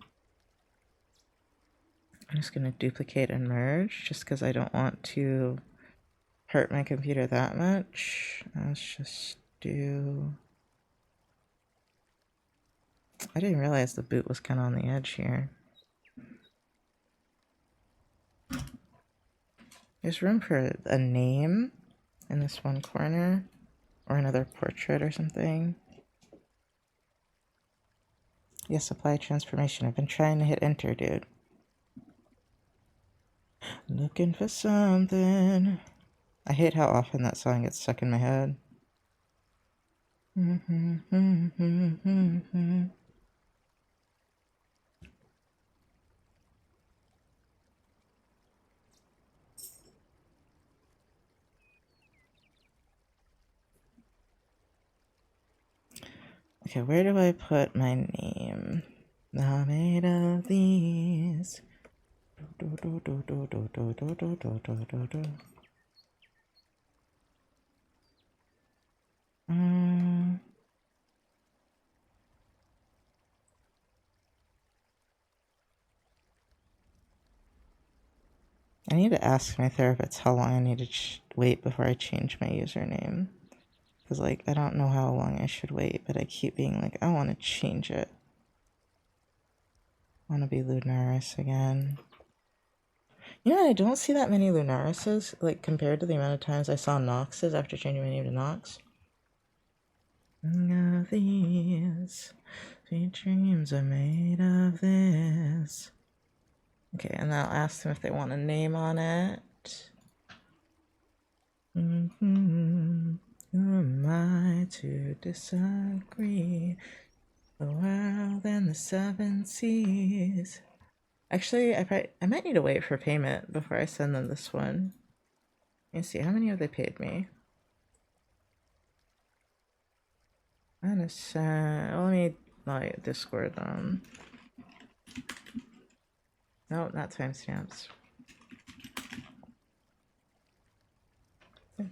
I'm just going to duplicate and merge just because I don't want to hurt my computer that much. Let's just do... I didn't realize the boot was kind of on the edge here. There's room for a name in this one corner, or another portrait or something. Yes, apply transformation. I've been trying to hit enter, dude. Looking for something. I hate how often that song gets stuck in my head. Okay, where do I put my name? Not made of these. I need to ask my therapist how long I need to wait before I change my username. Because, like, I don't know how long I should wait, but I keep being like, I want to change it. I want to be Lunaris again. You know, I don't see that many Lunarises, like, compared to the amount of times I saw Noxes after changing my name to Nox. Of these sweet dreams are made of this. Okay, and I'll ask them if they want a name on it. Who am I to disagree? The world and the seven seas. Actually, I might need to wait for payment before I send them this one. Let me see, how many have they paid me? I'm gonna send, let me like Discord them. No, not timestamps. Okay,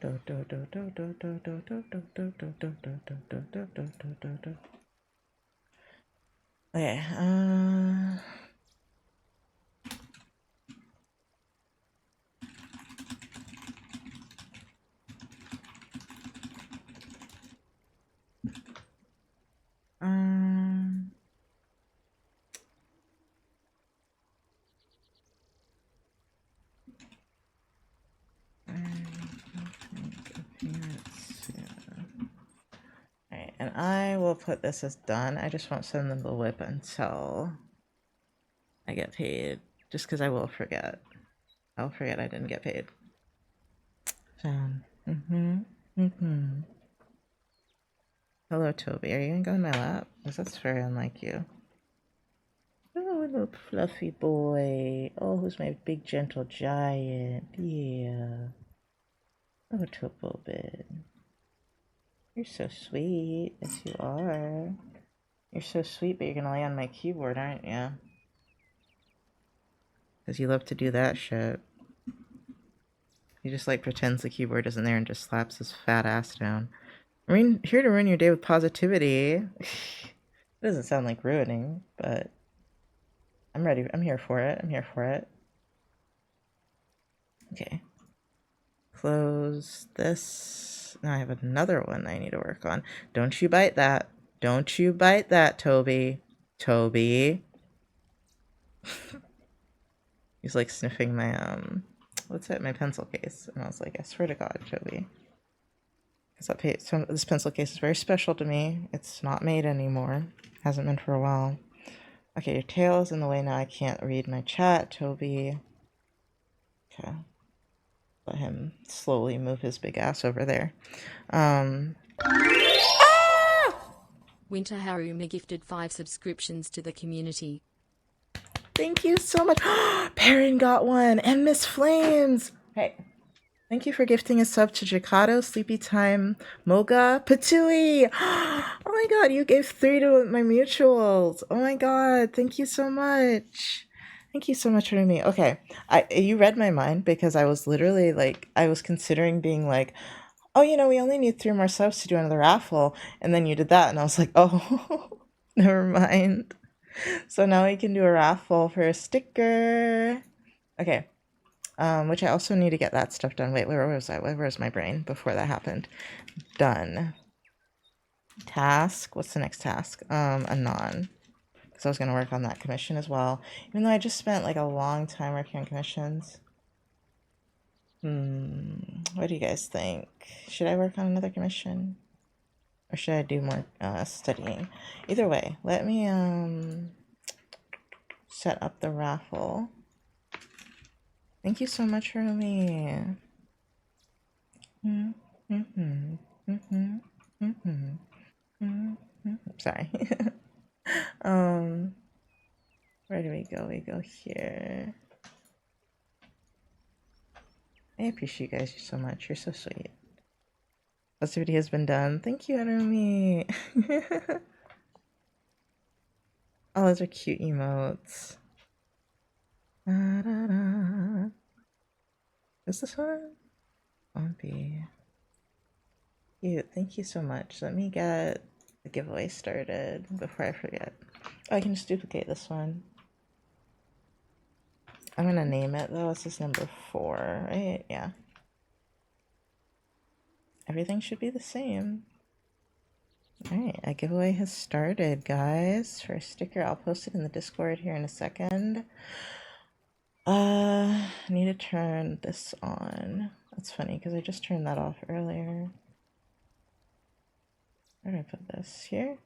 Alright, and I will put this as done. I just won't send them the whip until I get paid, just because I will forget. I'll forget I didn't get paid. Hello, Toby. Are you gonna go in my lap? Because that's very unlike you. Oh, little fluffy boy. Oh, who's my big gentle giant? Yeah. Oh, Topo-bit. You're so sweet. Yes, you are. You're so sweet, but you're gonna lay on my keyboard, aren't you? Because you love to do that shit. He just like pretends the keyboard isn't there and just slaps his fat ass down. I'm here to ruin your day with positivity. It doesn't sound like ruining, but I'm ready. I'm here for it. I'm here for it. Okay. Close this. Now I have another one I need to work on. Don't you bite that. Don't you bite that, Toby. Toby. He's like sniffing my, what's it? My pencil case. And I was like, I swear to God, Toby. Because this pencil case is very special to me. It's not made anymore. Hasn't been for a while. Okay, your tail is in the way now. I can't read my chat, Toby. Okay. Let him slowly move his big ass over there. Winter Haruma gifted 5 subscriptions to the community. Thank you so much. Perrin got one. And Miss Flames. Hey. Thank you for gifting a sub to Jakato, Sleepy Time, Moga, Patui. Oh my god, you gave 3 to my mutuals. Oh my god, thank you so much. Thank you so much for me. Okay, you read my mind because I was literally like, I was considering being like, oh, you know, we only need 3 more subs to do another raffle. And then you did that and I was like, oh, never mind. So now we can do a raffle for a sticker. Okay. Which I also need to get that stuff done. Wait, where was I? Where was my brain before that happened? Done. Task. What's the next task? Anon. Because I was going to work on that commission as well. Even though I just spent like a long time working on commissions. What do you guys think? Should I work on another commission? Or should I do more studying? Either way, let me set up the raffle. Thank you so much, Hurley. Sorry. Where do we go? We go here. I appreciate you guys so much. You're so sweet. Festivity has been done. Thank you, Arumi. Oh, those are cute emotes. Da, da, da. Is this one? Bumpy. Cute. Thank you so much. Let me get the giveaway started before I forget. Oh, I can just duplicate this one. I'm gonna name it though. This is number 4, right? Yeah. Everything should be the same. Alright, a giveaway has started, guys. For a sticker, I'll post it in the Discord here in a second. I need to turn this on. That's funny because I just turned that off earlier. Where did I put this? Here?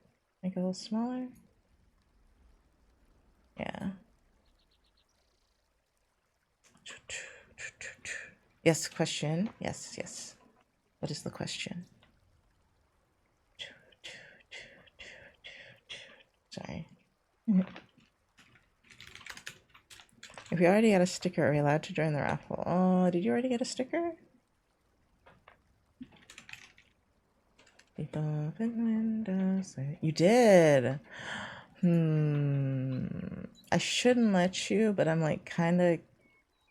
Make it a little smaller? Yeah. Yes, question. Yes, yes. What is the question? Sorry. If you already got a sticker, are we allowed to join the raffle? Oh, did you already get a sticker? You did. I shouldn't let you, but I'm like kind of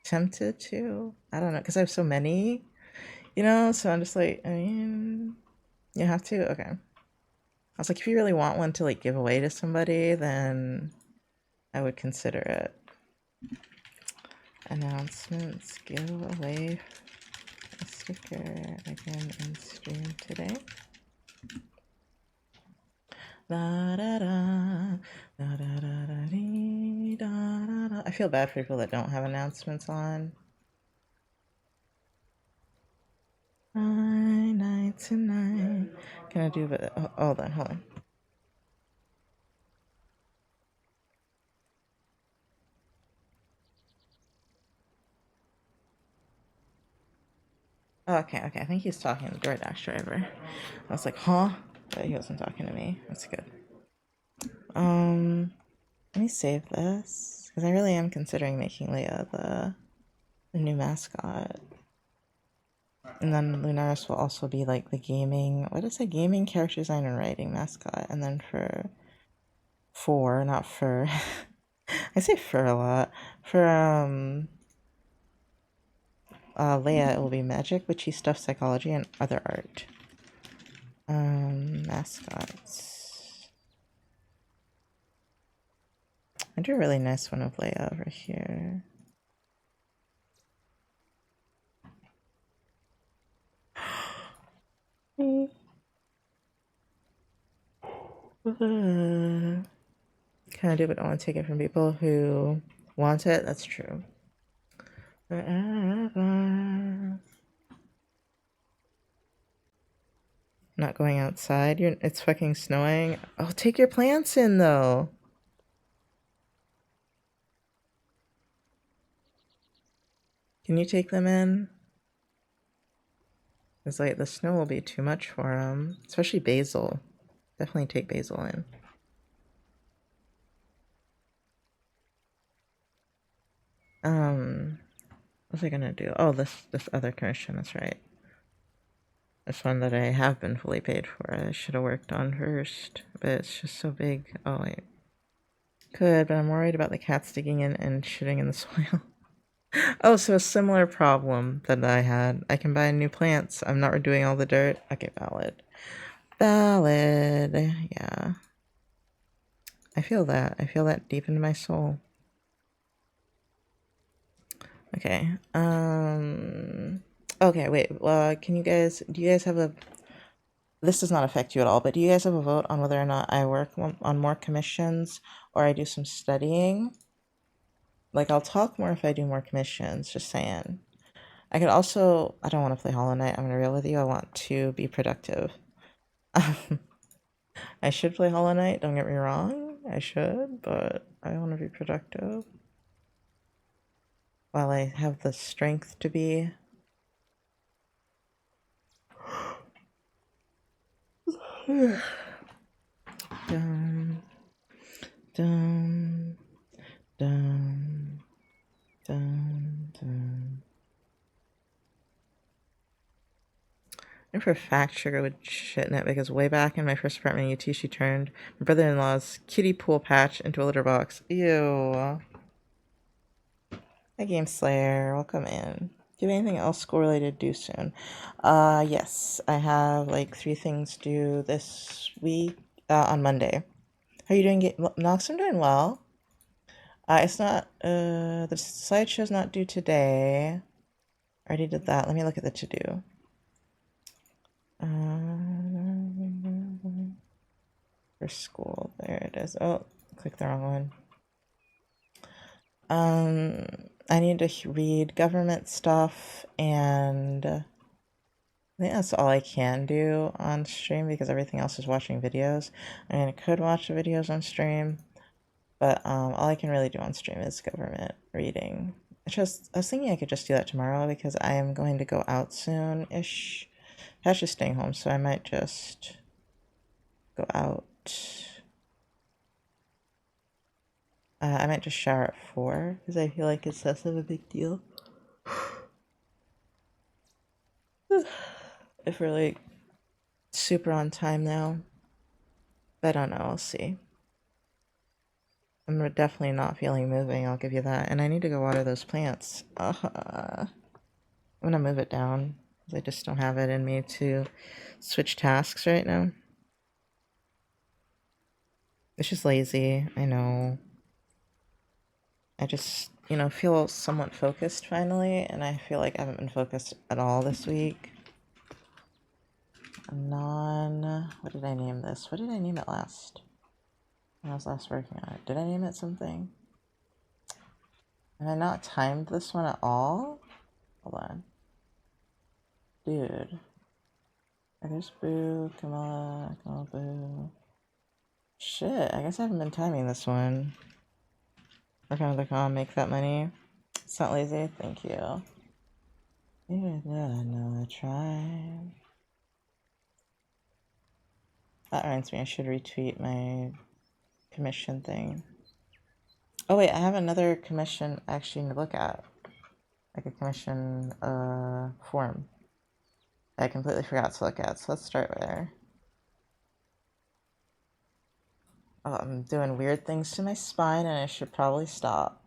tempted to. I don't know, because I have so many, you know, so I'm just like, I mean, you have to? Okay. I was like, if you really want one to like give away to somebody, then I would consider it. Announcements, give away a sticker again in stream today. Da, da, da, da, da, da, da, dee, da, da, da. I feel bad for people that don't have announcements on. Night tonight. Can I do it? Oh, hold on, hold on. Oh, okay. I think he's talking to the DoorDash driver. I was like, huh? But he wasn't talking to me. That's good. Let me save this because I really am considering making Leia the new mascot. And then Lunaris will also be like the gaming, what is it? Gaming, character design, and writing mascot. And then not for, I say fur a lot. For, Leia, it will be magic, witchy stuff, psychology, and other art. Mascots. I do a really nice one of Leia over here. Can I do, but I want to take it from people who want it? That's true. Forever. Not going outside. It's fucking snowing. Oh, take your plants in though. Can you take them in? It's like the snow will be too much for them, especially basil. Definitely take basil in. What was I gonna do? Oh, this other commission. That's right. This one that I have been fully paid for. I should have worked on first, but it's just so big. Oh wait, could, but I'm worried about the cats digging in and shitting in the soil. Oh, so a similar problem that I had. I can buy new plants. I'm not redoing all the dirt. Okay, valid. Valid. Yeah. I feel that. I feel that deep into my soul. Okay. Okay, wait. Do you guys have a... This does not affect you at all, but do you guys have a vote on whether or not I work on more commissions or I do some studying? Like, I'll talk more if I do more commissions, just saying. I could also... I don't want to play Hollow Knight, I'm gonna be real with you. I want to be productive. I should play Hollow Knight, don't get me wrong. I should, but I want to be productive. While I have the strength to be. Dum, dum, dum, dum, dum. I know for a fact Sugar would shit in it because way back in my first apartment in UT, she turned my brother-in-law's kiddie pool patch into a litter box. Ew. Hi, Game Slayer. Welcome in. Do you have anything else school-related due soon? Yes. I have like 3 things due this week, on Monday. How are you doing? Nox, I'm doing well. It's not, the slideshow's not due today. I already did that. Let me look at the to-do. For school, there it is. Oh, click the wrong one. I need to read government stuff, and I think that's all I can do on stream because everything else is watching videos. I mean, I could watch the videos on stream, but all I can really do on stream is government reading. I was thinking I could just do that tomorrow because I am going to go out soon-ish. Pat's just staying home, so I might just go out. I might just shower at 4 because I feel like it's less of a big deal. If we're like super on time now. But I don't know, I'll see. I'm definitely not feeling moving, I'll give you that. And I need to go water those plants. I'm gonna move it down because I just don't have it in me to switch tasks right now. It's just lazy, I know. I just, feel somewhat focused finally, and I feel like I haven't been focused at all this week. What did I name this? What did I name it last? When I was last working on it. Did I name it something? Have I not timed this one at all? Hold on. Dude. There's Boo, Kamala, Boo. Shit, I guess I haven't been timing this one. Work on the com, make that money. It's not lazy, thank you. Even though I know I tried. That reminds me, I should retweet my commission thing. Oh wait, I have another commission actually to look at. Like a commission form. I completely forgot to look at, so let's start there. Oh, I'm doing weird things to my spine and I should probably stop.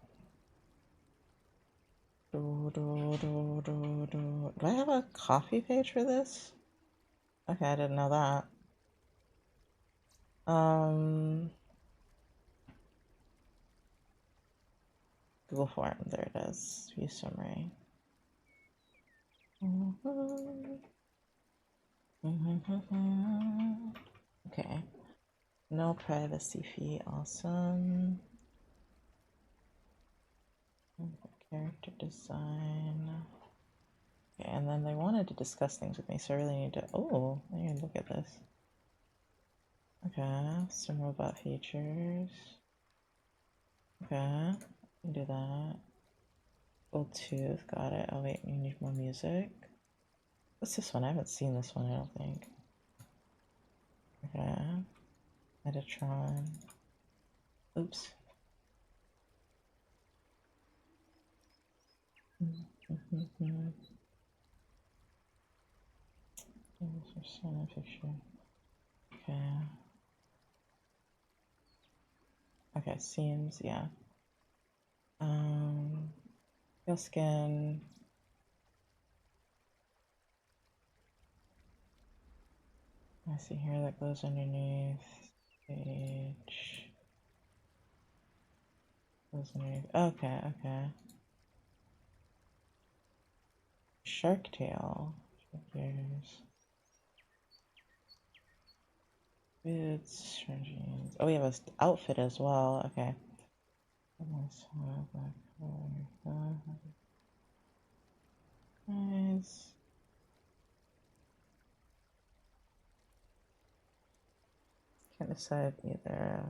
Do I have a coffee page for this? Okay, I didn't know that. Google form, there it is. View summary. Okay. No privacy fee, awesome. Character design. Okay, and then they wanted to discuss things with me, so I really need to... Oh, I need to look at this. Okay, some robot features. Okay, I can do that. Gold tooth, got it. Oh wait, you need more music. What's this one? I haven't seen this one, I don't think. Okay. Metatron. Oops. Picture. Okay. Okay, seams, yeah. Pale skin. I see hair that goes underneath. Page. Goes underneath. Okay, okay. shark tail. Figures. Boots, jeans. Oh, we have an outfit as well. Okay. Nice. Can't decide either.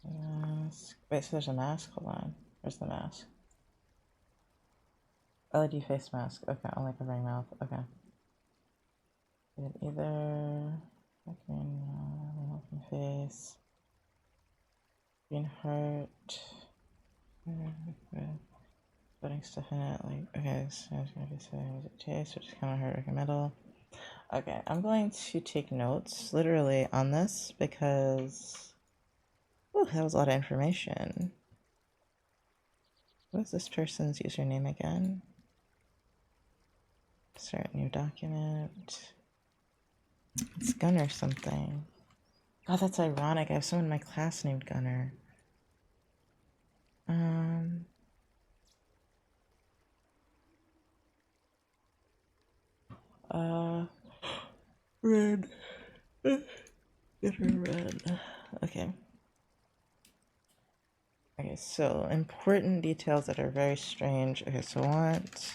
Mask. Wait, so there's a mask? Hold on. Where's the mask? LED face mask. Okay, only covering mouth. Okay. Either green face, green heart, putting stuff in it. Like, okay, so I was gonna be saying, was it taste, which is kind of hard, like a metal. Okay, I'm going to take notes literally on this because that was a lot of information. What is this person's username again? Start new document. It's Gunner something. Oh, that's ironic. I have someone in my class named Gunner. Red. Get her red. Okay. Okay, so important details that are very strange. Okay, so want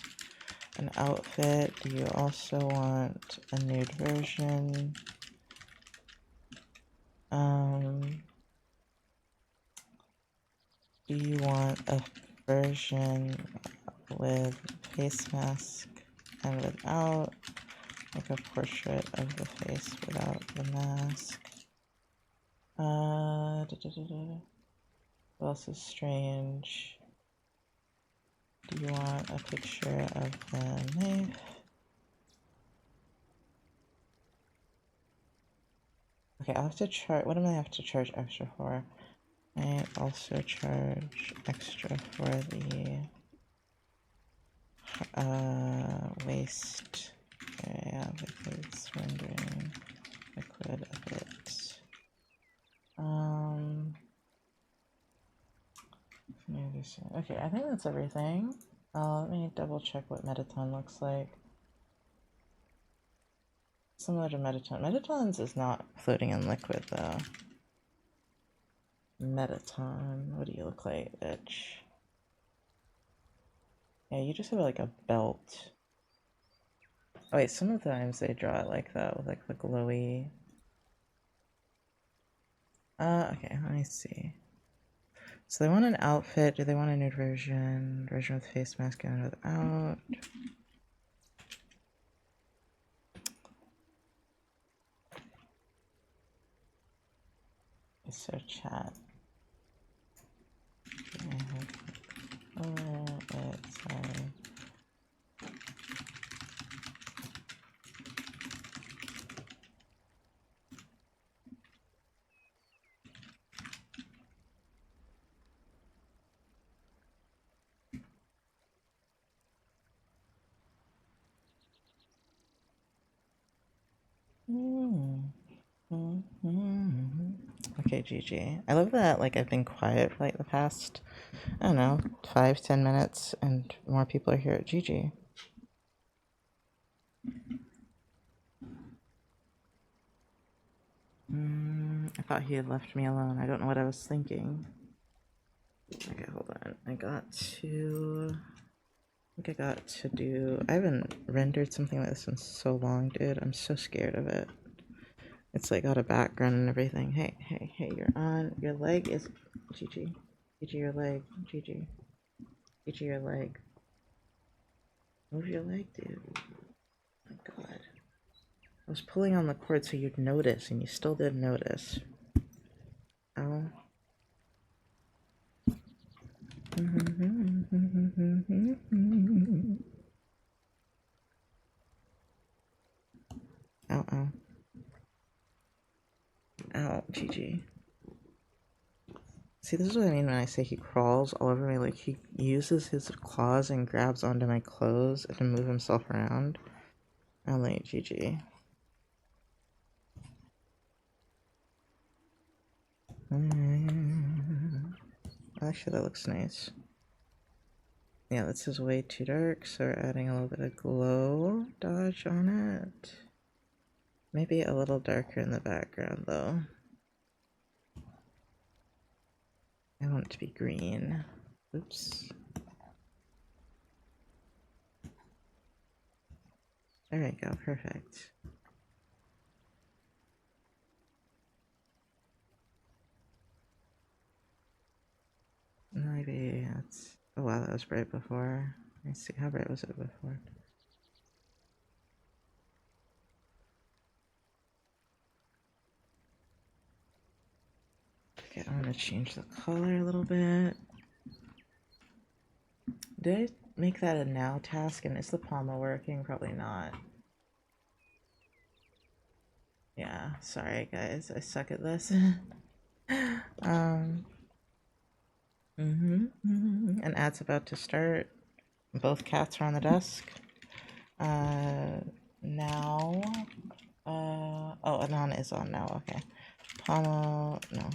an outfit. Do you also want a nude version? Do you want a version with face mask and without? Like a portrait of the face without the mask. What else is strange? Do you want a picture of the knife? Okay, I'll have to charge. What am I have to charge extra for? I also charge extra for the waist area because rendering liquid a bit. Okay, I think that's everything. Let me double check what Metaton looks like. Similar to Metaton. Metaton's is not floating in liquid though. Metaton, what do you look like, bitch? Yeah, you just have like a belt. Oh wait, sometimes they draw it like that with like the glowy. Okay, let me see. So they want an outfit. Do they want a nude version? Version with face mask and without. So chat. Sorry. Okay, GG. I love that, like, I've been quiet for, like, the past, I don't know, 5-10 minutes, and more people are here at GG. I thought he had left me alone. I don't know what I was thinking. Okay, hold on. I haven't rendered something like this in so long, dude. I'm so scared of it. It's like got a background and everything. Hey, you're on. Your leg is GG. GG, your leg. GG. GG, your leg. Move your leg, dude. Oh my god. I was pulling on the cord so you'd notice, and you still didn't notice. Ow. Ow, ow. Ow, GG. See, this is what I mean when I say he crawls all over me. Like, he uses his claws and grabs onto my clothes to move himself around. I'm like, GG. Actually, that looks nice. Yeah, this is way too dark, so we're adding a little bit of glow dodge on it. Maybe a little darker in the background though. I want it to be green. Oops. There we go, perfect. Maybe that's... Oh wow, that was bright before. Let's see, how bright was it before? Okay, I'm gonna change the color a little bit. Did I make that a now task and is the pommel working? Probably not. Yeah, sorry guys, I suck at this. An ad's about to start. Both cats are on the desk. Now, oh, Anon is on now, okay. Pommel, no.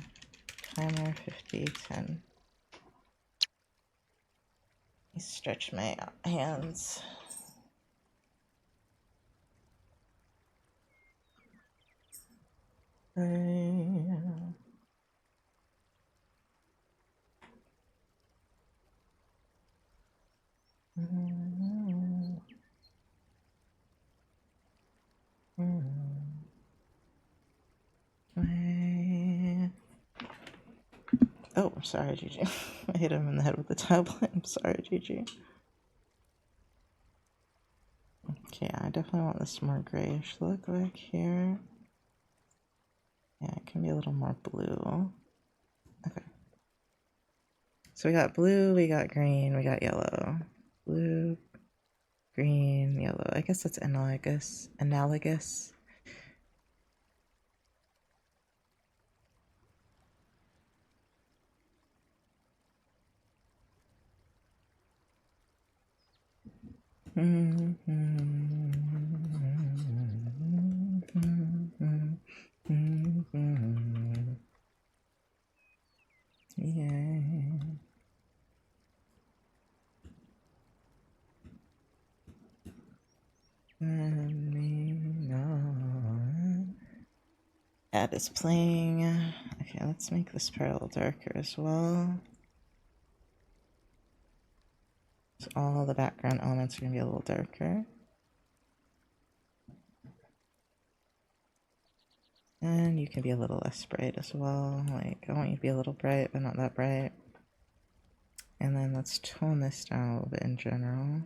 Timer 50, 10. Let me stretch my hands. Oh, I'm sorry, Gigi. I hit him in the head with the tablet. I'm sorry, Gigi. Okay, I definitely want this more grayish look back here. Yeah, it can be a little more blue. Okay. So we got blue, we got green, we got yellow. Blue, green, yellow. I guess that's analogous. Analogous. Yeah. Ad is playing. Okay, let's make this part a little darker as well. So all the background elements are going to be a little darker. And you can be a little less bright as well. Like, I want you to be a little bright, but not that bright. And then let's tone this down a little bit in general.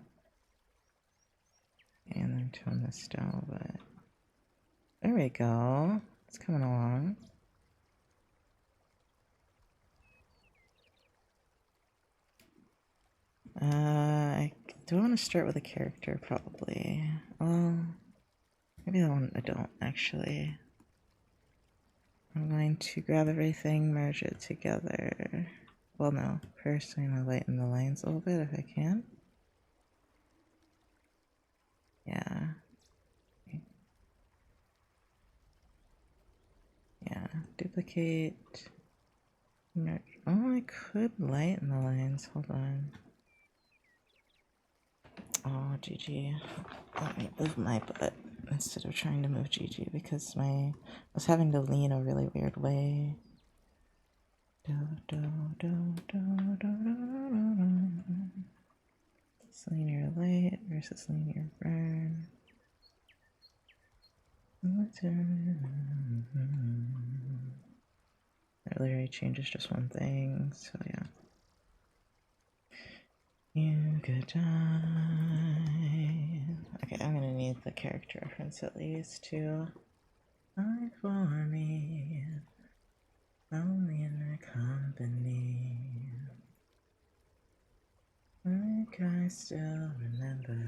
And then tone this down a little bit. There we go. It's coming along. I do want to start with a character, probably. Maybe I don't, actually. I'm going to grab everything, merge it together. Well, no. First, I'm going to lighten the lines a little bit if I can. Yeah. Yeah. Duplicate. Merge. Oh, I could lighten the lines. Hold on. Oh, GG. Let me move my butt instead of trying to move GG because I was having to lean a really weird way. It's linear light versus linear burn. That literally changes just one thing, so yeah. You could die. Okay, I'm gonna need the character reference at least too. Not for me, only in my company. Like I still remember.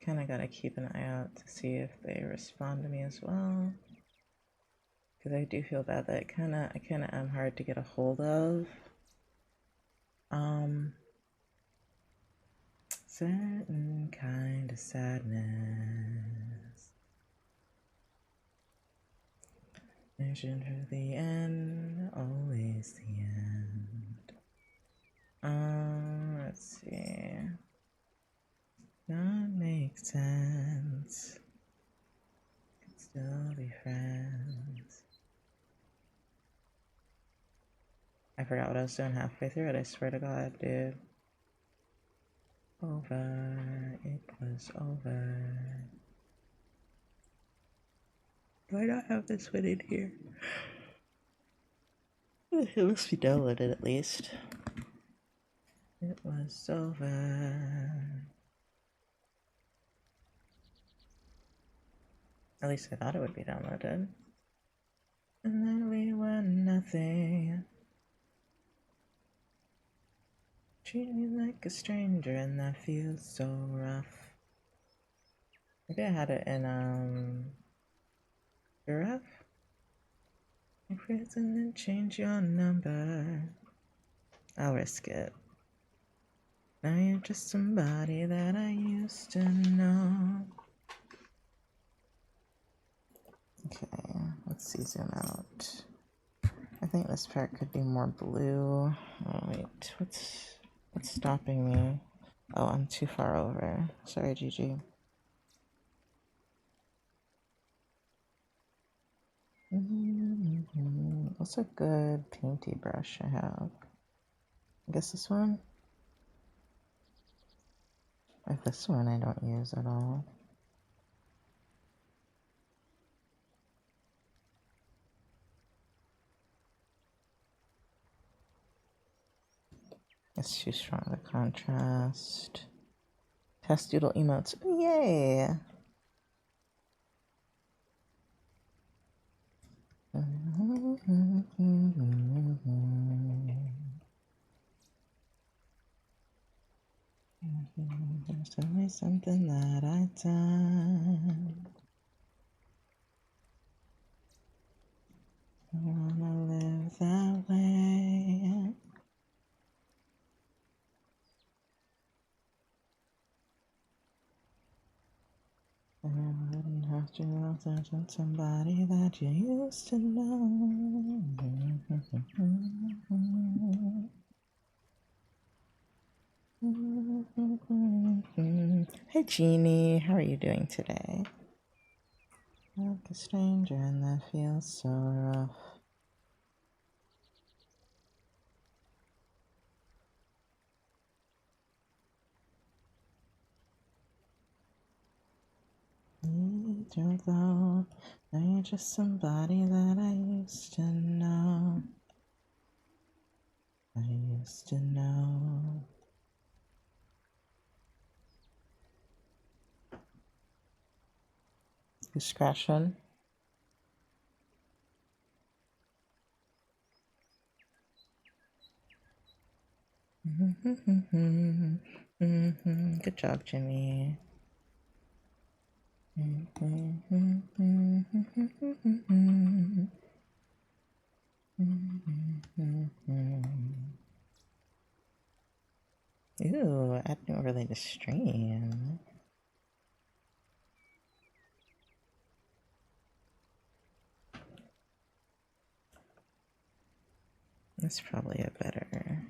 Kinda gotta keep an eye out to see if they respond to me as well. Because I do feel bad that I kinda am hard to get a hold of. Certain kind of sadness. Vision for the end, always the end. Let's see. That makes sense. Could still be friends. I forgot what I was doing halfway through it, I swear to God, dude. Over. It was over. Do I not have this one in here? It must be downloaded at least. It was over. At least I thought it would be downloaded. And then we were nothing. Treat me like a stranger and that feels so rough. Maybe I had it in giraffe? Prison and change your number. I'll risk it. Now you're just somebody that I used to know. Okay, let's see, zoom out. I think this part could be more blue. Oh wait, what's stopping me? Oh, I'm too far over. Sorry, Gigi. What's a good painty brush I have? I guess this one? Or this one I don't use at all. It's too strong of a contrast. Test doodle emotes. Oh, yay! There's always something that I've done. I wanna live that way. I wouldn't have to love somebody that you used to know. Hey Jeannie, how are you doing today? Like a stranger and that feels so rough. Need your love. Now you're just somebody that I used to know. I used to know. You scratching? Good job, Jimmy. Ooh, adding overlay to stream. That's probably a better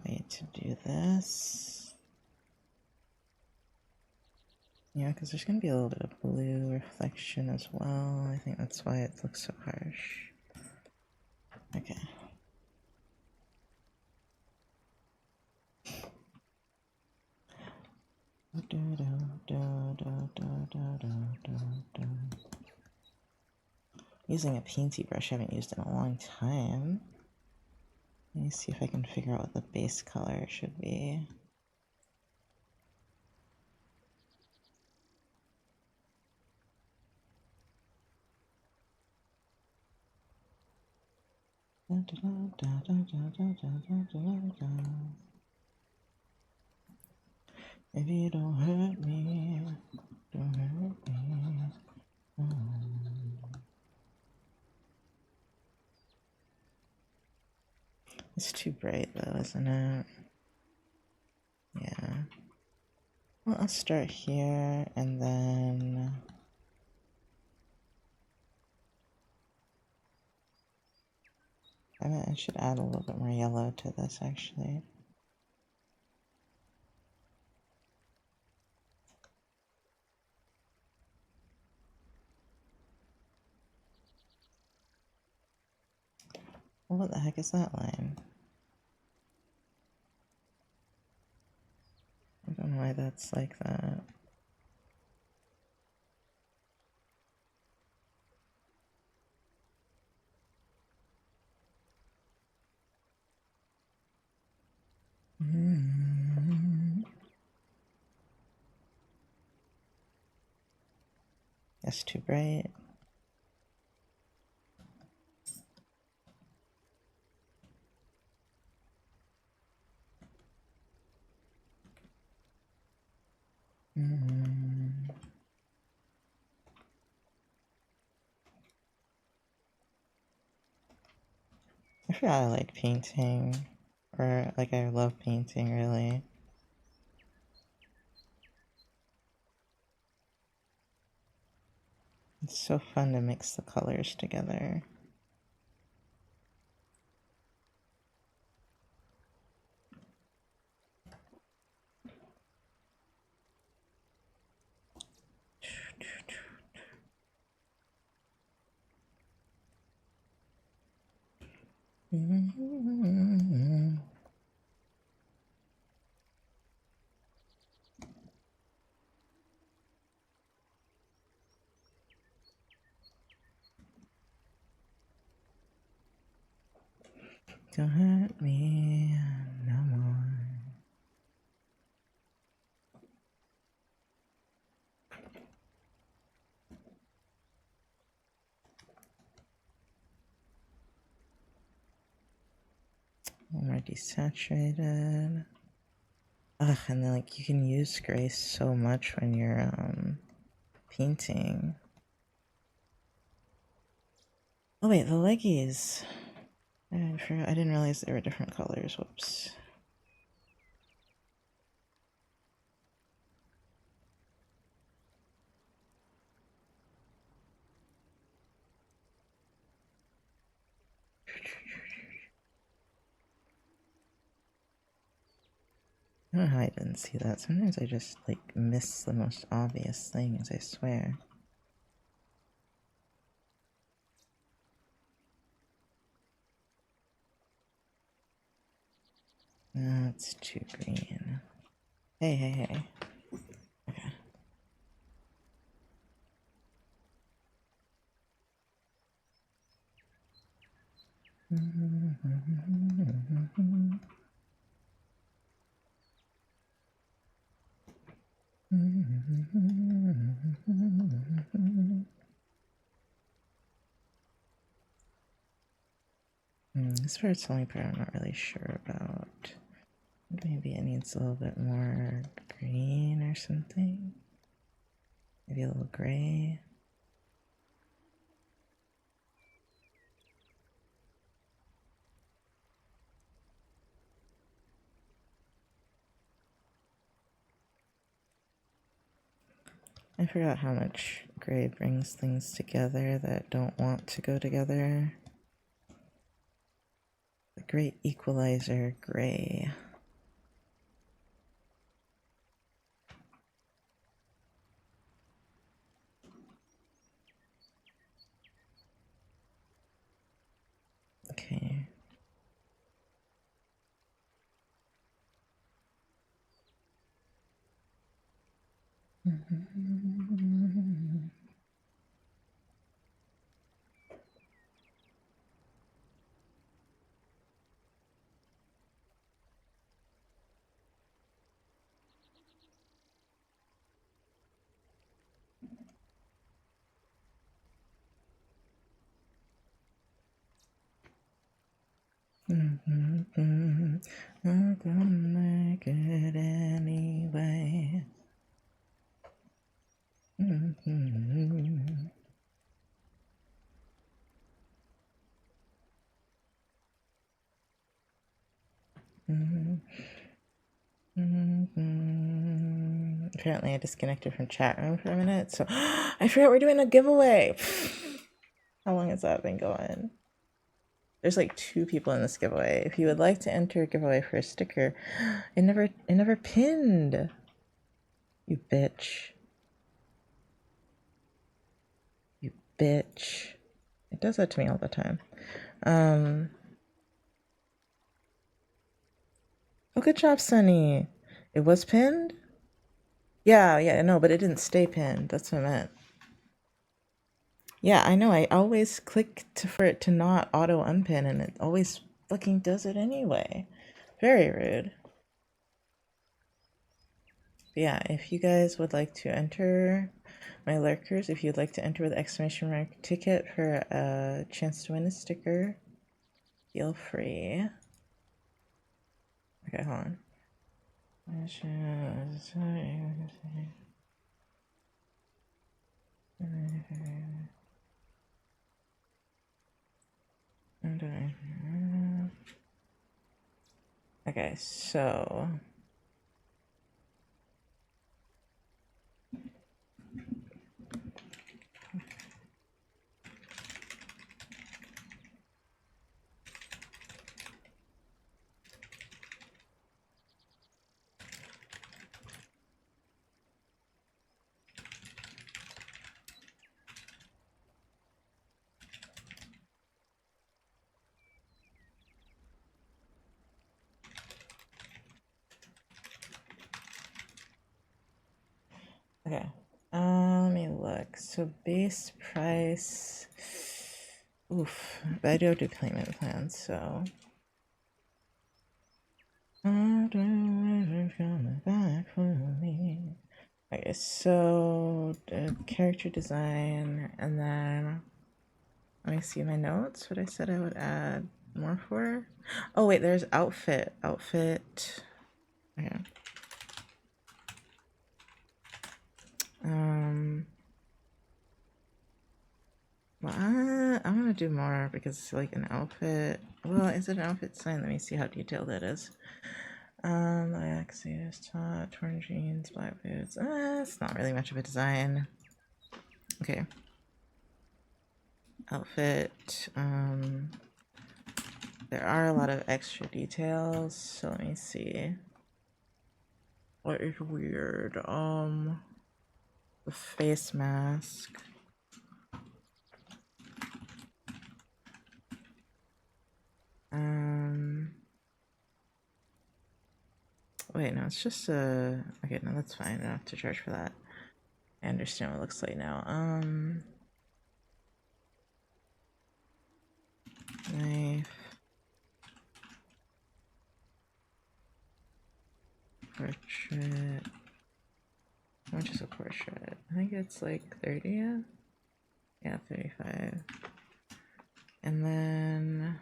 way to do this. Yeah, because there's going to be a little bit of blue reflection as well. I think that's why it looks so harsh. Okay. Using a painty brush I haven't used in a long time. Let me see if I can figure out what the base color should be. If you don't hurt me, don't hurt me. It's too bright though, isn't it? Yeah. Well, I'll start here and then I should add a little bit more yellow to this actually. What the heck is that line? I don't know why that's like that. That's too bright. I forgot I like painting, or like I love painting really. It's so fun to mix the colors together. Don't hurt me no more. More desaturated. Ugh, and then like you can use gray so much when you're painting. Oh wait, the leggies. I didn't realize they were different colors. Whoops. I don't know how I didn't see that. Sometimes I just like miss the most obvious things, I swear. That's too green. Hey, hey, hey. Okay. This part's the only part I'm not really sure about. Maybe it needs a little bit more green or something. Maybe a little gray. I forgot how much gray brings things together that don't want to go together. The great equalizer, gray. Okay. I'm gonna make it anyway. Apparently I disconnected from chat room for a minute, so I forgot we're doing a giveaway. How long has that been going? There's like 2 people in this giveaway. If you would like to enter a giveaway for a sticker, it never pinned. You bitch. You bitch. It does that to me all the time. Oh, good job, Sunny. It was pinned? Yeah, no, but it didn't stay pinned. That's what I meant. Yeah, I know. I always click for it to not auto unpin, and it always fucking does it anyway. Very rude. But yeah, if you guys would like to enter, my lurkers, if you'd like to enter with exclamation mark ticket for a chance to win a sticker, feel free. Okay, hold on. Okay, so okay. Let me look. So base price. Oof, but I do payment plans, so. Okay, so the character design, and then let me see my notes. What I said I would add more for. Oh wait, there's outfit. Outfit. Okay. Well, I'm gonna do more because it's like an outfit. Well, is it an outfit design? Let me see how detailed it is. Axis, top, torn jeans, black boots. It's not really much of a design. Okay. Outfit. There are a lot of extra details, so let me see. What is weird? The face mask. Wait, no, it's just a. Okay, no, that's fine. I don't have to charge for that. I understand what it looks like now. Knife. Portrait. How much is a portrait? I think it's like 30, yeah? Yeah, 35. And then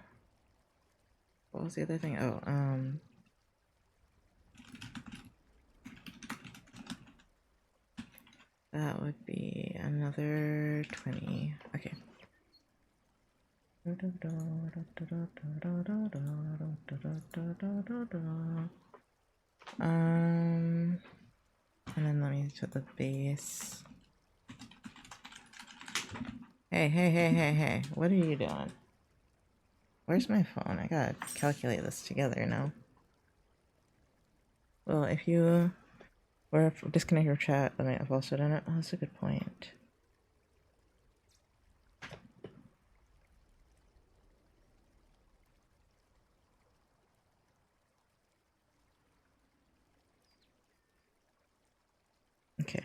what was the other thing? Oh, that would be another 20. Okay. And then let me put the base. Hey, what are you doing? Where's my phone? I gotta calculate this together now. Well, if you were disconnect your chat, I might have also done it. Oh, that's a good point. Okay.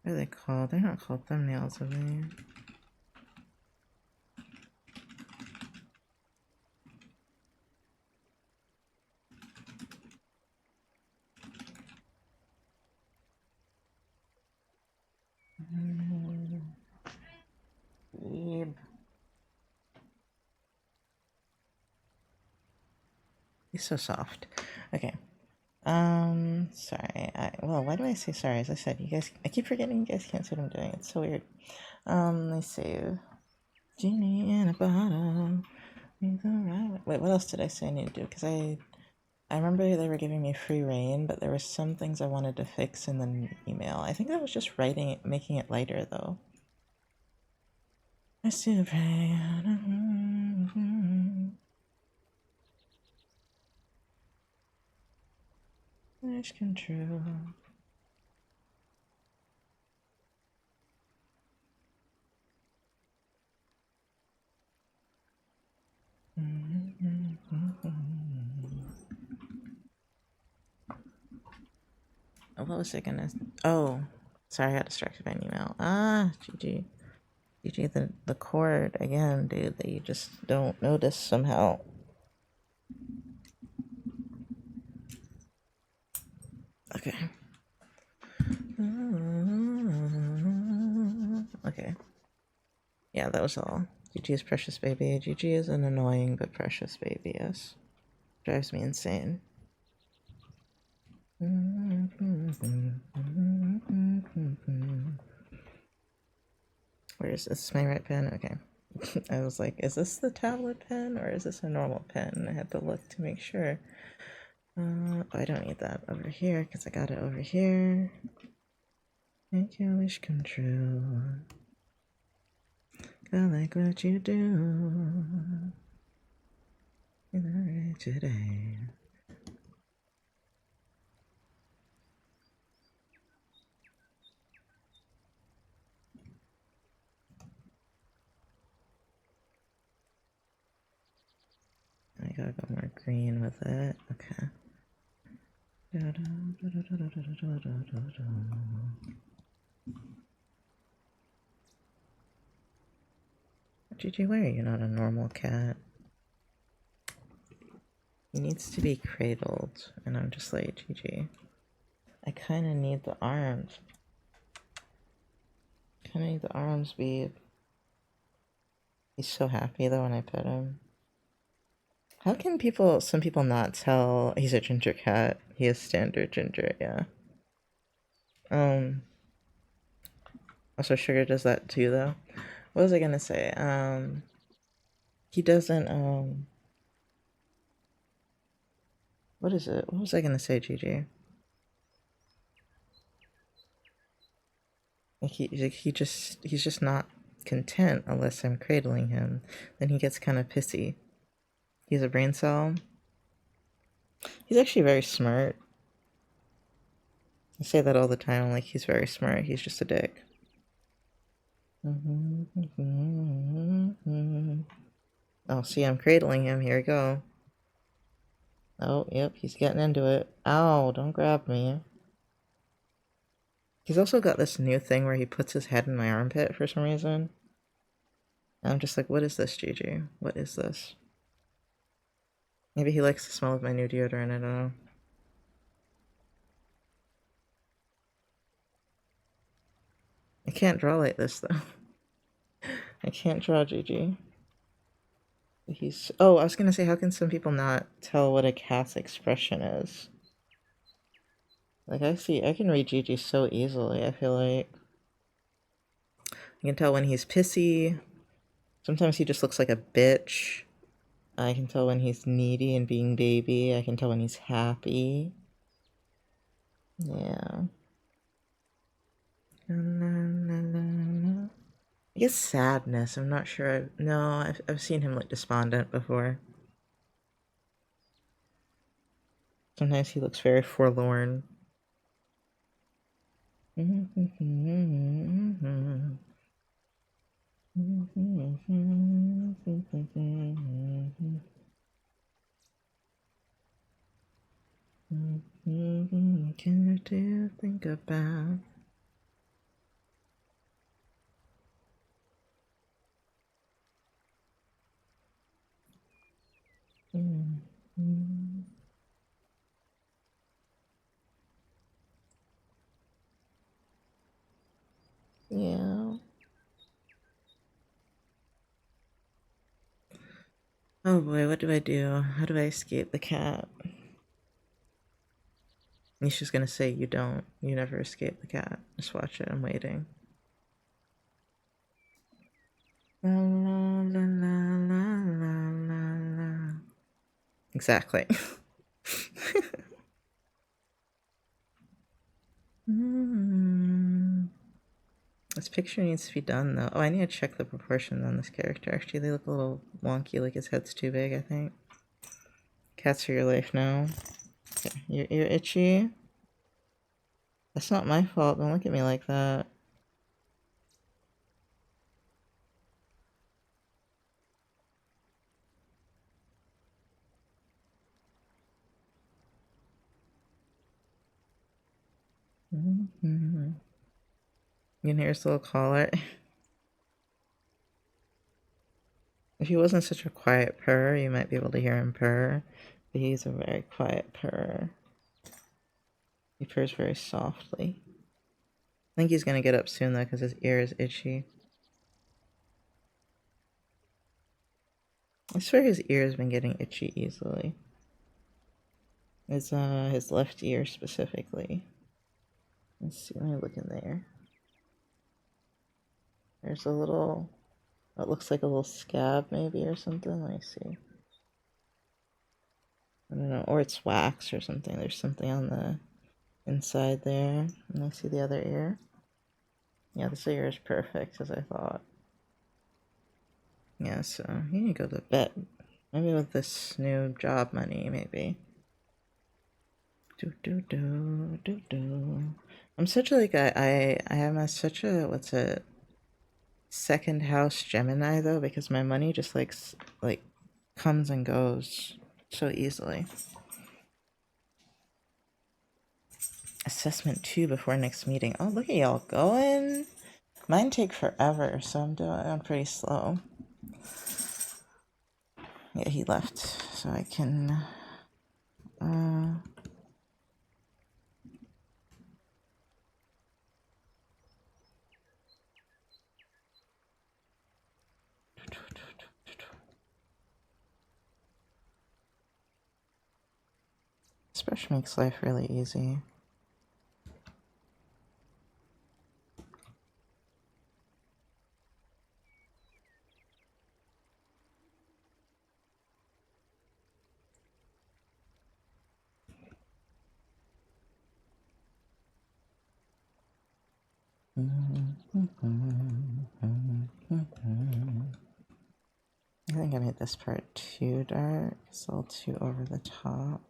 What are they called? They're not called thumbnails, are they? He's so soft. Okay. Sorry. Well, why do I say sorry? As I said, I keep forgetting you guys can't see what I'm doing. It's so weird. Let's save. Genie in a bottle. Wait, what else did I say I need to do? Because I remember they were giving me free reign, but there were some things I wanted to fix in the email. I think that was just writing it, making it lighter, though. I still pray. Wish come true. What was I gonna? Oh, sorry, I got distracted by an email. GG. GG, the cord again, dude, that you just don't notice somehow. Okay. Okay. Yeah, that was all. GG is precious baby. GG is an annoying but precious baby, yes. Drives me insane. Where is this? My right pen? Okay. I was like, is this the tablet pen or is this a normal pen? I had to look to make sure. I don't need that over here because I got it over here. Make your wish come true. I like what you do. Today. I gotta go more green with it. Okay. Gigi, why are you not a normal cat? He needs to be cradled. And I'm just like, Gigi, I kind of need the arms. Kind of need the arms, babe. He's so happy though when I pet him. How can some people not tell he's a ginger cat? He is standard ginger, yeah. Also Sugar does that too though. What was I gonna say? He doesn't, what is it? What was I gonna say, Gigi? Like he's just not content unless I'm cradling him. Then he gets kind of pissy. He's a brain cell. He's actually very smart. I say that all the time, like he's very smart. He's just a dick. Oh, see, I'm cradling him. Here we go. Oh, yep, he's getting into it. Ow, don't grab me. He's also got this new thing where he puts his head in my armpit for some reason. And I'm just like, what is this, Gigi? What is this? Maybe he likes the smell of my new deodorant, I don't know. I can't draw like this, though. I can't draw Gigi. Oh, I was gonna say, how can some people not tell what a cat's expression is? Like, I can read Gigi so easily, I feel like. I can tell when he's pissy. Sometimes he just looks like a bitch. I can tell when he's needy and being baby. I can tell when he's happy. Yeah. I guess sadness. I'm not sure. No, I've seen him look despondent before. Sometimes he looks very forlorn. Can you think about? Yeah. Oh boy, what do I do? How do I escape the cat? Nisha's gonna say you don't. You never escape the cat. Just watch it. I'm waiting. La la la la la la la. Exactly. This picture needs to be done though. Oh, I need to check the proportions on this character. Actually, they look a little wonky, like his head's too big, I think. Cats are your life now. Okay, you're itchy. That's not my fault. Don't look at me like that. You can hear his little collar. If he wasn't such a quiet purr, you might be able to hear him purr. But he's a very quiet purr. He purrs very softly. I think he's gonna get up soon though, because his ear is itchy. I swear his ear has been getting itchy easily. It's his left ear specifically. Let's see, let me look in there. There's a little, it looks like a little scab maybe or something. Let me see. I don't know, or it's wax or something. There's something on the inside there. And I see the other ear. Yeah, this ear is perfect as I thought. Yeah, so you need to go to bed. Maybe with this new job money, maybe. I'm such a, like, I am such a, what's it? Second house Gemini though, because my money just like comes and goes so easily. Assessment 2 before next meeting. Oh, look at y'all going. Mine take forever, so I'm pretty slow. Yeah, he left, so I can this brush makes life really easy. I think I made this part too dark. It's a little too over the top.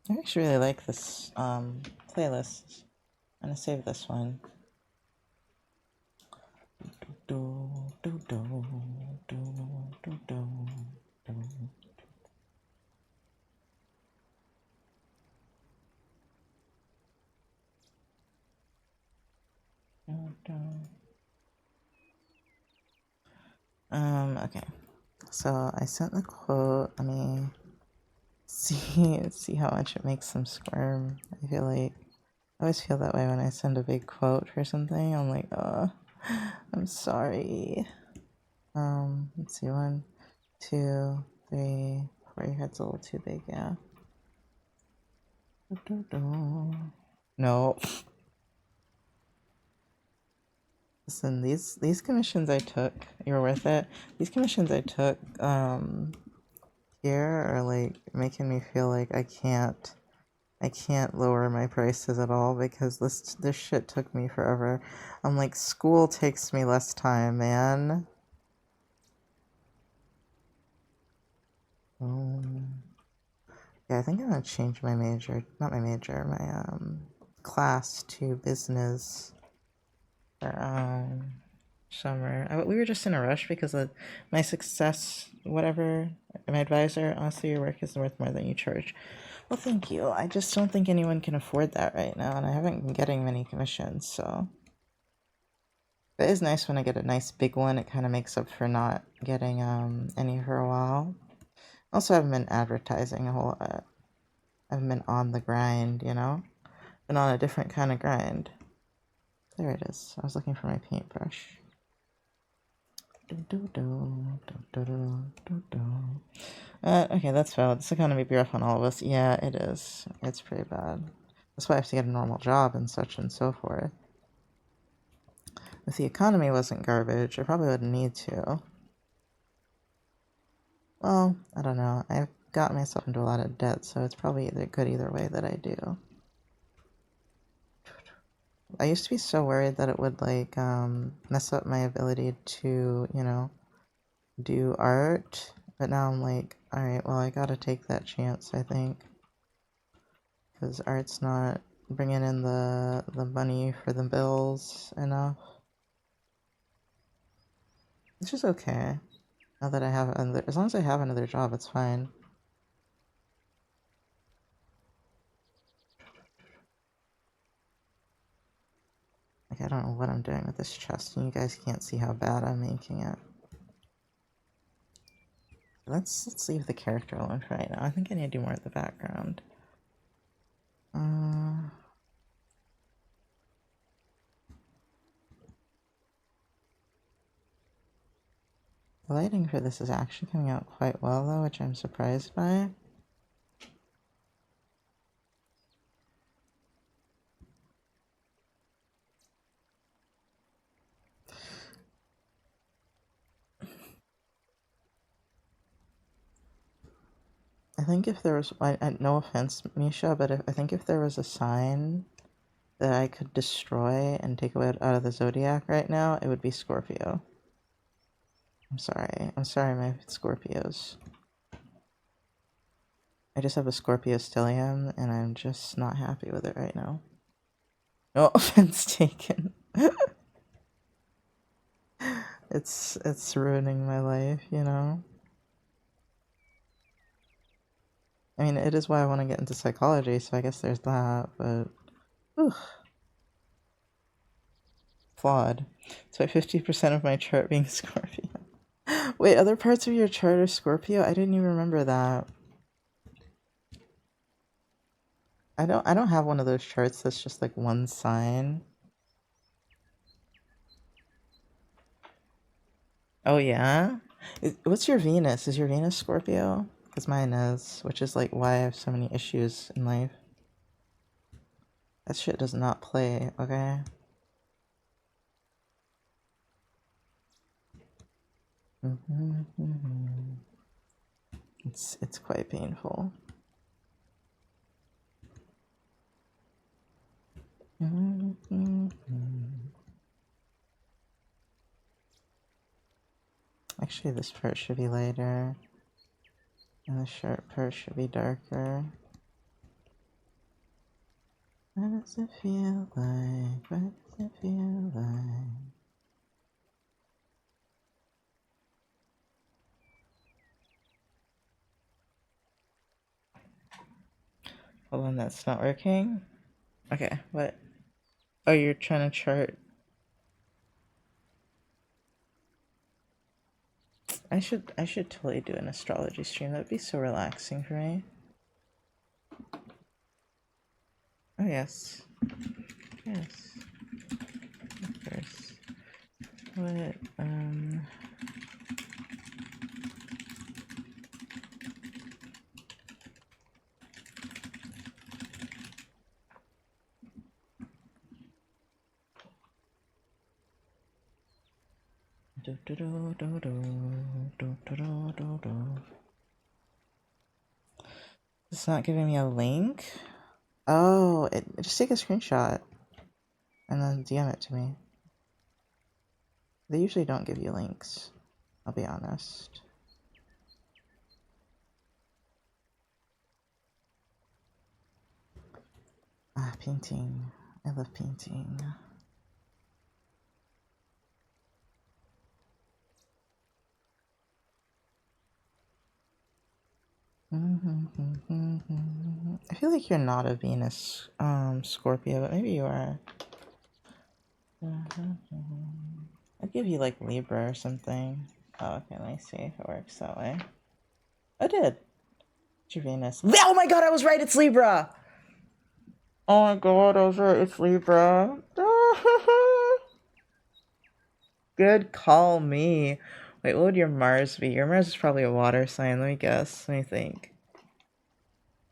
I actually really like this playlist. I'm gonna save this one. Okay. So I sent the quote. Let me see how much it makes them squirm. I feel like I always feel that way when I send a big quote for something. I'm like, oh, I'm sorry. Let's see, 1, 2, 3, 4. Your head's a little too big, yeah. No. Listen, these commissions I took, you're worth it. These commissions I took, here are like making me feel like I can't lower my prices at all because this shit took me forever. I'm like, school takes me less time, man. Yeah, I think I'm gonna change my major, not my major, my class to business for summer. We were just in a rush because of my success, whatever. My advisor, honestly, your work is worth more than you charge. Well, thank you. I just don't think anyone can afford that right now, and I haven't been getting many commissions, so. It is nice when I get a nice big one. It kind of makes up for not getting any for a while. Also, I haven't been advertising a whole lot. I haven't been on the grind, you know? Been on a different kind of grind. There it is. I was looking for my paintbrush. Okay, that's valid. This economy be rough on all of us. Yeah, it is. It's pretty bad. That's why I have to get a normal job and such and so forth. If the economy wasn't garbage, I probably wouldn't need to. Well, I don't know. I've got myself into a lot of debt, so it's probably good either way that I do. I used to be so worried that it would, like, mess up my ability to, you know, do art. But now I'm like, alright, well, I gotta take that chance, I think. Because art's not bringing in the money for the bills enough. It's just okay. Now that I have another, as long as I have another job, it's fine. Like, I don't know what I'm doing with this chest, and you guys can't see how bad I'm making it. Let's leave the character alone for right now. I think I need to do more at the background. The lighting for this is actually coming out quite well, though, which I'm surprised by. I think if there was, no offense, Misha, but I think if there was a sign that I could destroy and take away out of the Zodiac right now, it would be Scorpio. I'm sorry. I'm sorry, my Scorpios. I just have a Scorpio stellium, and I'm just not happy with it right now. No offense taken. It's ruining my life, you know? I mean, it is why I want to get into psychology, so I guess there's that, but... Whew. Flawed. It's by 50% of my chart being Scorpio. Wait, other parts of your chart are Scorpio? I didn't even remember that. I don't have one of those charts that's just like one sign. Oh yeah? What's your Venus? Is your Venus Scorpio? Because mine is, which is like why I have so many issues in life. That shit does not play, okay? It's quite painful. Actually, this part should be lighter, and the shirt part should be darker. What does it feel like? What does it feel like? Hold on, that's not working. Okay, what? Oh, you're trying to chart. I should totally do an astrology stream. That'd be so relaxing for me. Oh yes. Yes. Of course. What It's not giving me a link? Oh, just take a screenshot and then DM it to me. They usually don't give you links, I'll be honest. Ah, painting. I love painting. I feel like you're not a Venus Scorpio, but maybe you are. I'd give you like Libra or something. Oh, okay, let me see if it works that way. I did. It's your Venus. Oh my god, I was right. It's Libra. Oh my god, I was right. It's Libra. Good call me. Wait, what would your Mars be? Your Mars is probably a water sign. Let me guess. Let me think.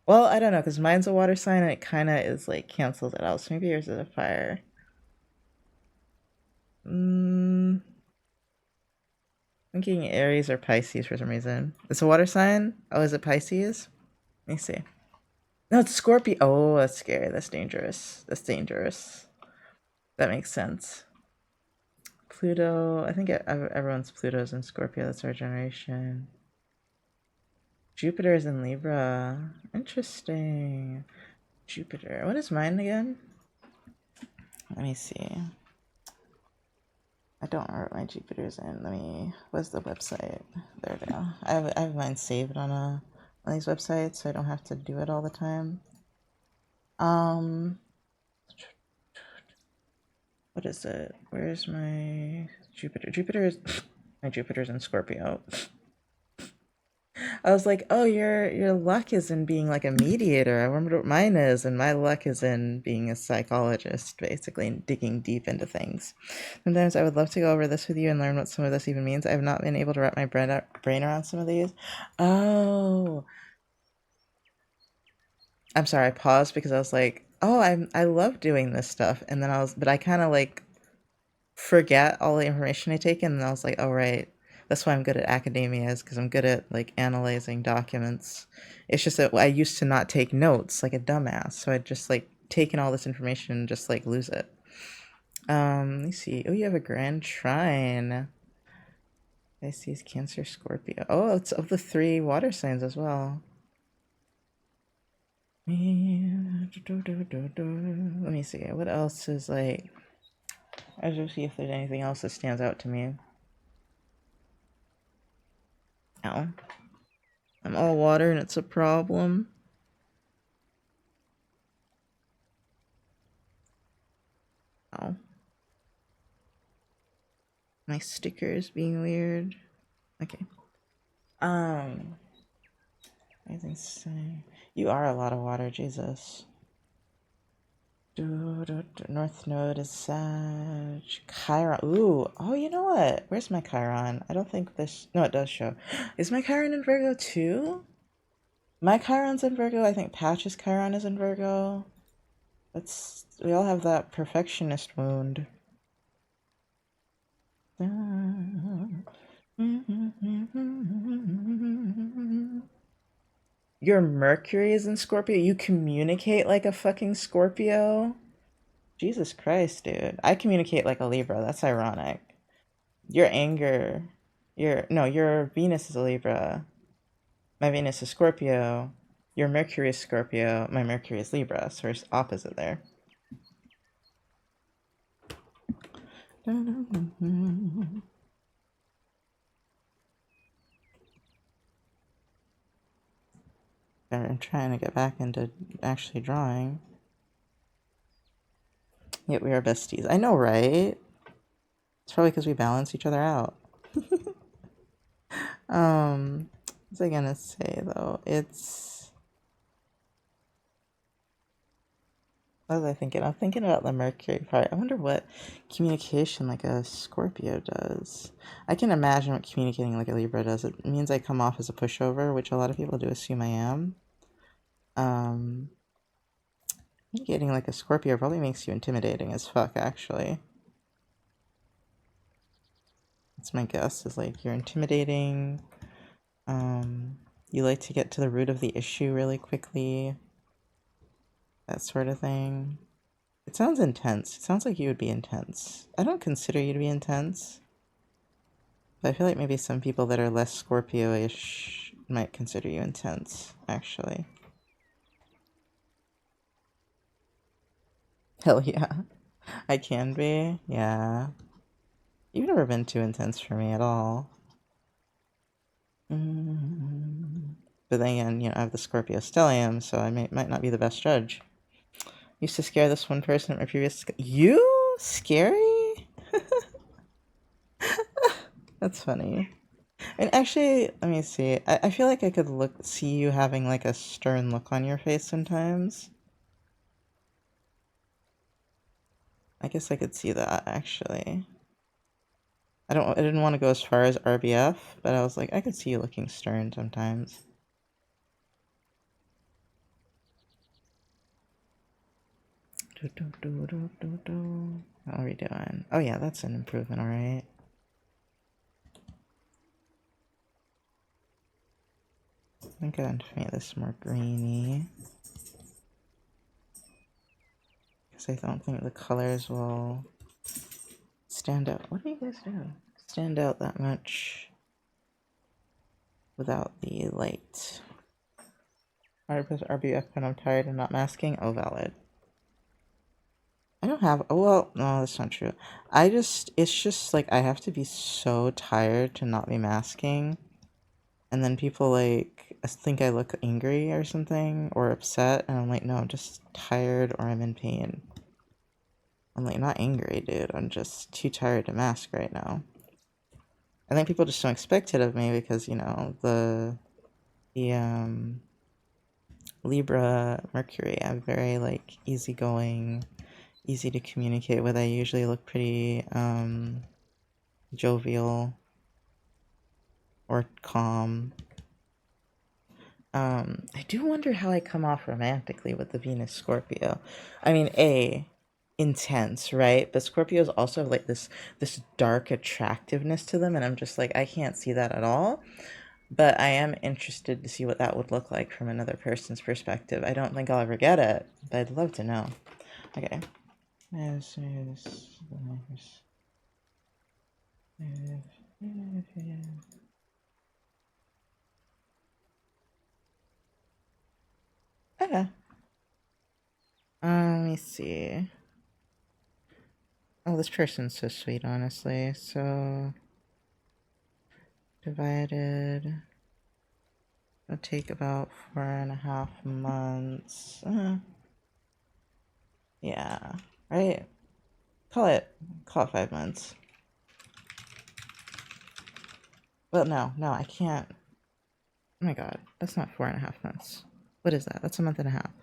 Well, I don't know, because mine's a water sign and it kind of is like cancels it out. So maybe yours is a fire. Thinking Aries or Pisces for some reason. It's a water sign? Oh, is it Pisces? Let me see. No, it's Scorpio. Oh, that's scary. That's dangerous. That's dangerous. That makes sense. Pluto. I think everyone's Pluto's in Scorpio. That's our generation. Jupiter is in Libra. Interesting. Jupiter. What is mine again? Let me see. I don't know what my Jupiter's in. What's the website? There we go. I have mine saved on these websites, so I don't have to do it all the time. What is it? Where's my Jupiter? My Jupiter's in Scorpio. I was like, oh, your luck is in being like a mediator. I remember what mine is, and my luck is in being a psychologist, basically, and digging deep into things. Sometimes I would love to go over this with you and learn what some of this even means. I have not been able to wrap my brain around some of these. Oh, I'm sorry. I paused because I was like, oh, I love doing this stuff, and then but I kind of like forget all the information I take in, and I was like, oh right, that's why I'm good at academia, is because I'm good at like analyzing documents. It's just that I used to not take notes like a dumbass, so I'd just like take in all this information and just like lose it. Let me see. Oh, you have a grand trine. I see it's Cancer, Scorpio. Oh, it's of the 3 water signs as well. Let me see. What else is like... I just see if there's anything else that stands out to me. Ow. I'm all water and it's a problem. Ow. My sticker is being weird. Okay. Anything say? You are a lot of water, Jesus. North Node is Sag. Chiron. Ooh. Oh, you know what? Where's my Chiron? I don't think this... No, it does show. Is my Chiron in Virgo too? My Chiron's in Virgo. I think Patch's Chiron is in Virgo. We all have that perfectionist wound. Your Mercury is in Scorpio? You communicate like a fucking Scorpio? Jesus Christ, dude. I communicate like a Libra. That's ironic. Your anger... your Venus is a Libra. My Venus is Scorpio. Your Mercury is Scorpio. My Mercury is Libra. So we're opposite there. I'm trying to get back into actually drawing. Yet we are besties. I know, right? It's probably because we balance each other out. What's I gonna say though? What was I thinking? I'm thinking about the Mercury part. I wonder what communication like a Scorpio does. I can imagine what communicating like a Libra does. It means I come off as a pushover, which a lot of people do assume I am. Communicating like a Scorpio probably makes you intimidating as fuck, actually. That's my guess, is like you're intimidating. You like to get to the root of the issue really quickly. That sort of thing. It sounds intense. It sounds like you would be intense. I don't consider you to be intense. But I feel like maybe some people that are less Scorpio-ish might consider you intense, actually. Hell yeah. I can be. Yeah. You've never been too intense for me at all. But then again, I have the Scorpio stellium, so I might not be the best judge. Used to scare this one person at my previous... You? Scary? That's funny. And actually, let me see. I feel like I could see you having like a stern look on your face sometimes. I guess I could see that actually. I didn't want to go as far as RBF, but I was like, I could see you looking stern sometimes. How are we doing? Oh yeah, that's an improvement, alright. I think I'm going to make this more greeny. Because I don't think the colors will stand out. What do you guys do? Stand out that much without the light. 100% RBF when I'm tired and not masking? Oh, valid. I don't have, oh well, no, that's not true. It's just like I have to be so tired to not be masking. And then people like think I look angry or something or upset. And I'm like, no, I'm just tired or I'm in pain. I'm like, not angry, dude. I'm just too tired to mask right now. I think people just don't expect it of me because, you know, the Libra Mercury, I'm very like easygoing, easy to communicate with. I usually look pretty jovial or calm. I do wonder how I come off romantically with the Venus Scorpio. I mean, intense, right? But Scorpios also have like this dark attractiveness to them, and I'm just like, I can't see that at all. But I am interested to see what that would look like from another person's perspective. I don't think I'll ever get it, but I'd love to know. Okay. Okay. Let me see. Oh, this person's so sweet, honestly. So divided. It'll take about 4.5 months. Yeah, right? Call it 5 months. Well, no, I can't. Oh my god, that's not 4.5 months. What is that? That's a month and a half.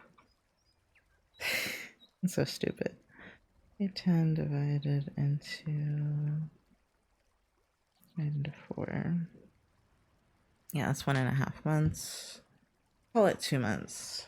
That's so stupid. 10 divided into 4. Yeah, that's 1.5 months. Call it 2 months.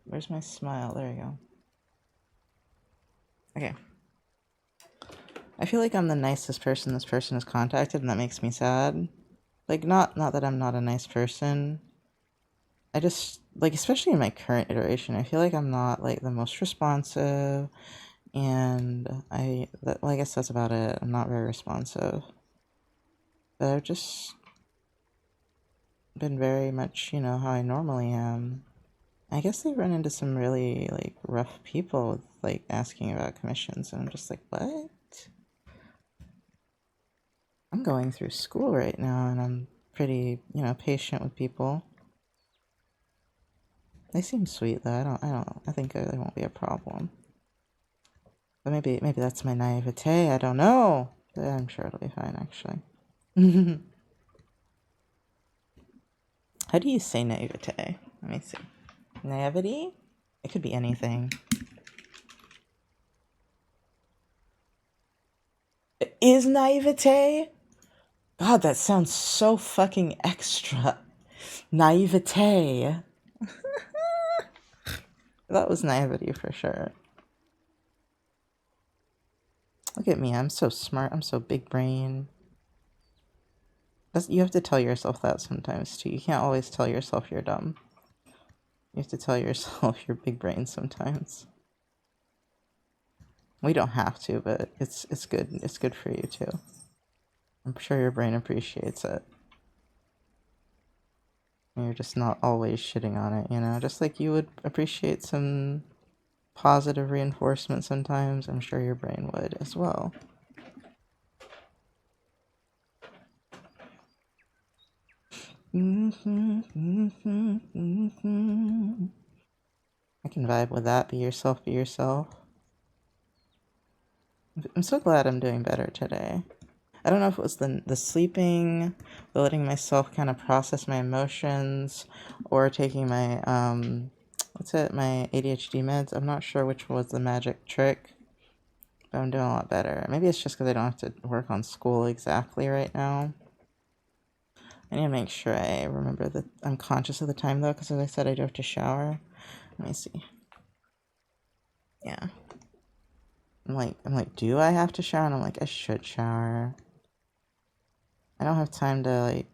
Where's my smile? There we go. Okay. I feel like I'm the nicest person this person has contacted, and that makes me sad. Like, not that I'm not a nice person. I just, like, especially in my current iteration, I feel like I'm not, like, the most responsive, and well, I guess that's about it. I'm not very responsive. But I've just been very much, you know, how I normally am. I guess they run into some really, like, rough people with, like, asking about commissions, and I'm just like, what? I'm going through school right now, and I'm pretty, you know, patient with people. They seem sweet, though. I think it won't be a problem. But maybe that's my naivete. I don't know. But I'm sure it'll be fine, actually. How do you say naivete? Let me see. Naivety? It could be anything. Is naivete? God, that sounds so fucking extra. Naivete. That was naivety for sure. Look at me, I'm so smart, I'm so big brain. You have to tell yourself that sometimes too. You can't always tell yourself you're dumb. You have to tell yourself you're big brain sometimes. We don't have to, but it's good. It's good for you too. I'm sure your brain appreciates it. And you're just not always shitting on it, you know? Just like you would appreciate some positive reinforcement sometimes, I'm sure your brain would as well. I can vibe with that. Be yourself, be yourself. I'm so glad I'm doing better today. I don't know if it was the sleeping, the letting myself kind of process my emotions, or taking my, my ADHD meds. I'm not sure which was the magic trick, but I'm doing a lot better. Maybe it's just because I don't have to work on school exactly right now. I need to make sure I remember that I'm conscious of the time, though, because as I said, I do have to shower. Let me see. Yeah. I'm like, do I have to shower? And I'm like, I should shower. I don't have time to, like,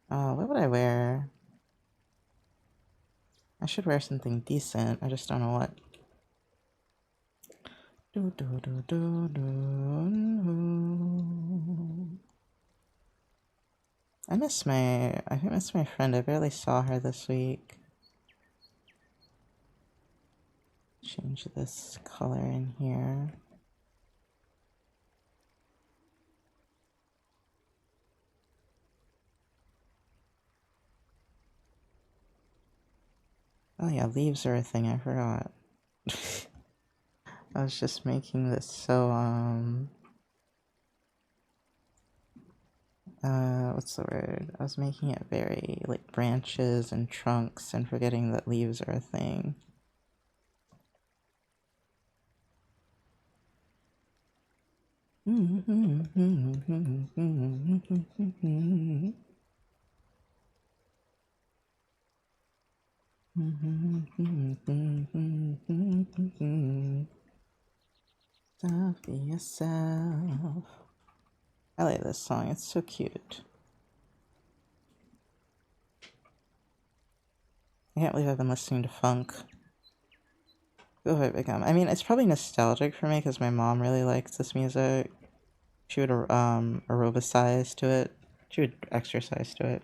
what would I wear? I should wear something decent. I just don't know what. I miss my friend. I barely saw her this week. Change this color in here. Oh yeah, leaves are a thing, I forgot. I was just making this so, what's the word? I was making it very, like, branches and trunks and forgetting that leaves are a thing. Be yourself. I like this song, it's so cute. I can't believe I've been listening to funk. Who have I become? I mean, it's probably nostalgic for me because my mom really likes this music. She would aerobicize to it. She would exercise to it.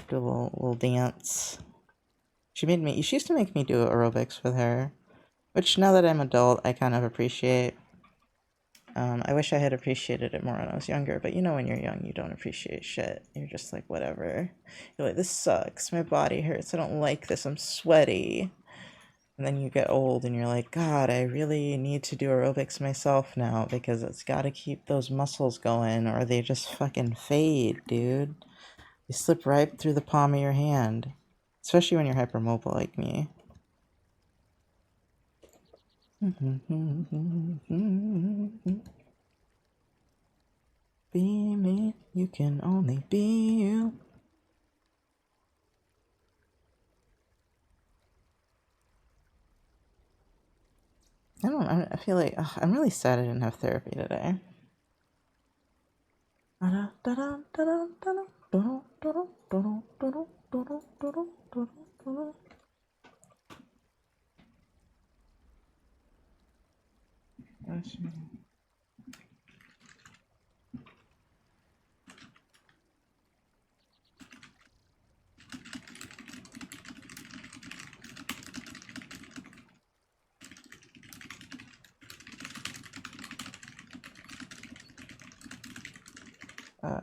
Do a little dance. She used to make me do aerobics with her, which now that I'm adult, I kind of appreciate. I wish I had appreciated it more when I was younger, but you know when you're young, you don't appreciate shit. You're just like, whatever. You're like, this sucks. My body hurts. I don't like this. I'm sweaty. And then you get old and you're like, God, I really need to do aerobics myself now because it's got to keep those muscles going or they just fucking fade, dude. They slip right through the palm of your hand, especially when you're hypermobile like me. Be me, you can only be you. I feel like I'm really sad I didn't have therapy today.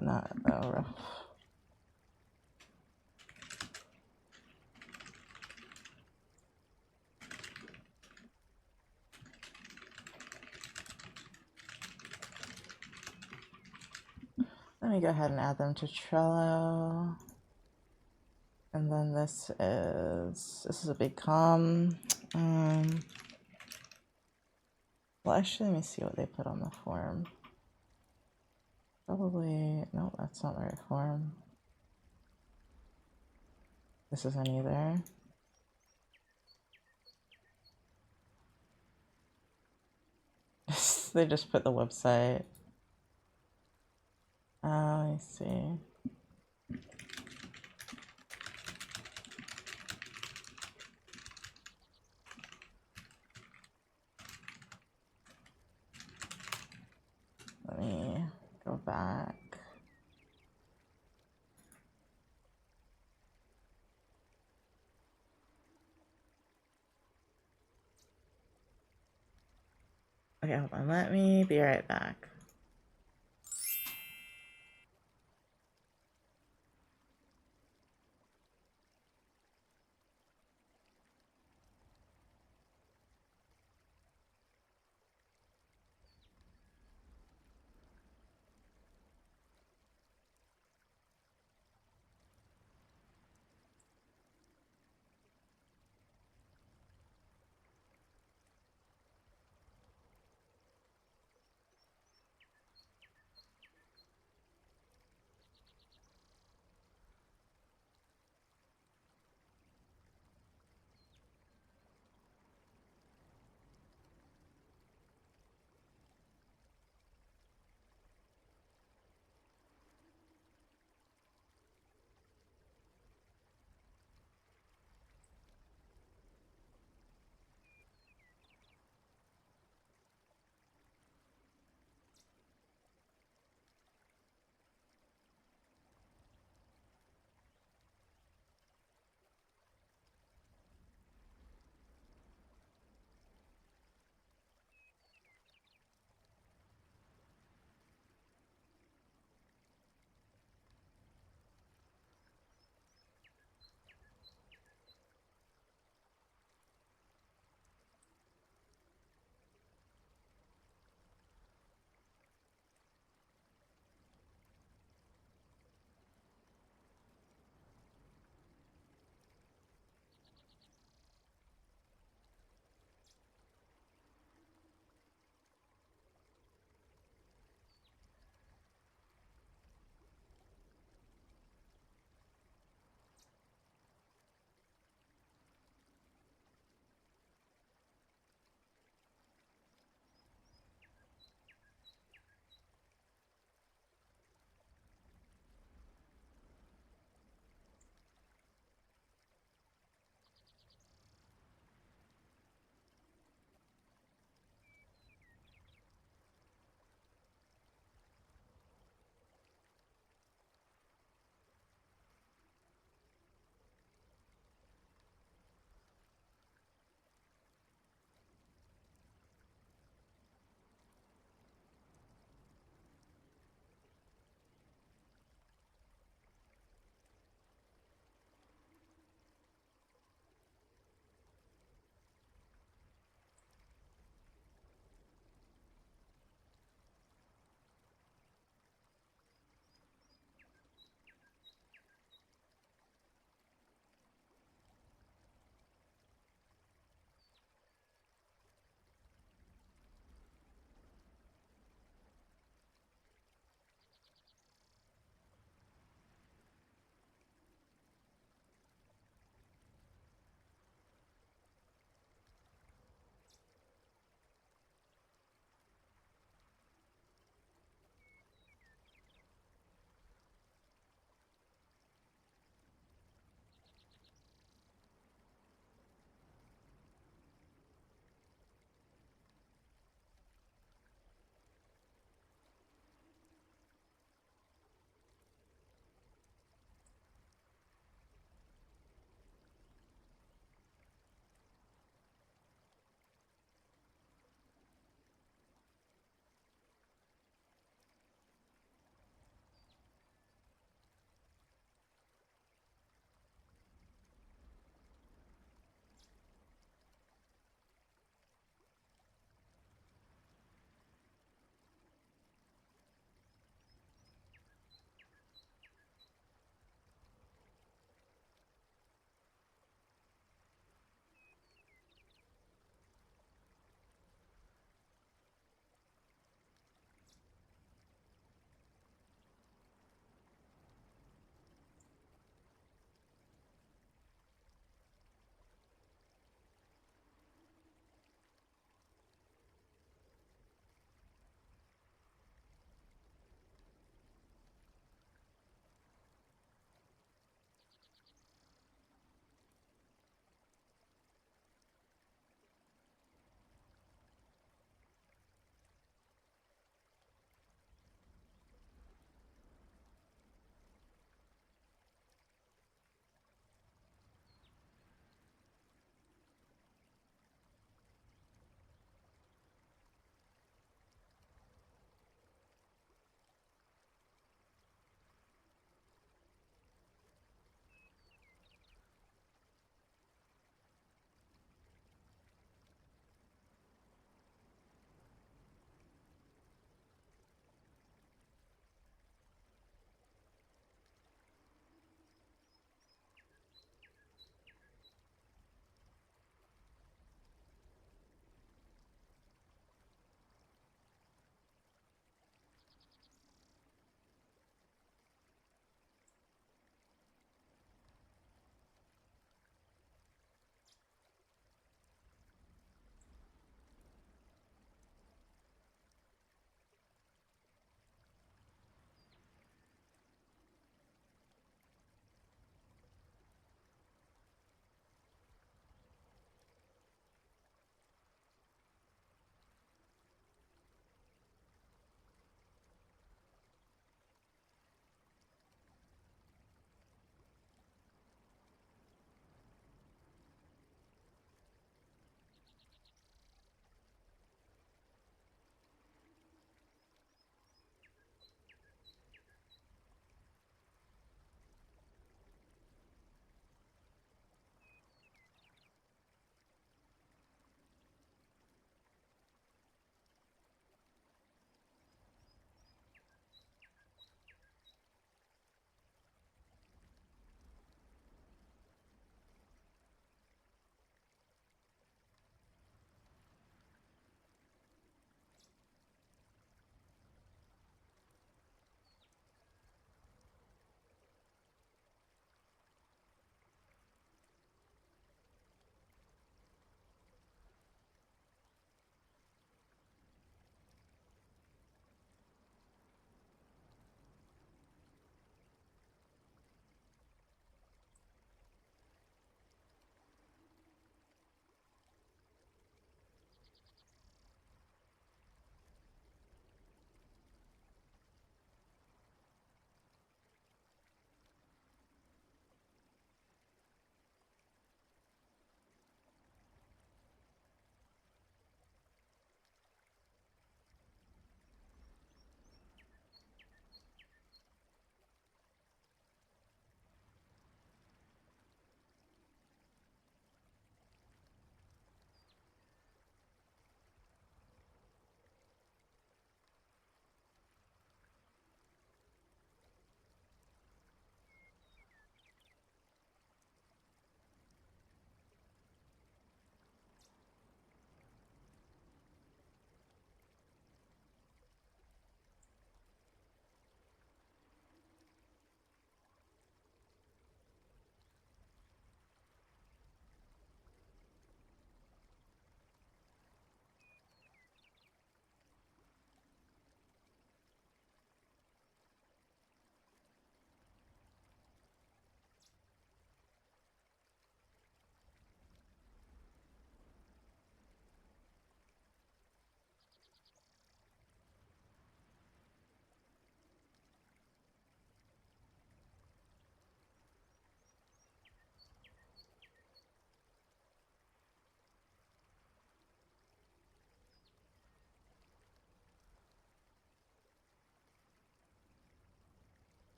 Not rough. Let me go ahead and add them to Trello. And then this is a big com. Well, actually, let me see what they put on the form. Probably, no, that's not the right form. This isn't either. Oops, they just put the website. I see. Let me go back. Okay, hold on. Let me be right back.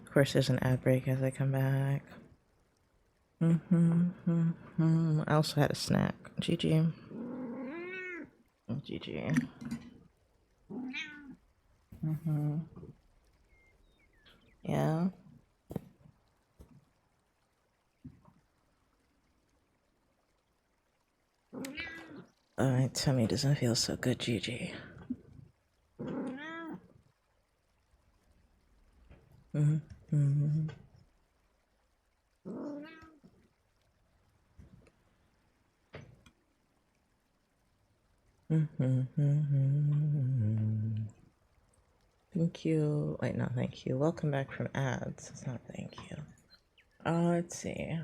Of course, there's an ad break as I come back. I also had a snack. GG. GG. Yeah. My tummy doesn't feel so good, GG. Thank you. Wait, no, thank you. Welcome back from ads. It's not thank you. Let's see. Hey,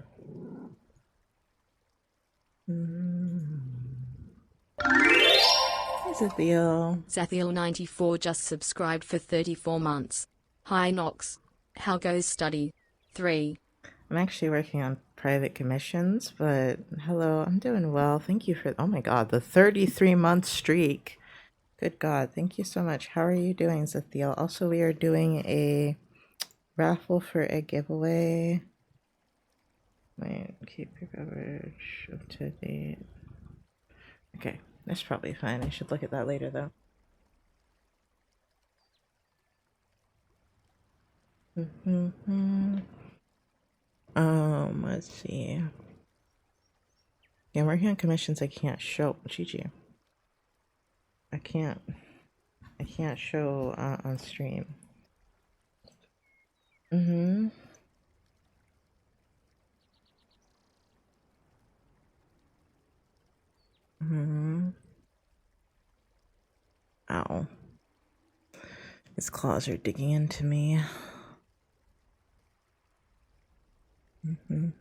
Zathiel. Zathiel94 just subscribed for 34 months. Hi Nox. How goes study? 3. I'm actually working on private commissions, but hello, I'm doing well. Thank you for, oh my god, the 33-month streak. Good god, thank you so much. How are you doing, Zathiel? Also, we are doing a raffle for a giveaway. Wait, keep your coverage up to date. Okay, that's probably fine. I should look at that later, though. Let's see. Yeah, I'm working on commissions I can't show. GG. I can't show on stream. Ow. His claws are digging into me. I'm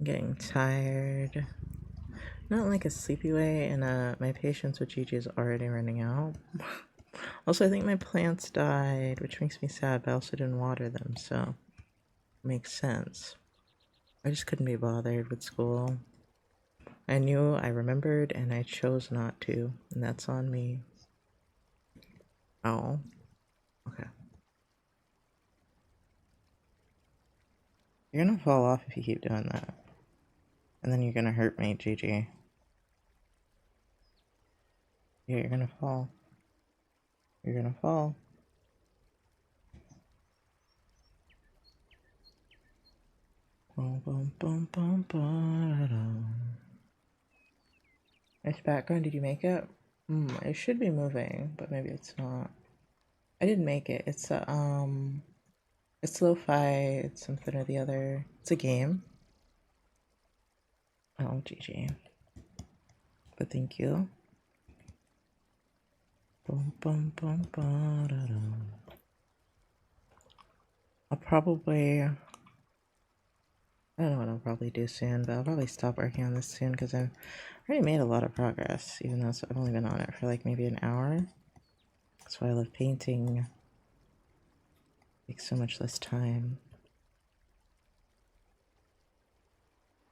getting tired. Not like a sleepy way, and my patience with Gigi is already running out. Also, I think my plants died, which makes me sad, but I also didn't water them, so it makes sense. I just couldn't be bothered with school. I knew, I remembered, and I chose not to, and that's on me. Oh. Okay. You're gonna fall off if you keep doing that. And then you're gonna hurt me, Gigi. Yeah, you're gonna fall. You're gonna fall. Boom, boom, boom, boom, boom. Nice background. Did you make it? It should be moving, but maybe it's not. I didn't make it. It's lo-fi. It's something or the other. It's a game. Oh, GG. But thank you. Boom, boom, boom, ba-da-dum. I'll probably, I don't know what I'll probably do soon, but I'll probably stop working on this soon because I've already made a lot of progress, even though I've only been on it for like maybe an hour. That's why I love painting. It takes so much less time.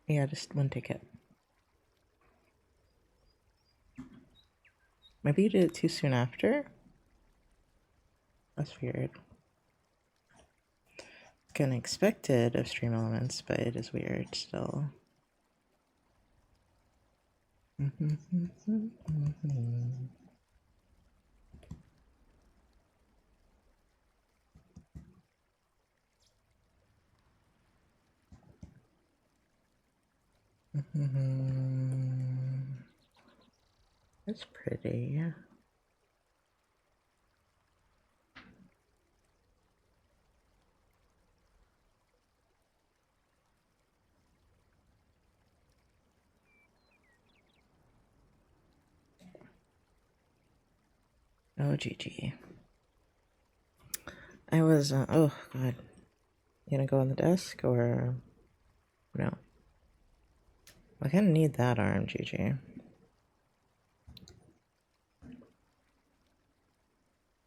Yeah, just one ticket. Maybe you did it too soon after? That's weird. Kind of expected of Stream Elements, but it is weird still. That's pretty. Oh, GG. I was, oh god. You gonna go on the desk or no? I kind of need that arm, GG.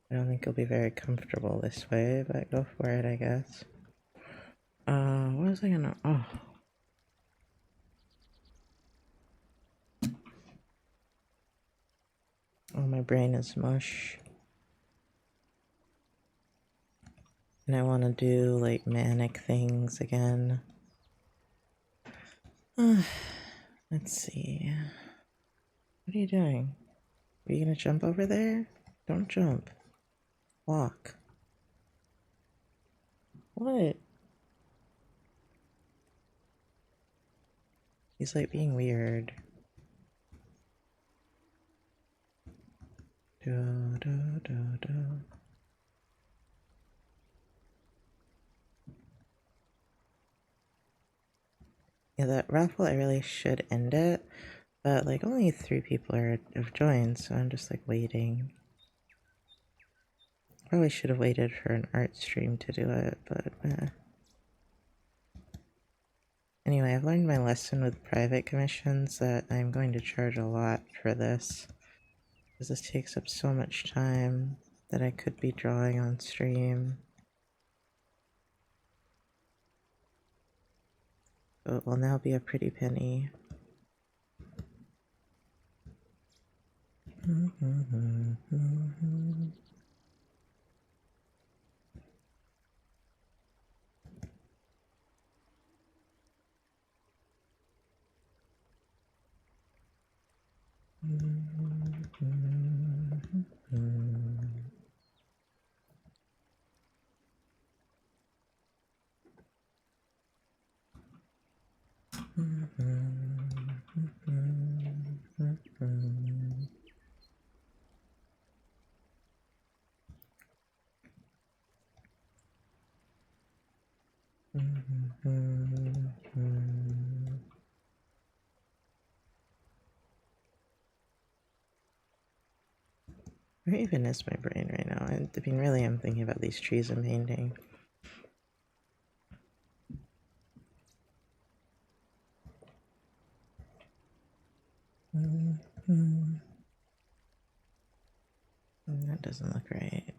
I don't think you'll be very comfortable this way, but go for it, I guess. What was I gonna, oh. My brain is mush. And I want to do like manic things again. Let's see. What are you doing? Are you gonna jump over there? Don't jump. Walk. What? He's like being weird. Do, do, do, do. Yeah, that raffle, I really should end it, but like only 3 people have joined, so I'm just like waiting. Probably should have waited for an art stream to do it, but Anyway, I've learned my lesson with private commissions that I'm going to charge a lot for this, because this takes up so much time that I could be drawing on stream. So it will now be a pretty penny. Where even is my brain right now? I mean, really, I'm thinking about these trees I'm painting. That doesn't look right.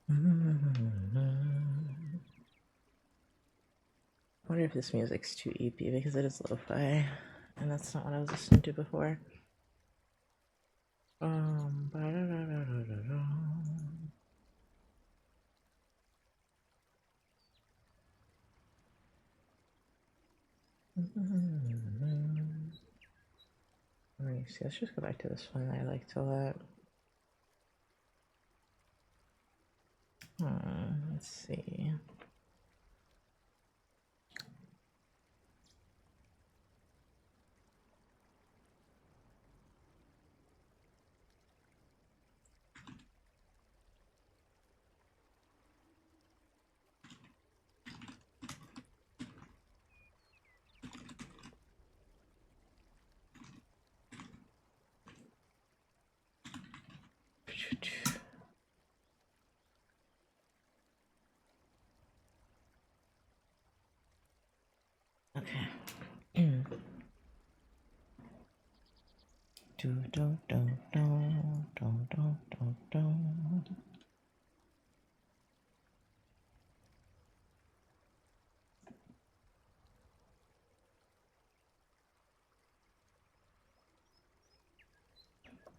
I wonder if this music's too EP because it is lo-fi, and that's not what I was listening to before. Let me see, let's just go back to this one that I liked a lot. Let's see. Okay. Do do do do do do do do.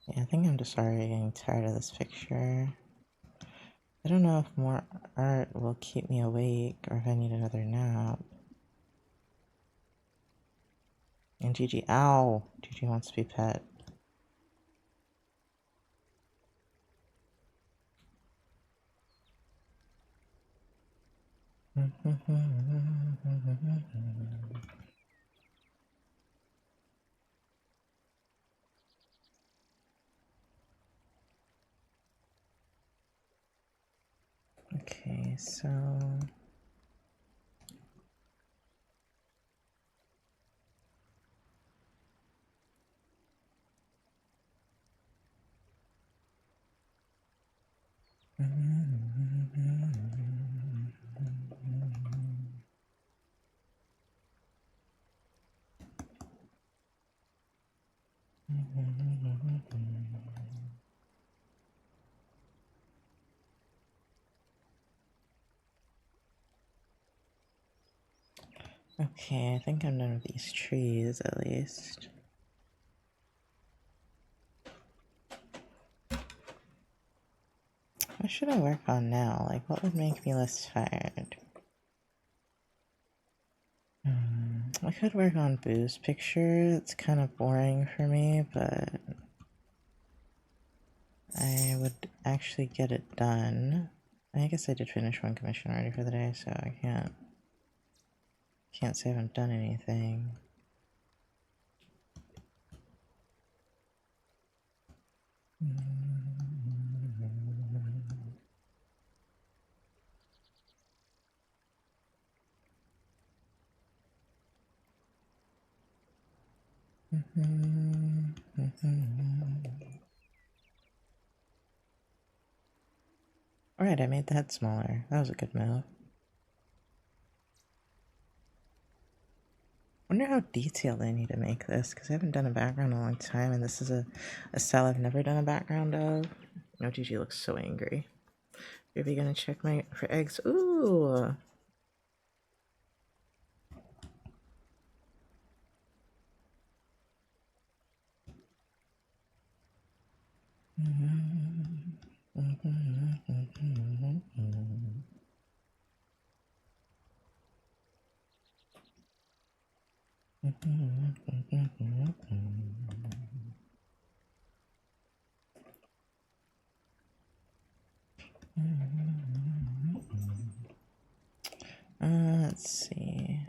Yeah, I think I'm just already getting tired of this picture. I don't know if more art will keep me awake or if I need another nap. And Gigi, ow! Gigi wants to be pet. Okay, so Okay, I think I'm done with these trees at least. What should I work on now? Like, what would make me less tired? I could work on Boo's picture. It's kind of boring for me, but I would actually get it done. I guess I did finish one commission already for the day, so I can't say I haven't done anything. Alright, I made the head smaller. That was a good move. Wonder how detailed I need to make this, because I haven't done a background in a long time, and this is a style I've never done a background of. No, Gigi looks so angry. Are we gonna check for eggs? Ooh! Let's see.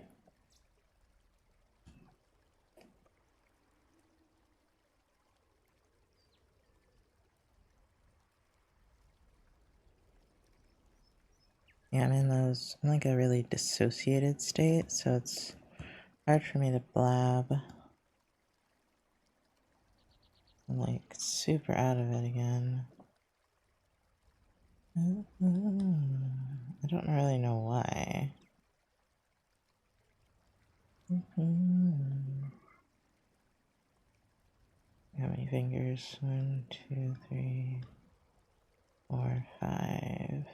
Yeah, I'm like a really dissociated state, so it's hard for me to blab. I'm like super out of it again. I don't really know why. How many fingers? 1, 2, 3, 4, 5.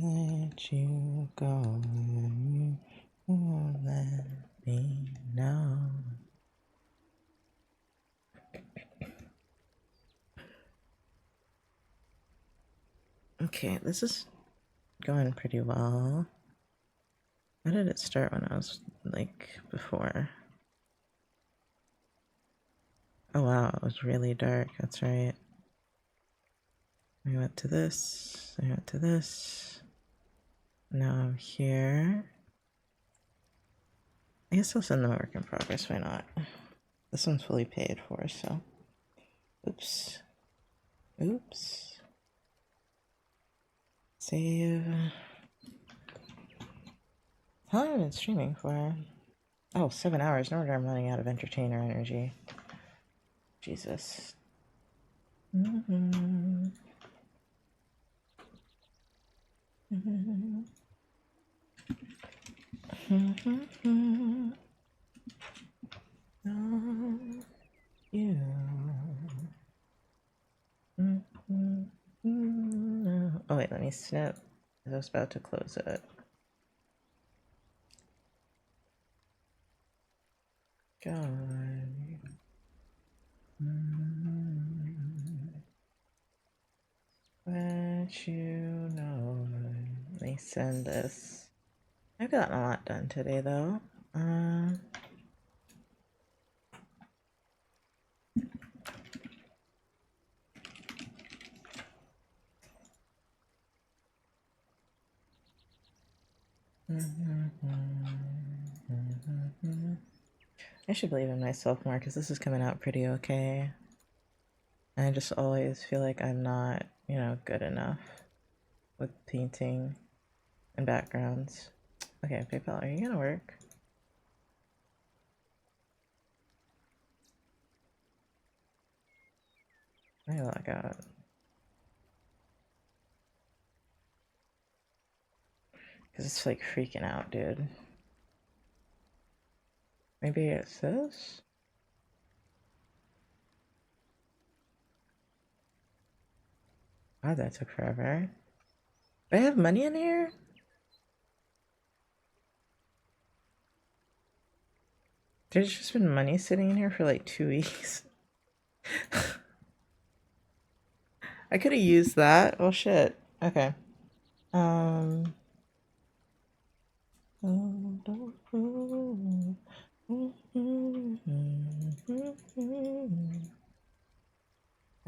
Let you go, you won't let me know. Okay, this is going pretty well. How did it start when I was, like, before? Oh wow, it was really dark, that's right. I went to this, I went to this. Now I'm here. I guess I'll send them a work in progress, why not? This one's fully paid for, so. Oops. Oops. Save. How long have I been streaming for? Oh, 7 hours. No wonder I'm running out of entertainer energy. Jesus. You. Oh wait, let me snip. I was about to close it. God. Let you know send this. I've gotten a lot done today, though. I should believe in myself more because this is coming out pretty okay. And I just always feel like I'm not, you know, good enough with painting and backgrounds. Okay, PayPal, are you gonna work? I log out. Because it's like freaking out, dude. Maybe it's this? Oh, that took forever. Do I have money in here? There's just been money sitting in here for like 2 weeks. I could have used that. Oh shit. Okay.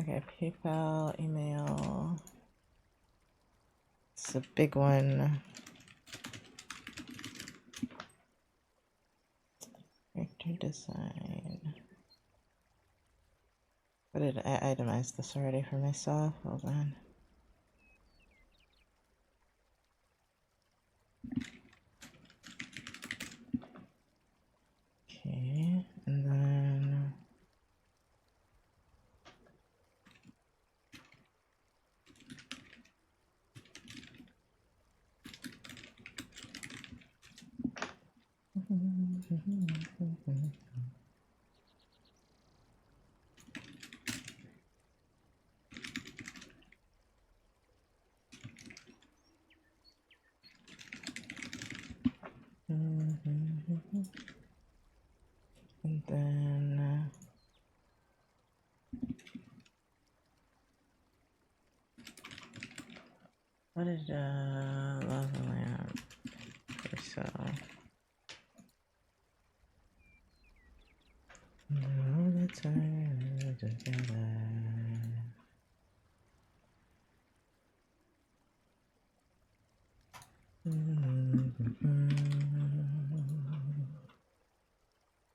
Okay, PayPal, email. It's a big one. Character design. What did I itemize this already for myself? Hold on. Okay, and then and then what did lava lamp or so? All the time together.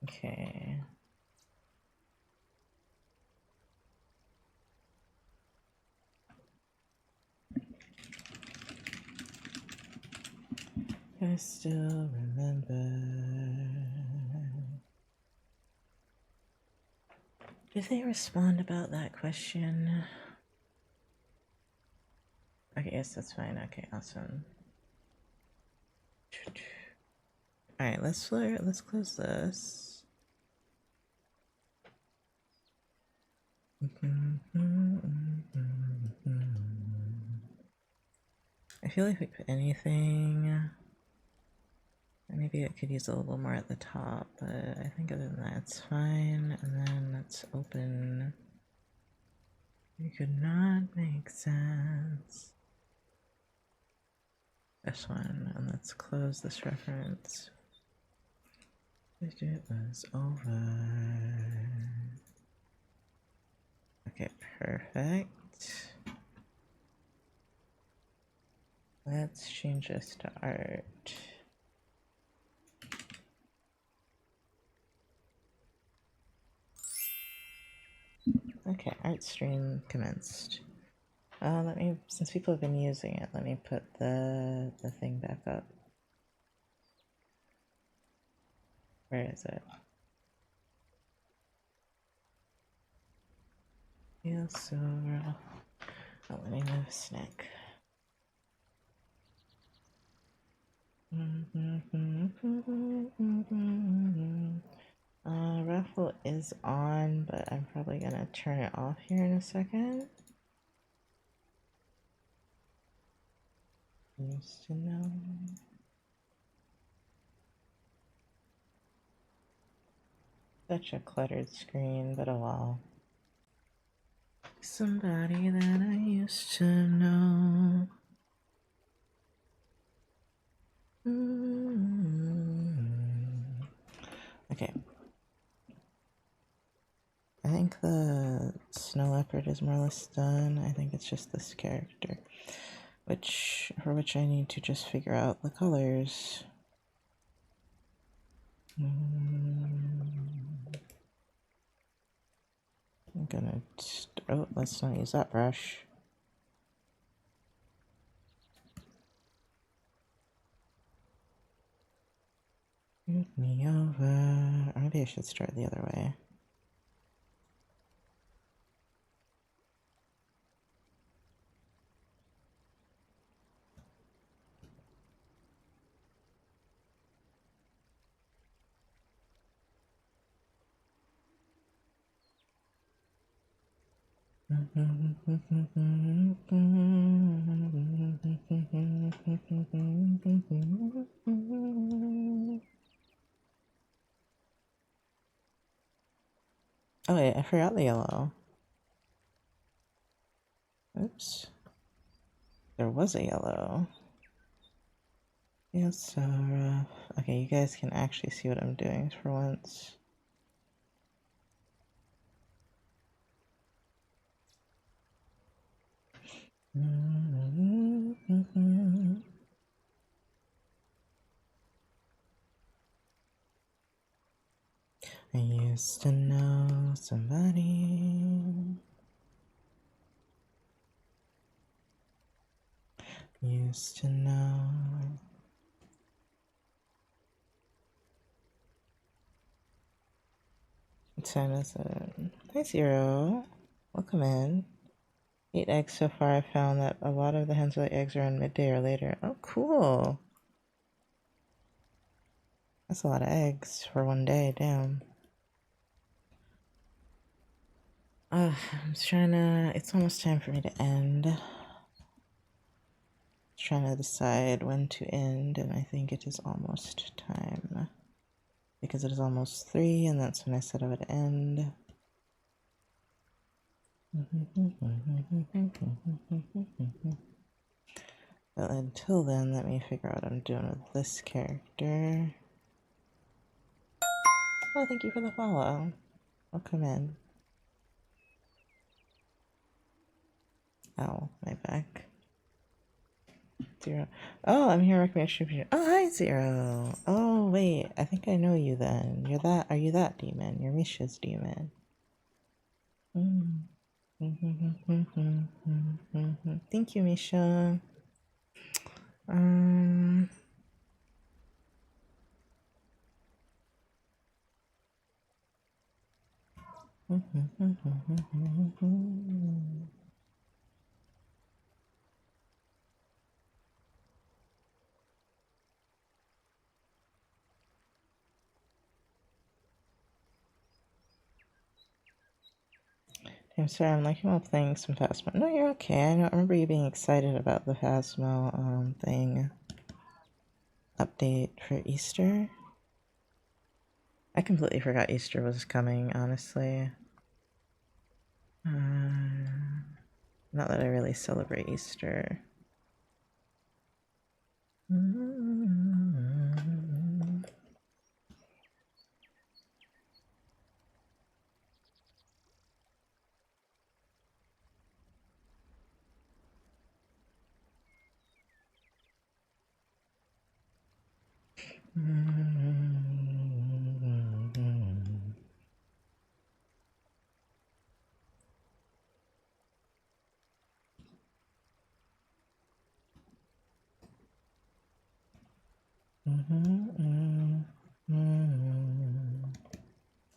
Okay. I still remember. Did they respond about that question? Okay, yes, that's fine. Okay, awesome. All right, let's close this. I feel like we put anything. Maybe it could use a little more at the top, but I think other than that, it's fine. And then let's open. It could not make sense. This one, and let's close this reference. It was over. Okay, perfect. Let's change this to art. Okay, art stream commenced. Let me, since people have been using it, let me put the thing back up. Where is it? Feel silver. Oh, let me move Snick. Raffle is on, but I'm probably gonna turn it off here in a second. Used to know. Such a cluttered screen, but oh well. Somebody that I used to know. Okay. I think the snow leopard is more or less done. I think it's just this character, for which I need to just figure out the colors. I'm gonna. Oh, let's not use that brush. Move me over. Or maybe I should start the other way. Oh wait, I forgot the yellow. Oops. There was a yellow. Yeah, it's so rough. Okay, you guys can actually see what I'm doing for once. I used to know somebody. Used to know. What time is it? Hi, Zero. Welcome in. 8 eggs so far. I found that a lot of the hens lay eggs around midday or later. Oh, cool. That's a lot of eggs for one day. Damn. I'm trying to. It's almost time for me to end. Trying to decide when to end, and I think it is almost time. Because it is almost 3, and that's when I said I would end. But until then, let me figure out what I'm doing with this character. Oh, thank you for the follow. I'll come in. Ow, my back. Zero. Oh, I'm here recommendation. Oh, hi, Zero. Oh, wait. I think I know you then. You're that. Are you that demon? You're Misha's demon. Thank you, Misha. I'm sorry, I'm like, I'm playing some Phasmo. No, you're okay. I don't remember you being excited about the Phasmo thing update for Easter. I completely forgot Easter was coming, honestly. Not that I really celebrate Easter.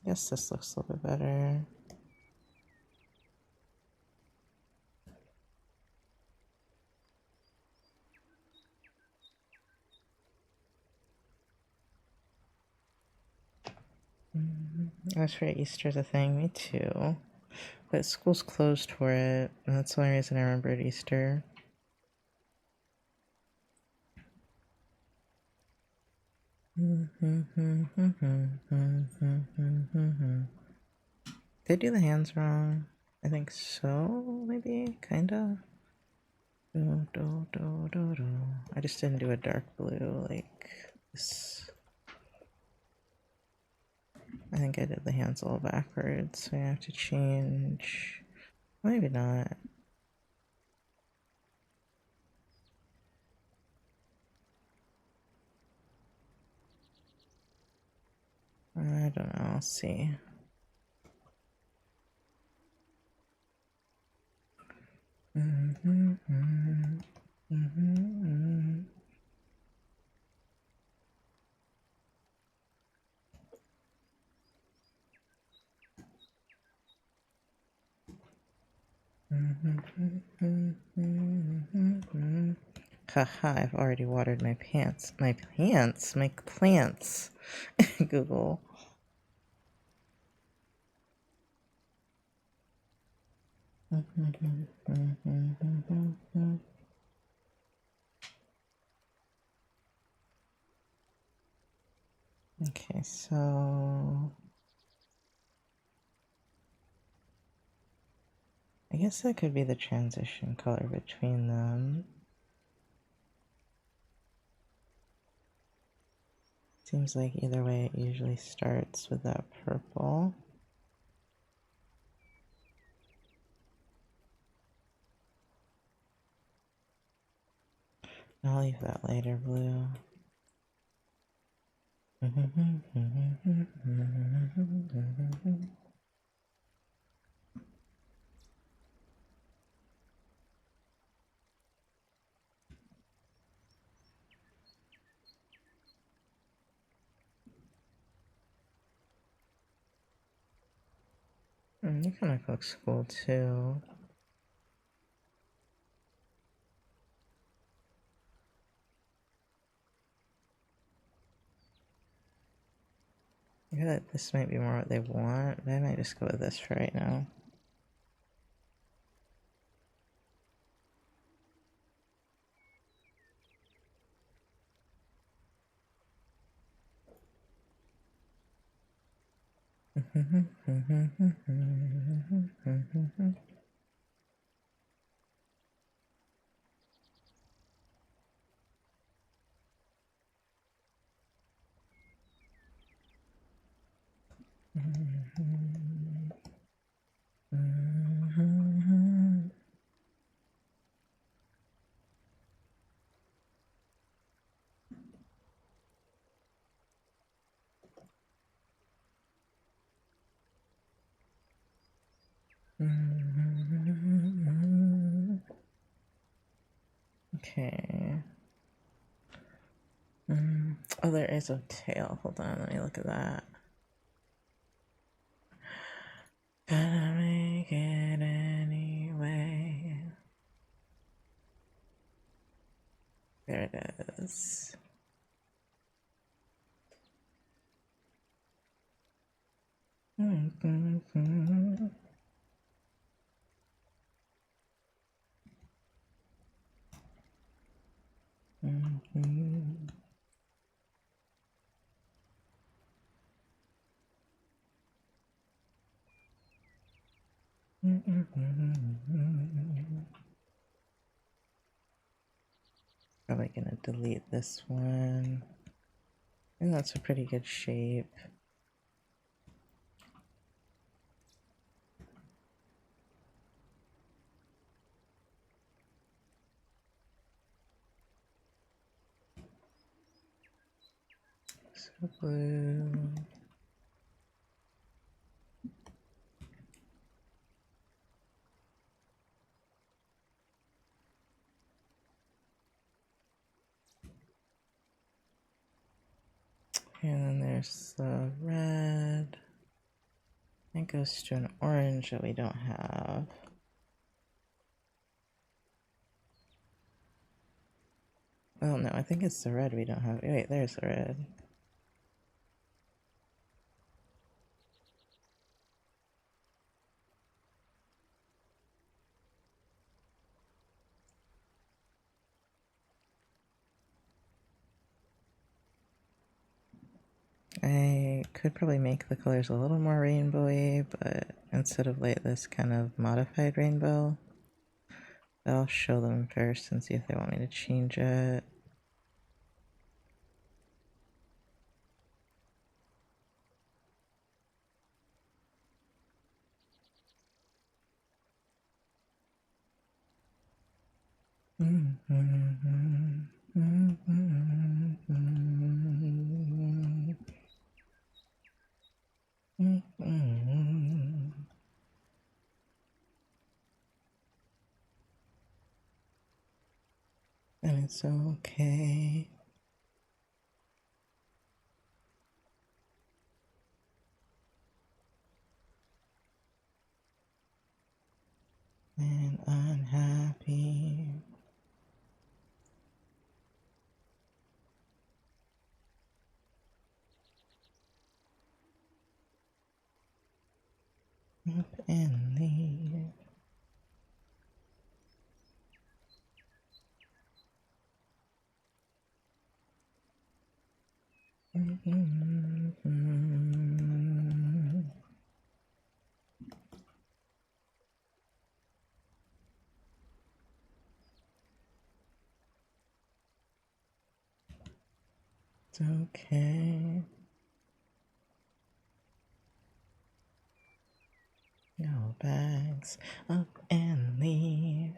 Guess this looks a little bit better. That's right, Easter's a thing. Me too. But school's closed for it, and that's the only reason I remembered Easter. Did I do the hands wrong? I think so, maybe? Kinda? I just didn't do a dark blue like this. I think I did the hands a little backwards, so I have to change. Maybe not. I don't know. I'll see. Haha, I've already watered my pants. My pants? My plants. Google. Okay, so I guess that could be the transition color between them. Seems like either way it usually starts with that purple. I'll leave that lighter blue. That kind of looks cool too. I feel like this might be more what they want, but I might just go with this for right now. Okay. Oh, there is a tail. Hold on, let me look at that. Gotta make it anyway. There it is. Probably gonna delete this one. And that's a pretty good shape. So blue. And then there's the red. It goes to an orange that we don't have. Oh no, I think it's the red we don't have. Wait, there's the red. I could probably make the colors a little more rainbowy, but instead of like this kind of modified rainbow, I'll show them first and see if they want me to change it. And it's okay. And unhappy. Up and leave. It's okay. No bags. Up and leave.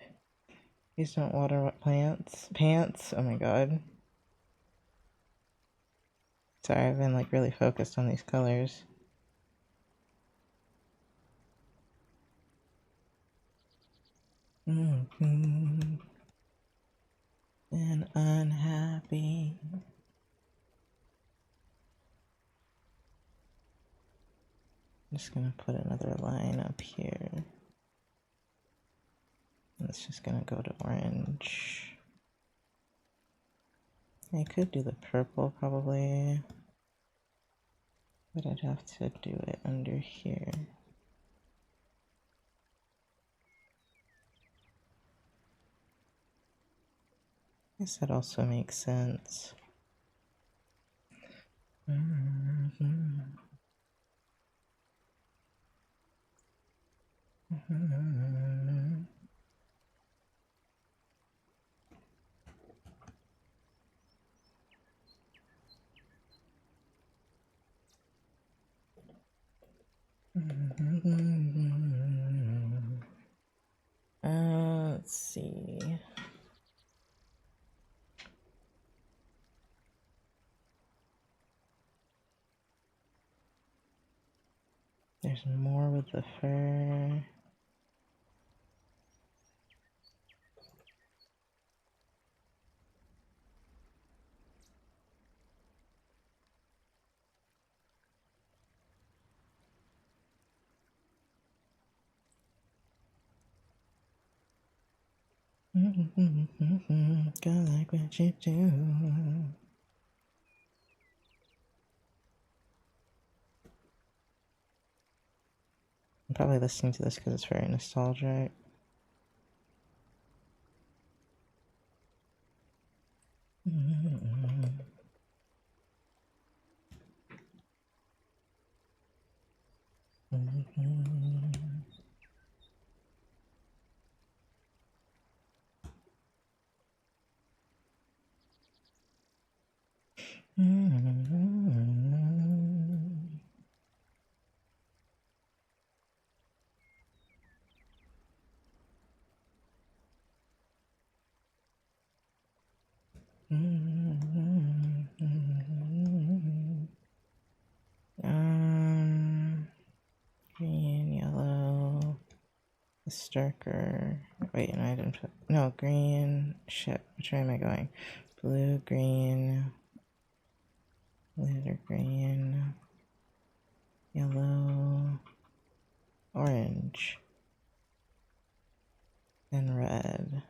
Please don't water wet plants. Pants. Oh my god. Sorry, I've been like really focused on these colors. And unhappy. I'm just gonna put another line up here. And it's just gonna go to orange. I could do the purple probably, but I'd have to do it under here. I guess that also makes sense. Let's see. There's more with the fur. Go like what you do. I'm probably listening to this because it's very nostalgic. Green, yellow, the darker. Wait, no, I didn't put. No, green. Shit, which way am I going? Blue, green, lighter green, yellow, orange, and red.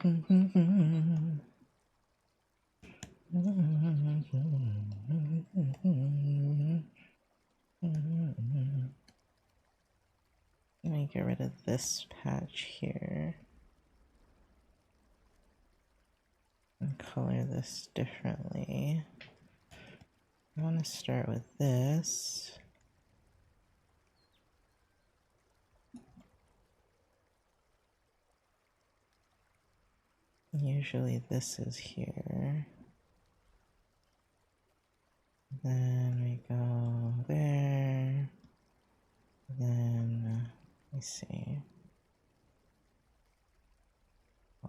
Let me get rid of this patch here and color this differently. I want to start with this. Usually this is here. Then we go there. Then, let me see.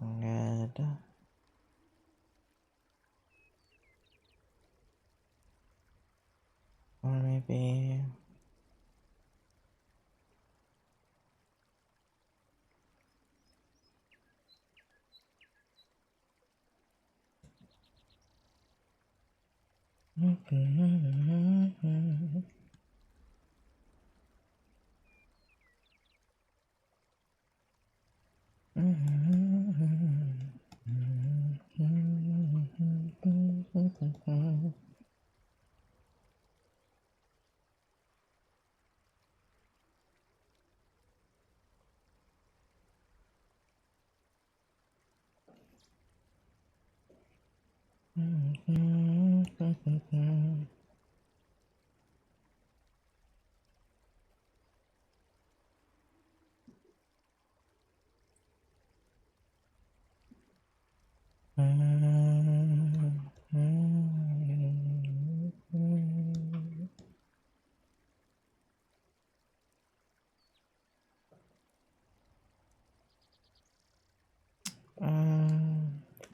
Red. Or maybe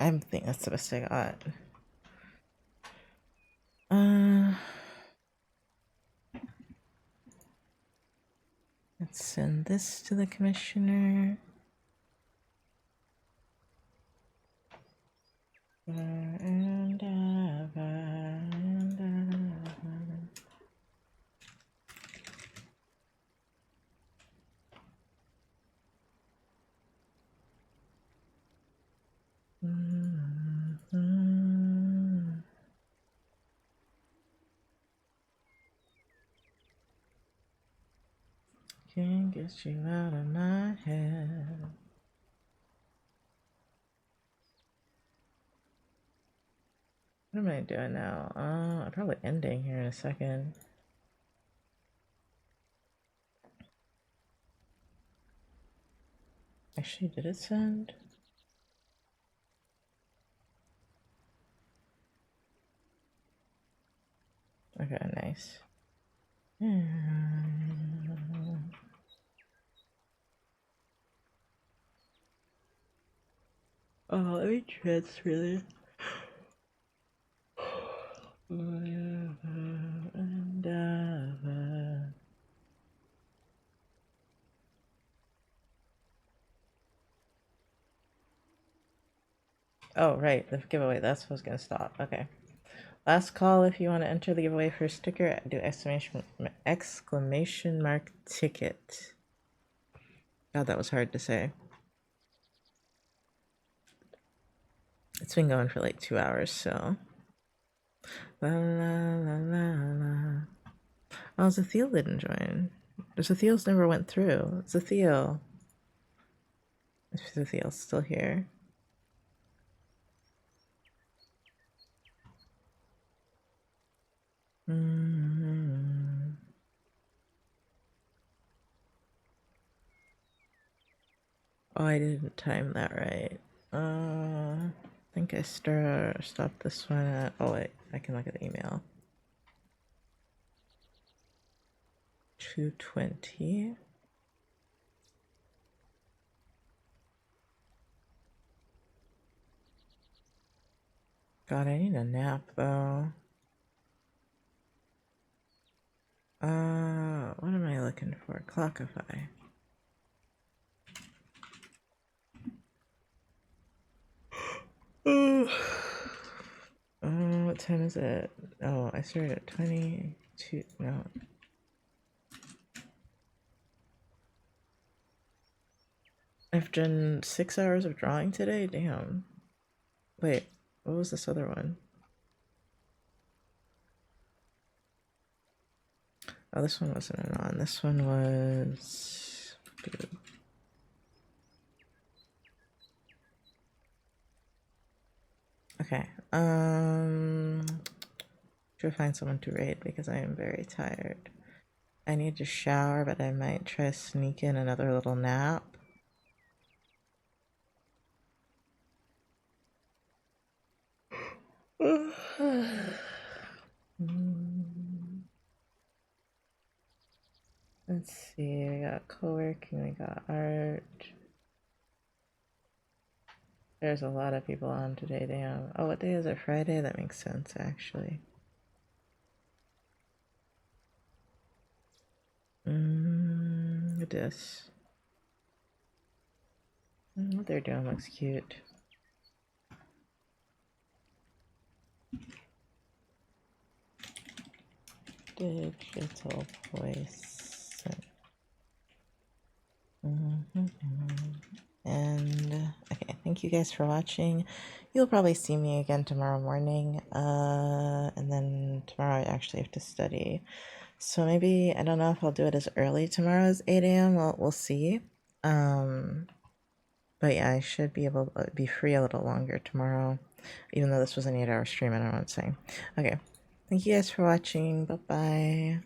I think that's the best I got. Let's send this to the commissioner. Can't get you out of my head. What am I doing now? I'm probably ending here in a second. Actually, did it send? Okay, nice. Oh, let me transfer this. Oh, right, the giveaway. That's what's gonna stop. Okay. Last call if you want to enter the giveaway for a sticker. Do exclamation mark ticket. God, that was hard to say. It's been going for like 2 hours, so. La la la la la. Oh, Zathiel didn't join. Zathiel's never went through. Zathiel. If Zathiel's still here. Oh, I didn't time that right. I think I stopped this one at. Oh wait, I can look at the email. 2:20. God, I need a nap though. What am I looking for? Clockify. What time is it? Oh, I started at 22. No. I've done 6 hours of drawing today. Damn. Wait, what was this other one? Oh, this one wasn't an on. This one was. Okay. Should find someone to raid because I am very tired. I need to shower, but I might try to sneak in another little nap. Let's see, we got co-working, we got art. There's a lot of people on today, damn. Oh, what day is it? Friday? That makes sense, actually. This. What they're doing looks cute. Digital voice. And okay, thank you guys for watching. You'll probably see me again tomorrow morning. And then tomorrow I actually have to study. So maybe I don't know if I'll do it as early tomorrow as 8 a.m. We'll see. But yeah, I should be able to be free a little longer tomorrow, even though this was an 8-hour stream. I don't know what I'm saying. Okay, thank you guys for watching. Bye bye.